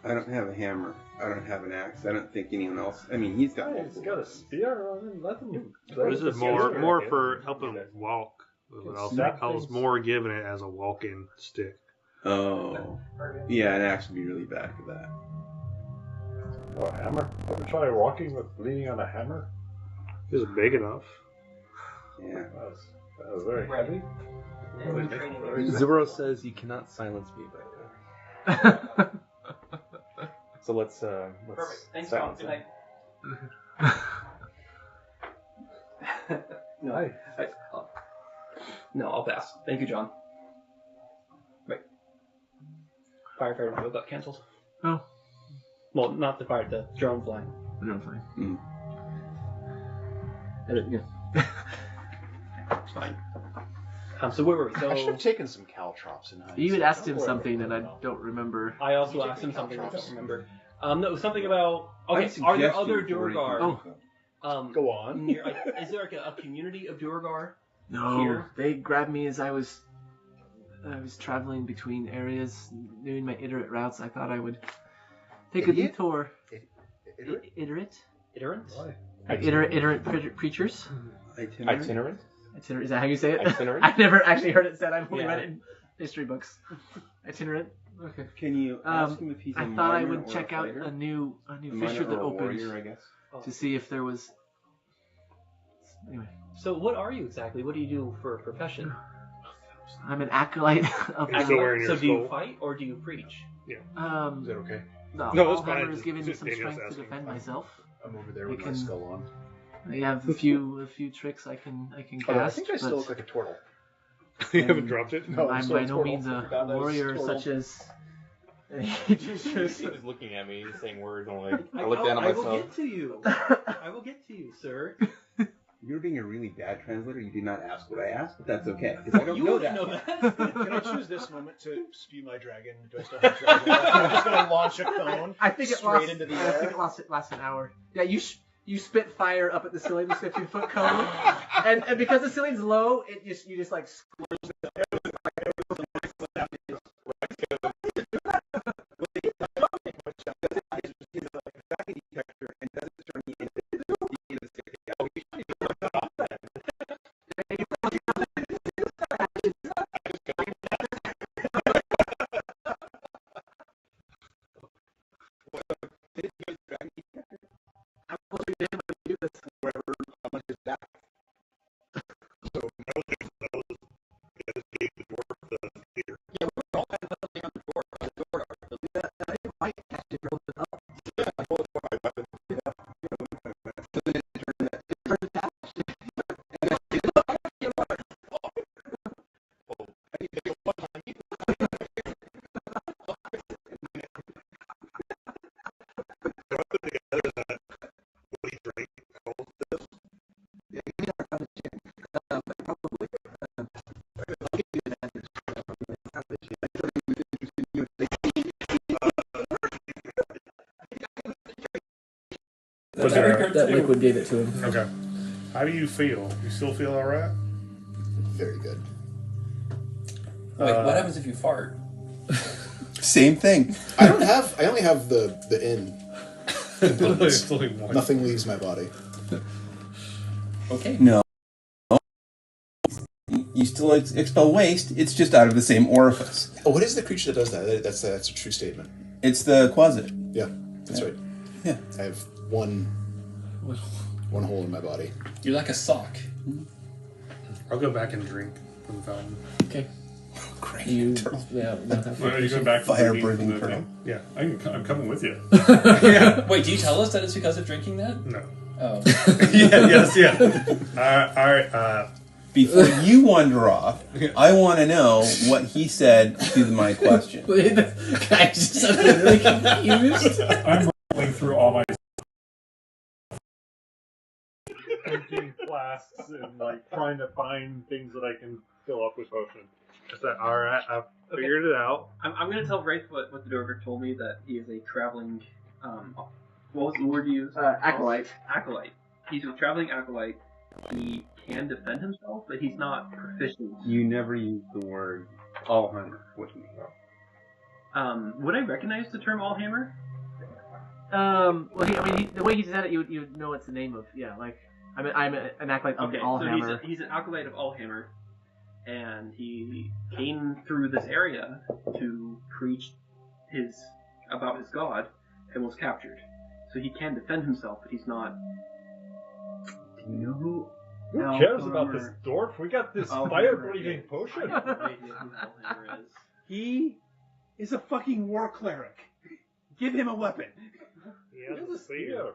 [SPEAKER 4] I don't have a hammer. I don't have an axe. I don't think anyone else. I mean, he's got.
[SPEAKER 1] He's got a spear on him. Let him.
[SPEAKER 8] This is more for helping walk. I
[SPEAKER 1] Snap
[SPEAKER 8] was
[SPEAKER 1] things.
[SPEAKER 8] more giving it as a walking stick.
[SPEAKER 4] Oh, yeah, an axe would be really bad for that.
[SPEAKER 1] Oh, a hammer. Ever try walking with leaning on a hammer?
[SPEAKER 8] Is it big enough?
[SPEAKER 4] Yeah.
[SPEAKER 1] That was very heavy.
[SPEAKER 5] Zero says you cannot silence me by that. So let's
[SPEAKER 9] Perfect. Thanks, John.
[SPEAKER 5] silence
[SPEAKER 9] Good
[SPEAKER 5] him.
[SPEAKER 9] night. No, no, I'll pass. Thank you, John. Right. Firefighter drill got cancelled.
[SPEAKER 2] Oh.
[SPEAKER 9] Well, not the fire, the drone flying.
[SPEAKER 2] No, fine.
[SPEAKER 9] It's fine. So where were we?
[SPEAKER 6] I should
[SPEAKER 9] So
[SPEAKER 6] have taken some caltrops in high
[SPEAKER 2] You had
[SPEAKER 6] school.
[SPEAKER 2] asked him something, and I don't remember.
[SPEAKER 9] I also
[SPEAKER 6] You
[SPEAKER 9] asked
[SPEAKER 6] take
[SPEAKER 9] him
[SPEAKER 6] the
[SPEAKER 9] something I
[SPEAKER 6] caltrops.
[SPEAKER 9] don't remember. No, something about.
[SPEAKER 4] I'd
[SPEAKER 9] Okay, are there
[SPEAKER 4] suggest
[SPEAKER 9] other
[SPEAKER 4] you where you
[SPEAKER 9] Durgar?
[SPEAKER 4] can-
[SPEAKER 6] Go on.
[SPEAKER 9] Near, like, is there like a community of Durgar?
[SPEAKER 2] No,
[SPEAKER 9] Here?
[SPEAKER 2] they grabbed me as I was traveling between areas, doing my iterate routes. I thought I would take a
[SPEAKER 6] Idiot?
[SPEAKER 2] detour.
[SPEAKER 6] Iterate?
[SPEAKER 2] Iterate?
[SPEAKER 9] Iterants?
[SPEAKER 2] Like iterate preachers?
[SPEAKER 4] Itinerant?
[SPEAKER 5] Itinerant?
[SPEAKER 2] Itinerant, is that how you say it?
[SPEAKER 5] Itinerant?
[SPEAKER 2] I've never actually heard it said. I've only
[SPEAKER 9] Yeah.
[SPEAKER 2] read it in history books. Itinerant? Okay.
[SPEAKER 4] Can you ask him if he's a
[SPEAKER 2] I thought I
[SPEAKER 4] miner
[SPEAKER 2] would
[SPEAKER 4] or
[SPEAKER 2] check
[SPEAKER 4] a
[SPEAKER 2] out
[SPEAKER 4] fighter?
[SPEAKER 2] a new
[SPEAKER 4] A miner
[SPEAKER 2] fissure that
[SPEAKER 4] or a
[SPEAKER 2] opened
[SPEAKER 4] warrior, I guess.
[SPEAKER 2] to see if there was. Anyway,
[SPEAKER 9] So what are you exactly? What do you do for a profession?
[SPEAKER 2] I'm an acolyte of
[SPEAKER 8] You're still wearing your
[SPEAKER 9] So do you
[SPEAKER 8] skull?
[SPEAKER 9] fight or do you preach?
[SPEAKER 6] Is that okay?
[SPEAKER 2] No,
[SPEAKER 8] No, it's
[SPEAKER 2] Allhammer
[SPEAKER 8] fine.
[SPEAKER 2] has given me
[SPEAKER 8] Just
[SPEAKER 2] some
[SPEAKER 8] Daniel's
[SPEAKER 2] strength to
[SPEAKER 8] asking.
[SPEAKER 2] defend myself.
[SPEAKER 6] I'm over there
[SPEAKER 2] We
[SPEAKER 6] with my
[SPEAKER 2] can-
[SPEAKER 6] skull on.
[SPEAKER 2] I have a few tricks I can cast.
[SPEAKER 6] Although I think I still
[SPEAKER 2] but
[SPEAKER 6] look like a turtle.
[SPEAKER 8] You haven't dropped it?
[SPEAKER 6] No,
[SPEAKER 2] I'm
[SPEAKER 6] still
[SPEAKER 2] by
[SPEAKER 6] a
[SPEAKER 2] no
[SPEAKER 6] turtle.
[SPEAKER 2] means a
[SPEAKER 6] Forgot I was
[SPEAKER 2] warrior
[SPEAKER 6] turtle.
[SPEAKER 2] such as.
[SPEAKER 5] He was looking at me, saying words only. I looked down at
[SPEAKER 9] I will
[SPEAKER 5] myself.
[SPEAKER 9] get to you. I will get to you, sir.
[SPEAKER 4] You're being a really bad translator. You did not ask what I asked, but that's okay. Because I don't
[SPEAKER 9] You
[SPEAKER 4] know
[SPEAKER 9] wouldn't
[SPEAKER 4] that.
[SPEAKER 9] know that.
[SPEAKER 6] Can I choose this moment to spew my dragon? Do I still have dragon? I'm just going to launch a cone
[SPEAKER 2] I think it
[SPEAKER 6] straight
[SPEAKER 2] lost.
[SPEAKER 6] into the
[SPEAKER 2] I think
[SPEAKER 6] air.
[SPEAKER 2] it lasts an hour. Yeah, you spit fire up at the ceiling, the 15-foot cone, and because the ceiling's low, you just like. That liquid gave it to him.
[SPEAKER 8] Okay. How do you feel? You still feel alright?
[SPEAKER 6] Very good.
[SPEAKER 10] Wait, what happens if you fart?
[SPEAKER 11] Same thing.
[SPEAKER 6] I only have the in. components.
[SPEAKER 8] It's only one.
[SPEAKER 6] Nothing leaves my body.
[SPEAKER 10] Okay.
[SPEAKER 11] No. You still expel waste. It's just out of the same orifice.
[SPEAKER 6] Oh, what is the creature that does that? That's a true statement.
[SPEAKER 11] It's the quasit.
[SPEAKER 6] Yeah, that's right.
[SPEAKER 11] Yeah.
[SPEAKER 6] I have one hole in my body.
[SPEAKER 10] You're like a sock.
[SPEAKER 8] I'll go back and drink from the fountain.
[SPEAKER 10] Okay.
[SPEAKER 11] Great.
[SPEAKER 10] You, yeah.
[SPEAKER 1] Are you going back to
[SPEAKER 11] Fire
[SPEAKER 1] the
[SPEAKER 11] breathing
[SPEAKER 1] thing?
[SPEAKER 11] turtle.
[SPEAKER 1] Yeah, I'm coming with you.
[SPEAKER 10] Wait, do you tell us that it's because of drinking that?
[SPEAKER 8] No.
[SPEAKER 10] Oh.
[SPEAKER 1] Yeah. All right.
[SPEAKER 11] Before you wander off, I want to know what he said to my question.
[SPEAKER 10] I just am really confused.
[SPEAKER 1] I'm rolling through all my emptying flasks and like trying to find things that I can fill up with potion. Is that all right? I've figured it out.
[SPEAKER 9] I'm going to tell Wraith what the Durgar told me, that he is a traveling, what was the word you used?
[SPEAKER 2] Acolyte.
[SPEAKER 9] Acolyte. He's a traveling acolyte. He can defend himself, but he's not proficient.
[SPEAKER 4] You never use the word Allhammer with me.
[SPEAKER 9] Would I recognize the term Allhammer?
[SPEAKER 2] Well, the way he said it, you would know it's the name of. Yeah, like I'm an acolyte of
[SPEAKER 9] Okay,
[SPEAKER 2] Allhammer.
[SPEAKER 9] so he's an acolyte of Allhammer, and he came through this area to preach about his god, and was captured. So he can defend himself, but he's not.
[SPEAKER 4] Do you know who?
[SPEAKER 1] Who cares about this dwarf? We got this fire-breathing potion.
[SPEAKER 9] Allhammer is.
[SPEAKER 4] He is a fucking war cleric. Give him a weapon.
[SPEAKER 8] He has a spear.
[SPEAKER 1] Here.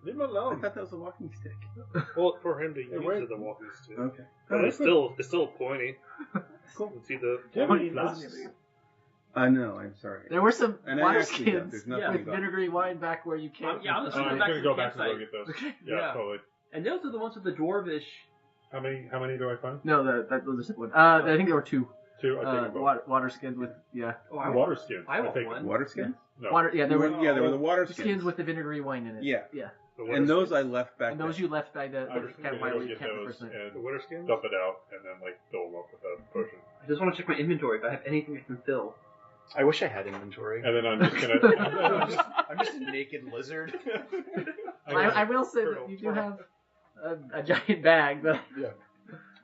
[SPEAKER 1] Leave him
[SPEAKER 4] I
[SPEAKER 1] alone.
[SPEAKER 4] thought that was a walking stick.
[SPEAKER 8] Well, for him to use
[SPEAKER 1] wait.
[SPEAKER 8] it, the walking stick.
[SPEAKER 4] Okay.
[SPEAKER 8] But it's still pointy.
[SPEAKER 1] Cool.
[SPEAKER 8] You see the
[SPEAKER 1] Do you have any flasks?
[SPEAKER 4] No, I'm sorry.
[SPEAKER 2] There were some
[SPEAKER 4] And I
[SPEAKER 2] water
[SPEAKER 4] actually don't.
[SPEAKER 2] skins
[SPEAKER 4] There's nothing
[SPEAKER 2] with
[SPEAKER 4] about it.
[SPEAKER 2] vinegary wine back where you came.
[SPEAKER 9] Yeah, I'm just
[SPEAKER 1] I'm
[SPEAKER 9] going
[SPEAKER 1] gonna
[SPEAKER 9] back to
[SPEAKER 1] go
[SPEAKER 9] the
[SPEAKER 1] back and
[SPEAKER 9] campsite.
[SPEAKER 1] go get those.
[SPEAKER 2] Okay.
[SPEAKER 1] Yeah,
[SPEAKER 9] Yeah.
[SPEAKER 1] totally.
[SPEAKER 9] And those are the ones with the dwarvish.
[SPEAKER 1] How many do I find?
[SPEAKER 2] No, that was the second one. I think there were 2.
[SPEAKER 1] 2. I take them both.
[SPEAKER 2] Water skins with
[SPEAKER 9] Oh, I
[SPEAKER 1] Water skins.
[SPEAKER 9] I want
[SPEAKER 1] take
[SPEAKER 9] one.
[SPEAKER 4] Water skins?
[SPEAKER 1] No.
[SPEAKER 2] water. Yeah, there were
[SPEAKER 4] there were the water
[SPEAKER 2] skins
[SPEAKER 4] skins.
[SPEAKER 2] with the vinegary wine in it.
[SPEAKER 4] Yeah.
[SPEAKER 2] Yeah.
[SPEAKER 1] The water
[SPEAKER 4] And those
[SPEAKER 1] skins.
[SPEAKER 4] I left back
[SPEAKER 2] And those
[SPEAKER 4] there.
[SPEAKER 2] you left by the
[SPEAKER 1] I was gonna
[SPEAKER 2] campfire
[SPEAKER 1] go
[SPEAKER 2] where you
[SPEAKER 1] get
[SPEAKER 2] camped the
[SPEAKER 1] those
[SPEAKER 2] first night.
[SPEAKER 1] and
[SPEAKER 8] The water skins?
[SPEAKER 1] dump it out and then like fill them up with a potion.
[SPEAKER 9] I just want to check my inventory if I have anything I can fill.
[SPEAKER 6] I wish I had inventory.
[SPEAKER 1] And then I'm just gonna.
[SPEAKER 6] I'm just a naked lizard.
[SPEAKER 2] I will say that you do have a giant bag, though.
[SPEAKER 6] Yeah.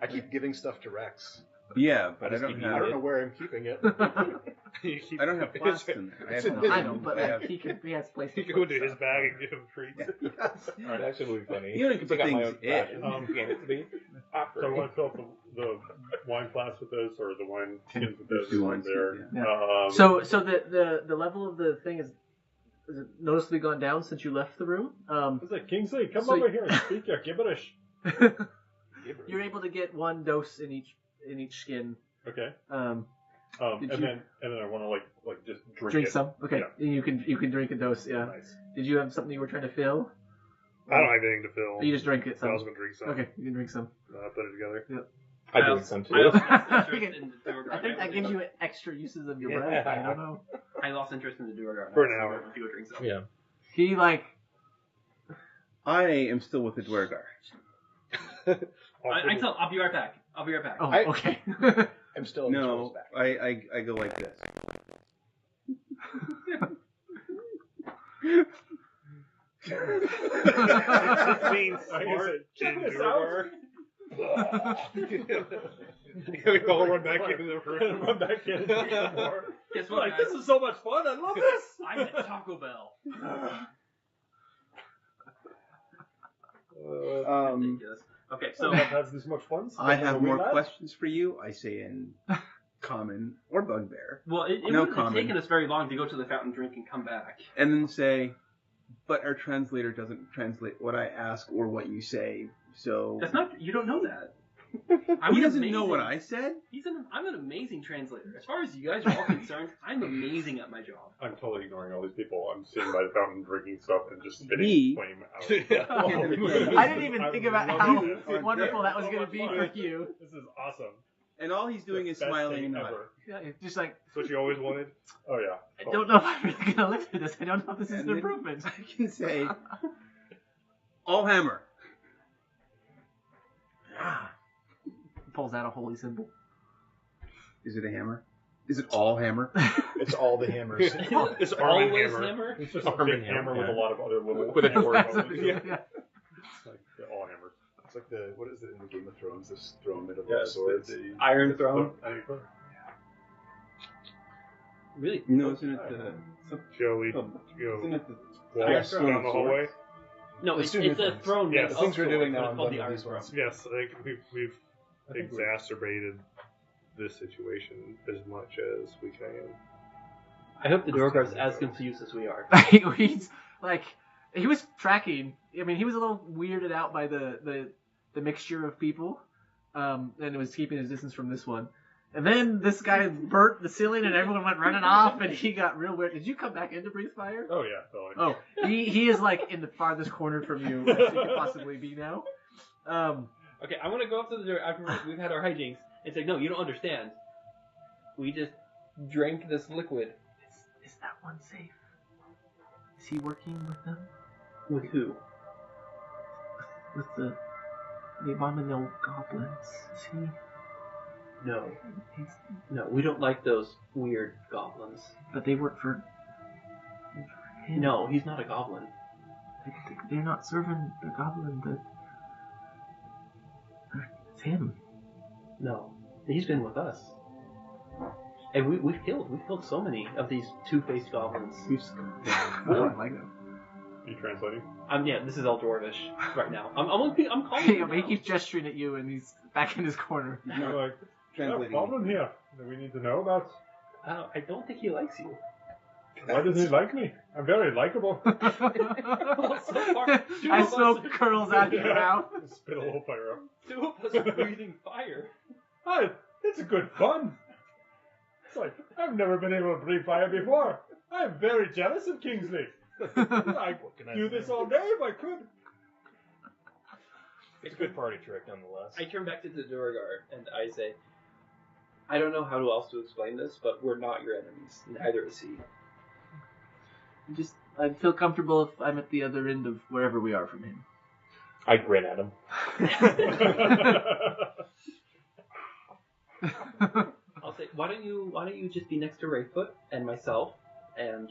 [SPEAKER 6] I keep giving stuff to Rex.
[SPEAKER 4] Yeah, but I
[SPEAKER 5] just
[SPEAKER 4] don't
[SPEAKER 5] keep
[SPEAKER 6] I
[SPEAKER 4] have.
[SPEAKER 6] don't know where I'm keeping it.
[SPEAKER 4] I don't have flasks in there. I have
[SPEAKER 2] I know, but
[SPEAKER 4] I have,
[SPEAKER 2] he has places.
[SPEAKER 8] You go into his bag and give him treats.
[SPEAKER 5] That actually would be funny.
[SPEAKER 4] You know, you can
[SPEAKER 5] Take
[SPEAKER 4] put
[SPEAKER 5] out my
[SPEAKER 4] things
[SPEAKER 5] own bag
[SPEAKER 4] in.
[SPEAKER 5] and hand it to me.
[SPEAKER 1] So I want to fill up the wine flask with this, or the wine skins with
[SPEAKER 4] There's
[SPEAKER 1] this.
[SPEAKER 4] 2 wine
[SPEAKER 1] there.
[SPEAKER 4] skins,
[SPEAKER 2] Yeah. So the level of the thing is it noticeably gone down since you left the room?
[SPEAKER 1] It's like Kingsley, come
[SPEAKER 2] So-
[SPEAKER 1] over here and speak your gibberish.
[SPEAKER 2] You're able to get 1 dose in each skin.
[SPEAKER 1] Okay.
[SPEAKER 2] Um,
[SPEAKER 1] And
[SPEAKER 2] Did you-
[SPEAKER 1] then I want to like just drink
[SPEAKER 2] drink
[SPEAKER 1] it.
[SPEAKER 2] some. Okay,
[SPEAKER 1] Yeah.
[SPEAKER 2] and you can drink a dose. Yeah.
[SPEAKER 1] Nice.
[SPEAKER 2] Did you have something you were trying to fill?
[SPEAKER 8] I don't have anything to fill.
[SPEAKER 2] Or you just drink it.
[SPEAKER 8] So I
[SPEAKER 2] Some.
[SPEAKER 8] was going to drink some.
[SPEAKER 2] Okay, you can drink some.
[SPEAKER 8] Put it together.
[SPEAKER 5] I drink some too.
[SPEAKER 9] I lost interest
[SPEAKER 2] Okay.
[SPEAKER 9] in the Duergar.
[SPEAKER 2] I think that gives you extra uses of your breath. I don't know.
[SPEAKER 9] I lost interest in the Duergar.
[SPEAKER 8] For an hour.
[SPEAKER 9] If you go drink some.
[SPEAKER 5] Yeah.
[SPEAKER 2] He like
[SPEAKER 4] I am still with the Dwergar.
[SPEAKER 9] I'll be right back. I'll be right back.
[SPEAKER 2] oh
[SPEAKER 6] I-
[SPEAKER 2] okay.
[SPEAKER 6] I'm still in
[SPEAKER 4] No,
[SPEAKER 6] back.
[SPEAKER 4] I go like this.
[SPEAKER 8] Means
[SPEAKER 1] I guess
[SPEAKER 8] smart
[SPEAKER 1] it-
[SPEAKER 8] in
[SPEAKER 1] check this
[SPEAKER 8] Duergar. We all run back into the room.
[SPEAKER 1] Run back in and drink some more.
[SPEAKER 9] Guess what?
[SPEAKER 1] Like,
[SPEAKER 9] guys?
[SPEAKER 1] this is so much fun. I love this.
[SPEAKER 9] I'm at Taco Bell. Ridiculous. Okay, so
[SPEAKER 1] That has this much fun.
[SPEAKER 4] I have more
[SPEAKER 1] questions.
[SPEAKER 4] questions for you. I say in common or bugbear,
[SPEAKER 9] well, it
[SPEAKER 4] No
[SPEAKER 9] wouldn't have
[SPEAKER 4] comment.
[SPEAKER 9] taken us very long to go to the fountain, drink, and come back.
[SPEAKER 4] and then say, but our translator doesn't translate what I ask or what you say. So
[SPEAKER 9] That's not. You don't know that.
[SPEAKER 4] he doesn't know what I said.
[SPEAKER 9] I'm an amazing translator. As far as you guys are all concerned, I'm amazing at my job.
[SPEAKER 1] I'm totally ignoring all these people. I'm sitting by the fountain drinking stuff and just spitting
[SPEAKER 4] Me?
[SPEAKER 1] flame out.
[SPEAKER 2] I didn't even think about how
[SPEAKER 1] loving this.
[SPEAKER 2] wonderful that was
[SPEAKER 1] So
[SPEAKER 2] going to
[SPEAKER 1] much
[SPEAKER 2] be
[SPEAKER 1] fun.
[SPEAKER 2] for you.
[SPEAKER 1] This is awesome.
[SPEAKER 4] And all he's doing
[SPEAKER 1] The
[SPEAKER 4] is
[SPEAKER 1] best
[SPEAKER 4] smiling
[SPEAKER 1] thing
[SPEAKER 4] and nodding.
[SPEAKER 1] ever.
[SPEAKER 2] Yeah, it's just like
[SPEAKER 8] That's what you always wanted.
[SPEAKER 1] Oh yeah.
[SPEAKER 2] I don't know if I'm really going to live through this. I don't know if this is
[SPEAKER 4] And
[SPEAKER 2] an
[SPEAKER 4] then-
[SPEAKER 2] improvement.
[SPEAKER 4] I can say, all hammer.
[SPEAKER 2] Pulls out a holy symbol.
[SPEAKER 4] Is it a hammer? Is it all hammer?
[SPEAKER 6] It's all the hammers.
[SPEAKER 9] It's
[SPEAKER 8] Arm and
[SPEAKER 9] always
[SPEAKER 8] hammer.
[SPEAKER 9] hammer.
[SPEAKER 1] It's just a
[SPEAKER 5] Arm
[SPEAKER 1] big
[SPEAKER 5] and
[SPEAKER 1] hammer
[SPEAKER 5] hammer,
[SPEAKER 1] with a lot of other little
[SPEAKER 5] With a
[SPEAKER 1] hammers.
[SPEAKER 5] door.
[SPEAKER 1] Yeah.
[SPEAKER 2] Yeah.
[SPEAKER 1] It's like they're all hammers.
[SPEAKER 6] It's like the what is it in the Game of Thrones? This throne made of
[SPEAKER 1] Yeah,
[SPEAKER 6] swords.
[SPEAKER 1] the
[SPEAKER 5] Iron Throne.
[SPEAKER 9] Really?
[SPEAKER 4] No, isn't it the?
[SPEAKER 8] Joey,
[SPEAKER 4] Isn't
[SPEAKER 8] go
[SPEAKER 4] it the?
[SPEAKER 8] walk
[SPEAKER 4] Yes,
[SPEAKER 8] down the hallway.
[SPEAKER 9] No,
[SPEAKER 6] Let's
[SPEAKER 9] it's
[SPEAKER 6] do new
[SPEAKER 9] a
[SPEAKER 6] things.
[SPEAKER 9] throne.
[SPEAKER 8] Yeah,
[SPEAKER 9] made
[SPEAKER 8] the
[SPEAKER 9] of
[SPEAKER 6] things we're
[SPEAKER 9] stone,
[SPEAKER 6] doing
[SPEAKER 9] so
[SPEAKER 6] now
[SPEAKER 9] it's
[SPEAKER 6] on
[SPEAKER 9] called
[SPEAKER 6] one
[SPEAKER 9] the
[SPEAKER 6] of
[SPEAKER 9] Iron
[SPEAKER 6] these
[SPEAKER 9] Throne.
[SPEAKER 6] ones.
[SPEAKER 8] Yes, I think we've
[SPEAKER 1] I think we're-
[SPEAKER 8] exacerbated this situation as much as we can.
[SPEAKER 9] I hope the Duergar is as confused as we are.
[SPEAKER 2] He's like he was tracking. I mean, he was a little weirded out by the mixture of people, and it was keeping his distance from this one. And then this guy burnt the ceiling, and everyone went running off, and he got real weird. Did you come back in to breathe fire?
[SPEAKER 1] Oh yeah. Totally.
[SPEAKER 2] Oh, he is like in the farthest corner from you as he could possibly be now.
[SPEAKER 9] Okay, I want to go up to the door after we've had our hijinks and say, no, you don't understand. We just drank this liquid.
[SPEAKER 2] Is that one safe? Is he working with them?
[SPEAKER 9] With who?
[SPEAKER 2] With the abominable goblins? Is he?
[SPEAKER 9] No.
[SPEAKER 2] He's,
[SPEAKER 9] No, we don't like those weird goblins.
[SPEAKER 2] but they work for him.
[SPEAKER 9] No, he's not a goblin.
[SPEAKER 2] They're not serving the goblin, but it's him.
[SPEAKER 9] No. He's been with us. And we've killed so many of these two-faced goblins.
[SPEAKER 2] I don't like them.
[SPEAKER 1] Are you translating?
[SPEAKER 9] Yeah, this is all Dwarvish right now. I'm calling
[SPEAKER 2] He
[SPEAKER 9] you now.
[SPEAKER 2] keeps gesturing at you, and he's back in his corner.
[SPEAKER 1] You're like, no
[SPEAKER 4] Translating.
[SPEAKER 1] problem here that we need to know about.
[SPEAKER 9] I don't think he likes you.
[SPEAKER 1] Why doesn't he like me? I'm very likable.
[SPEAKER 9] Well, so far, two
[SPEAKER 2] I
[SPEAKER 9] of us-
[SPEAKER 2] smoke curls out of your mouth.
[SPEAKER 1] Spit a little fire up.
[SPEAKER 9] Two of us are breathing fire.
[SPEAKER 1] Hi, it's a good fun. It's like, I've never been able to breathe fire before. I'm very jealous of Kingsley. I do this all day if I could.
[SPEAKER 5] It's a good party trick, nonetheless.
[SPEAKER 9] I turn back to the Durgar and I say, I don't know how else to explain this, but we're not your enemies. Neither is he.
[SPEAKER 2] I feel comfortable if I'm at the other end of wherever we are from him.
[SPEAKER 5] I grin at him.
[SPEAKER 9] I'll say, why don't you just be next to Wraithfoot and myself and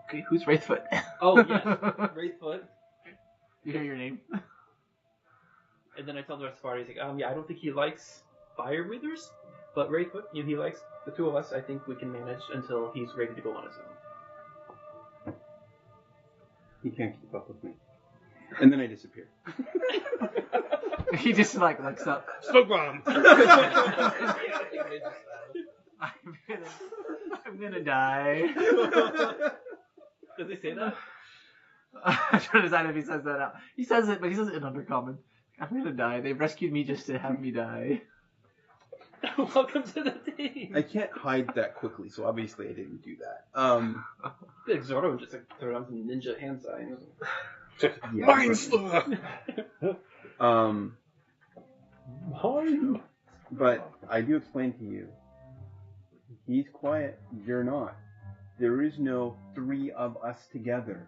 [SPEAKER 2] Okay, who's Wraithfoot?
[SPEAKER 9] oh yes, Wraithfoot.
[SPEAKER 2] You hear your name?
[SPEAKER 9] And then I tell the rest of the party, he's like, yeah, I don't think he likes fire breathers, but Wraithfoot, he likes the two of us. I think we can manage until he's ready to go on his own.
[SPEAKER 4] He can't keep up with me. And then I disappear.
[SPEAKER 2] He just like looks up.
[SPEAKER 8] Smoke bomb.
[SPEAKER 2] I'm gonna die.
[SPEAKER 9] Does he say that?
[SPEAKER 2] I'm trying to decide if he says that out. He says it, but he says it in undercommon. I'm gonna die. They rescued me just to have me die.
[SPEAKER 9] Welcome to the team.
[SPEAKER 4] I can't hide that quickly, so obviously I didn't do that.
[SPEAKER 9] Big Zoro would just like throw down some ninja hand signs.
[SPEAKER 8] Mine.
[SPEAKER 4] But I do explain to you, he's quiet, you're not. There is no three of us together.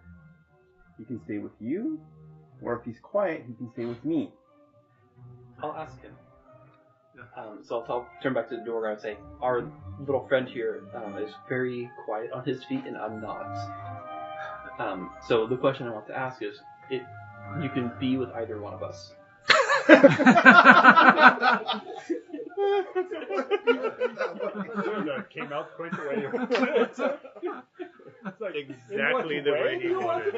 [SPEAKER 4] He can stay with you, or if he's quiet, he can stay with me.
[SPEAKER 9] I'll ask him. So I'll turn back to the door and say, our little friend here is very quiet on his feet, and I'm not. So the question I want to ask is, if you can be with either one of us.
[SPEAKER 1] That came out quite the way. It's like
[SPEAKER 8] Exactly the way he wanted.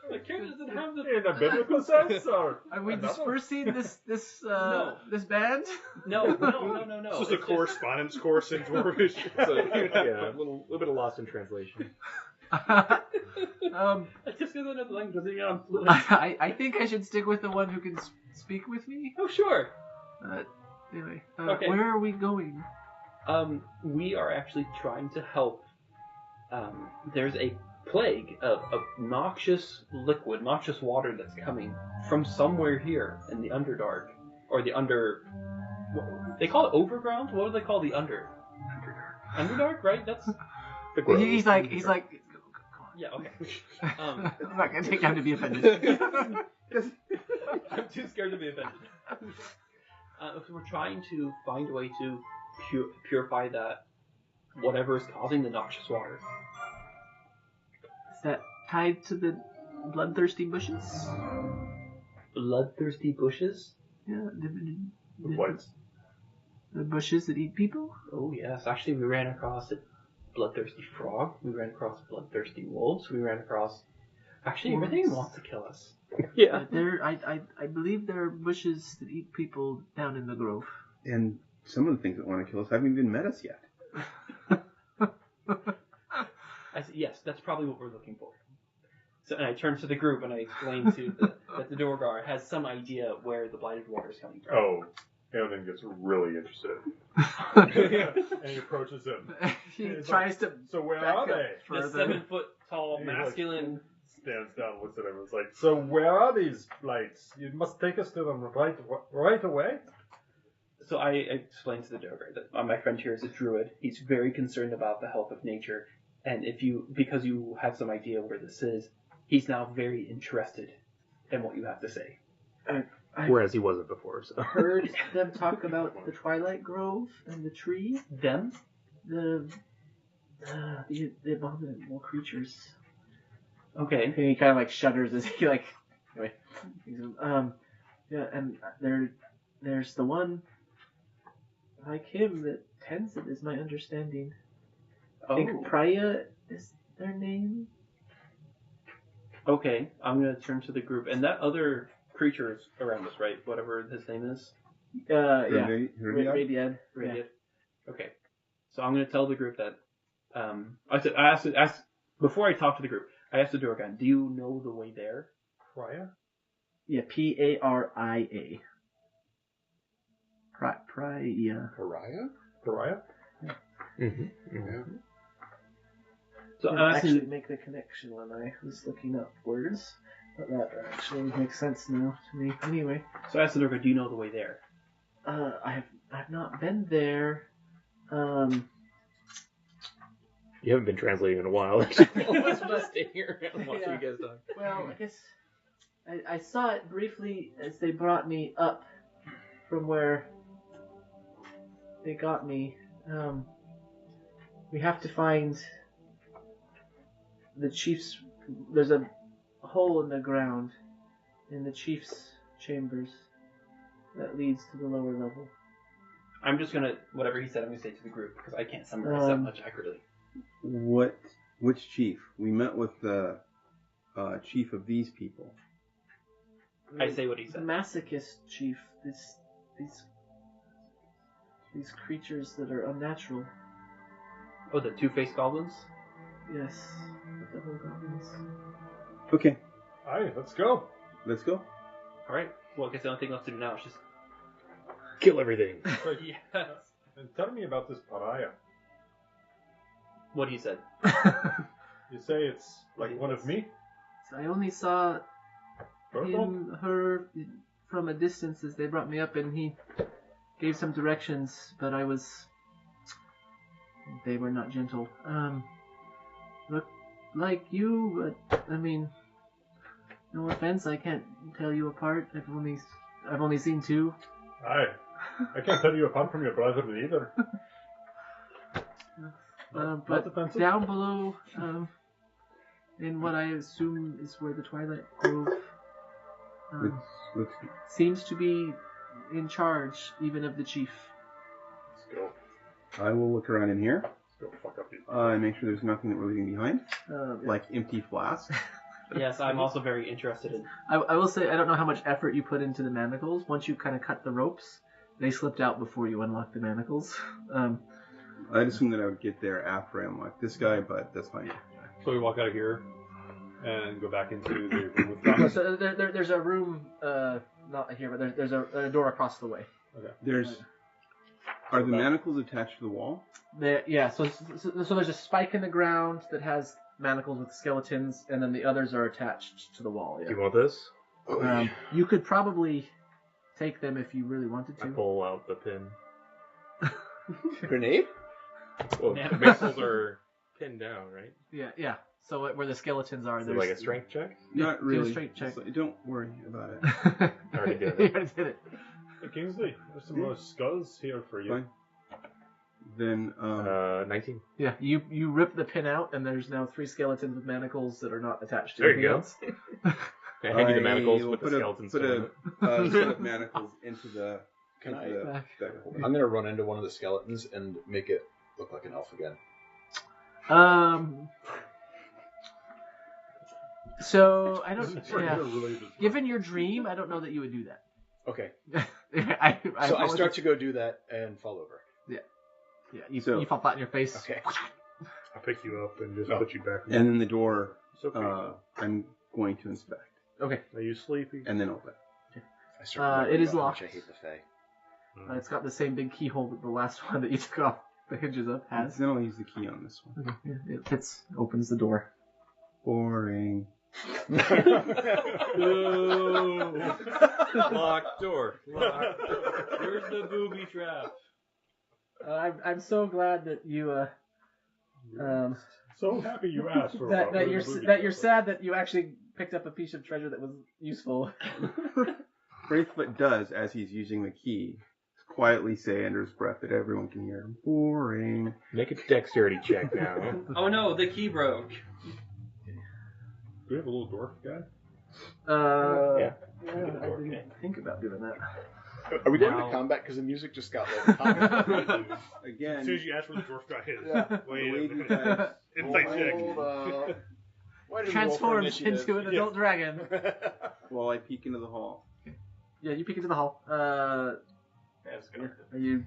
[SPEAKER 9] The character doesn't have the...
[SPEAKER 1] In a biblical sense, or
[SPEAKER 2] Are we dispersing this
[SPEAKER 9] No.
[SPEAKER 2] this band?
[SPEAKER 9] No.
[SPEAKER 8] It's just a correspondence course in Dwarvish.
[SPEAKER 5] Yeah, a little bit of lost in translation.
[SPEAKER 9] Just because another language doesn't mean I'm fluent.
[SPEAKER 2] I think I should stick with the one who can speak with me.
[SPEAKER 9] Oh, sure.
[SPEAKER 2] Anyway,
[SPEAKER 9] Okay.
[SPEAKER 2] where are we going?
[SPEAKER 9] We are actually trying to help. There's a plague of noxious liquid, noxious water that's coming from somewhere here in the Underdark. Or the under... They call it overground? What do they call the under? Underdark, right? That's...
[SPEAKER 2] He's like...
[SPEAKER 9] Yeah, okay.
[SPEAKER 2] I'm not gonna take time to be offended.
[SPEAKER 9] I'm too scared to be offended. So we're trying to find a way to purify that whatever is causing the noxious water.
[SPEAKER 2] Is that tied to the bloodthirsty bushes?
[SPEAKER 9] Bloodthirsty bushes?
[SPEAKER 2] Yeah,
[SPEAKER 1] what?
[SPEAKER 2] the bushes that eat people?
[SPEAKER 9] Oh yes, actually we ran across a bloodthirsty frog, we ran across bloodthirsty wolves, we ran across... Actually, everything wants to kill us.
[SPEAKER 5] Yeah.
[SPEAKER 2] I believe there are bushes that eat people down in the grove.
[SPEAKER 4] And some of the things that want to kill us haven't even met us yet.
[SPEAKER 9] I said, yes, that's probably what we're looking for. So, and I turned to the group and I explained that the Dorgar has some idea where the blighted water is coming from.
[SPEAKER 1] Oh, Eowyn gets really interested. And he approaches him.
[SPEAKER 2] He
[SPEAKER 1] It's
[SPEAKER 2] tries to.
[SPEAKER 1] So where
[SPEAKER 2] back
[SPEAKER 1] are
[SPEAKER 2] up
[SPEAKER 1] they?
[SPEAKER 9] The
[SPEAKER 2] further.
[SPEAKER 9] 7-foot-tall,
[SPEAKER 1] He's like-
[SPEAKER 9] masculine...
[SPEAKER 1] Stands down, looks at him, and is like, so where are these lights? You must take us to them right away?
[SPEAKER 9] So I explained to the Dogar that my friend here is a druid. He's very concerned about the health of nature, and because you have some idea where this is, he's now very interested in what you have to say.
[SPEAKER 5] Whereas he wasn't before, so.
[SPEAKER 2] Heard them talk about the Twilight Grove and the tree.
[SPEAKER 9] Them?
[SPEAKER 2] The abominable creatures.
[SPEAKER 9] Okay.
[SPEAKER 2] And he kind of like shudders as he like. Anyway, yeah, and there's the one like him that tends it, is my understanding. I think Priya is their name.
[SPEAKER 9] Okay, I'm gonna turn to the group, and that other creature is around us, right? Whatever his name is.
[SPEAKER 2] Yeah.
[SPEAKER 4] Radiad?
[SPEAKER 2] Radiad.
[SPEAKER 9] Radiant. Okay. So I'm gonna tell the group that. I asked before I talk to the group. I asked the Dorgan, do you know the way there?
[SPEAKER 1] Priya?
[SPEAKER 2] Yeah, Paria. Priya.
[SPEAKER 6] Pariah?
[SPEAKER 1] Pariah?
[SPEAKER 5] Mm-hmm.
[SPEAKER 6] Yeah.
[SPEAKER 9] So
[SPEAKER 2] I
[SPEAKER 9] I'm
[SPEAKER 2] actually
[SPEAKER 9] asking,
[SPEAKER 2] make the connection when I was looking up words. That actually makes sense now to me. Anyway,
[SPEAKER 12] So Asadurga, do you know the way there?
[SPEAKER 2] I have not been there.
[SPEAKER 5] You haven't been translating in a while. Let's just stay here and watch
[SPEAKER 2] Yeah.
[SPEAKER 5] you guys talk.
[SPEAKER 2] Well, I guess I saw it briefly as they brought me up from where they got me. We have to find the chief's. There's a hole in the ground in the chief's chambers that leads to the lower level.
[SPEAKER 12] I'm just gonna, whatever he said, I'm gonna say to the group because I can't summarize that much accurately.
[SPEAKER 4] Which chief? We met with the chief of these people.
[SPEAKER 12] I say what he
[SPEAKER 2] The
[SPEAKER 12] said.
[SPEAKER 2] masochist chief. These creatures that are unnatural.
[SPEAKER 12] Oh, the two-faced goblins?
[SPEAKER 2] Yes, the double goblins.
[SPEAKER 4] Okay,
[SPEAKER 1] Alright, let's go.
[SPEAKER 4] let's go.
[SPEAKER 12] Alright. Well, I guess the only thing left to do now is just...
[SPEAKER 5] Kill everything.
[SPEAKER 12] Yes.
[SPEAKER 1] And tell me about this pariah.
[SPEAKER 12] What he said.
[SPEAKER 1] You say it's like one of me?
[SPEAKER 2] So I only saw
[SPEAKER 1] Berthold?
[SPEAKER 2] her from a distance as they brought me up, and he gave some directions, but they were not gentle. Look like you, but I mean, no offense, I can't tell you apart. I've only seen two.
[SPEAKER 1] Aye. I can't tell you apart from your brother either. Not
[SPEAKER 2] But
[SPEAKER 1] offensive.
[SPEAKER 2] down below, in what I assume is where the Twilight Grove
[SPEAKER 4] Let's
[SPEAKER 2] seems to be in charge, even of the chief.
[SPEAKER 1] Let's go.
[SPEAKER 4] I will look around in here
[SPEAKER 1] Let's go fuck up these.
[SPEAKER 4] and make sure there's nothing that we're leaving behind,
[SPEAKER 2] Yeah.
[SPEAKER 4] like empty flasks.
[SPEAKER 12] Yes, I'm also very interested in...
[SPEAKER 2] I will say, I don't know how much effort you put into the manacles. Once you kind of cut the ropes, they slipped out before you unlocked the manacles.
[SPEAKER 4] I'd assume that I would get there after I unlock this guy, but that's fine.
[SPEAKER 1] So we walk out of here and go back into the room with Thomas.
[SPEAKER 2] So there's a room, not here, but there's a door across the way.
[SPEAKER 1] Okay.
[SPEAKER 4] Are the manacles attached to the wall?
[SPEAKER 2] Yeah, so there's a spike in the ground that has manacles with skeletons, and then the others are attached to the wall.
[SPEAKER 5] Do you want this?
[SPEAKER 2] You could probably take them if you really wanted
[SPEAKER 5] I
[SPEAKER 2] to.
[SPEAKER 5] pull out the pin.
[SPEAKER 6] Grenade?
[SPEAKER 5] Well, missiles are pinned down, right?
[SPEAKER 2] Yeah. So where the skeletons are,
[SPEAKER 5] Is it
[SPEAKER 2] there's
[SPEAKER 5] like a strength check?
[SPEAKER 4] Not
[SPEAKER 2] do a
[SPEAKER 4] really.
[SPEAKER 2] strength check.
[SPEAKER 4] So don't worry about it.
[SPEAKER 5] I already did
[SPEAKER 2] You
[SPEAKER 5] it.
[SPEAKER 2] already did it.
[SPEAKER 1] Hey, Kingsley, there's some more skulls here for you.
[SPEAKER 4] Fine. Then
[SPEAKER 5] 19.
[SPEAKER 2] Yeah, you rip the pin out, and there's now 3 skeletons with manacles that are not attached to
[SPEAKER 5] There you
[SPEAKER 2] anything
[SPEAKER 5] go.
[SPEAKER 2] else.
[SPEAKER 5] I hand you the manacles
[SPEAKER 4] will
[SPEAKER 5] with the skeletons.
[SPEAKER 4] put
[SPEAKER 5] still
[SPEAKER 4] a
[SPEAKER 5] in it.
[SPEAKER 4] set of manacles into the.
[SPEAKER 6] Can
[SPEAKER 4] into
[SPEAKER 6] I-
[SPEAKER 4] the
[SPEAKER 2] Back.
[SPEAKER 4] bag of holding.
[SPEAKER 6] I'm gonna run into one of the skeletons and make it look like an elf again.
[SPEAKER 2] So I don't.
[SPEAKER 1] You're
[SPEAKER 2] Yeah.
[SPEAKER 1] really just-
[SPEAKER 2] Given your dream, I don't know that you would do that.
[SPEAKER 6] Okay.
[SPEAKER 2] I
[SPEAKER 6] So I
[SPEAKER 2] apologize.
[SPEAKER 6] start to go do that and fall over.
[SPEAKER 2] Yeah, you
[SPEAKER 4] So-
[SPEAKER 2] fall flat in your face.
[SPEAKER 6] Okay.
[SPEAKER 8] I'll pick you up and just
[SPEAKER 6] Oh.
[SPEAKER 8] put you back.
[SPEAKER 4] And then the door,
[SPEAKER 8] So
[SPEAKER 4] I'm going to inspect
[SPEAKER 2] Okay.
[SPEAKER 8] are you sleepy?
[SPEAKER 4] and then open.
[SPEAKER 6] I start
[SPEAKER 2] It is
[SPEAKER 6] about how
[SPEAKER 2] locked.
[SPEAKER 6] much I hate the Fae.
[SPEAKER 2] It's got the same big keyhole that the last one that you took off the hinges of has.
[SPEAKER 4] Then I'll use the key on this one.
[SPEAKER 2] Okay, yeah, it fits. Opens the door.
[SPEAKER 4] Boring.
[SPEAKER 5] Locked door. Locked door. Where's the booby trap?
[SPEAKER 2] I'm so glad that you
[SPEAKER 1] So happy you asked for
[SPEAKER 2] that you're sad that you actually picked up a piece of treasure that was useful.
[SPEAKER 4] Braithfoot does, as he's using the key, quietly say under his breath that everyone can hear. Boring.
[SPEAKER 5] Make a dexterity check now.
[SPEAKER 12] Oh no, the key broke.
[SPEAKER 1] Do we have a little dwarf guy?
[SPEAKER 5] Yeah.
[SPEAKER 2] I didn't think about doing that.
[SPEAKER 6] Are we going
[SPEAKER 12] Now-
[SPEAKER 6] to combat? Because the music just got like hot.
[SPEAKER 4] Again,
[SPEAKER 8] As soon as you ask where the dwarf guy is.
[SPEAKER 6] Yeah.
[SPEAKER 8] Wait
[SPEAKER 4] the
[SPEAKER 8] a
[SPEAKER 4] way these
[SPEAKER 8] minute.
[SPEAKER 4] guys
[SPEAKER 8] Insight check.
[SPEAKER 6] Hold up. Why did we roll for
[SPEAKER 2] Transforms
[SPEAKER 6] initiative?
[SPEAKER 2] into an adult dragon.
[SPEAKER 4] while I peek into the hall.
[SPEAKER 2] Yeah, you peek into the hall. Are you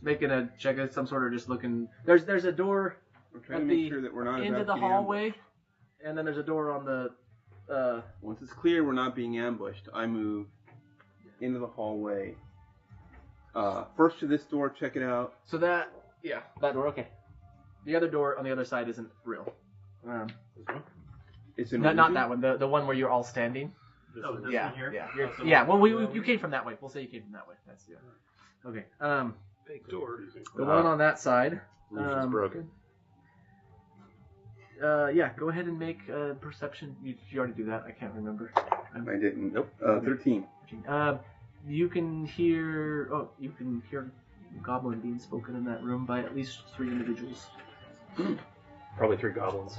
[SPEAKER 2] making a check of some sort, or just looking? There's a door
[SPEAKER 4] I'm trying
[SPEAKER 2] At
[SPEAKER 4] to make
[SPEAKER 2] the
[SPEAKER 4] sure that we're not
[SPEAKER 2] into
[SPEAKER 4] about
[SPEAKER 2] the
[SPEAKER 4] to get
[SPEAKER 2] hallway,
[SPEAKER 4] ambushed.
[SPEAKER 2] and then there's a door on the.
[SPEAKER 4] Once it's clear we're not being ambushed, I move into the hallway. First to this door, check it out.
[SPEAKER 2] So that door. Okay. The other door on the other side isn't real.
[SPEAKER 4] It's in
[SPEAKER 2] No, not
[SPEAKER 4] Ruby?
[SPEAKER 2] that one. The one where you're all standing.
[SPEAKER 12] Oh, this
[SPEAKER 2] Yeah,
[SPEAKER 12] one here?
[SPEAKER 2] yeah,
[SPEAKER 12] Oh, so
[SPEAKER 2] yeah. Well,
[SPEAKER 12] we're-
[SPEAKER 2] you came from that way. We'll say you came from that way. That's Okay.
[SPEAKER 8] Big door.
[SPEAKER 2] The one on that side.
[SPEAKER 8] Roof is broken.
[SPEAKER 2] Yeah. Go ahead and make perception. You already do that. I can't remember.
[SPEAKER 4] I didn't. Nope. 13.
[SPEAKER 2] You can hear. Oh, you can hear goblin being spoken in that room by at least 3 individuals.
[SPEAKER 5] Probably 3 goblins.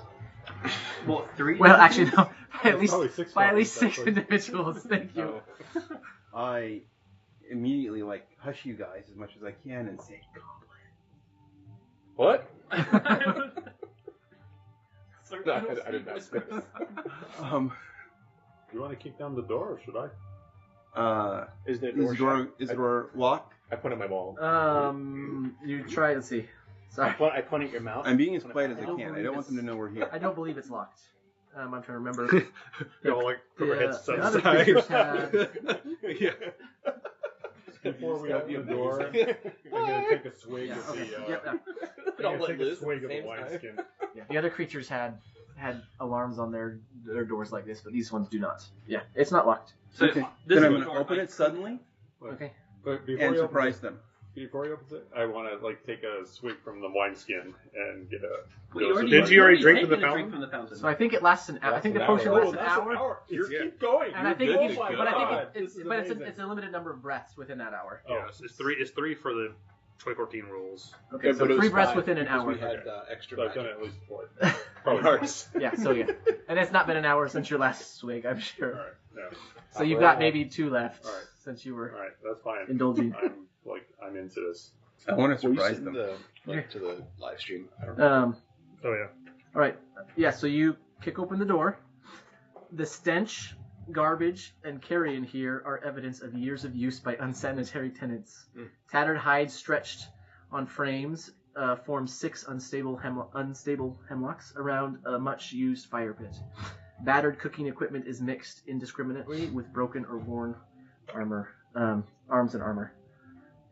[SPEAKER 12] Well, 3.
[SPEAKER 2] Well, actually, no. By
[SPEAKER 1] There's probably 6
[SPEAKER 2] at least
[SPEAKER 1] goblins,
[SPEAKER 2] 6
[SPEAKER 1] actually.
[SPEAKER 2] individuals. Thank you.
[SPEAKER 4] I immediately hush you guys as much as I can and say,
[SPEAKER 5] What?
[SPEAKER 12] Circle
[SPEAKER 5] No, I didn't
[SPEAKER 12] whispers.
[SPEAKER 1] You want to kick down the door, or should I?
[SPEAKER 5] Is the
[SPEAKER 4] door locked?
[SPEAKER 5] I put it in my wall.
[SPEAKER 2] You try. Let's see. Sorry.
[SPEAKER 12] I point at your mouth.
[SPEAKER 4] I'm being as quiet as
[SPEAKER 2] I
[SPEAKER 4] I
[SPEAKER 2] don't
[SPEAKER 4] can. I
[SPEAKER 2] believe
[SPEAKER 4] don't want them to know we're here.
[SPEAKER 2] I don't believe it's locked. I'm trying to remember.
[SPEAKER 8] We all like put our heads to
[SPEAKER 2] the
[SPEAKER 8] the
[SPEAKER 2] other
[SPEAKER 8] side.
[SPEAKER 2] creatures had.
[SPEAKER 8] Yeah.
[SPEAKER 1] Before we open the door, I'm gonna take a swig
[SPEAKER 2] Yeah,
[SPEAKER 1] of
[SPEAKER 2] okay.
[SPEAKER 1] the.
[SPEAKER 2] Yep, yeah.
[SPEAKER 1] I'm gonna take a swig of the wineskin.
[SPEAKER 2] Yeah, the other creatures had alarms on their doors like this, but these ones do not. Yeah, it's not locked.
[SPEAKER 12] So
[SPEAKER 4] Okay.
[SPEAKER 12] this
[SPEAKER 4] Then
[SPEAKER 12] is
[SPEAKER 4] I'm
[SPEAKER 12] the
[SPEAKER 4] going to
[SPEAKER 12] door.
[SPEAKER 4] open it suddenly
[SPEAKER 2] Okay.
[SPEAKER 1] But before
[SPEAKER 4] and
[SPEAKER 1] he
[SPEAKER 4] surprise
[SPEAKER 1] opens
[SPEAKER 4] them.
[SPEAKER 1] it, before he opens it, I want to take a swig from the wineskin and get a.
[SPEAKER 12] Well, you already,
[SPEAKER 8] Did you already drink
[SPEAKER 12] taken
[SPEAKER 8] from the
[SPEAKER 12] a
[SPEAKER 8] fountain?
[SPEAKER 12] drink from the fountain.
[SPEAKER 2] So I think it lasts an hour. I think the potion lasts an hour.
[SPEAKER 1] Just keep going.
[SPEAKER 2] And I
[SPEAKER 1] You're
[SPEAKER 2] think,
[SPEAKER 1] good
[SPEAKER 2] you,
[SPEAKER 1] to
[SPEAKER 2] but I
[SPEAKER 1] go.
[SPEAKER 2] think
[SPEAKER 1] This is
[SPEAKER 2] but
[SPEAKER 1] amazing.
[SPEAKER 2] it's a limited number of breaths within that hour.
[SPEAKER 8] Yes, it's 3. It's 3 for the 2014 rules.
[SPEAKER 2] Okay, so 3 breaths within an hour.
[SPEAKER 6] We had extra
[SPEAKER 1] So I've done
[SPEAKER 6] magic.
[SPEAKER 1] it at least 4.
[SPEAKER 6] Probably ours.
[SPEAKER 2] Yeah, so yeah. And it's not been an hour since your last swig, I'm sure.
[SPEAKER 1] All right. Yeah.
[SPEAKER 2] So you've got maybe 2 left
[SPEAKER 1] All right.
[SPEAKER 2] since you were
[SPEAKER 1] All right. That's fine.
[SPEAKER 2] indulging.
[SPEAKER 1] I'm into this.
[SPEAKER 4] I want to
[SPEAKER 6] Will you
[SPEAKER 4] surprise
[SPEAKER 6] send
[SPEAKER 4] them.
[SPEAKER 6] the link to the live stream? I don't know.
[SPEAKER 8] Oh yeah.
[SPEAKER 2] All right. Yeah, so you kick open the door. The stench, garbage, and carrion here are evidence of years of use by unsanitary tenants. Tattered hides stretched on frames form 6 unstable hemlocks around a much-used fire pit. Battered cooking equipment is mixed indiscriminately with broken or worn arms and armor.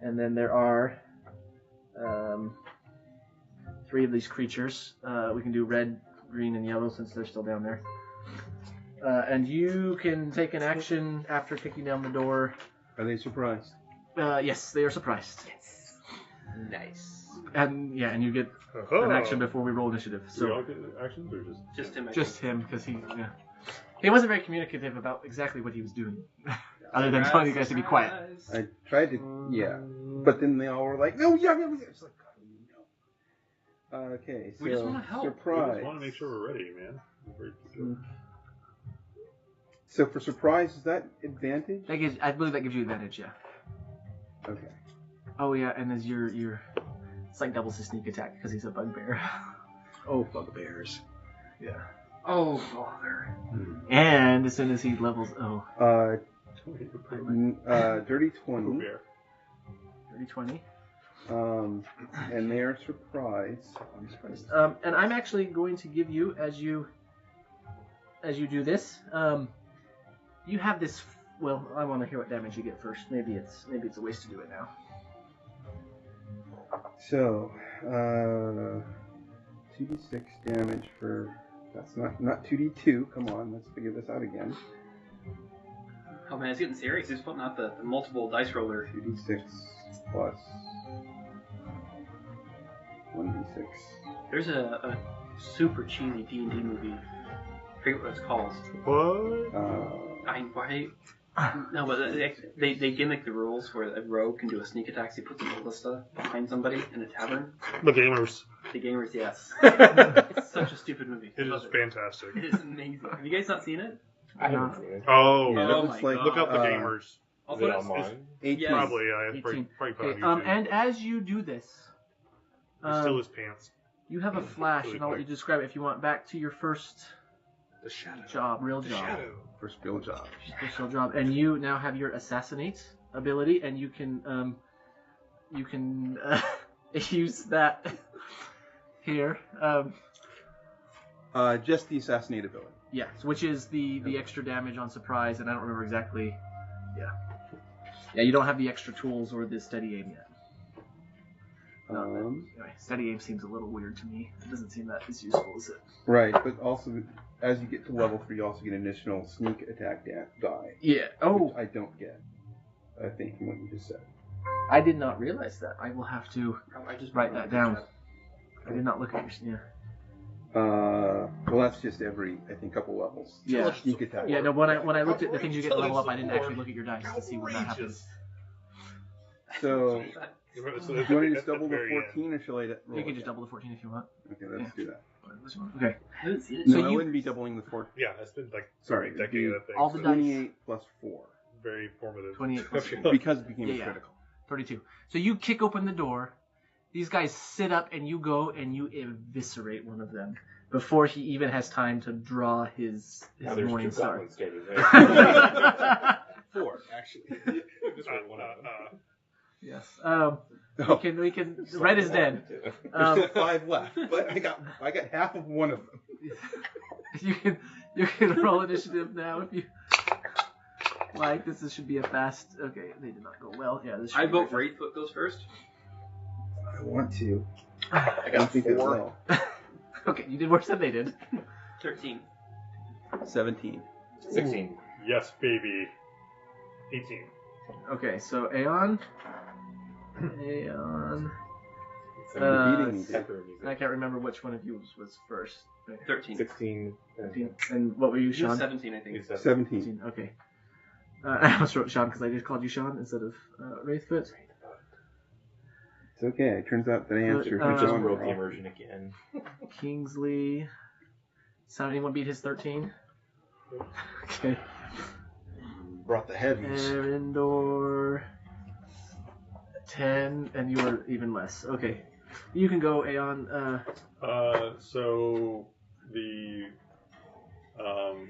[SPEAKER 2] And then there are 3 of these creatures. We can do red, green, and yellow since they're still down there. And you can take an action after kicking down the door.
[SPEAKER 4] Are they surprised?
[SPEAKER 2] Yes, they are surprised.
[SPEAKER 12] Nice.
[SPEAKER 2] And yeah, and you get an action before we roll initiative.
[SPEAKER 1] Do we all
[SPEAKER 2] So
[SPEAKER 1] get actions or just?
[SPEAKER 12] Just him.
[SPEAKER 2] just him, because he wasn't very communicative about exactly what he was doing, other than telling you guys to be quiet.
[SPEAKER 4] I tried to, yeah. But then they all were like, no, yeah. It's like, no. Okay, so
[SPEAKER 12] We just wanna help.
[SPEAKER 1] We
[SPEAKER 4] surprise.
[SPEAKER 1] just want to make sure we're ready, man.
[SPEAKER 4] So for surprise, is that advantage?
[SPEAKER 2] I believe that gives you advantage. Yeah.
[SPEAKER 4] Okay.
[SPEAKER 2] Oh yeah, and as your it's like doubles his sneak attack because he's a bugbear.
[SPEAKER 6] Oh, bugbears.
[SPEAKER 2] Yeah.
[SPEAKER 12] Oh, bother.
[SPEAKER 2] And as soon as he levels,
[SPEAKER 4] Dirty 20.
[SPEAKER 2] Dirty 20.
[SPEAKER 4] And they are surprised.
[SPEAKER 2] And I'm actually going to give you as you do this. You have this. Well, I want to hear what damage you get first. Maybe it's a waste to do it now.
[SPEAKER 4] So, 2d6 damage for. That's not 2d2. Come on, let's figure this out again.
[SPEAKER 12] Oh man, it's getting serious. He's putting out the multiple dice roller.
[SPEAKER 4] 2d6 plus 1d6.
[SPEAKER 12] There's a super cheesy D&D movie. I forget what it's called.
[SPEAKER 8] What?
[SPEAKER 12] No, but they gimmick the rules where a rogue can do a sneak attack. So he puts a ballista behind somebody in a tavern.
[SPEAKER 8] The gamers.
[SPEAKER 12] The gamers, yes. It's such a stupid movie.
[SPEAKER 8] It is fantastic.
[SPEAKER 12] It is amazing. Have you guys not seen it?
[SPEAKER 5] I haven't seen it.
[SPEAKER 8] Oh,
[SPEAKER 4] Yeah, it
[SPEAKER 12] Oh
[SPEAKER 4] looks
[SPEAKER 12] my
[SPEAKER 4] like
[SPEAKER 12] God.
[SPEAKER 8] look up the gamers.
[SPEAKER 5] Is
[SPEAKER 12] Also,
[SPEAKER 5] it
[SPEAKER 12] it's-
[SPEAKER 5] online?
[SPEAKER 4] 18.
[SPEAKER 12] Yes.
[SPEAKER 8] Probably, yeah. It's
[SPEAKER 2] 18.
[SPEAKER 8] probably
[SPEAKER 2] Okay,
[SPEAKER 8] on YouTube.
[SPEAKER 2] and as you do this,
[SPEAKER 8] He still his pants.
[SPEAKER 2] you have a flash, and I'll let you describe it if you want. Back to your first
[SPEAKER 8] The shadow.
[SPEAKER 2] job, real
[SPEAKER 8] The
[SPEAKER 2] job.
[SPEAKER 8] shadow.
[SPEAKER 4] First real job.
[SPEAKER 2] Special job, and you now have your assassinate ability, and you can use that here.
[SPEAKER 4] Just the assassinate ability.
[SPEAKER 2] Yeah, which is the extra damage on surprise, and I don't remember exactly. Yeah, you don't have the extra tools or the steady aim yet. Anyway, steady aim seems a little weird to me. It doesn't seem that as useful as it.
[SPEAKER 4] Right, but also as you get to level 3, you also get an additional sneak attack die.
[SPEAKER 2] Yeah. Oh.
[SPEAKER 4] Which I don't get. I think from what you just said.
[SPEAKER 2] I did not realize that. I will have to
[SPEAKER 12] I just
[SPEAKER 2] write that down. I did not look at your.
[SPEAKER 4] Well, that's just every, I think, couple levels.
[SPEAKER 2] Yeah.
[SPEAKER 4] Sneak attack.
[SPEAKER 2] Yeah. No. When I looked at the things you get to level up, I didn't actually look at your dice to see when that happens.
[SPEAKER 4] So, do you want me to just double the 14, or shall I roll?
[SPEAKER 2] You can just double the 14 if you want.
[SPEAKER 4] Okay, let's do that.
[SPEAKER 2] Okay.
[SPEAKER 4] No, I wouldn't be doubling the 14.
[SPEAKER 8] Yeah, it's been like
[SPEAKER 4] Sorry,
[SPEAKER 8] a decade of things.
[SPEAKER 2] all the
[SPEAKER 4] 28 plus 4.
[SPEAKER 8] Very formative.
[SPEAKER 2] 28 plus 4.
[SPEAKER 4] Because it became critical.
[SPEAKER 2] 32. So you kick open the door. These guys sit up, and you go and you eviscerate one of them before he even has time to draw his morning star.
[SPEAKER 6] 4, actually.
[SPEAKER 8] Just one out.
[SPEAKER 2] Yes. We can. Red is dead.
[SPEAKER 4] There's still 5 left, but I got half of one of them.
[SPEAKER 2] You can roll initiative now if you like. This should be a fast. Okay, they did not go well. Yeah, this.
[SPEAKER 12] I vote Wraithfoot goes first.
[SPEAKER 4] I want to.
[SPEAKER 6] I got 4.
[SPEAKER 2] Okay, you did worse than they did.
[SPEAKER 12] 13.
[SPEAKER 4] 17.
[SPEAKER 5] 16.
[SPEAKER 8] Yes, baby. 18.
[SPEAKER 2] Okay, so Aeon. I can't remember which one of you was first.
[SPEAKER 12] 13.
[SPEAKER 5] 16.
[SPEAKER 2] 13. And what were you,
[SPEAKER 12] You were
[SPEAKER 2] Sean?
[SPEAKER 12] 17, I think.
[SPEAKER 4] 17.
[SPEAKER 2] Okay. I almost wrote Sean because I just called you Sean instead of Wraithfoot.
[SPEAKER 4] It's okay. It turns out that I answered.
[SPEAKER 5] We just broke the immersion again.
[SPEAKER 2] Kingsley. So anyone beat his 13? Okay.
[SPEAKER 6] Brought the heavies.
[SPEAKER 2] Erindor. 10, and you were even less. Okay. You can go, Aeon.
[SPEAKER 1] So the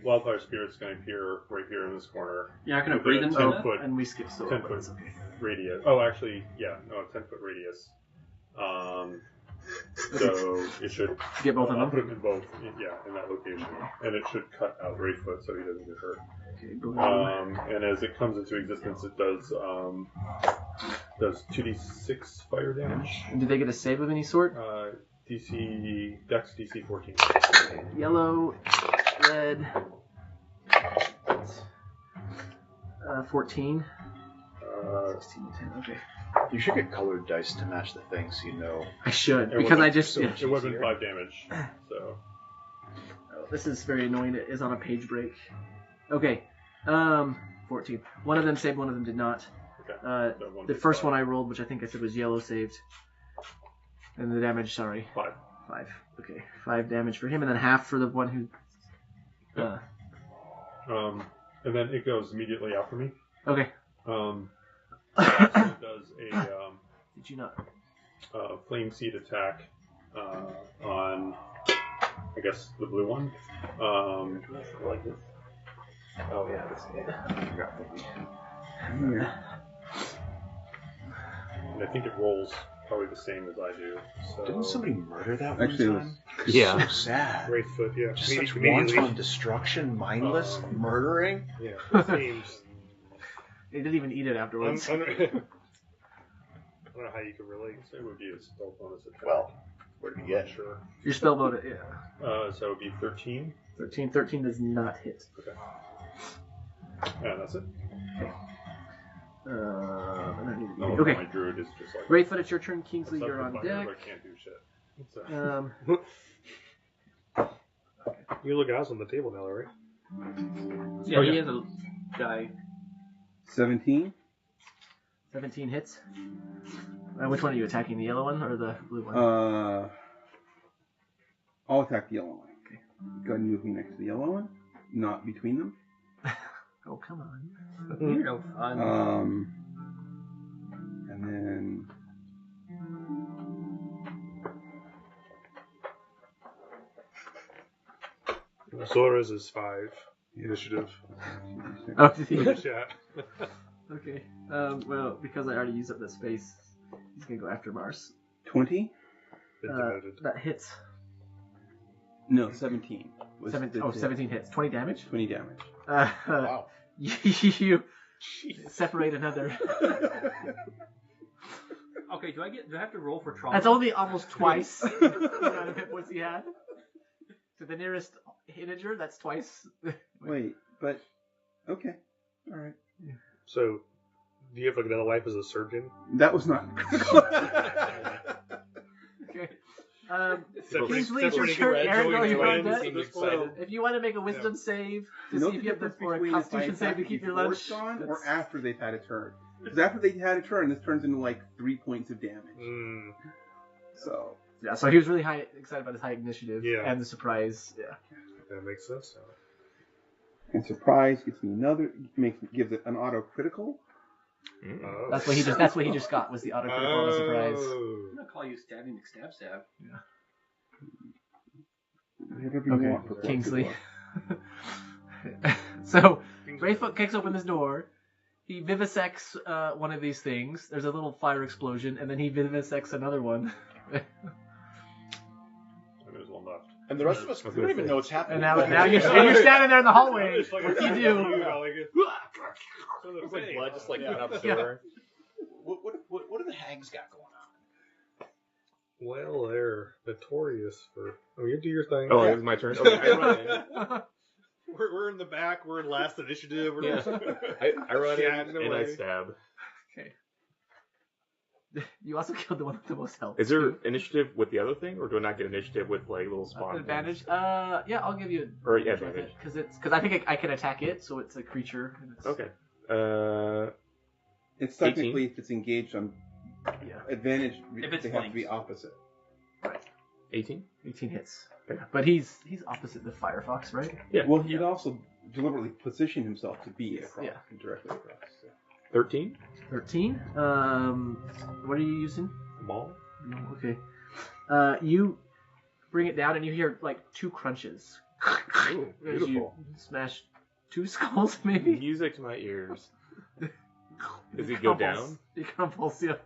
[SPEAKER 1] wildfire spirit's going to appear right here in this corner.
[SPEAKER 12] You're not going to breathe into
[SPEAKER 1] 10
[SPEAKER 12] that?
[SPEAKER 1] foot,
[SPEAKER 2] And we skip so
[SPEAKER 1] 10 foot radius. Oh, actually, yeah, no, 10 foot radius. So it should
[SPEAKER 2] get both of
[SPEAKER 1] I'll
[SPEAKER 2] them.
[SPEAKER 1] put them in both, in that location, and it should cut out Wraithfoot so he doesn't get hurt.
[SPEAKER 2] Okay,
[SPEAKER 1] and as it comes into existence, it does 2d6 fire damage.
[SPEAKER 2] And did they get a save of any sort?
[SPEAKER 1] Dex DC 14.
[SPEAKER 2] Yellow, red, 14. 16, 10, okay.
[SPEAKER 6] You should get colored dice to match the thing so you know.
[SPEAKER 2] I should, because I just...
[SPEAKER 1] It would have been 5 damage, so...
[SPEAKER 2] Oh, this is very annoying. It is on a page break. Okay, 14. One of them saved, one of them did not.
[SPEAKER 1] Okay.
[SPEAKER 2] The first one I rolled, which I think I said was yellow, saved. And the damage,
[SPEAKER 1] 5.
[SPEAKER 2] 5. Okay, 5 damage for him, and then half for the one who...
[SPEAKER 1] and then it goes immediately after me.
[SPEAKER 2] Okay.
[SPEAKER 1] It does a
[SPEAKER 2] Did you not?
[SPEAKER 1] flame seed attack on, I guess, the blue one.
[SPEAKER 5] Like this. Oh yeah, this
[SPEAKER 1] And I think it rolls probably the same as I do. So
[SPEAKER 6] Didn't somebody murder that one
[SPEAKER 4] Actually,
[SPEAKER 6] time?
[SPEAKER 4] it
[SPEAKER 6] It's so sad.
[SPEAKER 8] Wraithfoot, yeah.
[SPEAKER 6] Just such
[SPEAKER 8] Immediately-
[SPEAKER 6] wanton destruction, mindless murdering.
[SPEAKER 8] Yeah, it seems.
[SPEAKER 2] They didn't even eat it afterwards.
[SPEAKER 8] I don't know how you could relate.
[SPEAKER 1] it would be a spell bonus attack.
[SPEAKER 6] Well, where did you get?
[SPEAKER 1] Sure.
[SPEAKER 2] Your spell bonus, yeah.
[SPEAKER 1] So it would be 13.
[SPEAKER 2] 13 does not hit.
[SPEAKER 1] Okay. And that's it.
[SPEAKER 2] Okay.
[SPEAKER 1] My druid is just like...
[SPEAKER 2] Wraithfoot, it's your turn. Kingsley,
[SPEAKER 1] Except
[SPEAKER 2] you're
[SPEAKER 1] for
[SPEAKER 2] on
[SPEAKER 1] fire,
[SPEAKER 2] deck.
[SPEAKER 1] but I can't do shit. So.
[SPEAKER 8] You look at us on the table now, right?
[SPEAKER 12] Yeah, he has a die.
[SPEAKER 4] 17.
[SPEAKER 2] 17 hits. Which one are you attacking? The yellow one or the blue one?
[SPEAKER 4] I'll attack the yellow one. Okay. Go ahead and move me next to the yellow one, not between them.
[SPEAKER 2] Oh, come on.
[SPEAKER 12] You're no fun.
[SPEAKER 4] And then
[SPEAKER 8] Zora's is 5. Initiative.
[SPEAKER 2] Oh, did he?
[SPEAKER 8] Yeah.
[SPEAKER 2] Okay. Well, because I already used up that space, he's gonna go after Mars.
[SPEAKER 4] 20.
[SPEAKER 2] That hits.
[SPEAKER 4] No, 17. Was
[SPEAKER 2] 17 hits. 20 damage?
[SPEAKER 4] 20 damage.
[SPEAKER 6] Wow.
[SPEAKER 2] You separate another.
[SPEAKER 12] Okay, Okay, do I have to roll for trauma?
[SPEAKER 2] That's only almost twice the amount of hit points he had. To the nearest integer, that's twice.
[SPEAKER 4] Wait, but okay, all right.
[SPEAKER 8] So, do you have like another life as a surgeon?
[SPEAKER 4] That was not.
[SPEAKER 2] Okay.
[SPEAKER 8] Kingsley,
[SPEAKER 2] it's your turn. Aaron, go your
[SPEAKER 8] Twins,
[SPEAKER 2] so if you want to make a wisdom save to see if you have the or a constitution save to keep your lunch,
[SPEAKER 4] gone, or after they've had a turn. Because after they've had a turn, this turns into like 3 points of damage. So
[SPEAKER 2] yeah, so he was really excited about his high initiative and the surprise. Yeah,
[SPEAKER 8] that makes sense.
[SPEAKER 4] And surprise gets me gives it an auto critical.
[SPEAKER 8] Oh.
[SPEAKER 2] That's what he just got was the auto critical on a surprise.
[SPEAKER 12] I'm gonna call you stabbing stab.
[SPEAKER 2] Yeah.
[SPEAKER 4] Whatever you want for
[SPEAKER 2] Kingsley. So Wraithfoot kicks open this door. He vivisects one of these things. There's a little fire explosion, and then he vivisects another one.
[SPEAKER 1] There's one left.
[SPEAKER 6] And the rest of us, we don't even know what's happening.
[SPEAKER 2] And now you're standing there in the hallway. What do you do?
[SPEAKER 5] It's like blood just like went up the door.
[SPEAKER 6] What do the hags got going on?
[SPEAKER 8] Well, they're notorious for. Oh, you do your thing.
[SPEAKER 5] Oh, it was my turn. Okay, I run in.
[SPEAKER 8] We're in the back. We're in last initiative.
[SPEAKER 5] I run in and I stab.
[SPEAKER 2] Okay. You also killed the one with the most health.
[SPEAKER 5] Is there initiative with the other thing, or do I not get initiative with like little spawn?
[SPEAKER 2] Advantage? Yeah, I'll give you
[SPEAKER 5] advantage
[SPEAKER 2] because I think I can attack it, so it's a creature. And it's...
[SPEAKER 5] Okay.
[SPEAKER 4] It's technically 18? If it's engaged on advantage,
[SPEAKER 12] if it's
[SPEAKER 4] they have to be opposite.
[SPEAKER 2] Right.
[SPEAKER 5] 18?
[SPEAKER 2] 18 hits. Okay. But he's opposite the Firefox, right?
[SPEAKER 5] Yeah.
[SPEAKER 4] Well, he'd also deliberately position himself to be directly across. So.
[SPEAKER 5] 13?
[SPEAKER 2] 13. What are you using?
[SPEAKER 5] Maul.
[SPEAKER 2] No, okay. You bring it down and you hear like 2 crunches.
[SPEAKER 5] Ooh,
[SPEAKER 2] as
[SPEAKER 5] beautiful.
[SPEAKER 2] you smash 2 skulls, maybe.
[SPEAKER 5] Music to my ears. Does he go down?
[SPEAKER 2] He crumbles, yeah.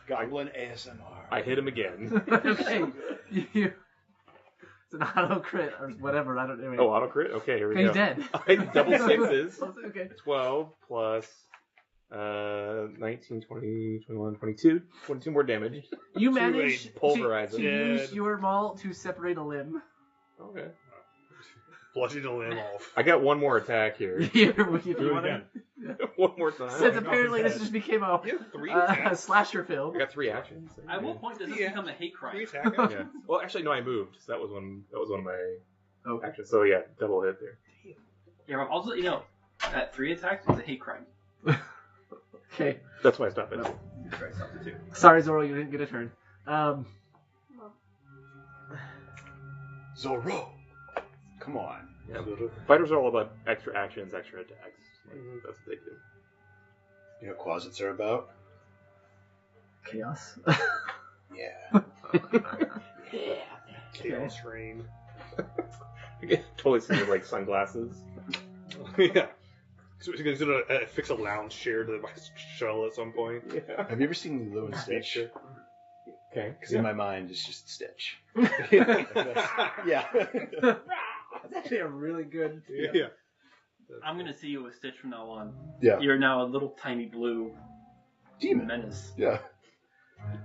[SPEAKER 6] Goblin ASMR.
[SPEAKER 5] I hit him again.
[SPEAKER 2] Okay. It's an auto crit or whatever. I don't know.
[SPEAKER 5] Oh, auto crit? Okay, here we go.
[SPEAKER 2] He's dead.
[SPEAKER 5] Double sixes.
[SPEAKER 2] Okay.
[SPEAKER 5] 12 plus 19, 20, 21, 22. 22 more damage.
[SPEAKER 2] You manage
[SPEAKER 5] pulverize
[SPEAKER 2] to use your maul to separate a limb.
[SPEAKER 5] Okay.
[SPEAKER 8] Flushing the limb off.
[SPEAKER 5] I got one more attack here.
[SPEAKER 2] If you want
[SPEAKER 1] again.
[SPEAKER 5] One more time.
[SPEAKER 2] Since apparently this just became a slasher film.
[SPEAKER 5] I got 3 actions.
[SPEAKER 12] At what point does this become a hate crime?
[SPEAKER 5] Yeah. Well, actually, no, I moved. So that was one of my actions. So yeah, double hit there.
[SPEAKER 12] Yeah, but also, at 3 attacks, it's a hate crime.
[SPEAKER 2] Okay.
[SPEAKER 5] That's why I stopped it.
[SPEAKER 2] Sorry, Zoro, you didn't get a turn.
[SPEAKER 6] Zoro, come on.
[SPEAKER 5] Yeah. Fighters are all about extra actions, extra attacks. That's what they do.
[SPEAKER 6] You know what closets are about?
[SPEAKER 2] Chaos.
[SPEAKER 6] Yeah.
[SPEAKER 8] Chaos rain.
[SPEAKER 5] I get totally see like sunglasses.
[SPEAKER 8] Yeah. So he's gonna fix a lounge chair to my shell at some point.
[SPEAKER 5] Yeah.
[SPEAKER 6] Have you ever seen Lilo and Stitch?
[SPEAKER 5] Okay.
[SPEAKER 6] Because in my mind, it's just Stitch.
[SPEAKER 2] Yeah. That's actually a really good.
[SPEAKER 8] Yeah.
[SPEAKER 12] I'm gonna see you with Stitch from now on.
[SPEAKER 6] Yeah.
[SPEAKER 12] You're now a little tiny blue
[SPEAKER 6] demon
[SPEAKER 12] menace.
[SPEAKER 6] Yeah.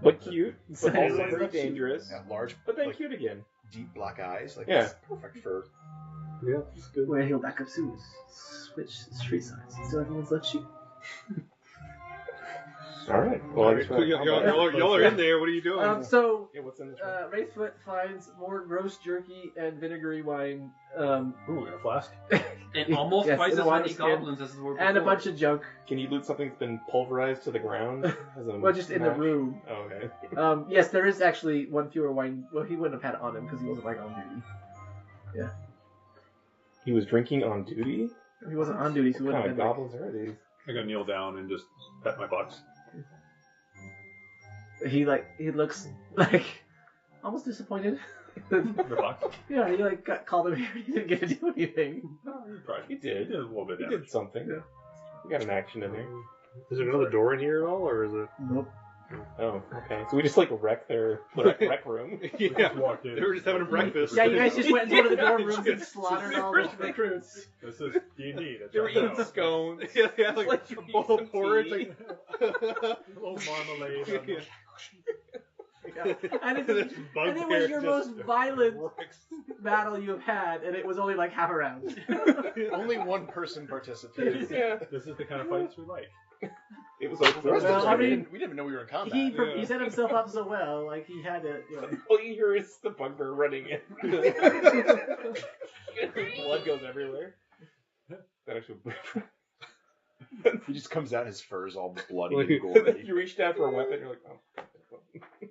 [SPEAKER 5] But cute. But also pretty dangerous.
[SPEAKER 6] Yeah, large.
[SPEAKER 5] But then cute again.
[SPEAKER 6] Deep black eyes. Like,
[SPEAKER 5] Yeah.
[SPEAKER 6] it's perfect for.
[SPEAKER 8] Yeah, it's good.
[SPEAKER 2] Where he'll back up soon. Switch street signs. So everyone's left shoot.
[SPEAKER 5] All right. Well,
[SPEAKER 8] y'all are in there. What are you doing?
[SPEAKER 5] Yeah, what's in this room?
[SPEAKER 2] Wraithfoot finds more gross jerky and vinegary wine.
[SPEAKER 1] Ooh, in a flask?
[SPEAKER 12] And almost
[SPEAKER 2] Yes,
[SPEAKER 12] twice
[SPEAKER 2] in a
[SPEAKER 12] as
[SPEAKER 2] wine
[SPEAKER 12] many
[SPEAKER 2] skin.
[SPEAKER 12] goblins as there were before.
[SPEAKER 2] And a bunch of junk.
[SPEAKER 5] Can you loot something that's been pulverized to the ground?
[SPEAKER 2] Well, just in the room.
[SPEAKER 5] Oh, okay.
[SPEAKER 2] Yes, there is actually one fewer wine. Well, he wouldn't have had it on him because he wasn't like on duty. Yeah.
[SPEAKER 5] He was drinking on duty?
[SPEAKER 2] He wasn't on duty, so he
[SPEAKER 5] What
[SPEAKER 2] wouldn't
[SPEAKER 5] kind
[SPEAKER 2] have
[SPEAKER 5] of
[SPEAKER 2] been.
[SPEAKER 5] goblins are these?
[SPEAKER 1] I gotta kneel down and just pet my box.
[SPEAKER 2] He looks like almost disappointed.
[SPEAKER 1] The box?
[SPEAKER 2] Yeah, he got called over here. He didn't get to do anything.
[SPEAKER 5] He did.
[SPEAKER 1] He did a little bit.
[SPEAKER 5] He did something.
[SPEAKER 2] Yeah.
[SPEAKER 5] We got an action in there.
[SPEAKER 8] Is there another door in here at all, or is it?
[SPEAKER 2] Nope.
[SPEAKER 5] Oh, okay. So we just wreck their rec room.
[SPEAKER 8] Yeah,
[SPEAKER 1] walked in.
[SPEAKER 8] they were just having a breakfast.
[SPEAKER 2] Yeah, you guys just went into one of the dorm rooms and slaughtered all the recruits.
[SPEAKER 1] This is D&D.
[SPEAKER 5] They were eating scones.
[SPEAKER 8] Yeah, like a bowl of porridge. Like,
[SPEAKER 1] a little marmalade.
[SPEAKER 2] And it was your most violent battle you have had, and it was only like half a round.
[SPEAKER 6] Only one person participated.
[SPEAKER 1] Yeah. This is the kind of fights we like.
[SPEAKER 5] It was like
[SPEAKER 2] Well, I mean,
[SPEAKER 6] we didn't even know we were in combat.
[SPEAKER 2] he set himself up so well, like he had to. You know.
[SPEAKER 5] all you hear is the bugbear running in. Blood goes everywhere. That actually.
[SPEAKER 6] He just comes out, his fur's all bloody and gory.
[SPEAKER 5] You reach down for a weapon, you're like, oh.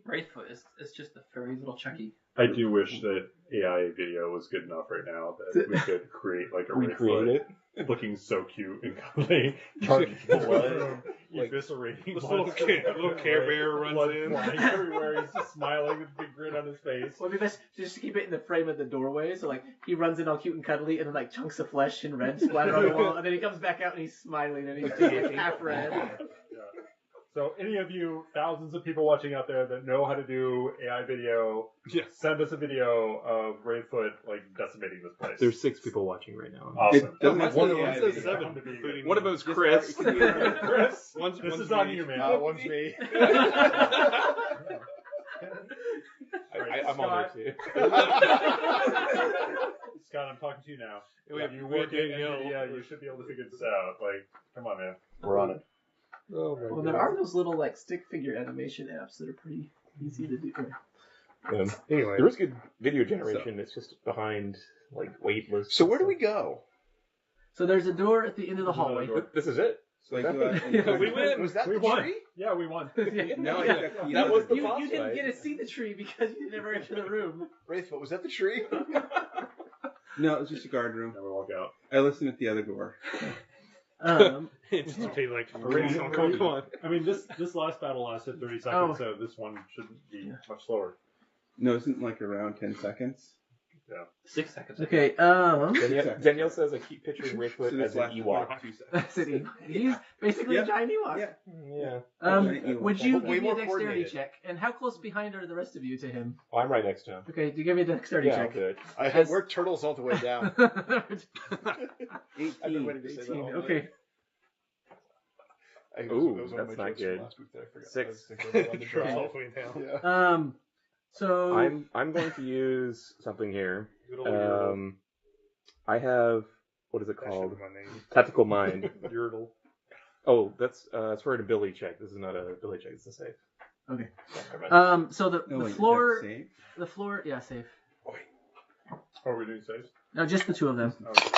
[SPEAKER 12] Wraithfoot is just a furry little Chucky.
[SPEAKER 1] I do wish that AI video was good enough right now that we could create like a
[SPEAKER 5] Recreate
[SPEAKER 1] Wraithfoot
[SPEAKER 5] it.
[SPEAKER 1] looking so cute and cuddly, charging blood,
[SPEAKER 8] Like
[SPEAKER 1] eviscerating.
[SPEAKER 8] this little Care Bear runs
[SPEAKER 1] blood
[SPEAKER 8] in.
[SPEAKER 1] flying everywhere. He's just smiling with a big grin on his face.
[SPEAKER 2] Well, it'd be best just to keep it in the frame of the doorway, so like he runs in all cute and cuddly, and then like chunks of flesh and red splatter on the wall, and then he comes back out and he's smiling and he's just like half red.
[SPEAKER 1] So any of you, thousands of people watching out there that know how to do AI video, send us a video of Wraithfoot like decimating this place.
[SPEAKER 5] There's 6 people watching right now.
[SPEAKER 1] Awesome.
[SPEAKER 4] It doesn't have to
[SPEAKER 1] One
[SPEAKER 4] be
[SPEAKER 1] of them
[SPEAKER 4] AI
[SPEAKER 1] says
[SPEAKER 4] video.
[SPEAKER 1] 7, including
[SPEAKER 5] One of them's Chris.
[SPEAKER 1] Chris.
[SPEAKER 6] One's
[SPEAKER 1] This is
[SPEAKER 6] me.
[SPEAKER 1] on you, man.
[SPEAKER 6] One's me.
[SPEAKER 5] I'm on there too.
[SPEAKER 1] Scott, I'm talking to you now.
[SPEAKER 8] We have-
[SPEAKER 1] you
[SPEAKER 8] we
[SPEAKER 1] work
[SPEAKER 8] have
[SPEAKER 1] at
[SPEAKER 8] Danielle.
[SPEAKER 1] NVIDIA, you should be able to figure this out. Like, come on, man.
[SPEAKER 6] We're on it.
[SPEAKER 8] Oh my
[SPEAKER 2] Well, there are those little like stick figure animation apps that are pretty easy to do.
[SPEAKER 8] Anyway,
[SPEAKER 5] There is good video generation. It's just behind like wait lists.
[SPEAKER 6] So where do we go?
[SPEAKER 2] So there's a door at the end of the hallway.
[SPEAKER 5] This is it.
[SPEAKER 4] So I go out and
[SPEAKER 8] we win.
[SPEAKER 6] Was that
[SPEAKER 1] We
[SPEAKER 6] the
[SPEAKER 1] won.
[SPEAKER 6] tree?
[SPEAKER 1] Yeah, we won.
[SPEAKER 4] Now I check the
[SPEAKER 5] That was
[SPEAKER 4] other
[SPEAKER 5] the
[SPEAKER 4] door.
[SPEAKER 5] boss
[SPEAKER 2] You didn't
[SPEAKER 5] fight.
[SPEAKER 2] get to see the tree because you never entered the room.
[SPEAKER 6] Wraithfoot, was that the tree?
[SPEAKER 4] No, it was just a guard room.
[SPEAKER 1] Now we walk out.
[SPEAKER 4] I listen at the other door.
[SPEAKER 8] it's just take like come on.
[SPEAKER 1] I mean, this last battle lasted 30 seconds, so this one shouldn't be much slower.
[SPEAKER 4] No, isn't it like around 10 seconds?
[SPEAKER 12] 6 seconds.
[SPEAKER 2] Okay,
[SPEAKER 5] Danielle says I keep picturing Wraithfoot
[SPEAKER 4] So this
[SPEAKER 5] as an
[SPEAKER 4] lasted
[SPEAKER 5] Ewok.
[SPEAKER 4] like 2 seconds.
[SPEAKER 2] City. He's basically a giant Ewok.
[SPEAKER 4] Yeah.
[SPEAKER 5] Yeah.
[SPEAKER 2] Would you
[SPEAKER 6] Way
[SPEAKER 2] give me a
[SPEAKER 6] more
[SPEAKER 2] dexterity
[SPEAKER 6] coordinated.
[SPEAKER 2] check? And how close behind are the rest of you to him?
[SPEAKER 5] Oh, I'm right next to him.
[SPEAKER 2] Okay, do you give me a dexterity
[SPEAKER 5] Yeah,
[SPEAKER 2] check?
[SPEAKER 5] good.
[SPEAKER 6] We're turtles all the way down.
[SPEAKER 4] 18.
[SPEAKER 6] I've been waiting to say that
[SPEAKER 2] 18,
[SPEAKER 6] all night.
[SPEAKER 2] okay.
[SPEAKER 5] Ooh,
[SPEAKER 6] That was one of
[SPEAKER 5] that's
[SPEAKER 6] my
[SPEAKER 5] not
[SPEAKER 6] jokes from
[SPEAKER 5] good.
[SPEAKER 6] last week that I forgot.
[SPEAKER 5] 6.
[SPEAKER 6] I was thinking about on the
[SPEAKER 8] Turtles
[SPEAKER 6] drive.
[SPEAKER 8] all the way down.
[SPEAKER 6] Yeah.
[SPEAKER 2] So
[SPEAKER 5] I'm going to use something here.
[SPEAKER 8] Good old Yordle.
[SPEAKER 5] I have what is it
[SPEAKER 8] That should
[SPEAKER 5] called?
[SPEAKER 8] be my name.
[SPEAKER 5] Tactical Mind.
[SPEAKER 8] Yordle.
[SPEAKER 5] Oh, that's it's for an ability check. This is not a ability check. It's a save.
[SPEAKER 2] okay.
[SPEAKER 5] Yeah,
[SPEAKER 2] So the
[SPEAKER 4] No, wait,
[SPEAKER 2] floor,
[SPEAKER 4] that's safe?
[SPEAKER 2] the floor, yeah, safe.
[SPEAKER 1] Oh, are we doing saves?
[SPEAKER 2] No, just the two of them.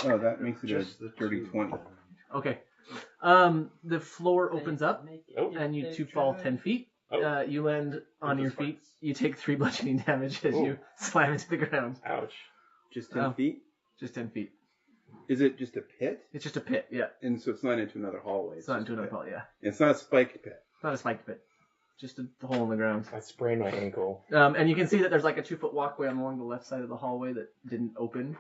[SPEAKER 4] Oh, that makes it
[SPEAKER 6] Just
[SPEAKER 4] a
[SPEAKER 6] the
[SPEAKER 4] dirty 20.
[SPEAKER 2] Okay. The floor opens up,
[SPEAKER 5] Oh.
[SPEAKER 2] and you two fall 10 feet.
[SPEAKER 5] Oh.
[SPEAKER 2] You land on your feet. You take 3 bludgeoning damage as you slam into the ground.
[SPEAKER 5] Ouch.
[SPEAKER 4] Just 10 feet?
[SPEAKER 2] Just 10 feet.
[SPEAKER 4] Is it just a pit?
[SPEAKER 2] It's just a pit, yeah.
[SPEAKER 4] And so it's not into another hallway.
[SPEAKER 2] It's not
[SPEAKER 4] just
[SPEAKER 2] into
[SPEAKER 4] a
[SPEAKER 2] another
[SPEAKER 4] pit.
[SPEAKER 2] hall, yeah.
[SPEAKER 4] It's not a spiked pit.
[SPEAKER 2] It's not a spiked pit. Just a hole in the ground.
[SPEAKER 5] I sprained my ankle.
[SPEAKER 2] And you can see that there's like a 2-foot walkway along the left side of the hallway that didn't open.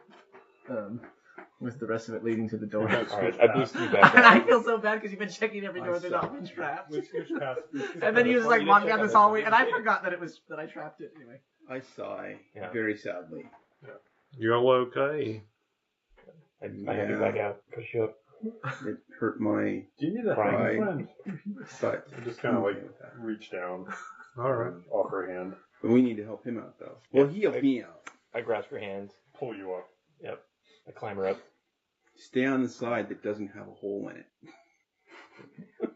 [SPEAKER 2] With the rest of it leading to the door.
[SPEAKER 5] Alright, I boosted you back
[SPEAKER 2] And I
[SPEAKER 5] up.
[SPEAKER 2] feel so bad because you've been checking every door they're not been trapped.
[SPEAKER 1] Which pass?
[SPEAKER 2] And then you just like walk down this hallway, and I forgot that I trapped it anyway.
[SPEAKER 4] I sigh
[SPEAKER 5] Yeah.
[SPEAKER 4] very sadly.
[SPEAKER 8] You're all okay.
[SPEAKER 5] I had you back out. Push you up.
[SPEAKER 4] It hurt my
[SPEAKER 1] Do you need a
[SPEAKER 4] Right.
[SPEAKER 1] hand friend?
[SPEAKER 4] butt.
[SPEAKER 1] I just kind of like reach down,
[SPEAKER 8] All right.
[SPEAKER 1] and offer a hand,
[SPEAKER 4] But we need to help him out, though. Well, he helped me out.
[SPEAKER 5] I grasp your hand.
[SPEAKER 1] pull you up.
[SPEAKER 5] Yep. I climber up.
[SPEAKER 4] Stay on the side that doesn't have a hole in it.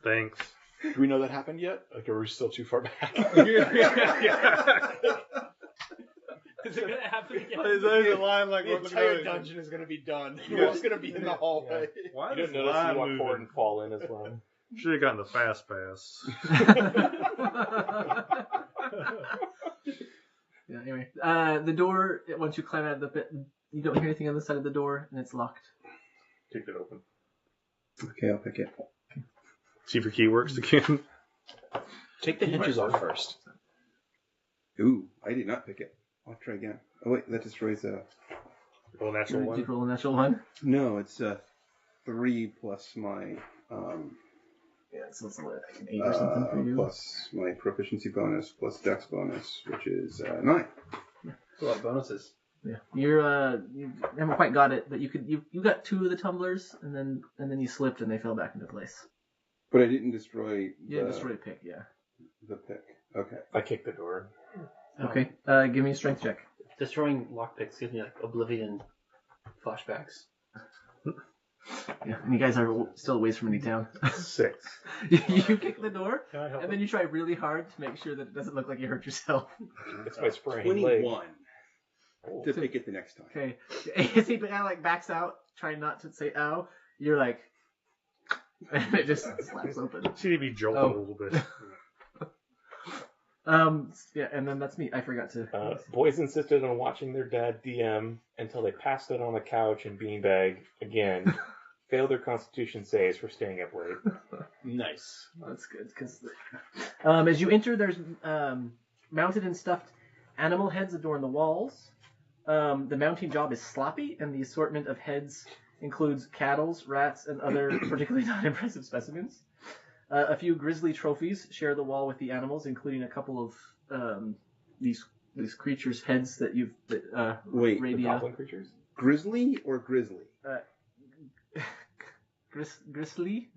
[SPEAKER 8] Thanks.
[SPEAKER 6] Do we know that happened yet? Like, are we still too far back?
[SPEAKER 12] Is it gonna happen again?
[SPEAKER 8] There's always a line like
[SPEAKER 6] The entire dungeon is going to be done. We're just going to be in the hallway.
[SPEAKER 8] Why
[SPEAKER 5] You didn't notice you walk forward and fall in as well.
[SPEAKER 8] Should have gotten the fast pass.
[SPEAKER 2] Yeah, anyway. The door, once you climb out of the pit, you don't hear anything on the side of the door, and it's locked.
[SPEAKER 1] Kick it open.
[SPEAKER 4] Okay, I'll pick it.
[SPEAKER 8] See if your key works again.
[SPEAKER 6] Take the hinges off first.
[SPEAKER 4] Ooh, I did not pick it. I'll try again. Oh, wait, that destroys a...
[SPEAKER 8] Roll a natural
[SPEAKER 2] Did you
[SPEAKER 8] one.
[SPEAKER 2] roll a natural one?
[SPEAKER 4] No, it's a 3 plus my...
[SPEAKER 2] Yeah, so it's like an 8 or something for you.
[SPEAKER 4] Plus my proficiency bonus, plus dex bonus, which is 9.
[SPEAKER 12] That's a lot of bonuses.
[SPEAKER 2] Yeah, you haven't quite got it, but you got 2 of the tumblers, and then you slipped and they fell back into place.
[SPEAKER 4] But I didn't destroy
[SPEAKER 2] You didn't destroy a pick, yeah.
[SPEAKER 4] the pick. Okay.
[SPEAKER 5] I kick the door.
[SPEAKER 2] Okay. Give me a strength check.
[SPEAKER 9] Destroying lockpicks gives me like Oblivion flashbacks.
[SPEAKER 2] Yeah, and you guys are still a ways from any town.
[SPEAKER 5] 6.
[SPEAKER 2] You kick the door,
[SPEAKER 1] Can I help
[SPEAKER 2] and then you try really hard to make sure that it doesn't look like you hurt yourself.
[SPEAKER 5] It's by spraying leg.
[SPEAKER 4] 21 to pick it the next time.
[SPEAKER 2] Okay. As he kind of like backs out, trying not to say ow, you're like, and it just slaps open.
[SPEAKER 8] CDB jolted a little bit.
[SPEAKER 2] Yeah, and then that's me. I forgot to.
[SPEAKER 5] Boys insisted on watching their dad DM until they passed out on the couch and beanbag again. Failed their constitution saves for staying up late.
[SPEAKER 10] Nice.
[SPEAKER 2] That's good, because as you enter, there's mounted and stuffed animal heads adorn the walls. The mounting job is sloppy, and the assortment of heads includes cattle, rats, and other particularly non-impressive specimens. A few grisly trophies share the wall with the animals, including a couple of these creatures' heads that you've
[SPEAKER 4] Wait,
[SPEAKER 5] The
[SPEAKER 2] Radia.
[SPEAKER 5] goblin creatures?
[SPEAKER 4] Grizzly or grizzly?
[SPEAKER 2] Grizzly.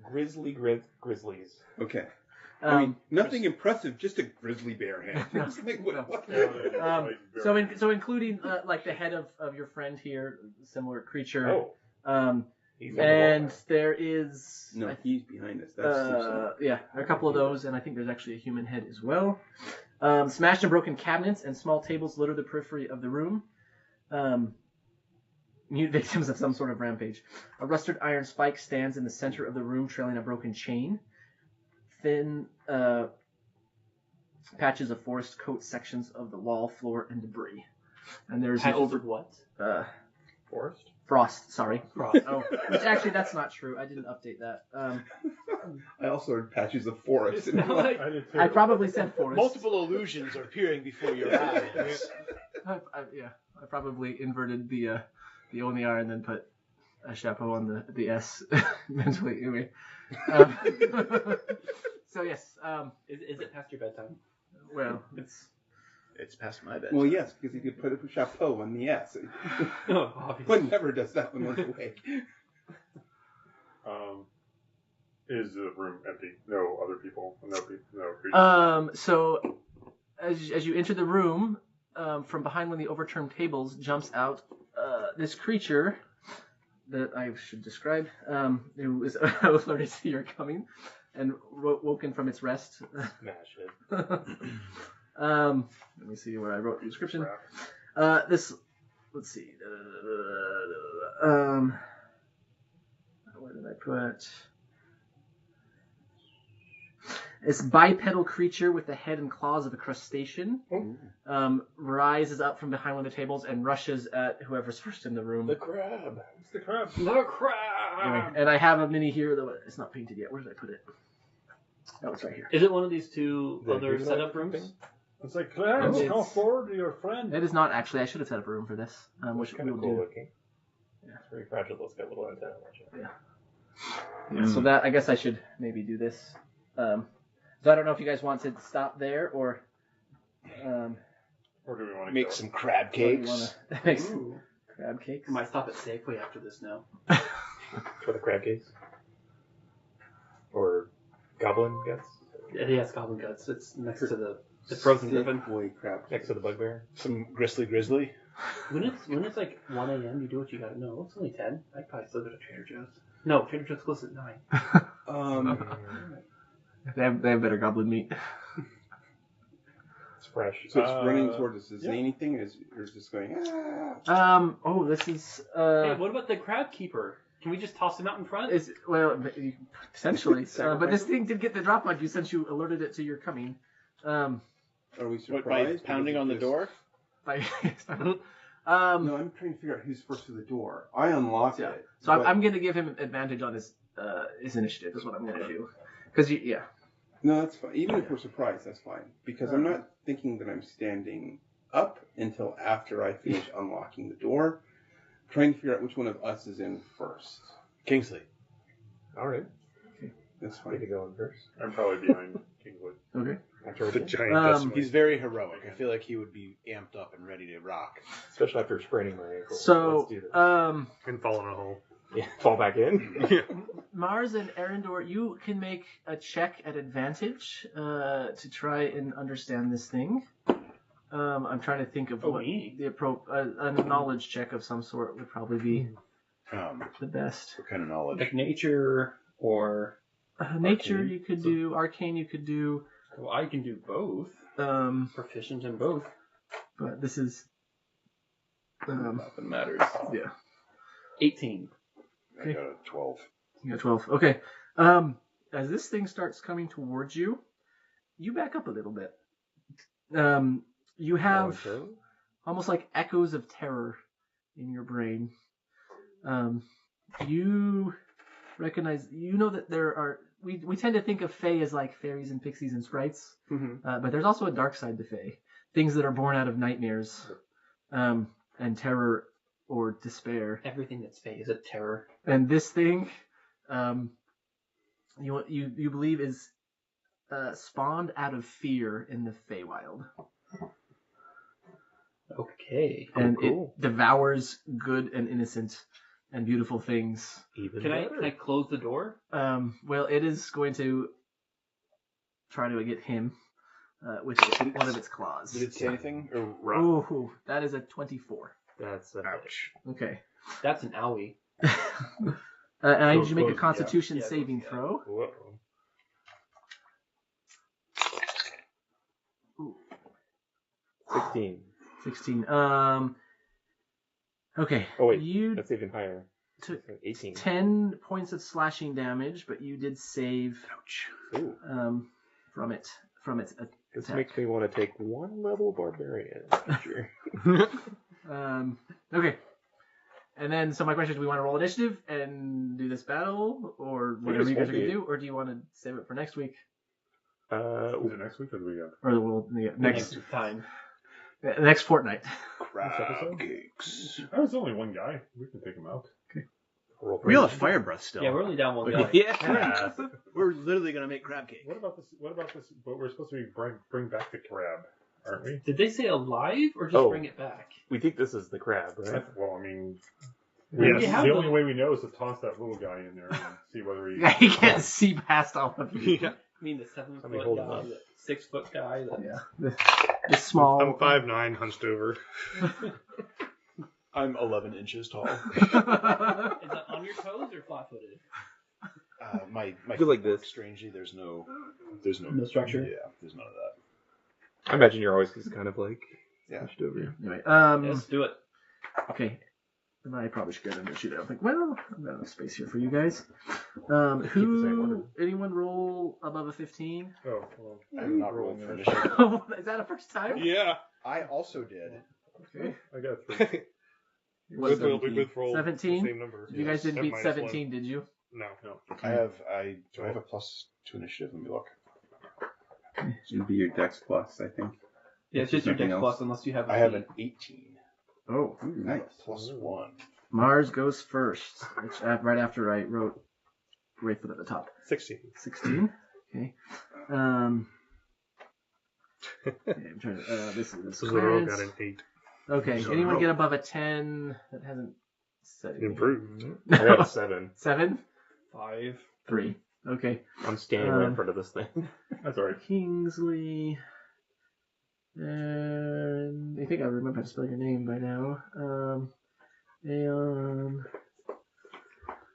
[SPEAKER 5] Grizzlies.
[SPEAKER 4] Okay. I mean, nothing impressive, just a grizzly bear head. It's like, what?
[SPEAKER 2] So including like the head of your friend here, similar creature.
[SPEAKER 5] Oh. He's on the
[SPEAKER 2] And
[SPEAKER 5] wall.
[SPEAKER 2] there is
[SPEAKER 4] No, he's behind us. That's
[SPEAKER 2] yeah, a couple of those, and I think there's actually a human head as well. Smashed and broken cabinets and small tables litter the periphery of the room. Mute victims of some sort of rampage. A rusted iron spike stands in the center of the room, trailing a broken chain. Thin patches of forest coat sections of the wall, floor, and debris. And there's an
[SPEAKER 9] Patches of what?
[SPEAKER 5] Forest?
[SPEAKER 2] Frost, sorry.
[SPEAKER 9] Frost.
[SPEAKER 2] Oh, which actually that's not true. I didn't update that.
[SPEAKER 4] I also heard patches of forest.
[SPEAKER 1] I did too.
[SPEAKER 2] I probably said forest.
[SPEAKER 10] Multiple illusions are appearing before your eyes.
[SPEAKER 2] I probably inverted the O and the R and then put a chapeau on the S mentally. Anyway. So yes.
[SPEAKER 9] Is it past your bedtime?
[SPEAKER 2] Well,
[SPEAKER 6] It's past my bed.
[SPEAKER 4] Well, yes, because you could put a chapeau on the S.
[SPEAKER 9] Oh, obviously.
[SPEAKER 4] One never does that when one's awake.
[SPEAKER 1] Is the room empty? No other people? No creatures?
[SPEAKER 2] So as you enter the room, from behind one of the overturned tables jumps out this creature that I should describe, who is alerted to your coming and woken from its rest.
[SPEAKER 5] Smash it.
[SPEAKER 2] Let me see where I wrote the description. This, let's see. Where did I put? This bipedal creature with the head and claws of a crustacean rises up from behind one of the tables and rushes at whoever's first in the room.
[SPEAKER 5] The crab.
[SPEAKER 1] It's the crab.
[SPEAKER 9] The crab!
[SPEAKER 2] Anyway, and I have a mini here, though it's not painted yet. Where did I put it? Oh, it's right here.
[SPEAKER 9] Is it one of these two
[SPEAKER 5] The
[SPEAKER 9] other
[SPEAKER 5] humanoid
[SPEAKER 9] setup rooms?
[SPEAKER 5] thing?
[SPEAKER 1] It's like, Clarence,
[SPEAKER 2] It's-
[SPEAKER 1] come forward to your friend.
[SPEAKER 2] It is not actually. I should have set up a room for this, which
[SPEAKER 5] Kind
[SPEAKER 2] we'll
[SPEAKER 5] of cool
[SPEAKER 2] do.
[SPEAKER 5] looking.
[SPEAKER 2] Yeah.
[SPEAKER 5] It's very fragile. It's got little antenna.
[SPEAKER 2] Yeah, so that I guess I should maybe do this. So I don't know if you guys want to stop there or
[SPEAKER 1] Or do we want to
[SPEAKER 6] Make some crab cakes.
[SPEAKER 2] make some crab cakes.
[SPEAKER 9] I might stop at Safeway after this now.
[SPEAKER 5] For the crab cakes? Or goblin guts?
[SPEAKER 9] Yeah, it's Goblin Guts. It's next to the frozen griffin.
[SPEAKER 4] Boy, crap.
[SPEAKER 5] Next to the bugbear?
[SPEAKER 6] Some grizzly.
[SPEAKER 9] When it's like 1 a.m., you do what you gotta know. It's only 10. I'd probably still go to Trader Joe's. No, Trader Joe's closes at 9.
[SPEAKER 2] They have better goblin meat.
[SPEAKER 5] It's fresh.
[SPEAKER 4] So it's running towards us. Is it anything? Or is it just going,
[SPEAKER 2] Oh, this is
[SPEAKER 9] Hey, what about the crab keeper? Can we just toss him out in front?
[SPEAKER 2] is well potentially. But this thing did get the drop on you since you alerted it to your coming.
[SPEAKER 4] Are we
[SPEAKER 10] What,
[SPEAKER 4] surprised?
[SPEAKER 10] by pounding on the door?
[SPEAKER 2] By
[SPEAKER 4] No, I'm trying to figure out who's first to the door. I unlocked
[SPEAKER 2] Yeah.
[SPEAKER 4] it.
[SPEAKER 2] So
[SPEAKER 4] but-
[SPEAKER 2] I'm going to give him advantage on his initiative. Is what I'm going to do. Because yeah.
[SPEAKER 4] No, that's fine. Even if we're surprised, that's fine. Because I'm not thinking that I'm standing up until after I finish unlocking the door. Trying to figure out which one of us is in first.
[SPEAKER 6] Kingsley.
[SPEAKER 5] Alright.
[SPEAKER 4] That's
[SPEAKER 5] Way to
[SPEAKER 4] fine.
[SPEAKER 5] go in first.
[SPEAKER 1] I'm probably behind Kingwood.
[SPEAKER 2] Okay.
[SPEAKER 5] After
[SPEAKER 8] The
[SPEAKER 5] a
[SPEAKER 8] giant decimal.
[SPEAKER 6] He's very heroic. I feel like he would be amped up and ready to rock.
[SPEAKER 5] Especially after spraining my ankle.
[SPEAKER 2] So
[SPEAKER 5] Let's do this.
[SPEAKER 8] And fall in a hole.
[SPEAKER 5] Yeah, fall back in.
[SPEAKER 2] Mars and Arendor, you can make a check at advantage to try and understand this thing. I'm trying to think of what a knowledge check of some sort would probably be the best.
[SPEAKER 6] What kind of knowledge?
[SPEAKER 12] Like nature or
[SPEAKER 2] nature,
[SPEAKER 12] arcane?
[SPEAKER 2] you could do. Arcane, you could do.
[SPEAKER 12] Well, I can do both. Proficient in both.
[SPEAKER 2] But this is.
[SPEAKER 12] Nothing matters.
[SPEAKER 2] Yeah.
[SPEAKER 12] 18.
[SPEAKER 6] I got a 12.
[SPEAKER 2] You got 12. Okay. As this thing starts coming towards you, you back up a little bit. You have almost like echoes of terror in your brain. You recognize, you know that there are, we tend to think of Fae as like fairies and pixies and sprites, but there's also a dark side to Fae. Things that are born out of nightmares and terror or despair.
[SPEAKER 12] Everything that's Fae is a terror.
[SPEAKER 2] And this thing, you believe is spawned out of fear in the Feywild.
[SPEAKER 12] Okay.
[SPEAKER 2] And it devours good and innocent and beautiful things.
[SPEAKER 12] Can I close the door?
[SPEAKER 2] Well, it is going to try to get him with one of its claws.
[SPEAKER 6] Did it say anything?
[SPEAKER 2] Ooh, that is a 24.
[SPEAKER 5] That's
[SPEAKER 6] ouch.
[SPEAKER 2] Okay.
[SPEAKER 12] That's an owie.
[SPEAKER 2] And I need you to make a Constitution saving throw.
[SPEAKER 8] Whoa.
[SPEAKER 2] Ooh.
[SPEAKER 5] 16.
[SPEAKER 2] Okay.
[SPEAKER 5] Oh wait,
[SPEAKER 2] you
[SPEAKER 5] that's even higher.
[SPEAKER 2] took
[SPEAKER 5] 18.
[SPEAKER 2] 10 points of slashing damage, but you did save
[SPEAKER 5] Ooh.
[SPEAKER 2] from its attack.
[SPEAKER 5] This makes me want to take one level barbarian. Sure.
[SPEAKER 2] Okay. And then, so my question is, do we want to roll initiative and do this battle, or whatever you guys are going to do, or do you want to save it for next week?
[SPEAKER 1] Is it next week or the weekend?
[SPEAKER 2] Or next
[SPEAKER 12] time.
[SPEAKER 2] Next fortnight.
[SPEAKER 6] Crab cakes.
[SPEAKER 1] Oh, it's only one guy. We can take him out.
[SPEAKER 2] Okay.
[SPEAKER 4] We all have fire breath still.
[SPEAKER 12] Yeah, we're only down one guy.
[SPEAKER 4] Yeah. We're literally gonna make crab cake.
[SPEAKER 1] What about this? But we're supposed to bring back the crab, aren't we?
[SPEAKER 12] Did they say alive or just bring it back?
[SPEAKER 5] We think this is the crab, right?
[SPEAKER 1] Well, I mean,
[SPEAKER 12] Yes.
[SPEAKER 1] the only way we know is to toss that little guy in there and see whether he.
[SPEAKER 2] Yeah, he can't see past all of you.
[SPEAKER 12] I mean, the 7 foot
[SPEAKER 5] hold
[SPEAKER 12] guy,
[SPEAKER 5] on.
[SPEAKER 12] the 6 foot guy.
[SPEAKER 2] The small.
[SPEAKER 8] I'm 5'9", hunched over.
[SPEAKER 6] I'm 11 inches tall.
[SPEAKER 12] Is that on your toes or flat footed?
[SPEAKER 6] My
[SPEAKER 5] Do like
[SPEAKER 6] footwork,
[SPEAKER 5] this.
[SPEAKER 6] strangely, there's no
[SPEAKER 12] structure?
[SPEAKER 6] Yeah, there's none of that.
[SPEAKER 5] I imagine you're always just kind of like pushed over.
[SPEAKER 2] Anyway,
[SPEAKER 12] Let's do it.
[SPEAKER 2] Okay. And I probably should get into shoot. I'm like, well, I've got enough space here for you guys. Anyone roll above a 15?
[SPEAKER 1] Oh, well,
[SPEAKER 6] I'm not rolling for initiative.
[SPEAKER 2] Is that a first time?
[SPEAKER 8] Yeah.
[SPEAKER 6] I also did.
[SPEAKER 2] Okay.
[SPEAKER 1] I got 3.
[SPEAKER 8] We both rolled
[SPEAKER 2] 17?
[SPEAKER 8] the same number.
[SPEAKER 2] You guys didn't beat
[SPEAKER 8] -1.
[SPEAKER 2] 17, did you?
[SPEAKER 8] No.
[SPEAKER 6] Do I have a +2 initiative? Let me look.
[SPEAKER 4] It'd be your dex plus, I think.
[SPEAKER 12] Yeah, it's just your
[SPEAKER 4] Nothing
[SPEAKER 12] dex
[SPEAKER 4] else.
[SPEAKER 12] plus unless you have a
[SPEAKER 6] I have
[SPEAKER 12] feat.
[SPEAKER 6] an 18.
[SPEAKER 2] Oh.
[SPEAKER 4] Ooh, nice.
[SPEAKER 6] +1.
[SPEAKER 2] Mars goes first, which right after I wrote Wraithfoot at the top.
[SPEAKER 8] 16.
[SPEAKER 2] 16. Okay. I'm trying to. This is
[SPEAKER 8] Zoro
[SPEAKER 2] Clarence.
[SPEAKER 8] got an 8.
[SPEAKER 2] Okay.
[SPEAKER 6] Zoro.
[SPEAKER 2] Anyone get above a 10 that hasn't said anything?
[SPEAKER 8] Improved.
[SPEAKER 5] I got a 7.
[SPEAKER 2] 7?
[SPEAKER 12] 5.
[SPEAKER 2] 3. Okay.
[SPEAKER 5] I'm standing right in front of this thing.
[SPEAKER 1] That's all right.
[SPEAKER 2] Kingsley. And I think I remember how to spell your name by now. Aeon.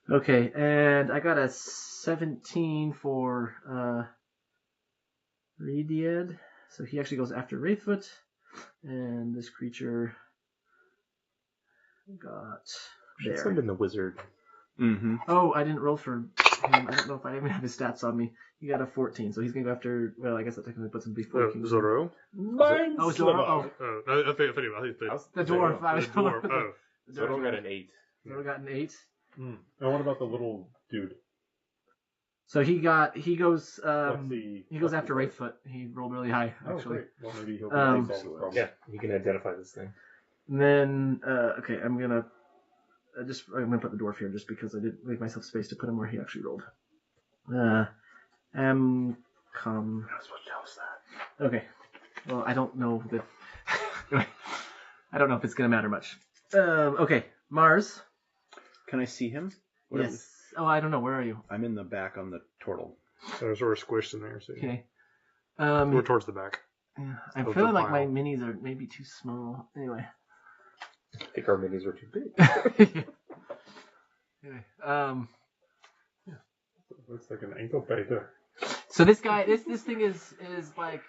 [SPEAKER 2] Okay, and I got a 17 for Redied. So he actually goes after Wraithfoot. And this creature got
[SPEAKER 5] Should
[SPEAKER 2] there.
[SPEAKER 5] send in the wizard.
[SPEAKER 4] Mm-hmm.
[SPEAKER 2] Oh, I didn't roll for him. I don't know if I even have his stats on me. He got a 14, so he's going to go after... Well, I guess that technically puts him before King.
[SPEAKER 8] Zoro?
[SPEAKER 2] Oh, Zoro. Oh,
[SPEAKER 8] I think
[SPEAKER 2] the dwarf. I was
[SPEAKER 8] the dwarf. Oh.
[SPEAKER 5] Zoro got an 8.
[SPEAKER 2] Zoro got an 8.
[SPEAKER 1] And what about the little dude?
[SPEAKER 2] So he goes
[SPEAKER 1] He
[SPEAKER 2] goes after Wraithfoot. He rolled really high,
[SPEAKER 1] Oh,
[SPEAKER 2] actually.
[SPEAKER 1] great. Well, maybe he'll
[SPEAKER 2] Um,
[SPEAKER 1] solve the problem.
[SPEAKER 5] Yeah, you can identify this thing.
[SPEAKER 2] And then, okay, I'm gonna put the dwarf here just because I didn't leave myself space to put him where he actually rolled. Come. Okay. Well, I don't know that. I don't know if it's gonna matter much. Okay, Mars.
[SPEAKER 4] Can I see him?
[SPEAKER 2] Yes. Oh, I don't know. Where are you?
[SPEAKER 6] I'm in the back on the turtle.
[SPEAKER 8] So they're sort of squished in there. So
[SPEAKER 2] Okay.
[SPEAKER 8] we're towards the back.
[SPEAKER 2] Yeah, I'm
[SPEAKER 8] Of
[SPEAKER 2] feeling
[SPEAKER 8] the
[SPEAKER 2] like my
[SPEAKER 8] pile.
[SPEAKER 2] minis are maybe too small. Anyway.
[SPEAKER 5] I think our minis are too big.
[SPEAKER 2] Anyway,
[SPEAKER 1] Looks like an ankle biter.
[SPEAKER 2] so this guy, this thing is like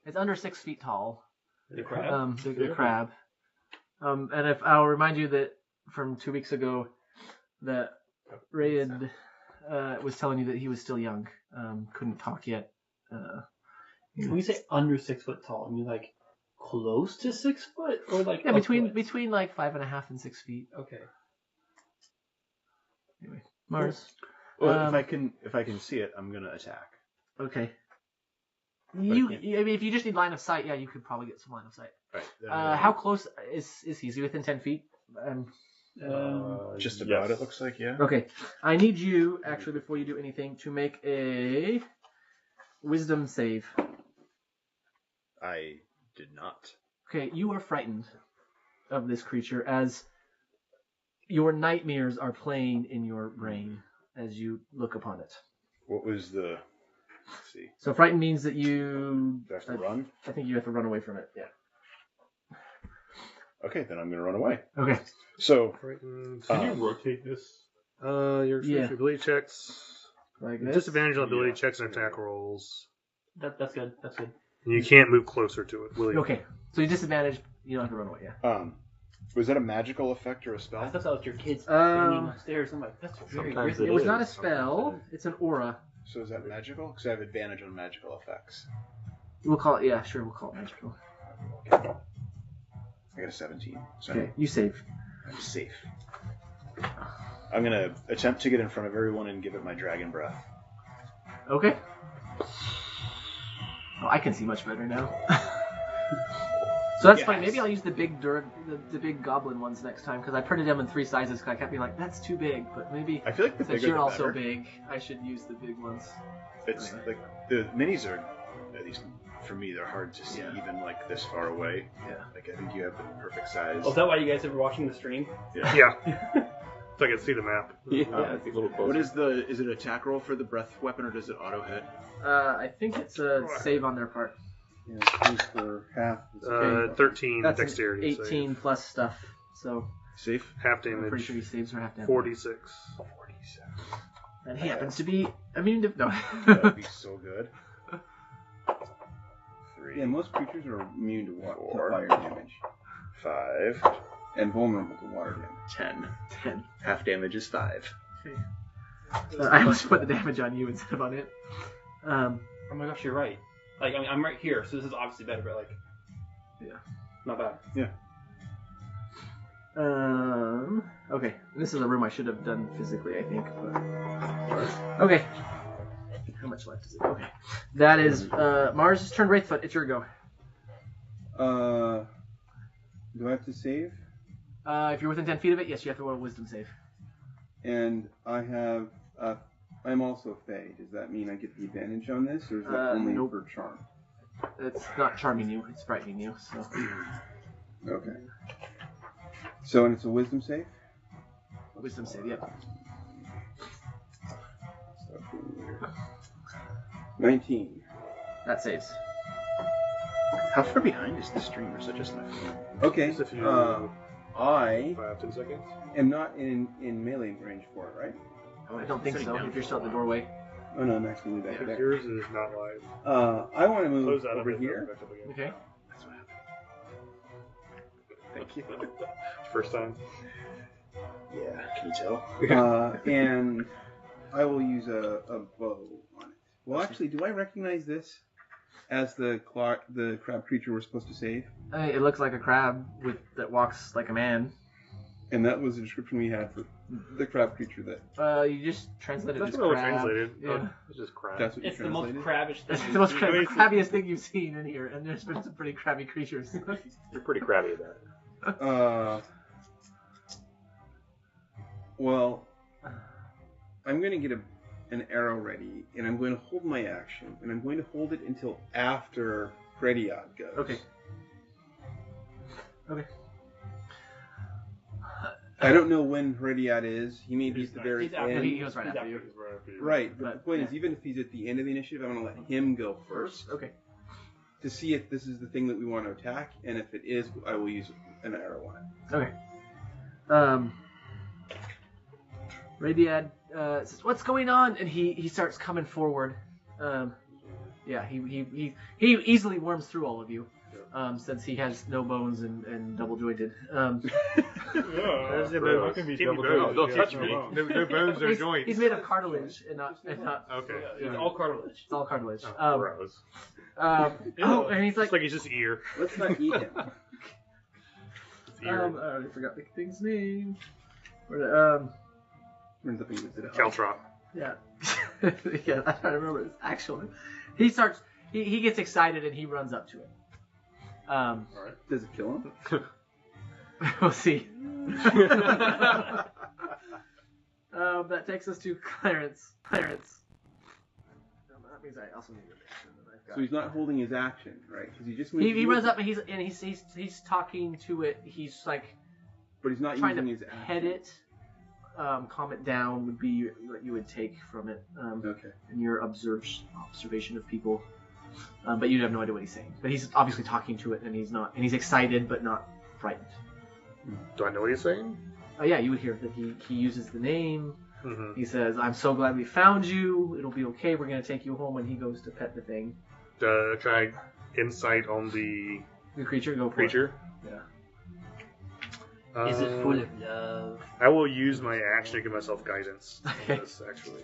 [SPEAKER 2] it's under 6 feet tall.
[SPEAKER 12] The crab?
[SPEAKER 2] The crab. And if I'll remind you that from 2 weeks ago, that Ray had, was telling you that he was still young, couldn't talk yet.
[SPEAKER 12] When you say under 6 foot tall, I mean like close to 6 foot, or like
[SPEAKER 2] Yeah,
[SPEAKER 12] upwards?
[SPEAKER 2] between like 5.5 and 6 feet.
[SPEAKER 12] Okay.
[SPEAKER 2] Anyway, Mars.
[SPEAKER 6] Well, if I can see it, I'm gonna attack.
[SPEAKER 2] Okay.
[SPEAKER 6] I
[SPEAKER 2] I
[SPEAKER 6] can't-
[SPEAKER 2] mean, if you just need line of sight, yeah, you could probably get some line of sight.
[SPEAKER 6] Right. then I'm gonna-
[SPEAKER 2] How close is he? Is he within 10 feet?
[SPEAKER 6] Just about. It looks like, yeah.
[SPEAKER 2] Okay. I need you, actually, before you do anything, to make a wisdom save.
[SPEAKER 6] I did not.
[SPEAKER 2] Okay, you are frightened of this creature as your nightmares are playing in your brain as you look upon it.
[SPEAKER 6] What was the? Let's see.
[SPEAKER 2] So frightened means that you...
[SPEAKER 6] Do I have to run?
[SPEAKER 2] I think you have to run away from it, yeah.
[SPEAKER 6] Okay, then I'm gonna run away.
[SPEAKER 2] Okay.
[SPEAKER 6] So,
[SPEAKER 8] Can
[SPEAKER 1] you rotate this?
[SPEAKER 8] Your
[SPEAKER 2] Yeah.
[SPEAKER 8] ability checks.
[SPEAKER 2] Like this?
[SPEAKER 8] Disadvantage on ability checks and attack rolls.
[SPEAKER 12] That's good. That's good.
[SPEAKER 8] And you can't move closer to it, will you?
[SPEAKER 2] Okay. So you disadvantage, you don't have to run away, yeah.
[SPEAKER 6] was that a magical effect or a
[SPEAKER 12] I
[SPEAKER 6] spell?
[SPEAKER 12] thought that was your kids banging
[SPEAKER 2] Um,
[SPEAKER 12] upstairs. I'm like, that's very
[SPEAKER 5] sometimes
[SPEAKER 12] risky.
[SPEAKER 2] It was
[SPEAKER 5] is.
[SPEAKER 2] not a spell, it's an aura.
[SPEAKER 6] So is that magical? Because I have advantage on magical effects.
[SPEAKER 2] We'll call it, yeah, sure, we'll call it magical.
[SPEAKER 6] I got a 17. So
[SPEAKER 2] Okay, you save.
[SPEAKER 6] I'm safe. I'm gonna attempt to get in front of everyone and give it my dragon breath.
[SPEAKER 2] Okay. Oh, I can see much better now. So that's fine.
[SPEAKER 6] Yes.
[SPEAKER 2] Maybe I'll use the big the big goblin ones next time because I printed them in 3 sizes. Cause I kept being like, that's too big. But maybe
[SPEAKER 6] I feel like the
[SPEAKER 2] since
[SPEAKER 6] bigger
[SPEAKER 2] you're
[SPEAKER 6] the
[SPEAKER 2] also
[SPEAKER 6] better.
[SPEAKER 2] big, I should use the big ones.
[SPEAKER 6] It's like the minis are, at least for me, they're hard to see even like this far away.
[SPEAKER 2] Yeah.
[SPEAKER 6] Like I think you have the perfect size.
[SPEAKER 12] Oh, is that why you guys are watching the stream?
[SPEAKER 8] Yeah. So I can see the map.
[SPEAKER 5] It's a little closer.
[SPEAKER 6] What is is it attack roll for the breath weapon or does it auto hit?
[SPEAKER 2] I think it's a save on their part.
[SPEAKER 4] Yeah, it's for half.
[SPEAKER 8] 13
[SPEAKER 2] That's an
[SPEAKER 8] dexterity.
[SPEAKER 2] 18
[SPEAKER 8] save.
[SPEAKER 2] plus stuff. So
[SPEAKER 6] Safe?
[SPEAKER 8] Half
[SPEAKER 2] I'm pretty
[SPEAKER 8] damage.
[SPEAKER 2] sure he saves are half damage.
[SPEAKER 8] 46.
[SPEAKER 6] 47.
[SPEAKER 2] And he happens to be immune to no.
[SPEAKER 6] That would be so good. 3,
[SPEAKER 4] Yeah, most creatures are immune to water, to
[SPEAKER 6] 4,
[SPEAKER 4] fire damage
[SPEAKER 6] 5,
[SPEAKER 4] and vulnerable to water damage.
[SPEAKER 6] 10.
[SPEAKER 2] 10.
[SPEAKER 6] Half damage is 5.
[SPEAKER 2] I almost put the damage on you instead of on it.
[SPEAKER 12] Oh my gosh, you're right. Like, I mean, I'm right here, so this is obviously better, but like,
[SPEAKER 2] Yeah.
[SPEAKER 12] not bad.
[SPEAKER 2] Okay. This is a room I should have done physically, I think. But... Okay. How much left is it? Okay. That is Mars' turn. Wraithfoot, it's your go.
[SPEAKER 4] Do I have to save?
[SPEAKER 2] If you're within 10 feet of it, yes, you have to roll a wisdom save.
[SPEAKER 4] And I have. I'm also Fey. Does that mean I get the advantage on this, or is that only
[SPEAKER 2] nope.
[SPEAKER 4] for charm?
[SPEAKER 2] It's not charming you, it's frightening you. So
[SPEAKER 4] Okay. So, and it's a wisdom save?
[SPEAKER 2] wisdom save, yeah.
[SPEAKER 4] 19.
[SPEAKER 2] That saves.
[SPEAKER 6] How far behind is the stream, or is that just my phone?
[SPEAKER 4] Okay.
[SPEAKER 8] Just if you-
[SPEAKER 4] I
[SPEAKER 8] 5, 10 seconds.
[SPEAKER 4] am not in melee range for it, right?
[SPEAKER 2] I don't think
[SPEAKER 6] Sitting
[SPEAKER 2] so.
[SPEAKER 6] down
[SPEAKER 2] If you're still at the doorway.
[SPEAKER 4] Oh no, I'm actually back there.
[SPEAKER 8] Yours is not live.
[SPEAKER 4] I want to
[SPEAKER 8] Close
[SPEAKER 4] move
[SPEAKER 8] that up
[SPEAKER 4] over
[SPEAKER 8] and
[SPEAKER 4] here.
[SPEAKER 8] back up again.
[SPEAKER 2] Okay.
[SPEAKER 6] That's what happened. Thank you.
[SPEAKER 8] First time.
[SPEAKER 6] Yeah, can you tell?
[SPEAKER 4] And I will use a bow on it. Well, actually, do I recognize this as the crab creature we're supposed to save?
[SPEAKER 2] It looks like a crab that walks like a man.
[SPEAKER 4] And that was the description we had for the crab creature that.
[SPEAKER 2] You just translated
[SPEAKER 8] That's
[SPEAKER 2] as
[SPEAKER 8] what I
[SPEAKER 2] crab.
[SPEAKER 8] translated.
[SPEAKER 2] Yeah.
[SPEAKER 8] Oh, it's just crap.
[SPEAKER 4] That's what you
[SPEAKER 12] It's the most
[SPEAKER 4] translated?
[SPEAKER 12] crabbish thing.
[SPEAKER 2] That's
[SPEAKER 12] you've
[SPEAKER 2] the most
[SPEAKER 12] seen.
[SPEAKER 2] crabbiest thing you've seen in here, and there's been some pretty crabby creatures.
[SPEAKER 5] You're pretty crabby at that.
[SPEAKER 4] Well, I'm going to get an arrow ready, and I'm going to hold my action, and I'm going to hold it until after Frediad goes.
[SPEAKER 2] Okay. Okay.
[SPEAKER 4] I don't know when Herediad is. He may be at the very
[SPEAKER 2] He's after,
[SPEAKER 4] end.
[SPEAKER 2] he goes right after you.
[SPEAKER 4] Right, but the
[SPEAKER 2] But,
[SPEAKER 4] point is, even if he's at the end of the initiative, I'm going to let him go first
[SPEAKER 2] Okay.
[SPEAKER 4] to see if this is the thing that we want to attack, and if it is, I will use an arrow on it.
[SPEAKER 2] Okay. Radiad says, "What's going on?" And he starts coming forward. He easily worms through all of you, since he has no bones and double jointed.
[SPEAKER 1] How can be
[SPEAKER 8] Keep me
[SPEAKER 1] double
[SPEAKER 8] bones.
[SPEAKER 5] Don't touch me.
[SPEAKER 1] No bones or joints.
[SPEAKER 2] He's made of cartilage and not.
[SPEAKER 8] Okay.
[SPEAKER 12] It's all cartilage.
[SPEAKER 2] It's all cartilage.
[SPEAKER 5] Gross.
[SPEAKER 2] And he's like,
[SPEAKER 8] It's like he's just ear.
[SPEAKER 4] Let's not eat him.
[SPEAKER 8] It's ear.
[SPEAKER 2] I already forgot the thing's name.
[SPEAKER 4] Turns up he was at
[SPEAKER 8] Caltrop.
[SPEAKER 2] Yeah. Yeah, I'm trying to remember his actual name. He gets excited and he runs up to it.
[SPEAKER 4] Does it kill him?
[SPEAKER 2] We'll see. That takes us to Clarence. That means I also need to make sure that I've got.
[SPEAKER 4] So he's not holding his action, right? Because he just
[SPEAKER 2] He runs up and he's talking to it. He's like
[SPEAKER 4] but he's not
[SPEAKER 2] trying
[SPEAKER 4] using
[SPEAKER 2] to
[SPEAKER 4] his action.
[SPEAKER 2] pet it. Calm it down would be what you would take from it.
[SPEAKER 4] Okay.
[SPEAKER 2] In your observation of people. But you'd have no idea what he's saying. But he's obviously talking to it, and he's excited but not frightened.
[SPEAKER 8] Do I know what he's saying?
[SPEAKER 2] Oh yeah, you would hear that he uses the name.
[SPEAKER 8] Mm-hmm.
[SPEAKER 2] He says, "I'm so glad we found you. It'll be okay. We're gonna take you home." And he goes to pet the thing.
[SPEAKER 8] Can I insight on the
[SPEAKER 2] creature? Go for
[SPEAKER 8] creature?
[SPEAKER 2] it. Yeah.
[SPEAKER 12] Is it full of love?
[SPEAKER 8] I will use my action to give myself guidance.
[SPEAKER 2] Okay.
[SPEAKER 8] This actually.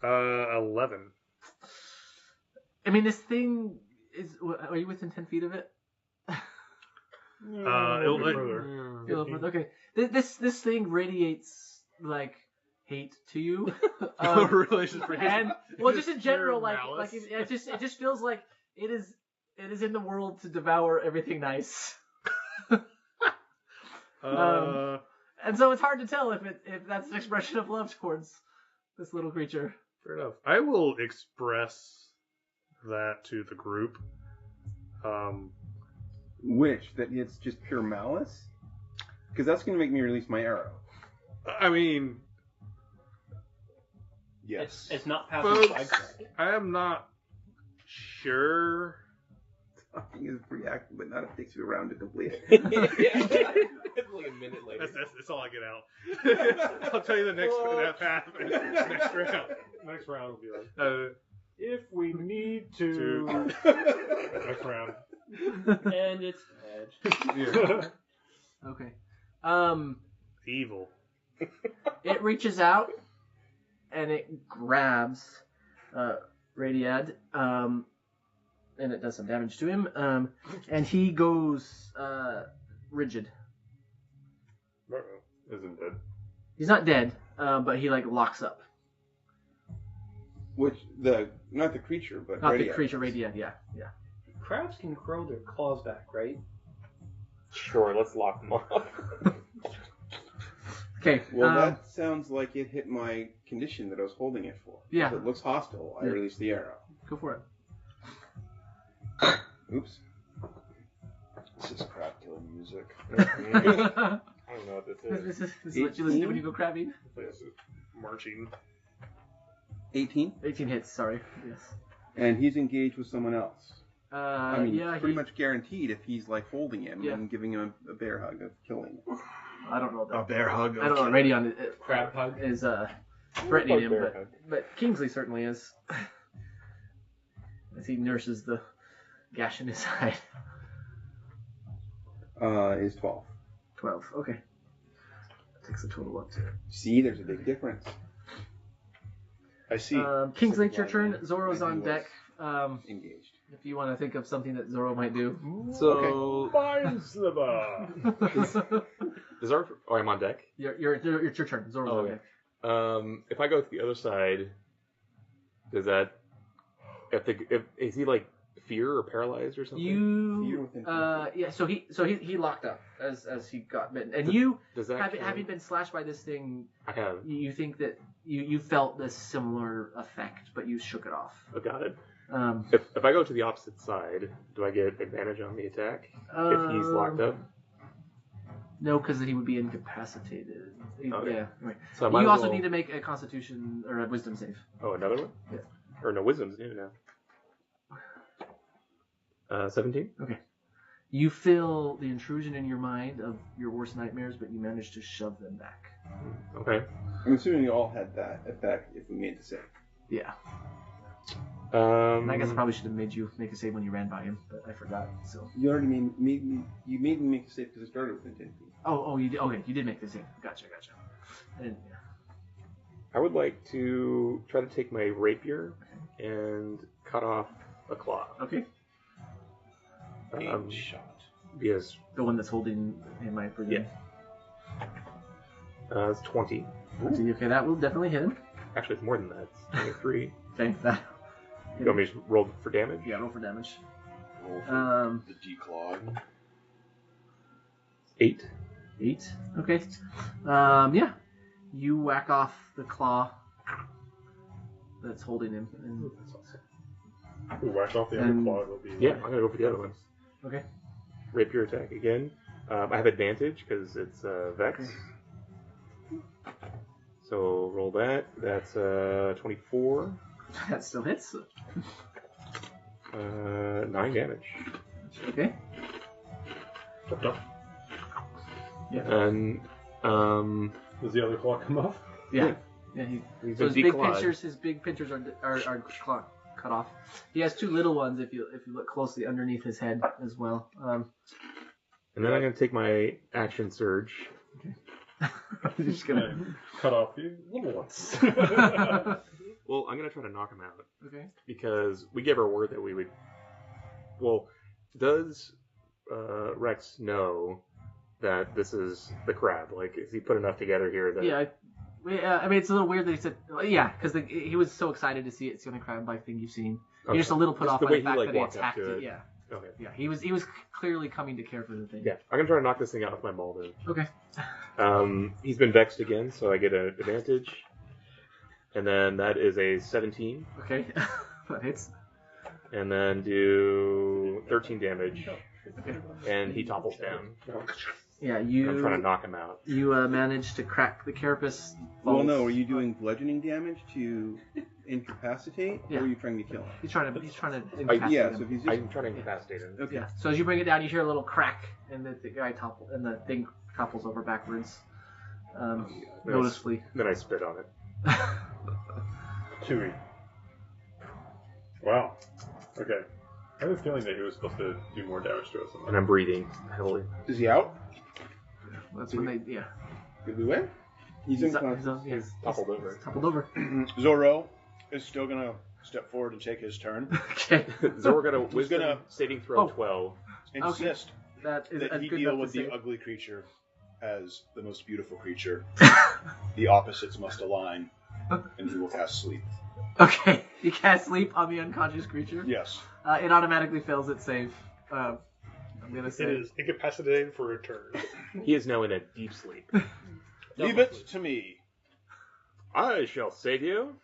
[SPEAKER 8] 11.
[SPEAKER 2] I mean, this thing is. Are you within 10 feet of it? Okay. This thing radiates like hate to you.
[SPEAKER 8] Really?
[SPEAKER 2] And well, just in general,
[SPEAKER 8] pure
[SPEAKER 2] like
[SPEAKER 8] malice?
[SPEAKER 2] it just feels like it is in the world to devour everything nice. And so it's hard to tell if that's an expression of love towards this little creature.
[SPEAKER 8] Fair enough. I will express that to the group.
[SPEAKER 4] Which? That it's just pure malice? Because that's going to make me release my arrow.
[SPEAKER 8] I mean,
[SPEAKER 6] Yes.
[SPEAKER 12] It's not passing
[SPEAKER 8] folks,
[SPEAKER 12] by.
[SPEAKER 8] I am not sure.
[SPEAKER 4] Talking is pretty active, but not if it takes you a round to complete it.
[SPEAKER 5] It's like a minute later.
[SPEAKER 8] That's all I get out. I'll tell you the next path. Next round.
[SPEAKER 1] Next round will be like, if we need to. Next round.
[SPEAKER 12] And it's dead.
[SPEAKER 2] Okay.
[SPEAKER 8] Evil.
[SPEAKER 2] It reaches out and it grabs Radiad, and it does some damage to him. And he goes rigid.
[SPEAKER 1] Isn't dead.
[SPEAKER 2] He's not dead, but he like locks up.
[SPEAKER 4] Which not the creature, but
[SPEAKER 2] Not
[SPEAKER 4] Radiad.
[SPEAKER 2] the creature, Radiad. Yeah.
[SPEAKER 12] Crabs can grow their claws back, right?
[SPEAKER 5] Sure, let's lock them up.
[SPEAKER 2] Okay.
[SPEAKER 4] Well, that sounds like it hit my condition that I was holding it for.
[SPEAKER 2] Yeah.
[SPEAKER 4] If it looks hostile, I
[SPEAKER 2] Yeah.
[SPEAKER 4] release the arrow.
[SPEAKER 2] Go for it.
[SPEAKER 4] Oops.
[SPEAKER 6] This is crab killing music.
[SPEAKER 5] I don't know what this is.
[SPEAKER 2] This is what you listen to when you go crabbing.
[SPEAKER 8] This is marching.
[SPEAKER 4] 18.
[SPEAKER 2] 18 hits. Sorry. Yes.
[SPEAKER 4] And he's engaged with someone else. I mean,
[SPEAKER 2] yeah.
[SPEAKER 4] pretty much guaranteed if he's like holding him
[SPEAKER 2] Yeah.
[SPEAKER 4] and giving him a bear hug of killing him.
[SPEAKER 2] I don't know
[SPEAKER 6] A
[SPEAKER 2] that.
[SPEAKER 6] bear hug.
[SPEAKER 2] I don't know. Radion
[SPEAKER 12] Crab hug.
[SPEAKER 2] is threatening him,
[SPEAKER 5] Bear hug.
[SPEAKER 2] but Kingsley certainly is. As he nurses the gash in his side.
[SPEAKER 4] Is 12.
[SPEAKER 2] 12. Okay. That takes the total up to.
[SPEAKER 4] See, there's a big difference.
[SPEAKER 6] I see.
[SPEAKER 2] Kingsley, it's your turn. Zoro's on deck.
[SPEAKER 4] Engaged.
[SPEAKER 2] If you want to think of something that Zoro might do.
[SPEAKER 5] So,
[SPEAKER 1] Finds the bar.
[SPEAKER 5] does our... Oh, I'm on deck?
[SPEAKER 2] It's your turn. Zoro's on
[SPEAKER 5] Okay.
[SPEAKER 2] deck.
[SPEAKER 5] If I go to the other side, does that... is he like fear or paralyzed or something?
[SPEAKER 4] Fear within
[SPEAKER 2] Yeah. So he locked up as he got bitten, and you
[SPEAKER 5] Does that
[SPEAKER 2] having been slashed by this thing,
[SPEAKER 5] I have.
[SPEAKER 2] you think that you felt this similar effect, but you shook it off.
[SPEAKER 5] Oh, got it. If I go to the opposite side, do I get advantage on the attack if he's locked up?
[SPEAKER 2] No, because he would be incapacitated.
[SPEAKER 5] Okay.
[SPEAKER 2] Yeah. Anyway.
[SPEAKER 5] So I might
[SPEAKER 2] You
[SPEAKER 5] as
[SPEAKER 2] also
[SPEAKER 5] well-
[SPEAKER 2] need to make a Constitution or a Wisdom save.
[SPEAKER 5] Oh, another one?
[SPEAKER 2] Yeah.
[SPEAKER 5] Or no, wisdom's new now. 17.
[SPEAKER 2] Okay. You feel the intrusion in your mind of your worst nightmares, but you manage to shove them back.
[SPEAKER 5] Okay.
[SPEAKER 4] I'm assuming you all had that effect if we made the save.
[SPEAKER 2] Yeah. And I guess I probably should have made you make a save when you ran by him, but I forgot. So.
[SPEAKER 4] You already made me make a save because it started within 10 feet.
[SPEAKER 2] Oh, you did. Okay, you did make the save. Gotcha. And, yeah.
[SPEAKER 5] I would like to try to take my rapier and cut off a claw.
[SPEAKER 2] Okay.
[SPEAKER 6] Shot.
[SPEAKER 5] Because
[SPEAKER 2] The one that's holding him, I presume.
[SPEAKER 5] Yeah. It's 20.
[SPEAKER 2] Okay, that will definitely hit him.
[SPEAKER 5] Actually, it's more than that. It's 23.
[SPEAKER 2] Okay, that.
[SPEAKER 5] You want me to roll for damage?
[SPEAKER 2] Yeah, roll for damage.
[SPEAKER 6] Roll for the declawed.
[SPEAKER 5] 8.
[SPEAKER 2] 8. Okay. Yeah. You whack off the claw that's holding him. And,
[SPEAKER 1] We whack off the other
[SPEAKER 2] And-
[SPEAKER 1] claw. It'll be
[SPEAKER 5] Yeah, I'm gonna go for the other one.
[SPEAKER 2] okay.
[SPEAKER 5] Rapier attack again. I have advantage because it's Vex.
[SPEAKER 2] Okay.
[SPEAKER 5] So roll that. That's 24.
[SPEAKER 2] That still hits.
[SPEAKER 5] 9 damage.
[SPEAKER 2] Okay. Yeah.
[SPEAKER 5] And
[SPEAKER 1] Does the other claw come off?
[SPEAKER 2] Yeah.
[SPEAKER 5] he's
[SPEAKER 2] So
[SPEAKER 5] a
[SPEAKER 2] his big
[SPEAKER 5] declawed.
[SPEAKER 2] pinchers are cut off. He has 2 little ones if you look closely underneath his head as well.
[SPEAKER 5] And then I'm gonna take my action surge.
[SPEAKER 2] You're just gonna.
[SPEAKER 1] Cut off the little ones.
[SPEAKER 5] Well, I'm gonna try to knock him out
[SPEAKER 2] Okay.
[SPEAKER 5] because we gave our word that we would. Well, does Rex know that this is the crab? Like, is he put enough together here that?
[SPEAKER 2] Yeah. I mean, it's a little weird that he said, yeah, because he was so excited to see it. It's the only crab-like thing you've seen.
[SPEAKER 5] Okay.
[SPEAKER 2] You're just a little put
[SPEAKER 5] Just
[SPEAKER 2] off
[SPEAKER 5] the
[SPEAKER 2] by
[SPEAKER 5] way
[SPEAKER 2] the fact
[SPEAKER 5] he, like,
[SPEAKER 2] that he
[SPEAKER 5] walked up
[SPEAKER 2] attacked
[SPEAKER 5] to
[SPEAKER 2] it.
[SPEAKER 5] it.
[SPEAKER 2] Yeah.
[SPEAKER 5] Okay.
[SPEAKER 2] Yeah, he was clearly coming to care for the thing.
[SPEAKER 5] Yeah, I'm gonna try to knock this thing out with my maul then.
[SPEAKER 2] Okay.
[SPEAKER 5] He's been vexed again, so I get an advantage. And then that is a 17.
[SPEAKER 2] Okay. That hits.
[SPEAKER 5] And then do 13 damage. And he topples down.
[SPEAKER 2] Yeah,
[SPEAKER 5] I'm trying to knock him out.
[SPEAKER 2] You managed to crack the carapace.
[SPEAKER 4] Well, no. Are you doing bludgeoning damage to incapacitate,
[SPEAKER 2] Yeah.
[SPEAKER 4] or are you trying to kill him?
[SPEAKER 2] He's trying to
[SPEAKER 4] Yeah.
[SPEAKER 2] incapacitate
[SPEAKER 4] So
[SPEAKER 2] him.
[SPEAKER 4] if he's just
[SPEAKER 5] I'm trying to incapacitate him.
[SPEAKER 4] okay.
[SPEAKER 2] Yeah. So as you bring it down, you hear a little crack, and the guy topples, and the thing topples over backwards. Noticeably.
[SPEAKER 5] Then I spit on it.
[SPEAKER 1] Chewy. Wow. Okay. I have a feeling that he was supposed to do more damage to us.
[SPEAKER 5] And I'm breathing heavily.
[SPEAKER 4] Is he out?
[SPEAKER 2] That's when they. Yeah.
[SPEAKER 4] Did we win? He's unconscious.
[SPEAKER 2] He's
[SPEAKER 5] Toppled over.
[SPEAKER 2] toppled over.
[SPEAKER 6] Zorro is still gonna step forward and take his turn.
[SPEAKER 2] Okay.
[SPEAKER 5] Zor got a
[SPEAKER 6] He's
[SPEAKER 5] wisdom
[SPEAKER 6] gonna-
[SPEAKER 5] saving throw
[SPEAKER 2] Oh.
[SPEAKER 5] 12.
[SPEAKER 6] Insist
[SPEAKER 2] That is
[SPEAKER 6] that
[SPEAKER 2] that's
[SPEAKER 6] he
[SPEAKER 2] good
[SPEAKER 6] deal
[SPEAKER 2] enough
[SPEAKER 6] with
[SPEAKER 2] to
[SPEAKER 6] the
[SPEAKER 2] save.
[SPEAKER 6] ugly creature as the most beautiful creature. The opposites must align, and he will cast sleep.
[SPEAKER 2] Okay. You cast sleep on the unconscious creature.
[SPEAKER 6] Yes.
[SPEAKER 2] It automatically fails its save. I'm gonna
[SPEAKER 8] It
[SPEAKER 2] say.
[SPEAKER 8] is incapacitated for a turn.
[SPEAKER 5] He is now in a deep sleep.
[SPEAKER 6] Leave it to me.
[SPEAKER 5] I shall save you.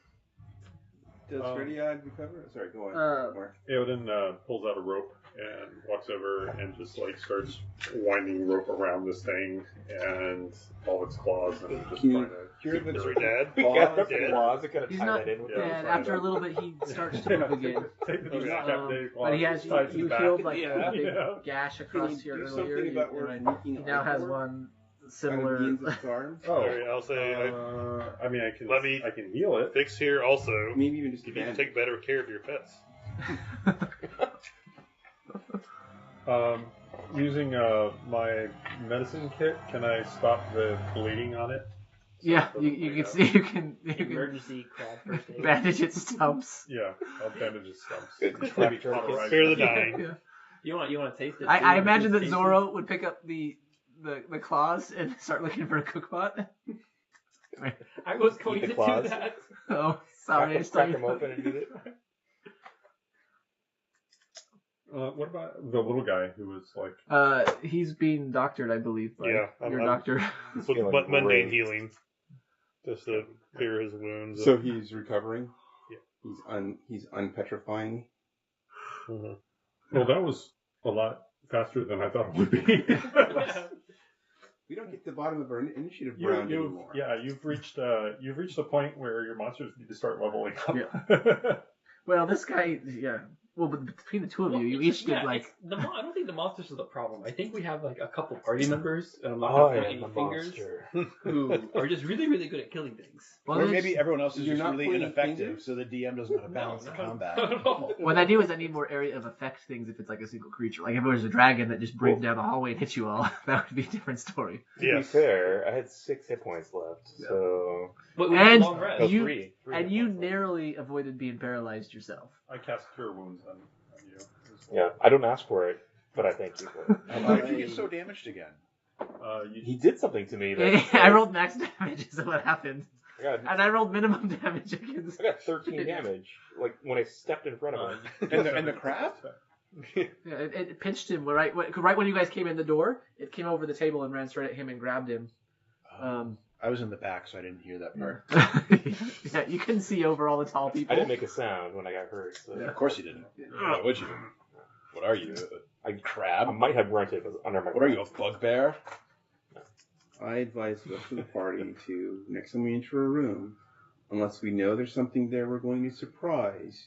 [SPEAKER 4] Does Freddie recover? Sorry, go on. Mark.
[SPEAKER 1] Eowyn pulls out a rope and walks over and just like starts winding rope around this thing and all its claws and just trying to
[SPEAKER 4] Cure the
[SPEAKER 8] Is he dead?
[SPEAKER 5] Claws, I gotta
[SPEAKER 2] He's
[SPEAKER 5] tie
[SPEAKER 2] not.
[SPEAKER 5] that in with
[SPEAKER 1] Yeah,
[SPEAKER 2] And
[SPEAKER 1] fine.
[SPEAKER 2] after a little bit, he starts to move again.
[SPEAKER 1] Take the
[SPEAKER 8] Okay.
[SPEAKER 1] decapitated claws,
[SPEAKER 2] But he has
[SPEAKER 1] ties his
[SPEAKER 2] you
[SPEAKER 1] back.
[SPEAKER 2] healed like
[SPEAKER 5] Yeah.
[SPEAKER 2] a big
[SPEAKER 1] Yeah.
[SPEAKER 2] gash
[SPEAKER 4] Can
[SPEAKER 2] across
[SPEAKER 4] you
[SPEAKER 2] here
[SPEAKER 4] do
[SPEAKER 2] earlier.
[SPEAKER 4] something about
[SPEAKER 2] and
[SPEAKER 4] where
[SPEAKER 2] he
[SPEAKER 4] Mookie
[SPEAKER 2] now has
[SPEAKER 4] Arthur
[SPEAKER 2] one
[SPEAKER 4] kind of
[SPEAKER 2] similar.
[SPEAKER 4] gains its arms?
[SPEAKER 1] Oh,
[SPEAKER 8] Alright, I'll say
[SPEAKER 1] I mean, I can.
[SPEAKER 8] Let me-
[SPEAKER 1] I can heal it.
[SPEAKER 8] fix here also.
[SPEAKER 4] Maybe even just
[SPEAKER 8] You need to
[SPEAKER 4] advantage.
[SPEAKER 8] take better care of your pets.
[SPEAKER 1] Using my medicine kit, can I stop the bleeding on it?
[SPEAKER 2] Yeah,
[SPEAKER 1] So it
[SPEAKER 2] you
[SPEAKER 1] doesn't
[SPEAKER 2] can
[SPEAKER 1] bleed
[SPEAKER 2] see you can
[SPEAKER 12] Emergency crab first aid.
[SPEAKER 2] bandage its stumps.
[SPEAKER 1] Yeah, I'll bandage his stumps.
[SPEAKER 5] Crabby
[SPEAKER 1] Cauterize
[SPEAKER 8] Spare the
[SPEAKER 1] it.
[SPEAKER 8] dying.
[SPEAKER 2] Yeah.
[SPEAKER 12] You want to taste it?
[SPEAKER 2] I
[SPEAKER 12] too?
[SPEAKER 2] imagine that
[SPEAKER 12] Taste it?
[SPEAKER 2] Zorro would pick up the claws and start looking for a cookpot.
[SPEAKER 12] I was going
[SPEAKER 5] Eat the
[SPEAKER 12] to
[SPEAKER 5] claws.
[SPEAKER 12] do that.
[SPEAKER 2] Oh, sorry, I
[SPEAKER 5] Crack
[SPEAKER 2] started.
[SPEAKER 5] him open and eat it.
[SPEAKER 1] What about the little guy who was like?
[SPEAKER 2] He's being doctored, I believe, by
[SPEAKER 8] Yeah,
[SPEAKER 2] your
[SPEAKER 8] I'm-
[SPEAKER 2] doctor.
[SPEAKER 8] It's
[SPEAKER 5] Feeling
[SPEAKER 8] with mundane
[SPEAKER 5] great.
[SPEAKER 8] healing. Just to clear his wounds.
[SPEAKER 4] So he's recovering.
[SPEAKER 8] Yeah.
[SPEAKER 4] He's unpetrifying.
[SPEAKER 1] Mhm. Well, that was a lot faster than I thought it would be.
[SPEAKER 4] We don't get to the bottom of our initiative round anymore.
[SPEAKER 1] Yeah, you've reached a point where your monsters need to start leveling up.
[SPEAKER 2] Yeah. Well, this guy, yeah. Well, but between the two of you, you each did like.
[SPEAKER 12] I don't think the monsters are the problem. I think we have like a couple party members, and I'm not
[SPEAKER 5] I
[SPEAKER 12] going to
[SPEAKER 5] am
[SPEAKER 12] point
[SPEAKER 5] the
[SPEAKER 12] any fingers,
[SPEAKER 5] monster.
[SPEAKER 12] who are just really, really good at killing things.
[SPEAKER 2] Well,
[SPEAKER 6] Or
[SPEAKER 2] there's-
[SPEAKER 6] maybe everyone else is
[SPEAKER 4] You're
[SPEAKER 6] just
[SPEAKER 4] not
[SPEAKER 6] really
[SPEAKER 4] pointing
[SPEAKER 6] ineffective,
[SPEAKER 4] fingers?
[SPEAKER 6] so the DM doesn't know how to balance the combat.
[SPEAKER 12] Not at all.
[SPEAKER 2] What I do is I need more area of effect things if it's like a single creature. Like if it was a dragon that just breathed down the hallway and hit you all, that would be a different story.
[SPEAKER 5] To be
[SPEAKER 8] Yes.
[SPEAKER 5] fair, I had 6 hit points left, so
[SPEAKER 12] But we have
[SPEAKER 2] And
[SPEAKER 12] a long rest.
[SPEAKER 5] no,
[SPEAKER 2] you
[SPEAKER 5] 3.
[SPEAKER 2] and you narrowly avoided being paralyzed yourself.
[SPEAKER 1] I cast Cure Wounds on you. as well.
[SPEAKER 5] Yeah, I don't ask for it, but I thank you for it.
[SPEAKER 6] How did you get so damaged again?
[SPEAKER 5] He did something to me. That,
[SPEAKER 2] I rolled max damage, is what happened.
[SPEAKER 5] I got,
[SPEAKER 2] And I rolled minimum damage against.
[SPEAKER 5] I got 13 damage, like when I stepped in front of him.
[SPEAKER 6] And the crab?
[SPEAKER 2] Yeah, it pinched him right when you guys came in the door. It came over the table and ran straight at him and grabbed him.
[SPEAKER 6] I was in the back, so I didn't hear that part.
[SPEAKER 2] Yeah, you couldn't see over all the tall people.
[SPEAKER 5] I didn't make a sound when I got hurt. So.
[SPEAKER 6] Of course you didn't. Why would you? What are you? A crab?
[SPEAKER 5] I might have grunted under my
[SPEAKER 6] What are you, a bugbear?
[SPEAKER 4] I advise the rest of the party to, next time we enter a room, unless we know there's something there we're going to surprise,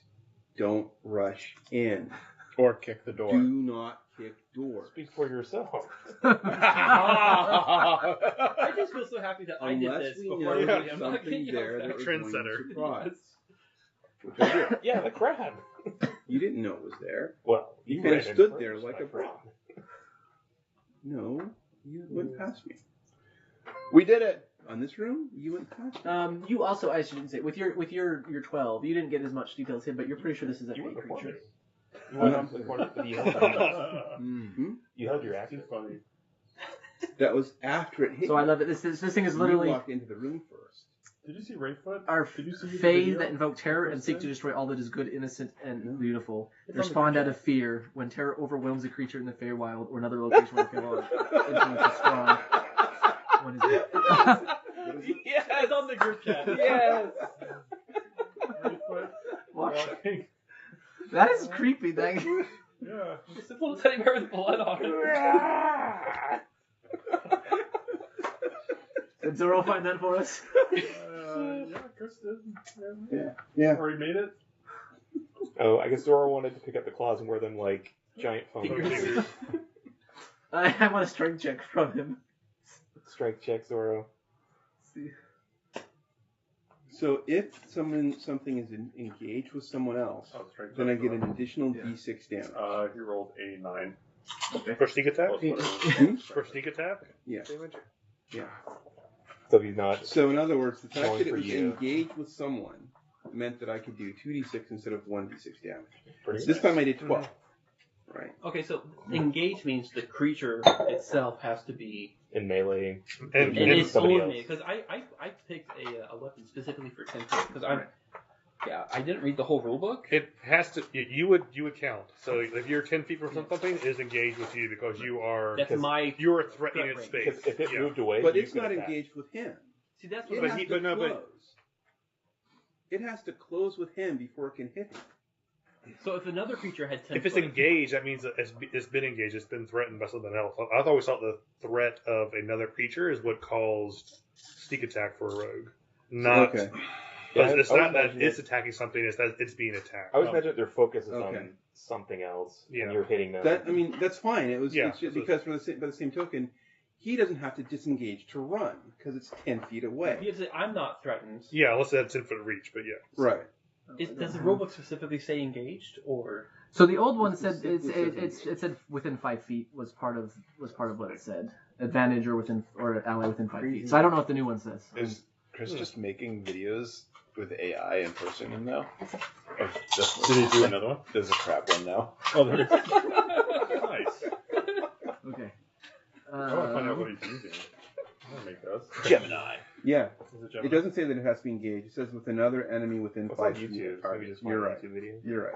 [SPEAKER 4] don't rush in.
[SPEAKER 6] Or kick the door.
[SPEAKER 4] Do not kick doors.
[SPEAKER 5] Speak for yourself.
[SPEAKER 12] I just feel so happy that I did
[SPEAKER 4] Unless
[SPEAKER 12] this
[SPEAKER 4] we
[SPEAKER 12] before
[SPEAKER 4] know
[SPEAKER 12] everybody.
[SPEAKER 4] there's
[SPEAKER 12] I'm not
[SPEAKER 4] something
[SPEAKER 12] getting
[SPEAKER 4] there
[SPEAKER 12] yelled
[SPEAKER 4] that
[SPEAKER 12] at.
[SPEAKER 4] we're going to
[SPEAKER 8] Trendsetter.
[SPEAKER 4] surprise. Which I did.
[SPEAKER 5] Yeah, the crab.
[SPEAKER 4] You didn't know it was there.
[SPEAKER 5] Well,
[SPEAKER 4] You
[SPEAKER 5] ran
[SPEAKER 4] kind of
[SPEAKER 5] in
[SPEAKER 4] stood
[SPEAKER 5] first,
[SPEAKER 4] there like
[SPEAKER 5] my
[SPEAKER 4] a
[SPEAKER 5] friend.
[SPEAKER 4] rock. No, you went past me.
[SPEAKER 6] We did it!
[SPEAKER 4] On this room, you went past me.
[SPEAKER 2] You also, I shouldn't say, with your 12, you didn't get as much detail as him, but you're pretty sure this is a
[SPEAKER 5] You were
[SPEAKER 2] fake
[SPEAKER 5] before me.
[SPEAKER 2] creature.
[SPEAKER 5] You went up before me. You held
[SPEAKER 4] Mm-hmm.
[SPEAKER 5] You held your action.
[SPEAKER 1] Funny.
[SPEAKER 4] That was after it hit
[SPEAKER 2] So
[SPEAKER 4] you.
[SPEAKER 2] I love it. This thing is
[SPEAKER 4] You
[SPEAKER 2] literally
[SPEAKER 4] walked into the room first.
[SPEAKER 1] Did you see Rayfoot?
[SPEAKER 2] our
[SPEAKER 1] Did you see the
[SPEAKER 2] fae
[SPEAKER 1] video?
[SPEAKER 2] that invoke terror and seek to destroy all that is good, innocent, and beautiful. They respond out of fear when terror overwhelms a creature in the Feywild or another location where the Feywild influence is strong. What is it?
[SPEAKER 12] Yes, it's on the group chat.
[SPEAKER 2] Yes.
[SPEAKER 1] Rayfoot walking.
[SPEAKER 2] That is creepy. That
[SPEAKER 1] Yeah.
[SPEAKER 12] It's a little teddy bear with blood on it.
[SPEAKER 2] Did Zoro find that for us?
[SPEAKER 1] Yeah, Chris did.
[SPEAKER 4] Yeah.
[SPEAKER 1] Or he made it.
[SPEAKER 5] Oh, I guess Zora wanted to pick up the claws more than like giant foam.
[SPEAKER 12] Fingers.
[SPEAKER 2] I want a strength check from him.
[SPEAKER 5] Strike check, Zoro.
[SPEAKER 4] So if something is engaged with someone else,
[SPEAKER 1] Oh, straight
[SPEAKER 4] then I
[SPEAKER 1] up.
[SPEAKER 4] get an additional D6 damage.
[SPEAKER 1] He rolled a 9.
[SPEAKER 8] For sneak attack?
[SPEAKER 4] Hmm?
[SPEAKER 8] For sneak attack?
[SPEAKER 4] Yeah. Yeah.
[SPEAKER 5] So he's not.
[SPEAKER 4] So in other words, the fact
[SPEAKER 5] Going
[SPEAKER 4] that it
[SPEAKER 5] for
[SPEAKER 4] was
[SPEAKER 5] you.
[SPEAKER 4] engaged with someone meant that I could do 2d6 instead of 1d6 damage.
[SPEAKER 5] Pretty
[SPEAKER 4] This time I did 12. Right.
[SPEAKER 12] Okay, so engage means the creature itself has to be
[SPEAKER 5] in melee.
[SPEAKER 8] And
[SPEAKER 12] in its
[SPEAKER 5] somebody
[SPEAKER 12] own
[SPEAKER 5] else.
[SPEAKER 12] because I picked a weapon specifically for 10 feet because I didn't read the whole rule book.
[SPEAKER 8] it has to. You would count. So if you're 10 feet from something, it is engaged with you because you are
[SPEAKER 12] That's my
[SPEAKER 8] you are threatening
[SPEAKER 12] threat
[SPEAKER 8] its
[SPEAKER 12] range.
[SPEAKER 8] space.
[SPEAKER 5] Because if it
[SPEAKER 8] Yeah.
[SPEAKER 5] moved away,
[SPEAKER 4] But
[SPEAKER 5] you
[SPEAKER 4] it's
[SPEAKER 5] could
[SPEAKER 4] not
[SPEAKER 5] attack.
[SPEAKER 4] engaged with him.
[SPEAKER 12] see that's
[SPEAKER 4] It
[SPEAKER 12] what
[SPEAKER 4] has
[SPEAKER 8] he-
[SPEAKER 4] to
[SPEAKER 8] but no,
[SPEAKER 4] close.
[SPEAKER 8] but-
[SPEAKER 4] It has to close with him before it can hit him.
[SPEAKER 12] so if another creature had 10
[SPEAKER 8] If it's
[SPEAKER 12] foot,
[SPEAKER 8] engaged, that means that it's been engaged. It's been threatened by something else. I've always thought the threat of another creature is what caused sneak attack for a rogue. Not.
[SPEAKER 4] Okay.
[SPEAKER 5] Yeah,
[SPEAKER 8] It's
[SPEAKER 5] I would
[SPEAKER 8] not that
[SPEAKER 5] imagine
[SPEAKER 8] it's
[SPEAKER 5] it-
[SPEAKER 8] attacking something. It's that it's being attacked.
[SPEAKER 5] I would imagine their focus is
[SPEAKER 4] Okay.
[SPEAKER 5] on something else,
[SPEAKER 8] Yeah.
[SPEAKER 5] and you're hitting them.
[SPEAKER 4] That's fine. It's
[SPEAKER 8] Yeah,
[SPEAKER 4] just
[SPEAKER 8] so-
[SPEAKER 4] because by the same token, he doesn't have to disengage to run because it's 10 feet away.
[SPEAKER 12] because I'm not threatened.
[SPEAKER 8] Yeah, unless that's 10 foot reach, but yeah.
[SPEAKER 4] Right.
[SPEAKER 12] Does the rule book specifically say engaged or?
[SPEAKER 2] So the old one said
[SPEAKER 4] Specifically
[SPEAKER 2] it said within 5 feet was part of what it said. Advantage or ally within 5 feet. So I don't know what the new one says.
[SPEAKER 6] Is Chris just making videos with AI and posting them now? Of just,
[SPEAKER 1] Did he do another one?
[SPEAKER 6] There's a crap one now.
[SPEAKER 1] Oh, there it is. Nice.
[SPEAKER 2] Okay.
[SPEAKER 1] I want to find out what he's using. I want to make those.
[SPEAKER 6] Gemini.
[SPEAKER 4] Yeah.
[SPEAKER 1] Is it
[SPEAKER 4] It
[SPEAKER 1] Gemini?
[SPEAKER 4] doesn't say that it has to be engaged. It says with another enemy within
[SPEAKER 5] It's
[SPEAKER 4] 5
[SPEAKER 5] on
[SPEAKER 4] feet of
[SPEAKER 5] YouTube.
[SPEAKER 4] the
[SPEAKER 5] So maybe
[SPEAKER 4] target.
[SPEAKER 5] just find
[SPEAKER 4] You're
[SPEAKER 5] a
[SPEAKER 4] right.
[SPEAKER 5] YouTube video.
[SPEAKER 4] You're right.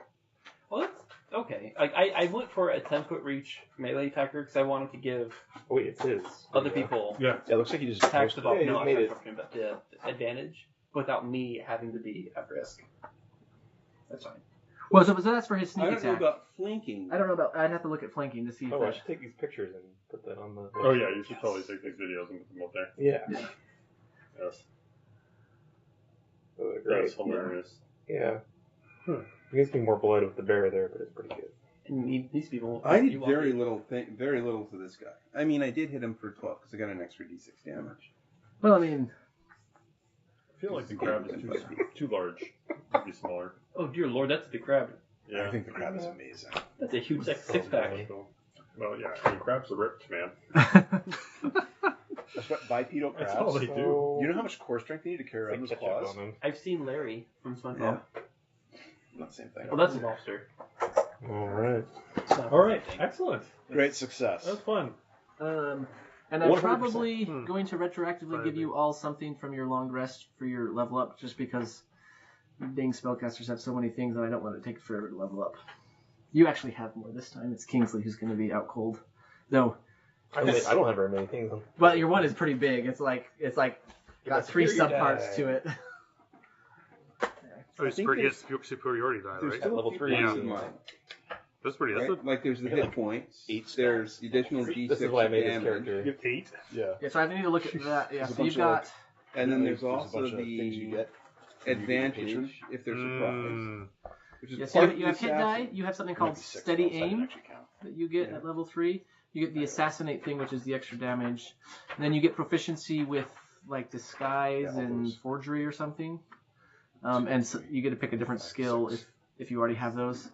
[SPEAKER 12] Well, that's okay. I went for a 10-foot reach melee attacker because I wanted to give
[SPEAKER 5] Oh, wait, it's his.
[SPEAKER 12] other people
[SPEAKER 1] Yeah.
[SPEAKER 6] Yeah, it looks like he just
[SPEAKER 12] attacks
[SPEAKER 6] posted
[SPEAKER 12] the
[SPEAKER 6] it.
[SPEAKER 5] Yeah,
[SPEAKER 12] no,
[SPEAKER 5] he made
[SPEAKER 12] the advantage without me having to be at risk. That's fine.
[SPEAKER 2] Well, so that's for his sneak
[SPEAKER 4] I don't know
[SPEAKER 2] attack.
[SPEAKER 4] about flanking.
[SPEAKER 2] I don't know about. I'd have to look at flanking to see if
[SPEAKER 5] Oh, I
[SPEAKER 2] that.
[SPEAKER 5] should take these pictures and put that on the.
[SPEAKER 1] Oh yeah, you should totally take these videos and put them up there.
[SPEAKER 5] Yeah.
[SPEAKER 1] Yes.
[SPEAKER 5] Oh, they're great.
[SPEAKER 1] That's hilarious.
[SPEAKER 5] Yeah. It gives me more blood with the bear there, but it's pretty good.
[SPEAKER 12] And these people.
[SPEAKER 4] I did
[SPEAKER 12] you
[SPEAKER 4] very little to this guy. I mean, I did hit him for 12 because I got an extra d6 damage.
[SPEAKER 2] Well, I mean,
[SPEAKER 1] I feel like the crab is too large to be smaller.
[SPEAKER 12] Oh dear lord, that's a big crab.
[SPEAKER 1] Yeah.
[SPEAKER 6] I think the crab is amazing.
[SPEAKER 12] That's a huge six pack.
[SPEAKER 1] Well, yeah, I mean, crabs are ripped, man.
[SPEAKER 6] That's what bipedal crabs.
[SPEAKER 1] That's all they do.
[SPEAKER 6] You know how much core strength you need to carry around those claws?
[SPEAKER 12] I've seen Larry from SpongeBob.
[SPEAKER 6] Yeah. Not the same thing.
[SPEAKER 12] Well, that's a lobster.
[SPEAKER 5] All right.
[SPEAKER 1] All right, excellent.
[SPEAKER 6] Great success.
[SPEAKER 1] That was fun.
[SPEAKER 2] And I'm
[SPEAKER 6] 100%.
[SPEAKER 2] probably going to retroactively give you all something from your long rest for your level up, just because dang spellcasters have so many things that I don't want to take forever to level up. You actually have more this time. It's Kingsley who's going to be out cold, though.
[SPEAKER 5] I don't have very many things.
[SPEAKER 2] Well, your one is pretty big. It's like got 3 subparts to it.
[SPEAKER 8] Oh, it's superiority die,
[SPEAKER 4] There's
[SPEAKER 8] right?
[SPEAKER 4] still
[SPEAKER 5] level
[SPEAKER 4] a few
[SPEAKER 5] 3
[SPEAKER 4] points
[SPEAKER 5] is
[SPEAKER 4] in mine.
[SPEAKER 8] That's pretty. That's
[SPEAKER 4] Right? Like there's the hit points.
[SPEAKER 6] 8
[SPEAKER 4] There's the additional d6
[SPEAKER 5] This is why I made this
[SPEAKER 4] damage.
[SPEAKER 5] character.
[SPEAKER 8] you have 8.
[SPEAKER 6] Yeah.
[SPEAKER 2] Yeah, so I need to look at that. Yeah,
[SPEAKER 6] There's a
[SPEAKER 2] so you've
[SPEAKER 6] bunch of,
[SPEAKER 2] got.
[SPEAKER 4] And then there's
[SPEAKER 6] a
[SPEAKER 4] also
[SPEAKER 6] bunch of things you
[SPEAKER 4] the
[SPEAKER 6] get. when you get your patron.
[SPEAKER 4] advantage if they're surprised. Which is
[SPEAKER 2] Yes,
[SPEAKER 4] part
[SPEAKER 2] you
[SPEAKER 4] of
[SPEAKER 2] have
[SPEAKER 4] the
[SPEAKER 2] hit die.
[SPEAKER 4] assassin.
[SPEAKER 2] You have something
[SPEAKER 6] There might
[SPEAKER 2] called
[SPEAKER 6] be 6
[SPEAKER 2] steady
[SPEAKER 6] spells I didn't
[SPEAKER 2] aim
[SPEAKER 6] actually count.
[SPEAKER 2] that you get at level 3. You get the assassinate thing, which is the extra damage, and then you get proficiency with like disguise
[SPEAKER 6] all
[SPEAKER 2] and
[SPEAKER 6] those.
[SPEAKER 2] forgery or something. And so you get to pick a different skill if you already have those,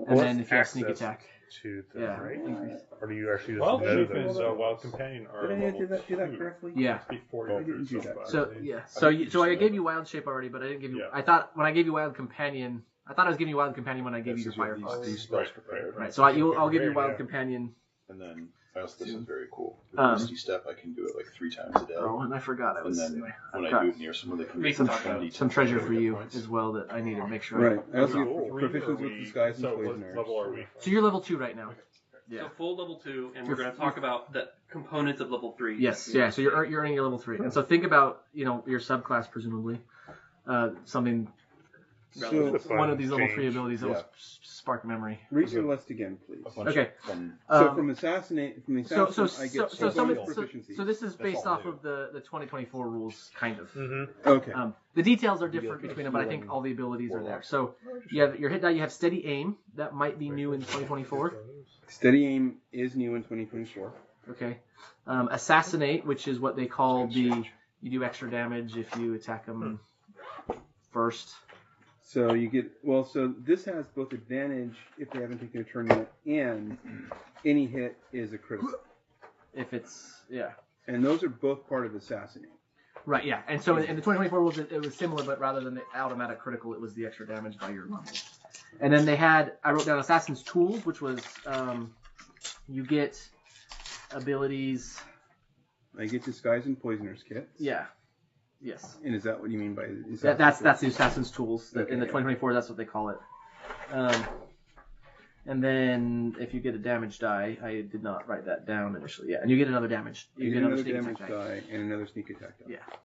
[SPEAKER 2] and then if you have sneak
[SPEAKER 8] access
[SPEAKER 2] attack.
[SPEAKER 8] to them,
[SPEAKER 2] Yeah.
[SPEAKER 8] right? Or do you actually just
[SPEAKER 1] Wild
[SPEAKER 8] know
[SPEAKER 1] Shape
[SPEAKER 8] those?
[SPEAKER 1] and Wild Companion are
[SPEAKER 4] Did I
[SPEAKER 1] level
[SPEAKER 4] do that
[SPEAKER 1] 2.
[SPEAKER 4] correctly?
[SPEAKER 2] Yeah.
[SPEAKER 1] Before
[SPEAKER 4] I
[SPEAKER 1] you
[SPEAKER 4] didn't do
[SPEAKER 1] do
[SPEAKER 4] that.
[SPEAKER 2] So yeah. So I gave you Wild Shape already, but I didn't give you.
[SPEAKER 1] Yeah.
[SPEAKER 2] I thought when I gave you Wild Companion, I thought I was giving you Wild Companion when I gave you your Fire Fox.
[SPEAKER 6] These spells prepared.
[SPEAKER 2] Right. So I'll give you Wild
[SPEAKER 1] Yeah.
[SPEAKER 2] Companion.
[SPEAKER 6] And then also this is very cool. With
[SPEAKER 2] Um,
[SPEAKER 6] Misty Step, I can do it like 3 times a day.
[SPEAKER 2] Oh, and I forgot I
[SPEAKER 6] And
[SPEAKER 2] was.
[SPEAKER 6] then
[SPEAKER 2] Anyway,
[SPEAKER 6] when
[SPEAKER 2] I've
[SPEAKER 6] I
[SPEAKER 2] got
[SPEAKER 6] do it near someone, they can
[SPEAKER 12] We
[SPEAKER 6] make
[SPEAKER 12] can
[SPEAKER 6] some
[SPEAKER 12] talk about
[SPEAKER 6] trendy
[SPEAKER 2] some treasure
[SPEAKER 6] hit
[SPEAKER 2] for you
[SPEAKER 6] points.
[SPEAKER 2] as well that I need to make sure.
[SPEAKER 4] Right. I also
[SPEAKER 1] Level
[SPEAKER 4] get
[SPEAKER 1] 3,
[SPEAKER 4] proficiency
[SPEAKER 1] or
[SPEAKER 4] with disguise and
[SPEAKER 1] so
[SPEAKER 4] poison
[SPEAKER 1] what level are we?
[SPEAKER 2] So you're level 2 right now. Yeah.
[SPEAKER 12] So full level 2, and
[SPEAKER 2] You're-
[SPEAKER 12] we're going to talk about the components of level 3.
[SPEAKER 2] Yes, yeah. So you're earning your level 3, and so think about your subclass presumably, something
[SPEAKER 4] So
[SPEAKER 2] one of these level 3
[SPEAKER 8] change.
[SPEAKER 2] abilities that will spark memory.
[SPEAKER 4] read your list again, please.
[SPEAKER 6] A bunch
[SPEAKER 2] Okay.
[SPEAKER 6] of fun.
[SPEAKER 4] So
[SPEAKER 2] Um,
[SPEAKER 4] from assassin,
[SPEAKER 2] So
[SPEAKER 4] I get
[SPEAKER 2] so
[SPEAKER 4] bonus proficiency.
[SPEAKER 2] this is based
[SPEAKER 6] all
[SPEAKER 2] off
[SPEAKER 6] new.
[SPEAKER 2] of the 2024 rules, kind of.
[SPEAKER 8] Mm-hmm.
[SPEAKER 4] Okay.
[SPEAKER 2] The details are different between them, but I think all the abilities are there. So you have your hit die. You have steady aim. That might be new in 2024.
[SPEAKER 4] Steady aim is new in 2024.
[SPEAKER 2] Okay. Assassinate, which is what they call you do extra damage if you attack them first.
[SPEAKER 4] So you get so this has both advantage if they haven't taken a turn yet, and any hit is a critical.
[SPEAKER 2] If it's
[SPEAKER 4] And those are both part of assassinate.
[SPEAKER 2] right, yeah. And so in the 2024 rules, it was similar, but rather than the automatic critical, it was the extra damage by your level. And then I wrote down Assassin's Tools, which was you get abilities.
[SPEAKER 4] I get disguise and poisoner's kit.
[SPEAKER 2] Yeah. Yes.
[SPEAKER 4] And is that what you mean by
[SPEAKER 2] That's the Assassin's Tools. In the
[SPEAKER 4] Okay,
[SPEAKER 2] 2024, that's what they call it. And then if you get a damage die, I did not write that down initially. Yeah, and you get another damage.
[SPEAKER 4] You
[SPEAKER 2] You
[SPEAKER 4] get
[SPEAKER 2] get
[SPEAKER 4] another
[SPEAKER 2] sneak
[SPEAKER 4] damage
[SPEAKER 2] attack
[SPEAKER 4] die and another sneak attack die.
[SPEAKER 2] Yeah.